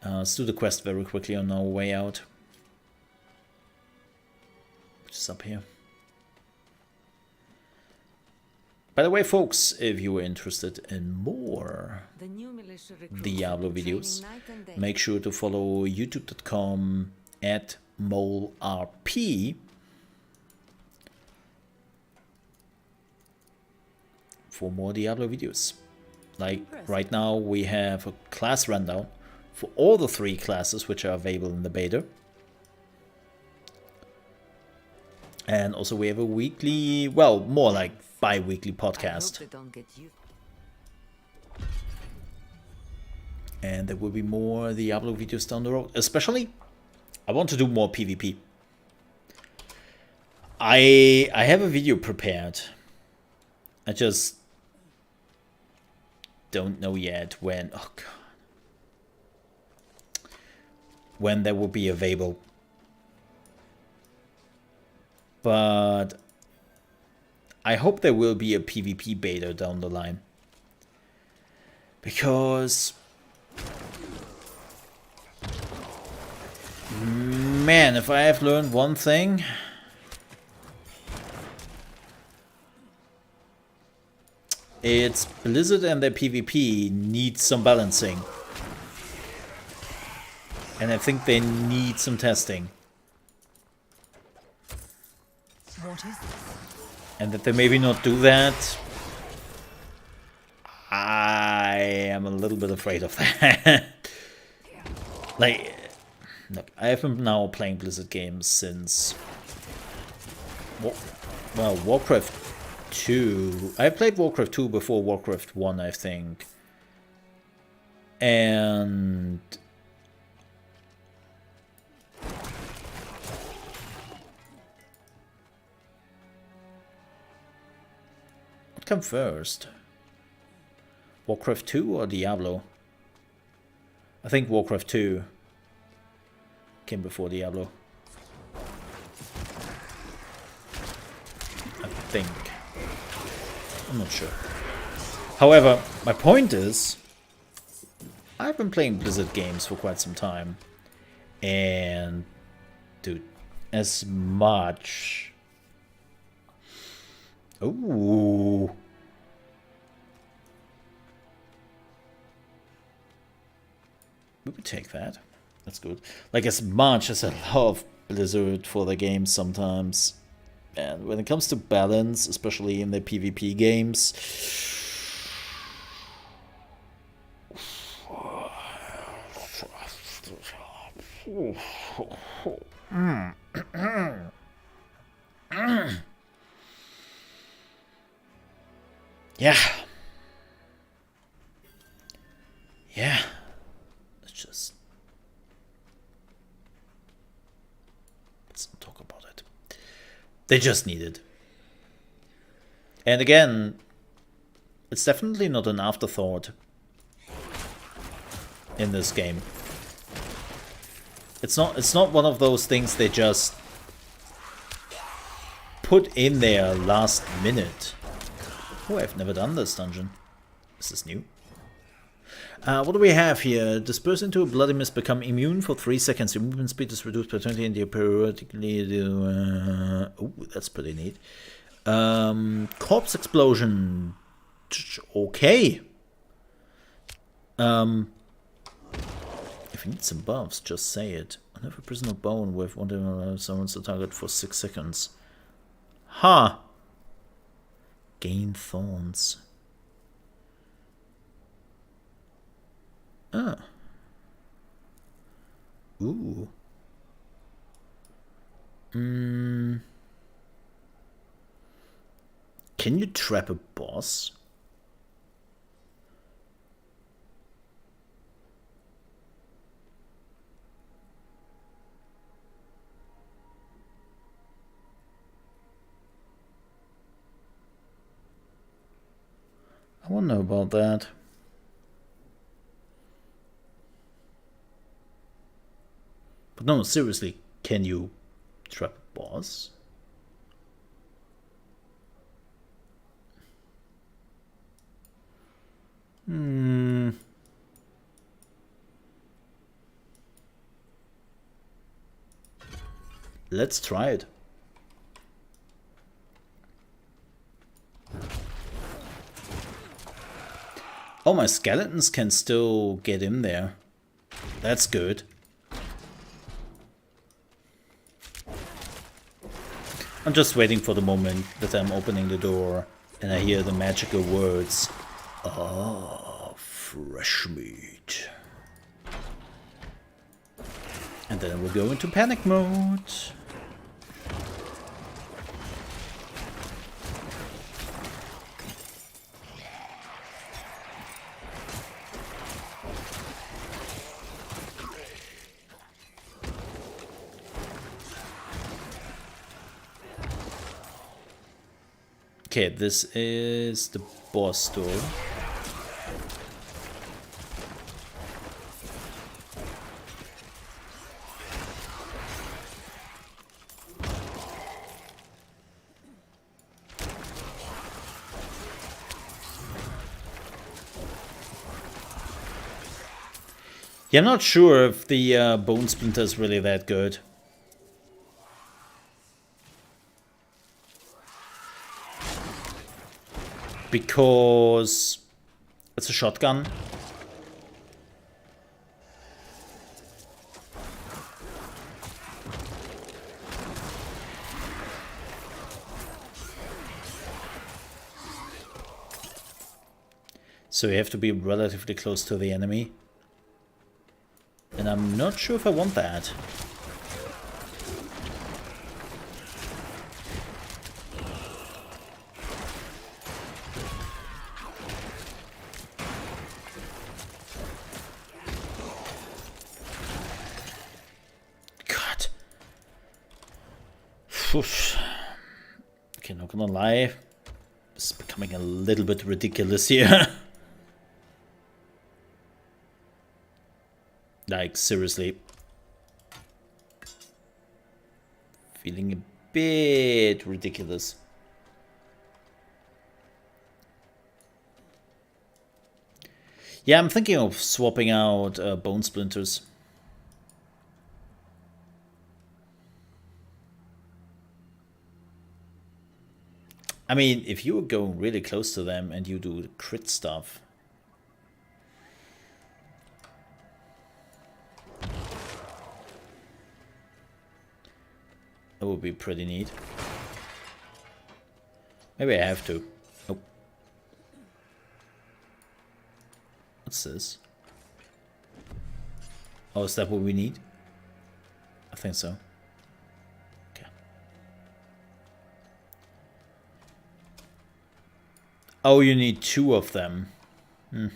Let's do the quest very quickly on our way out. Which is up here. By the way, folks, if you were interested in more Diablo videos, make sure to follow youtube.com/molerp for more Diablo videos. Like right now we have a class rundown for all the 3 classes which are available in the beta. And also we have a weekly, well, more like bi-weekly podcast. And there will be more Diablo videos down the road. Especially, I want to do more PvP. I have a video prepared. I just don't know yet when. Oh god, when that will be available. But I hope there will be a PvP beta down the line. Because... man, if I have learned one thing... it's Blizzard and their PvP need some balancing. And I think they need some testing. What is this? And that they maybe not do that, I am a little bit afraid of that. Like, look, I have been now playing Blizzard games since, well, Warcraft 2. I played Warcraft 2 before Warcraft 1, I think. And... what came first? Warcraft 2 or Diablo? I think Warcraft 2 came before Diablo. I think. I'm not sure. However, my point is, I've been playing Blizzard games for quite some time. And, dude, as much... ooh. We would take that. That's good. Like, as much as I love Blizzard for the games sometimes, and when it comes to balance, especially in the PvP games, yeah. Yeah. Let's not talk about it. They just need it. And again, it's definitely not an afterthought in this game. It's not one of those things they just put in there last minute. Oh, I've never done this dungeon. Is this new? What do we have here? Disperse into a bloody mist, become immune for 3 seconds. Your movement speed is reduced by 20 and you periodically do... oh, that's pretty neat. Corpse explosion. Okay. If you need some buffs, just say it. Another prisoner bone with one summons the target for 6 seconds. Ha! Huh. Gain thorns. Ah. Ooh. Can you trap a boss? I wonder about that. But no, seriously, can you trap a boss? Let's try it. Oh, my skeletons can still get in there. That's good. I'm just waiting for the moment that I'm opening the door and I hear the magical words. Ah, fresh meat. And then we'll go into panic mode. Okay, this is the boss door. Yeah, I'm not sure if the Bone Splinter is really that good. Because it's a shotgun. So you have to be relatively close to the enemy. And I'm not sure if I want that. God. Oof. Okay, not gonna lie. It's becoming a little bit ridiculous here. Like, seriously. Feeling a bit ridiculous. Yeah, I'm thinking of swapping out Bone Splinters. I mean, if you were going really close to them and you do crit stuff, that would be pretty neat. Maybe I have to. Nope. What's this? Oh, is that what we need? I think so. Okay. Oh, you need 2 of them. Hmm.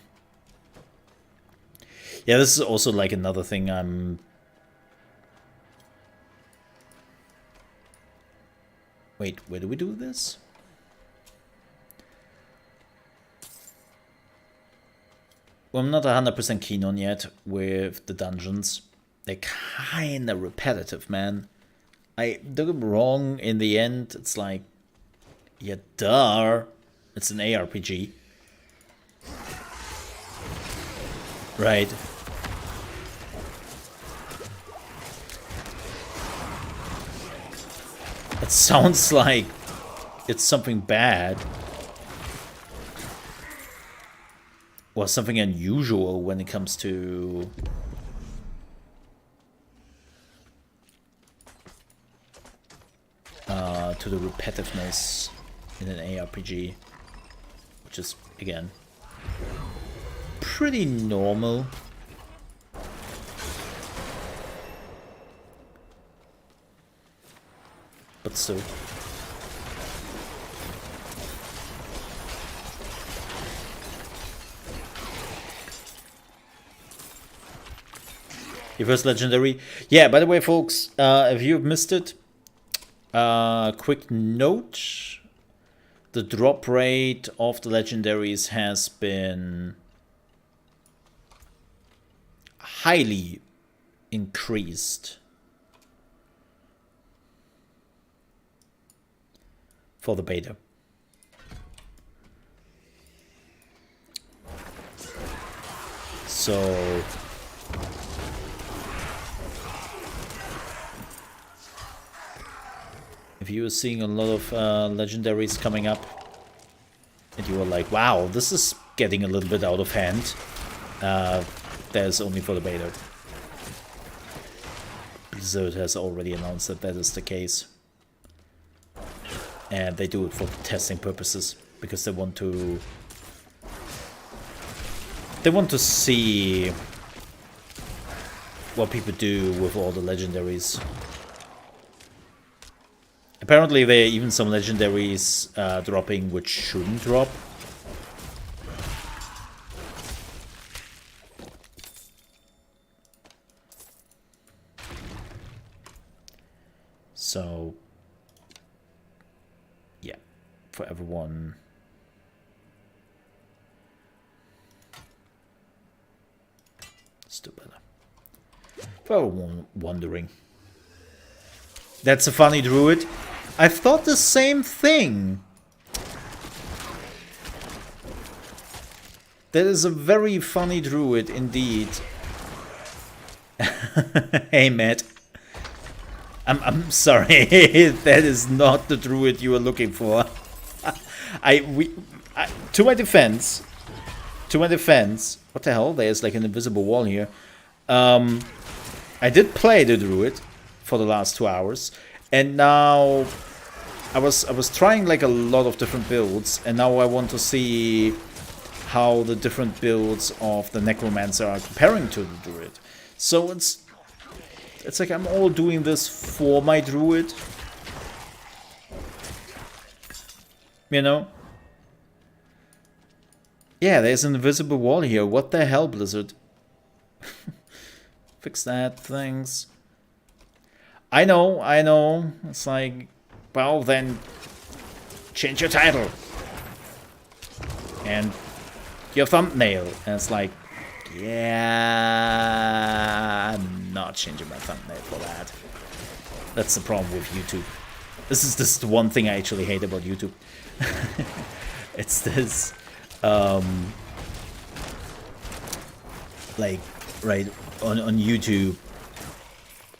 Yeah, this is also like another thing I'm... Wait, where do we do this? Well, I'm not 100% keen on yet with the dungeons. They're kinda repetitive, man. Don't get me wrong, in the end, it's like... Yeah, duh! It's an ARPG. Right. It sounds like it's something bad. Or something unusual when it comes to... to the repetitiveness in an ARPG. Which is, again, pretty normal. But still. Your first legendary. Yeah, by the way, folks, if you've missed it, quick note. The drop rate of the legendaries has been highly increased for the beta. So if you are seeing a lot of legendaries coming up and you are like, wow, this is getting a little bit out of hand, that's only for the beta. Blizzard has already announced that that is the case. And they do it for testing purposes because they want to see what people do with all the legendaries. Apparently there are even some legendaries dropping which shouldn't drop. So yeah, for everyone. Still better. For everyone wondering. That's a funny druid. I thought the same thing. That is a very funny druid indeed. Hey, Matt. I'm sorry. That is not the druid you were looking for. To my defense. What the hell? There's like an invisible wall here. I did play the druid for the last 2 hours, and now I was trying like a lot of different builds, and now I want to see how the different builds of the necromancer are comparing to the druid. So it's like I'm all doing this for my druid, you know. Yeah, there's an invisible wall here. What the hell, Blizzard? Fix that, thanks. I know. It's like, well, then change your title and your thumbnail. And it's like, yeah, I'm not changing my thumbnail for that. That's the problem with YouTube. This is the one thing I actually hate about YouTube. It's this, like, right, on YouTube,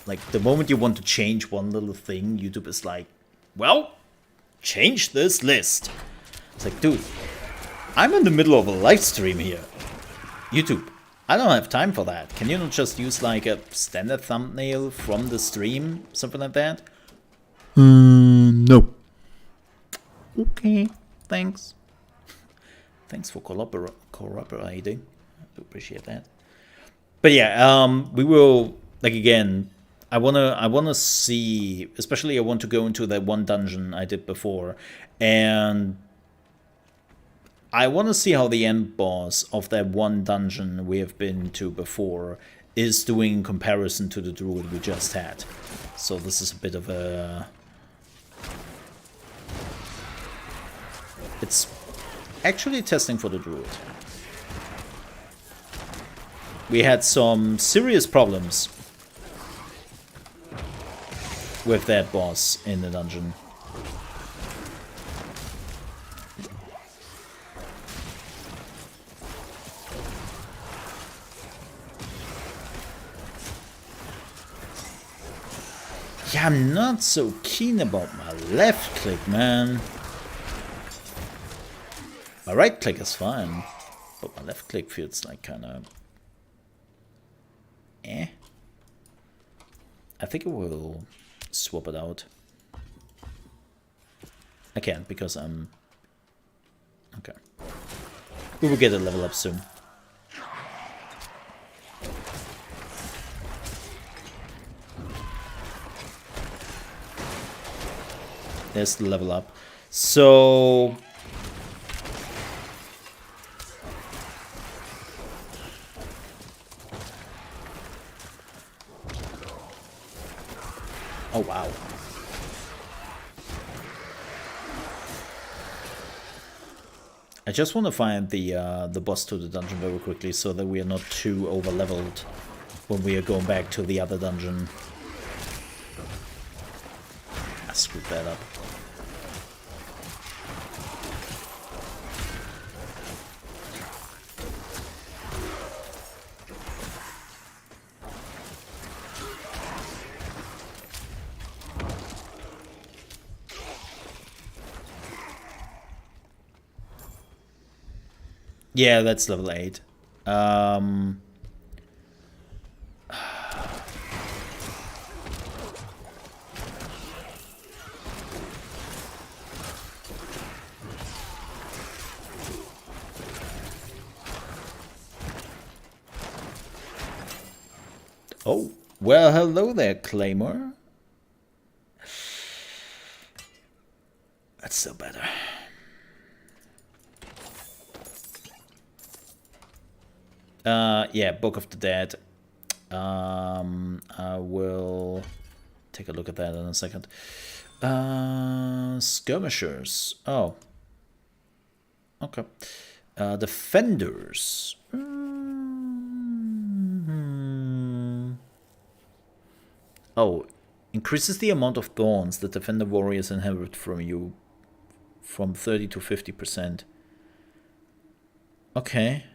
like, the moment you want to change one little thing, YouTube is like, well, change this list. It's like, dude, I'm in the middle of a live stream here. YouTube, I don't have time for that. Can you not just use like a standard thumbnail from the stream? Something like that? No. Okay, thanks. Thanks for cooperating. I do appreciate that. But yeah, we will, like, again, I wanna see, especially I want to go into that one dungeon I did before, and I want to see how the end boss of that one dungeon we have been to before is doing in comparison to the druid we just had. So this is a bit of a... It's actually testing for the druid. We had some serious problems with that boss in the dungeon. Yeah, I'm not so keen about my left click, man. My right click is fine, but my left click feels like kind of... I think I will swap it out. I can't because I'm... Okay. We will get a level up soon. There's the level up. So... Oh, wow. I just want to find the boss to the dungeon very quickly so that we are not too over-leveled when we are going back to the other dungeon. I screwed that up. Yeah, that's level 8. Oh, well, hello there, Claymore. That's still better. Yeah, Book of the Dead. I will take a look at that in a second. Skirmishers. Oh. Okay. Defenders. Oh, increases the amount of thorns that defender warriors inherit from you from 30 to 50%. Okay.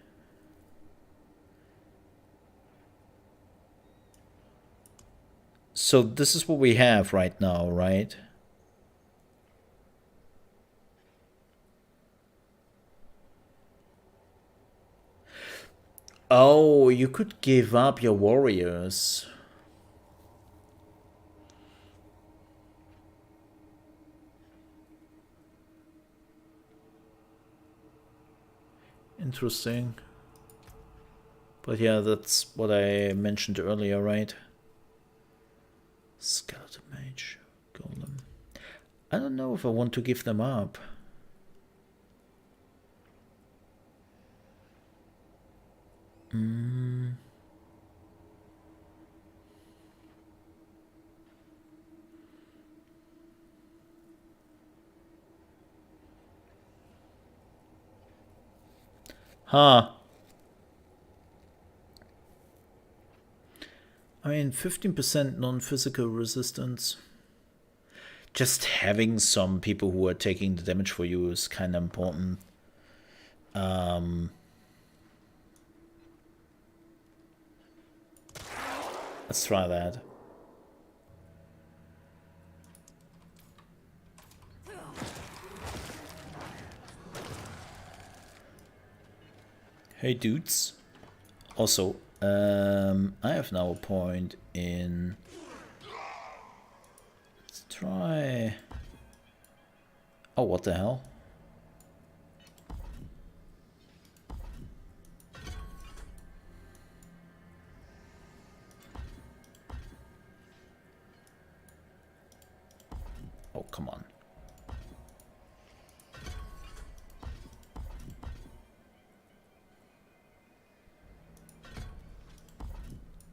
So this is what we have right now, right? Oh, you could give up your warriors. Interesting. But yeah, that's what I mentioned earlier, right? Skeleton Mage, Golem. I don't know if I want to give them up. Huh. I mean, 15% non-physical resistance. Just having some people who are taking the damage for you is kind of important. Let's try that. Hey dudes. Also, I have now a point in... Let's try... Oh, what the hell? Oh, come on.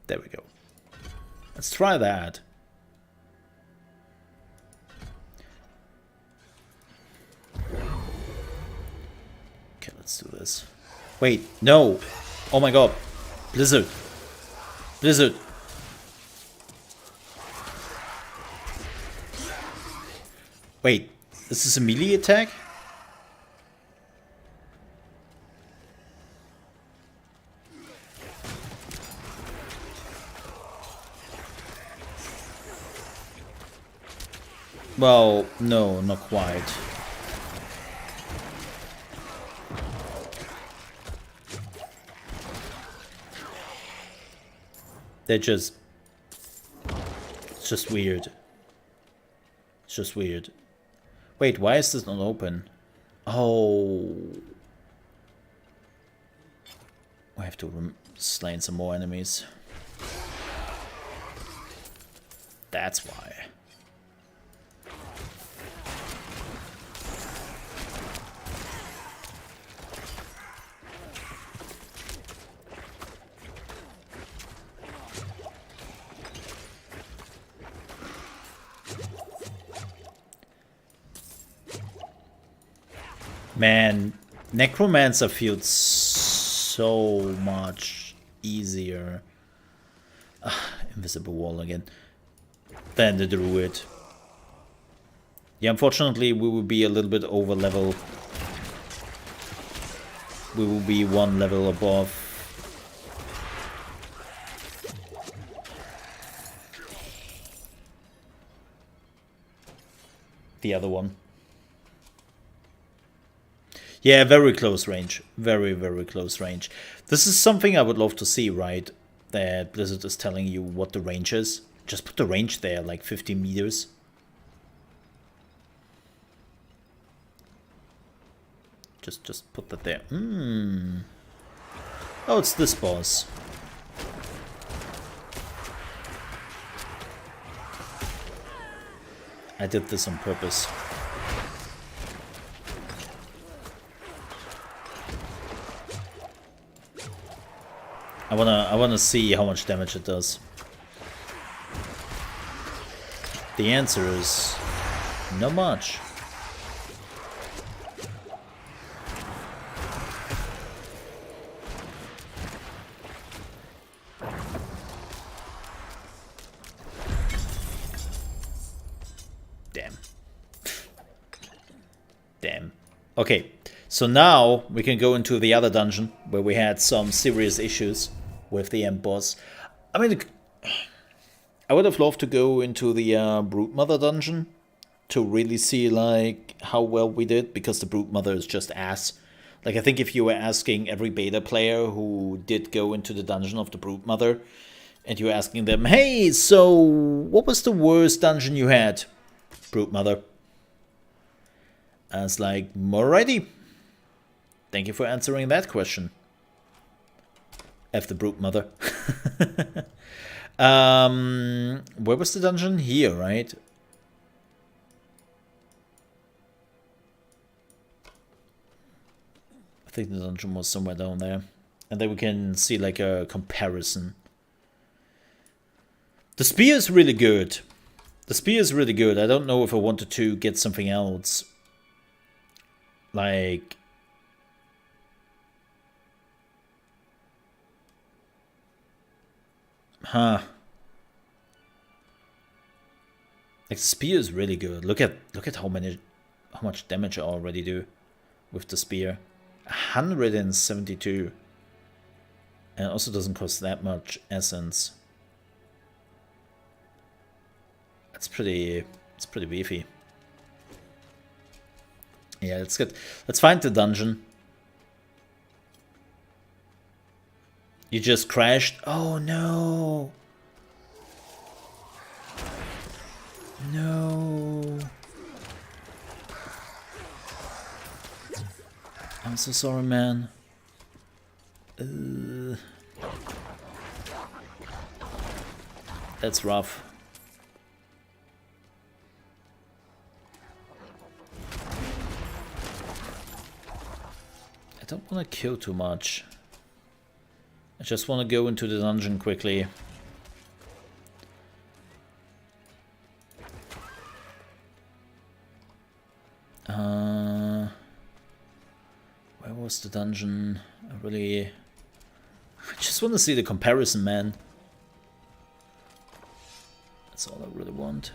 There we go. Let's try that. Okay, let's do this. Wait, no! Oh my god. Blizzard. Blizzard. Wait, is this a melee attack? Well, no, not quite. They're just... It's just weird. It's just weird. Wait, why is this not open? Oh. We have to slay some more enemies. That's why. Man, Necromancer feels so much easier. Invisible wall again. Than the Druid. Yeah, unfortunately we will be a little bit over level. We will be one level above. The other one. Yeah, very close range. Very, very close range. This is something I would love to see, right? That Blizzard is telling you what the range is. Just put the range there, like 50 meters. Just put that there. Oh, it's this boss. I did this on purpose. I wanna see how much damage it does. The answer is not much. Damn. Damn. Okay. So now we can go into the other dungeon where we had some serious issues with the end boss. I mean, I would have loved to go into the Broodmother dungeon to really see like how well we did, because the Broodmother is just ass. Like, I think if you were asking every beta player who did go into the dungeon of the Broodmother, and you were asking them, hey, so what was the worst dungeon you had? Broodmother. I was like, alrighty. Thank you for answering that question. F the Broodmother. Where was the dungeon? Here, right? I think the dungeon was somewhere down there. And then we can see like a comparison. The spear is really good. The spear is really good. I don't know if I wanted to get something else. Like... Huh. Like, the spear is really good. Look at how much damage I already do with the spear. 172. And it also doesn't cost that much essence. It's pretty beefy. Yeah, let's find the dungeon. You just crashed? Oh no. No. I'm so sorry, man. That's rough. I don't want to kill too much. I just want to go into the dungeon quickly. Where was the dungeon? I just want to see the comparison, man. That's all I really want.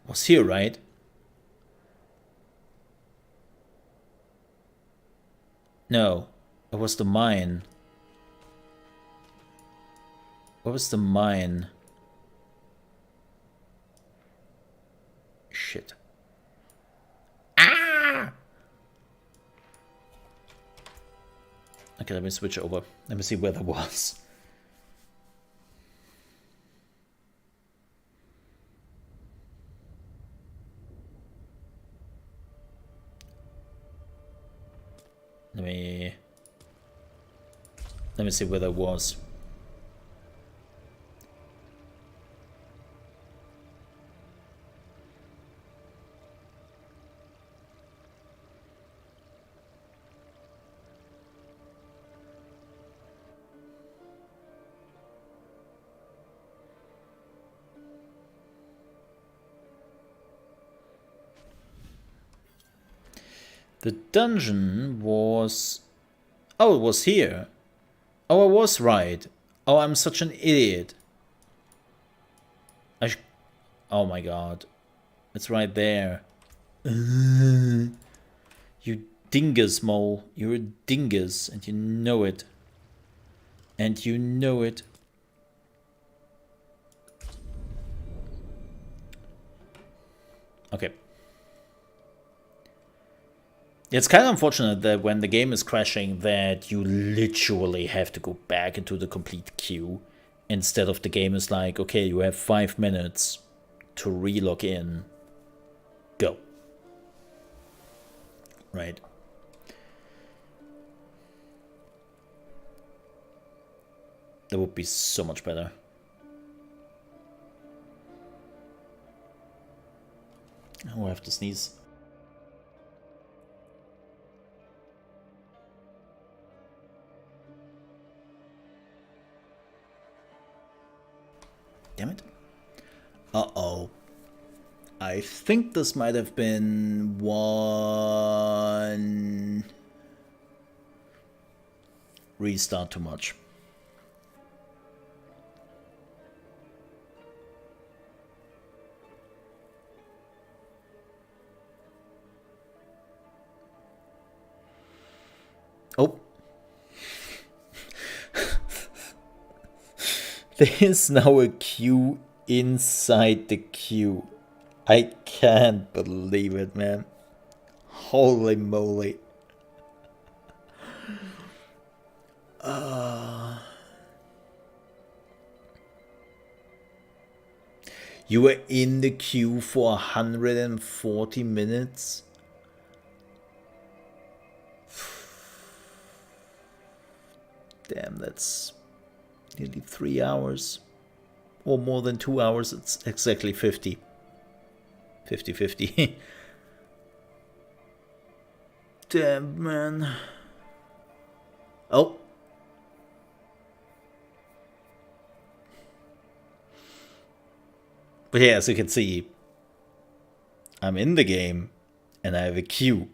Was here, right? No, it was the mine. What was the mine? Shit. Ah! Okay, let me switch over. Let me see where that was. Let me see where that was. The dungeon was... Oh, it was here. Oh, I was right. Oh, I'm such an idiot. Oh my god. It's right there. You dingus, Mole. You're a dingus, and you know it. And you know it. Okay. It's kind of unfortunate that when the game is crashing that you literally have to go back into the complete queue instead of the game is like, okay, you have 5 minutes to re-log in. Go. Right. That would be so much better. Oh, I have to sneeze. Damn it. Uh-oh. I think this might have been one restart too much. Oh. There's now a queue inside the queue. I can't believe it, man. Holy moly. You were in the queue for 140 minutes? Damn, that's nearly 3 hours. Or more than 2 hours, it's exactly 50. 50-50. Damn, man. Oh. But yeah, as you can see, I'm in the game and I have a queue.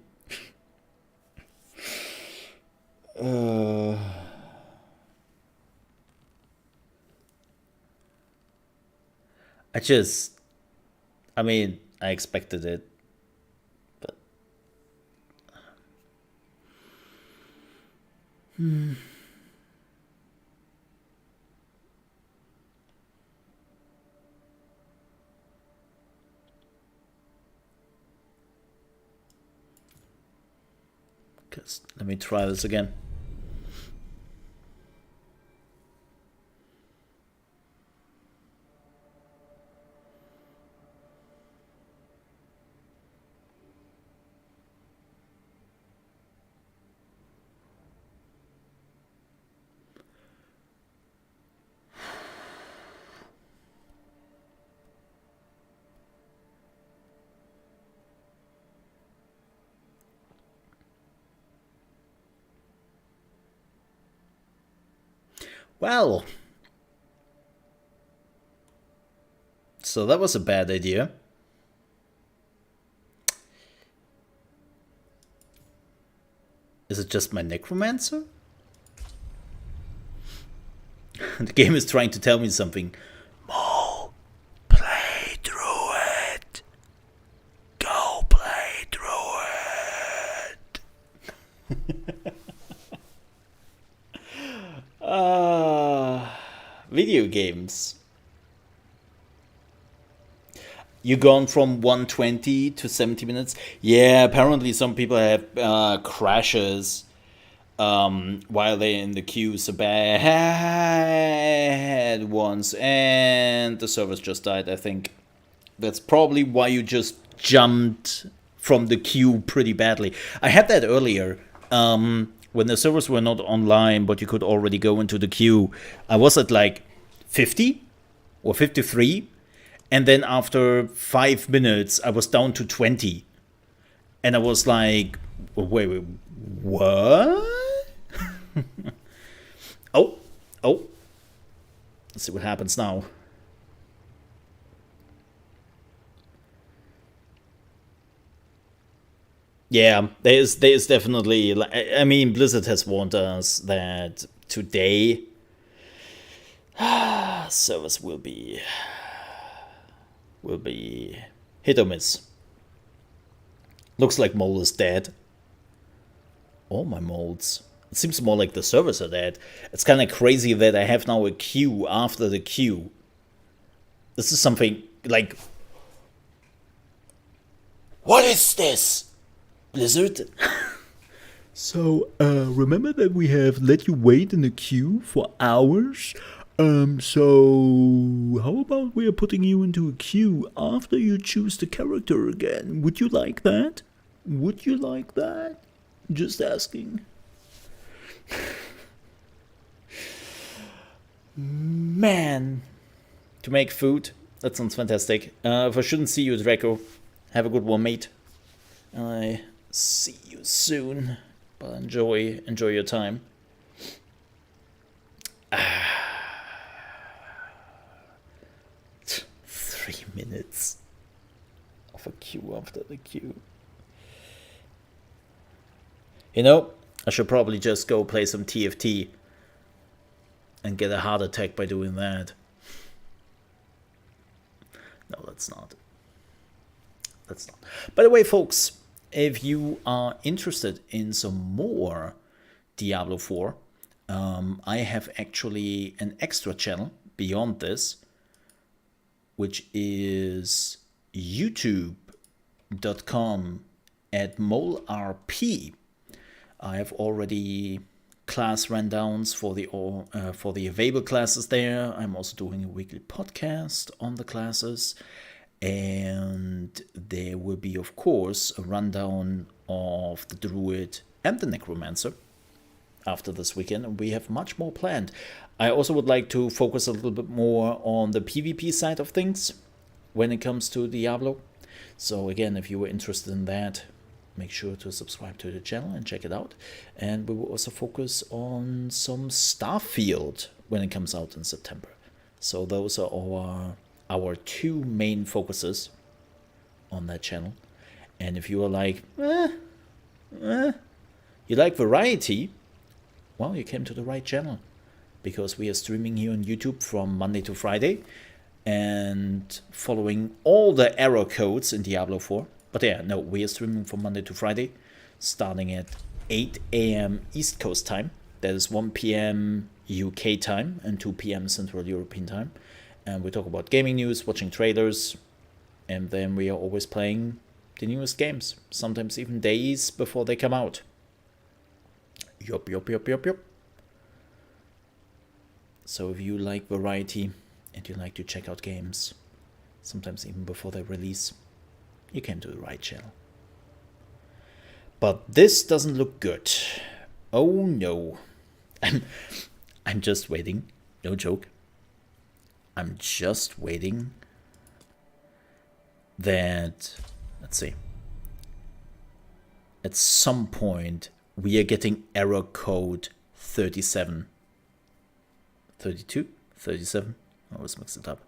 I mean, I expected it, but let me try this again. Well, so that was a bad idea. Is it just my necromancer? The game is trying to tell me something. Mole, play Druid. Go play Druid. Video games. You gone from 120 to 70 minutes? Yeah, apparently some people have crashes while they're in the queue so bad once, and the servers just died, I think. That's probably why you just jumped from the queue pretty badly. I had that earlier. When the servers were not online, but you could already go into the queue, I was at like 50 or 53. And then after 5 minutes, I was down to 20. And I was like, wait, what? Oh. Let's see what happens now. Yeah, there's definitely, I mean, Blizzard has warned us that today servers will be hit or miss. Looks like Mole is dead. All my molds. It seems more like the servers are dead. It's kind of crazy that I have now a queue after the queue. This is something like... What is this? Blizzard? So, remember that we have let you wait in the queue for hours? So how about we are putting you into a queue after you choose the character again? Would you like that? Would you like that? Just asking. Man. To make food? That sounds fantastic. If I shouldn't see you, Draco, have a good one, mate. I see you soon. But enjoy your time. 3 minutes of a queue after the queue. You know, I should probably just go play some TFT and get a heart attack by doing that. No, that's not. That's not. By the way, folks, if you are interested in some more Diablo 4, I have actually an extra channel beyond this, which is youtube.com/molerp. I have already class rundowns for the available classes there. I'm also doing a weekly podcast on the classes, and there will be, of course, a rundown of the Druid and the Necromancer after this weekend, and we have much more planned. I also would like to focus a little bit more on the PvP side of things when it comes to Diablo. So again, if you were interested in that, make sure to subscribe to the channel and check it out. And we will also focus on some Starfield when it comes out in September. So those are our two main focuses on that channel. And if you are like, you like variety, well, you came to the right channel, because we are streaming here on YouTube from Monday to Friday and following all the error codes in Diablo 4. But yeah, no, we are streaming from Monday to Friday, starting at 8 a.m. East Coast time. That is 1 p.m. UK time and 2 p.m. Central European time. And we talk about gaming news, watching trailers, and then we are always playing the newest games, sometimes even days before they come out. Yup. So if you like variety and you like to check out games, sometimes even before they release, you came to the right channel. But this doesn't look good. Oh no. I'm just waiting. No joke. I'm just waiting that, let's see, at some point we are getting error code 37. 32? 37? I always mix it up.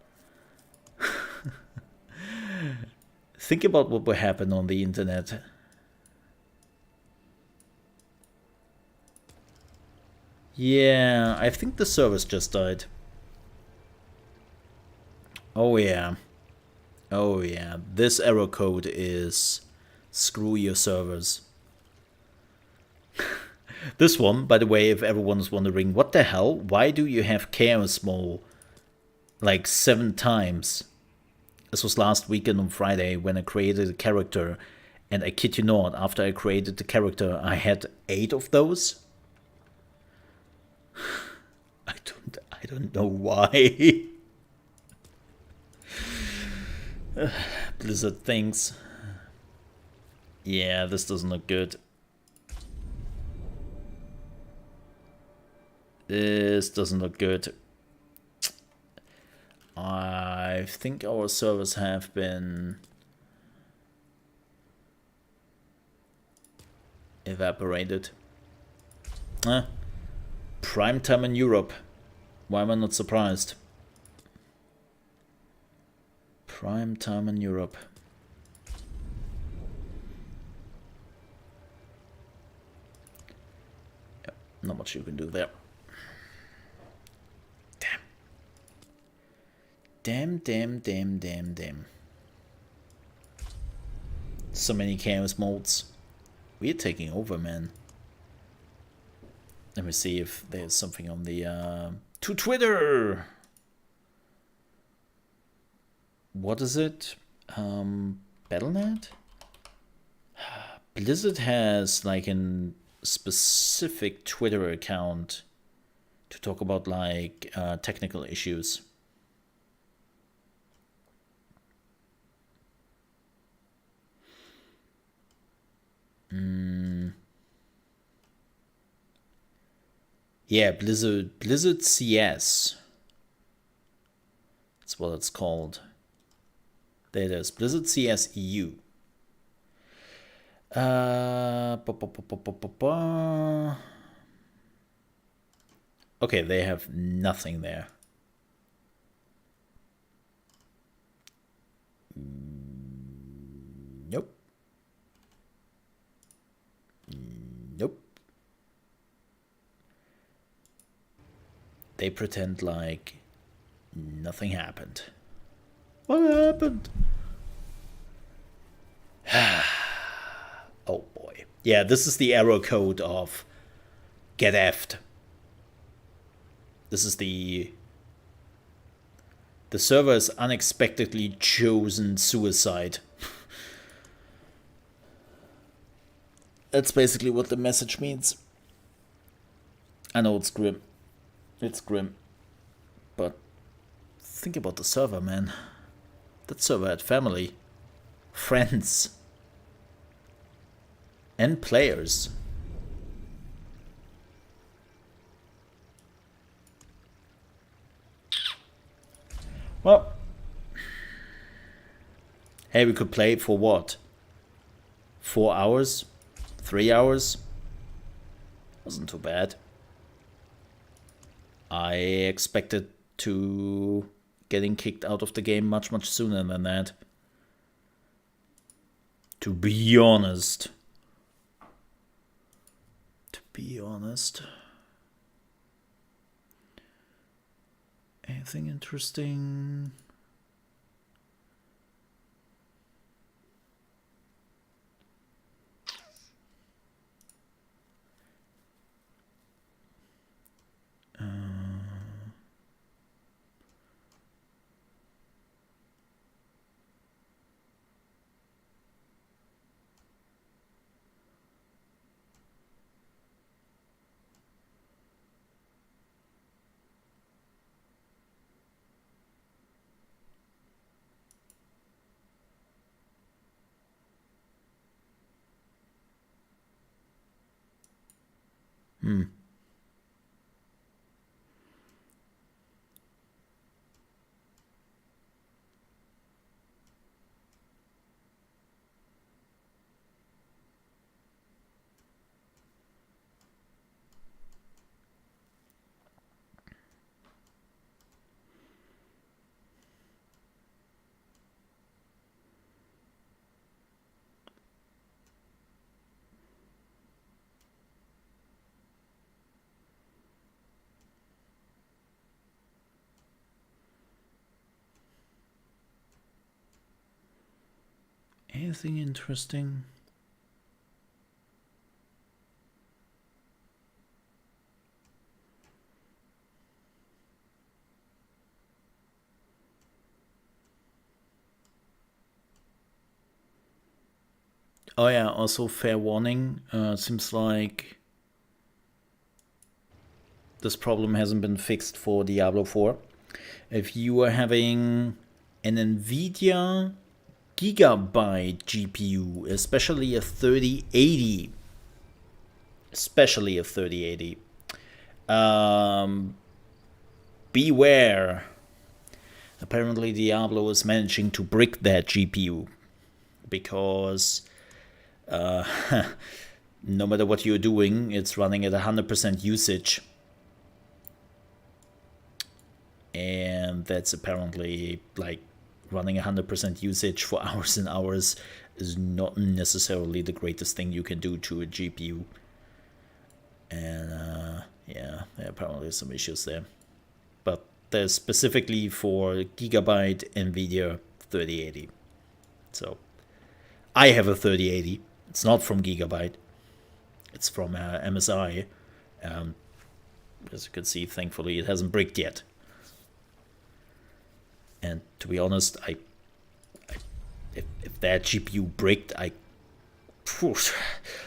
Think about what will happen on the internet. Yeah, I think the servers just died. Oh yeah. Oh yeah. This error code is screw your servers. This one, by the way, if everyone's wondering, what the hell? Why do you have ChaosMole like 7 times? This was last weekend on Friday when I created a character, and I kid you not, after I created the character, I had 8 of those. I don't know why. Blizzard things. Yeah, this doesn't look good. This doesn't look good. I think our servers have been evaporated. Prime time in Europe. Why am I not surprised? Prime time in Europe. Yep, not much you can do there. Damn. So many chaos modes. We're taking over, man. Let me see if there's something on the to Twitter. What is it? Battle.net? Blizzard has like a specific Twitter account to talk about like technical issues. Yeah, Blizzard CS. That's what it's called. There it is, Blizzard CS EU. Okay, they have nothing there. Nope. Nope. They pretend like nothing happened. What happened? Oh boy. Yeah, this is the error code of get effed. This is the The server has unexpectedly chosen suicide. That's basically what the message means. I know it's grim. It's grim. But think about the server, man. That server had family, friends, and players. Well, hey, we could play for what? 4 hours? 3 hours? Wasn't too bad. I expected to getting kicked out of the game much sooner than that. To be honest. To be honest. Anything interesting? Anything interesting? Oh yeah, also fair warning, seems like this problem hasn't been fixed for Diablo 4. If you are having an NVIDIA Gigabyte GPU, especially a 3080, beware. Apparently Diablo is managing to brick that GPU because no matter what you're doing, it's running at 100% usage. And that's apparently like running 100% usage for hours and hours is not necessarily the greatest thing you can do to a GPU. And yeah, there apparently some issues there. But there's specifically for Gigabyte NVIDIA 3080. So I have a 3080. It's not from Gigabyte. It's from MSI. As you can see, thankfully, it hasn't bricked yet. And to be honest, if that GPU bricked,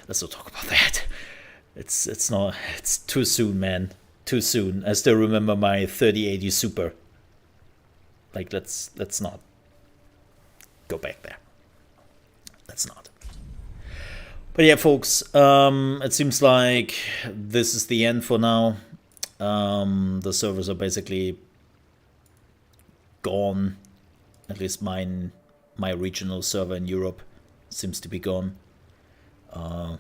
let's not talk about that. It's too soon, man. Too soon. I still remember my 3080 Super. Like, let's not go back there. Let's not. But yeah, folks, it seems like this is the end for now. The servers are basically gone. At least my regional server in Europe seems to be gone. And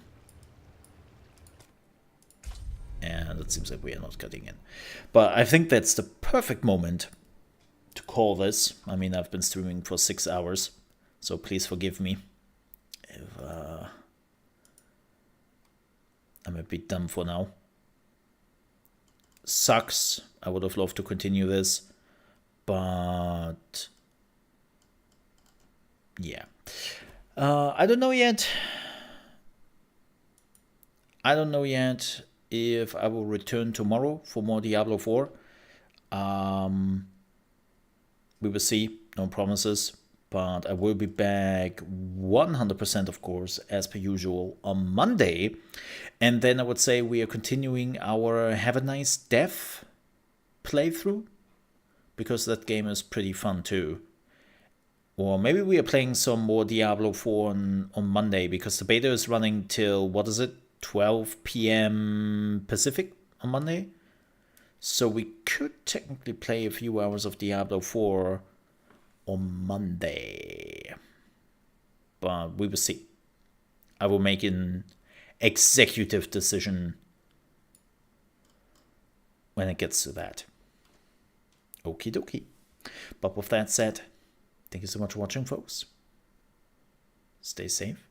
it seems like we are not cutting in. But I think that's the perfect moment to call this. I mean, I've been streaming for 6 hours, so please forgive me if I'm a bit dumb for now. Sucks. I would have loved to continue this, but yeah. I don't know yet. I don't know yet if I will return tomorrow for more Diablo 4. We will see, no promises, but I will be back 100% of course, as per usual, on Monday. And then I would say we are continuing our Have a Nice Death playthrough, because that game is pretty fun too. Or maybe we are playing some more Diablo 4 on Monday, because the beta is running till, what is it, 12 p.m. Pacific on Monday? So we could technically play a few hours of Diablo 4 on Monday. But we will see. I will make an executive decision when it gets to that. Okie dokie. But with that said, thank you so much for watching, folks. Stay safe.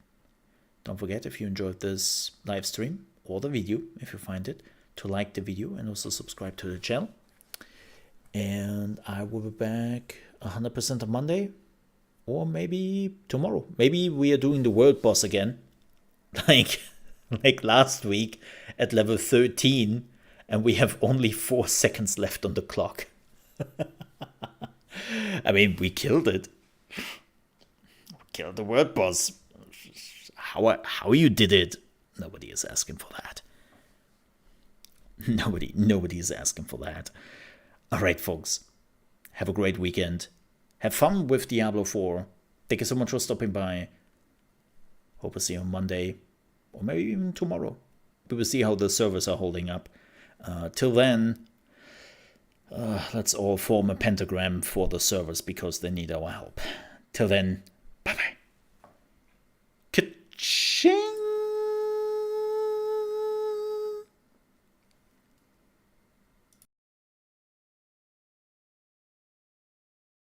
Don't forget, if you enjoyed this live stream or the video, if you find it, to like the video and also subscribe to the channel. And I will be back 100% on Monday, or maybe tomorrow. Maybe we are doing the world boss again, like last week at level 13, and we have only 4 seconds left on the clock. I mean, we killed it. We killed the world boss. How you did it? Nobody is asking for that. Nobody is asking for that. All right, folks. Have a great weekend. Have fun with Diablo 4. Thank you so much for stopping by. Hope to see you on Monday, or maybe even tomorrow. We will see how the servers are holding up. Till then, let's all form a pentagram for the servers, because they need our help. Till then, bye-bye. Ka-ching!